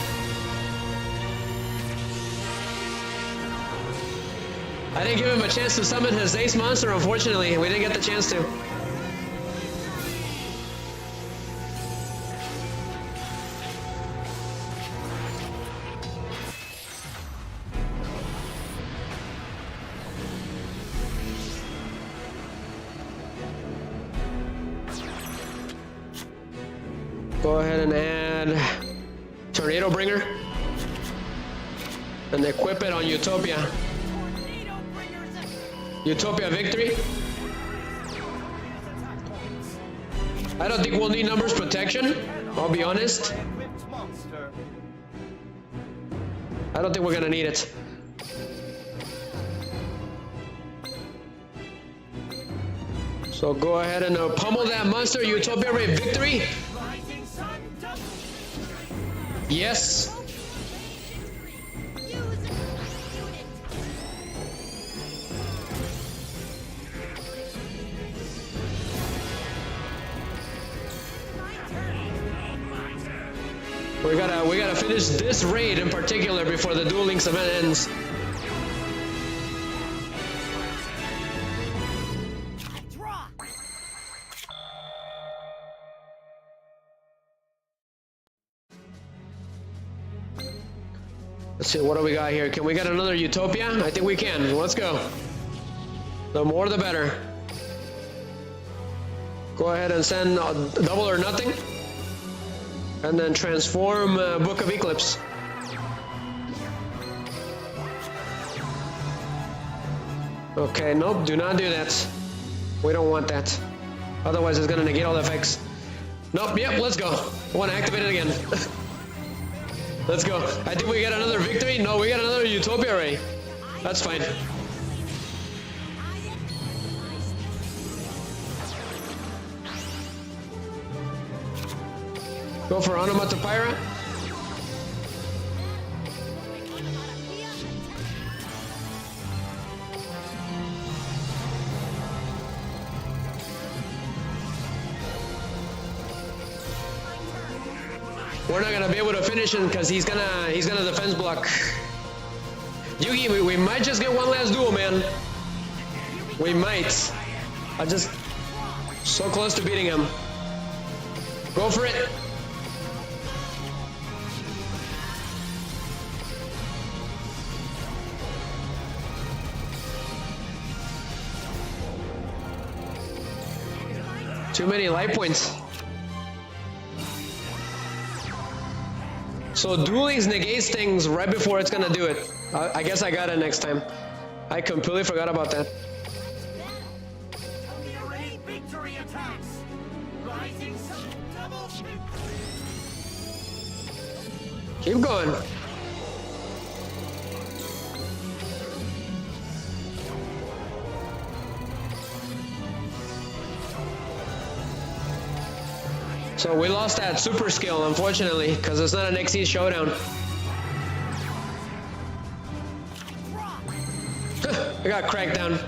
I didn't give him a chance to summon his ace monster, unfortunately. We didn't get the chance to. Go ahead and add Tornado Bringer and equip it on Utopia. Utopia Victory. I don't think we'll need numbers protection, I'll be honest. I don't think we're gonna need it. So go ahead and pummel that monster, Utopia Ray Victory. Yes. We gotta finish this raid in particular before the Duel Links event ends. Let's see, what do we got here? Can we get another Utopia? I think we can. Let's go. The more the better. Go ahead and send double or nothing. And then transform Book of Eclipse. Okay, nope, do not do that. We don't want that. Otherwise it's gonna negate all the effects. Nope, yep, let's go. I wanna activate it again. Let's go. I think we got another victory. No, we got another Utopia Ray. That's fine. Go for Onomatopoeia. We're not gonna be able to finish him because he's gonna defense block. Yugi, we might just get one last duel, man. We might. I'm just so close to beating him. Go for it. Too many life points. So dueling negates things right before it's gonna do it. I guess I got it next time. I completely forgot about that. Keep going. So we lost that super skill, unfortunately, because it's not an XE showdown. I got cracked down.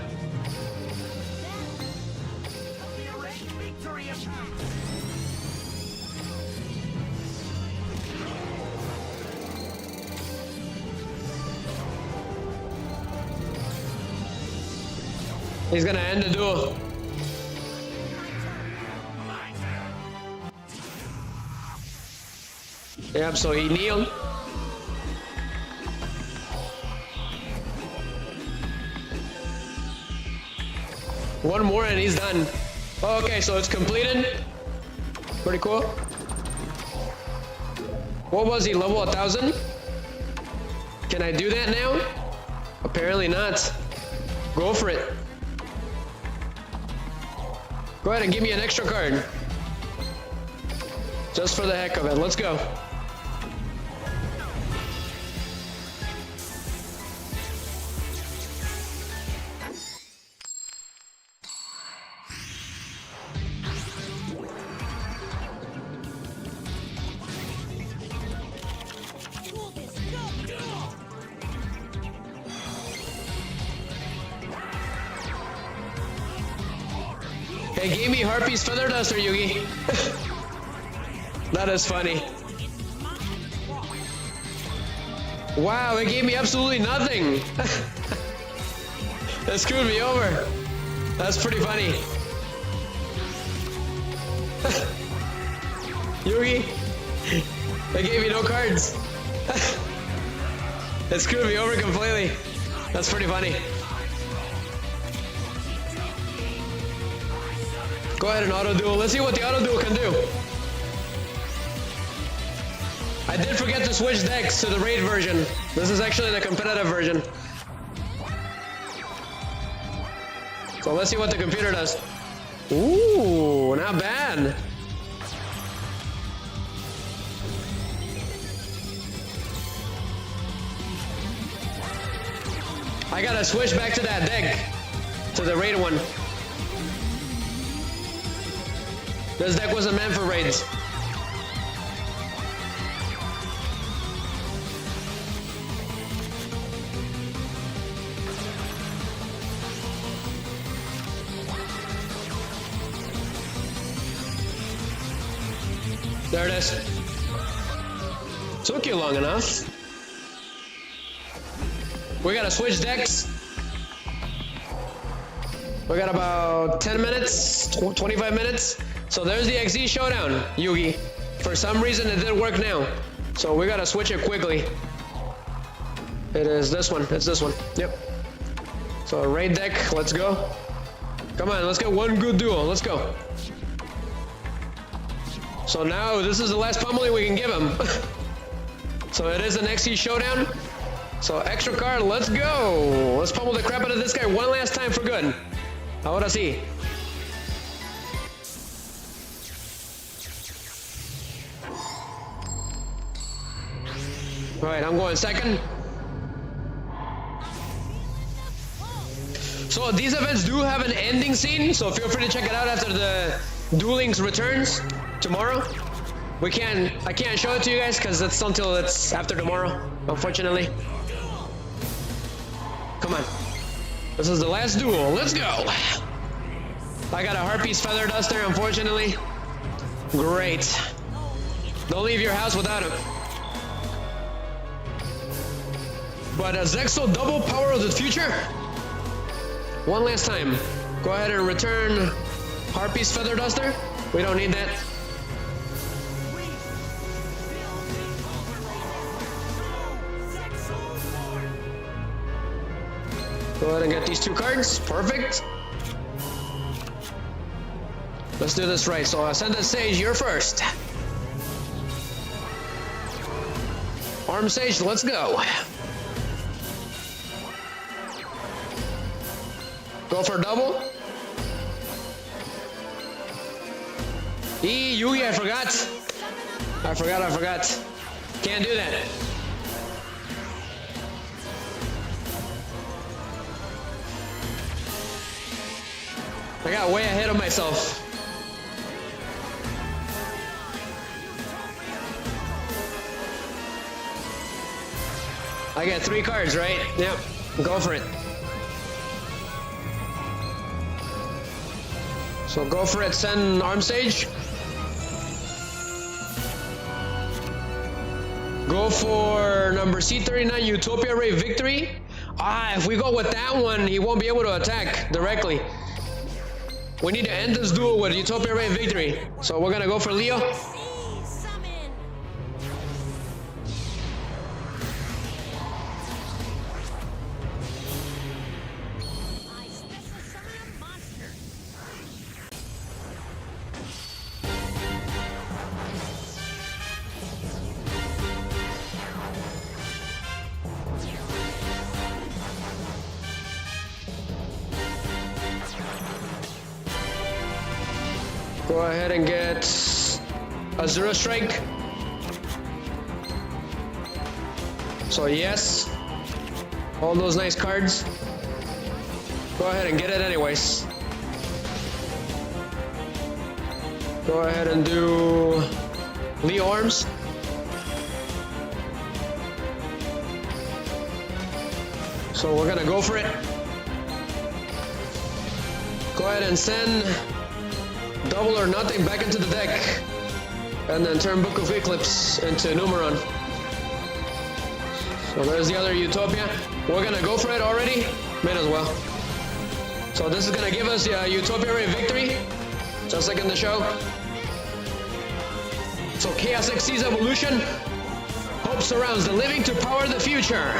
He's gonna end the duel. Yep, so he kneeled. One more and he's done. Okay, so it's completed. Pretty cool. What was he, level 1000? Can I do that now? Apparently not. Go for it. Go ahead and give me an extra card. Just for the heck of it, let's go. They gave me Harpy's Feather Duster, Yugi. That is funny. Wow, it gave me absolutely nothing. That screwed me over. That's pretty funny. Yugi, they gave me no cards. It screwed me over completely. That's pretty funny. Go ahead and auto duel. Let's see what the auto duel can do. I did forget to switch decks to the raid version. This is actually the competitive version. So let's see what the computer does. Ooh, not bad. I gotta switch back to that deck, to the raid one. This deck wasn't meant for raids. There it is. Took you long enough. We gotta switch decks. We got about 10 minutes, 25 minutes. So there's the XZ showdown, Yugi. For some reason it didn't work now. So we gotta switch it quickly. It is this one, it's this one, yep. So raid deck, let's go. Come on, let's get one good duel, let's go. So now this is the last pummeling we can give him. So it is an XZ showdown. So extra card, let's go. Let's pummel the crap out of this guy one last time for good. Ahora sí. All right, I'm going second. So these events do have an ending scene, so feel free to check it out after the duelings returns tomorrow. I can't show it to you guys because it's until it's after tomorrow, unfortunately. Come on. This is the last duel. Let's go. I got a Harpy's Feather Duster, unfortunately. Great. Don't leave your house without him. But a ZEXAL Double Power of the Future. One last time. Go ahead and return Harpy's Feather Duster. We don't need that. Go ahead and get these two cards. Perfect. Let's do this right. So Ascended Sage, you're first. Arm Sage, let's go. Go for double. Yugi, I forgot. Can't do that. I got way ahead of myself. I got 3 cards, right? Yep, go for it. So go for it, send Arm Sage. Go for number C39, Utopia Ray Victory. Ah, if we go with that one, he won't be able to attack directly. We need to end this duel with Utopia Ray victory. So we're gonna go for Leo. Sea summon. I special summon a monster. Go ahead and get a Zero Strike. So yes, all those nice cards. Go ahead and get it anyways. Go ahead and do Leo Arms. So we're gonna go for it. Go ahead and send Double or Nothing back into the deck. And then turn Book of Eclipse into Numeron. So there's the other Utopia. We're gonna go for it already. Might as well. So this is gonna give us the Utopia Ray victory. Just like in the show. So Chaos XC's evolution. Hope surrounds the living to power the future.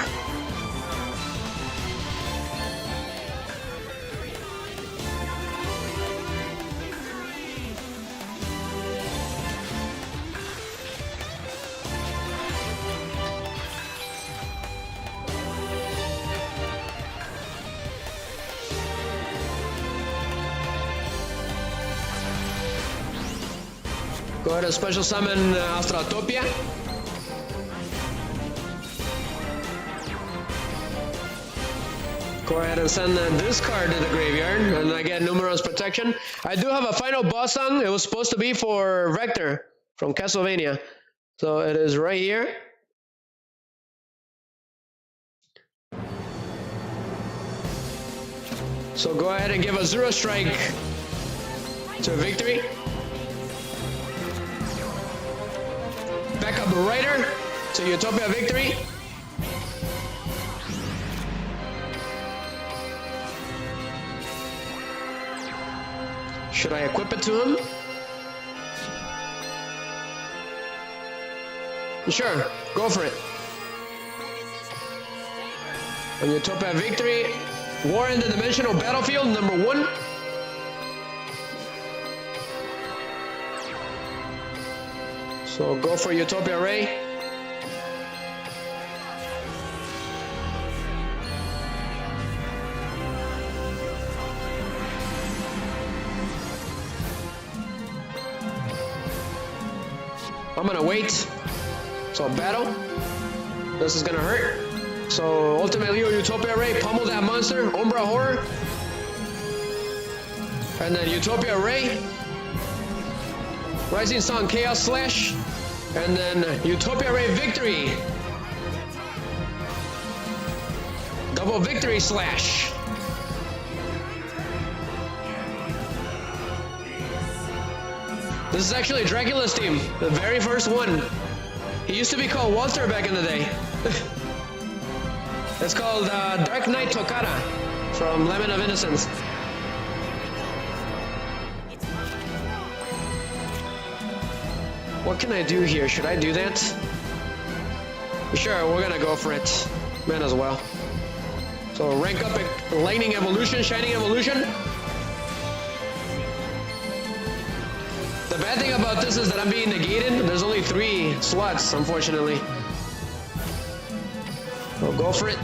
Go ahead and special summon Astratopia. Go ahead and send this card to the graveyard, and I get Numeron's protection. I do have a final boss song. It was supposed to be for Vector from Castlevania. So it is right here. So go ahead and give a Zero Strike to victory. Backup Rider to Utopia victory. Should I equip it to him? Sure, go for it. On Utopia victory, War in the Dimensional Battlefield #1. So go for Utopia Ray. I'm gonna wait. So battle. This is gonna hurt. So Ultimate Leo Utopia Ray, pummel that monster, Umbra Horror. And then Utopia Ray. Rising Sun Chaos Slash. And then Utopia Ray victory. Double victory slash. This is actually Dracula's team, the very first one. He used to be called Walter back in the day. It's called Dark Knight Tokara from Lemon of Innocence. What can I do here? Should I do that? Sure, we're gonna go for it. Might as well. So rank up Lightning Evolution, Shining Evolution. The bad thing about this is that I'm being negated. There's only 3 slots, unfortunately. We'll go for it.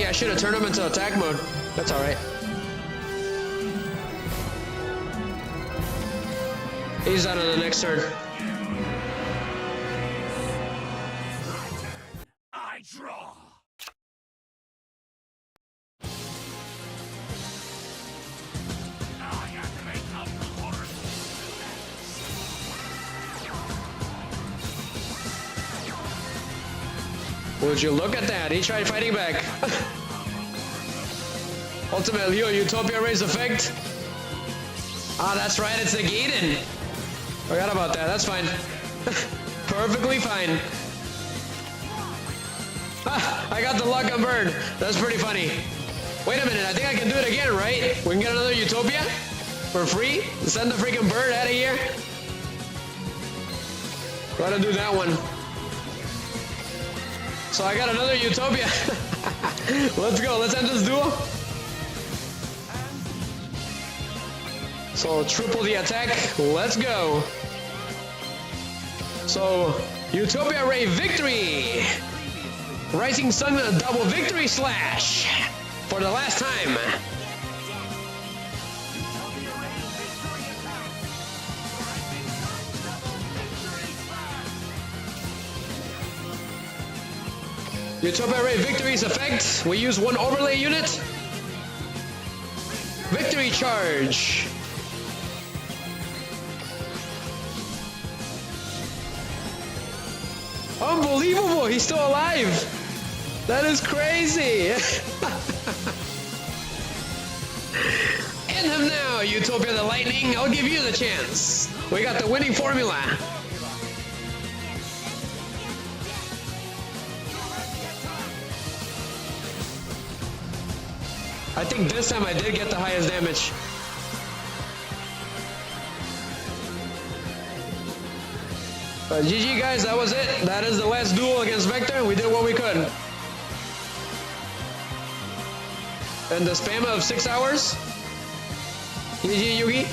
I should have turned him into attack mode. That's alright. He's out on the next turn. I draw. I activate out the horse. Would you look at that? He tried fighting back. Ultimate Leo Utopia Ray's effect. Ah, that's right, it's negated. Forgot about that. That's fine. Perfectly fine. Ah, I got the luck on bird. That's pretty funny. Wait a minute. I think I can do it again, right? We can get another Utopia for free. Send the freaking bird out of here. Gotta do that one. So I got another Utopia. Let's go. Let's end this duel. So triple the attack. Let's go. So Utopia Ray victory. Rising Sun double victory slash for the last time. Utopia Ray victory's effect. We use one overlay unit. Victory charge. Unbelievable, he's still alive. That is crazy. End him now, Utopia the Lightning. I'll give you the chance. We got the winning formula. I think this time I did get the highest damage. But GG guys, that was it. That is the last duel against Vector. We did what we could. And the spam of 6 hours. GG Yugi.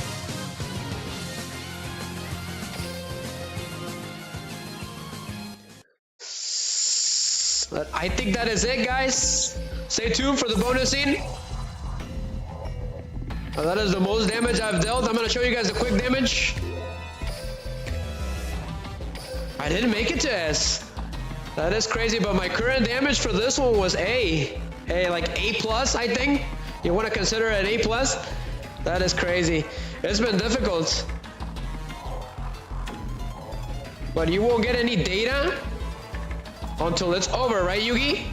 But I think that is it guys. Stay tuned for the bonus scene. That is the most damage I've dealt. I'm gonna show you guys the quick damage. I didn't make it to S. That is crazy, but my current damage for this one was A. Like A plus, I think. You want to consider it an A plus? That is crazy. It's been difficult. But you won't get any data until it's over, right, Yugi?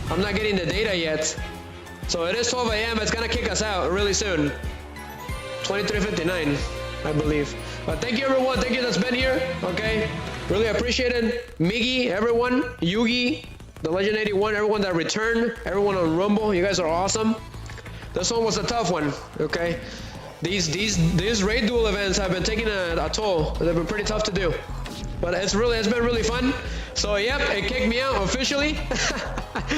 I'm not getting the data yet. So it is 12 a.m. It's gonna kick us out really soon. 23:59, I believe. But thank you everyone. Thank you that's been here. Okay, really appreciate it. Miggy, everyone, Yugi, the Legend 81, everyone that returned, everyone on Rumble. You guys are awesome. This one was a tough one. Okay, these raid duel events have been taking a toll. They've been pretty tough to do. But it's been really fun. So yep, it kicked me out officially.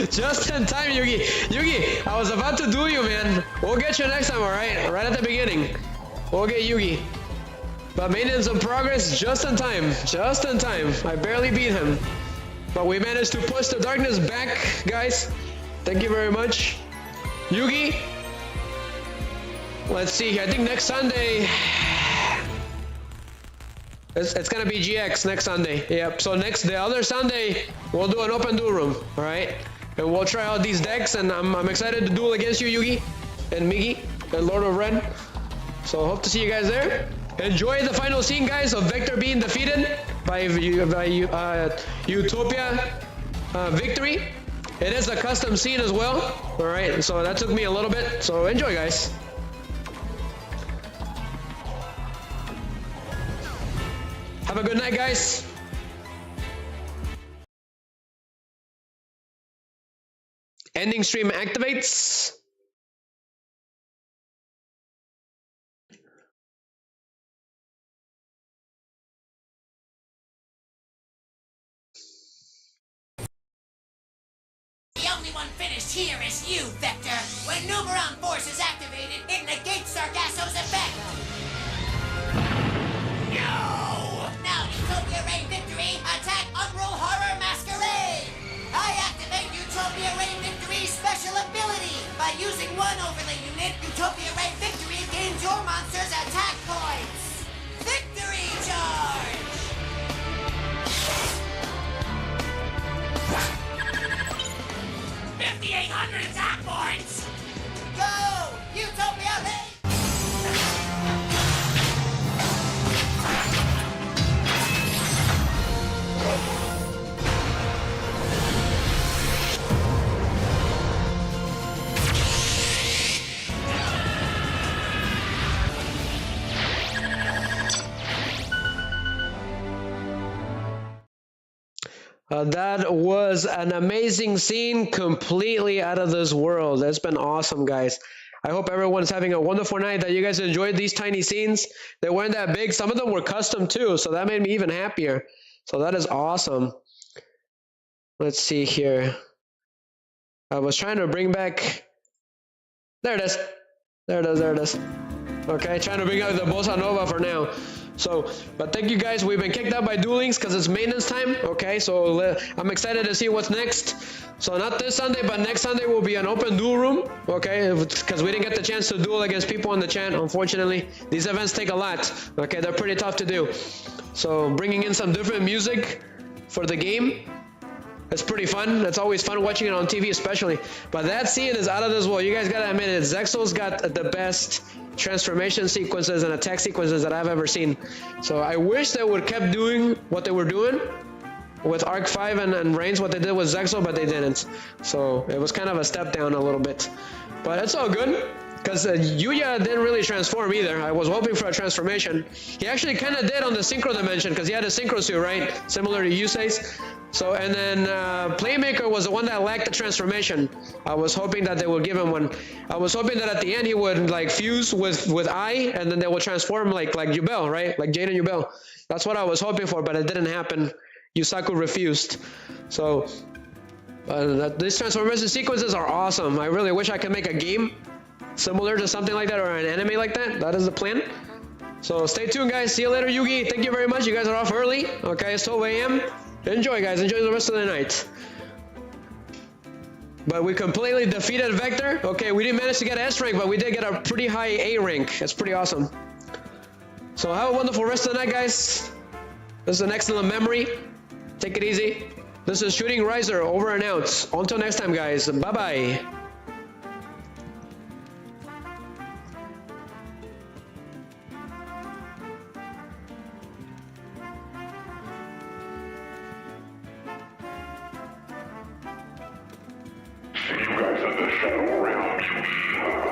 Just in time, Yugi. Yugi, I was about to duel you, man. We'll get you next time, alright? Right at the beginning. We'll get Yugi. But maintenance of progress just in time. Just in time. I barely beat him. But we managed to push the darkness back, guys. Thank you very much. Yugi. Let's see here. I think next Sunday... It's gonna be GX next Sunday. Yep. So the other Sunday, we'll do an open duel room. All right. And we'll try out these decks. And I'm excited to duel against you, Yugi, and Miggy, and Lord of Red. So hope to see you guys there. Enjoy the final scene, guys, of Vector being defeated by Utopia victory. It is a custom scene as well. All right. So that took me a little bit. So enjoy, guys. Have a good night, guys. Ending stream activates. The only one finished here is you, Vector. When Numeron Force is activated, it negates Sargasso's effect. No! Now Utopia Ray Victory, attack Unroll Horror Masquerade! I activate Utopia Ray Victory's special ability. By using one overlay unit, Utopia Ray Victory gains your monster's attack points. Victory charge! 5,800 attack points! Go! Utopia Ray That was an amazing scene, completely out of this world. That's been awesome, guys. I hope everyone's having a wonderful night, that you guys enjoyed these tiny scenes. They weren't that big. Some of them were custom too, so that made me even happier. So that is awesome. Let's see here. I was trying to bring back... There it is. There it is, there it is. Okay, trying to bring out the Bossa Nova for now. So, but thank you guys. We've been kicked out by Duel Links because it's maintenance time. Okay, so I'm excited to see what's next. So not this Sunday, but next Sunday will be an open duel room. Okay, because we didn't get the chance to duel against people in the chat, unfortunately. These events take a lot. Okay, they're pretty tough to do. So bringing in some different music for the game, it's pretty fun. It's always fun watching it on TV, especially. But that scene is out of this world. You guys gotta admit it. Zexal's got the best transformation sequences and attack sequences that I've ever seen. So I wish they would kept doing what they were doing with Arc 5 and Reigns, what they did with Zexal, but they didn't. So it was kind of a step down a little bit. But it's all good, because Yugioh didn't really transform either. I was hoping for a transformation. He actually kind of did on the Synchro Dimension, because he had a Synchro suit, right? Similar to Yusei's. So, and then Playmaker was the one that lacked the transformation. I was hoping that they would give him one. I was hoping that at the end he would like fuse with I, and then they would transform like Yubel, right? Like Jade and Yubel. That's what I was hoping for, but it didn't happen. Yusaku refused. So these transformation sequences are awesome. I really wish I could make a game similar to something like that, or an anime like that. That is the plan. So stay tuned, guys. See you later, Yugi. Thank you very much. You guys are off early. Okay, it's 12 a.m. Enjoy, guys. Enjoy the rest of the night. But we completely defeated Vector. Okay, we didn't manage to get S rank, but we did get a pretty high A rank. That's pretty awesome. So have a wonderful rest of the night, guys. This is an excellent memory. Take it easy. This is Shooting Riser, over and out. Until next time, guys. Bye-bye. See you guys in the Shadow Realms.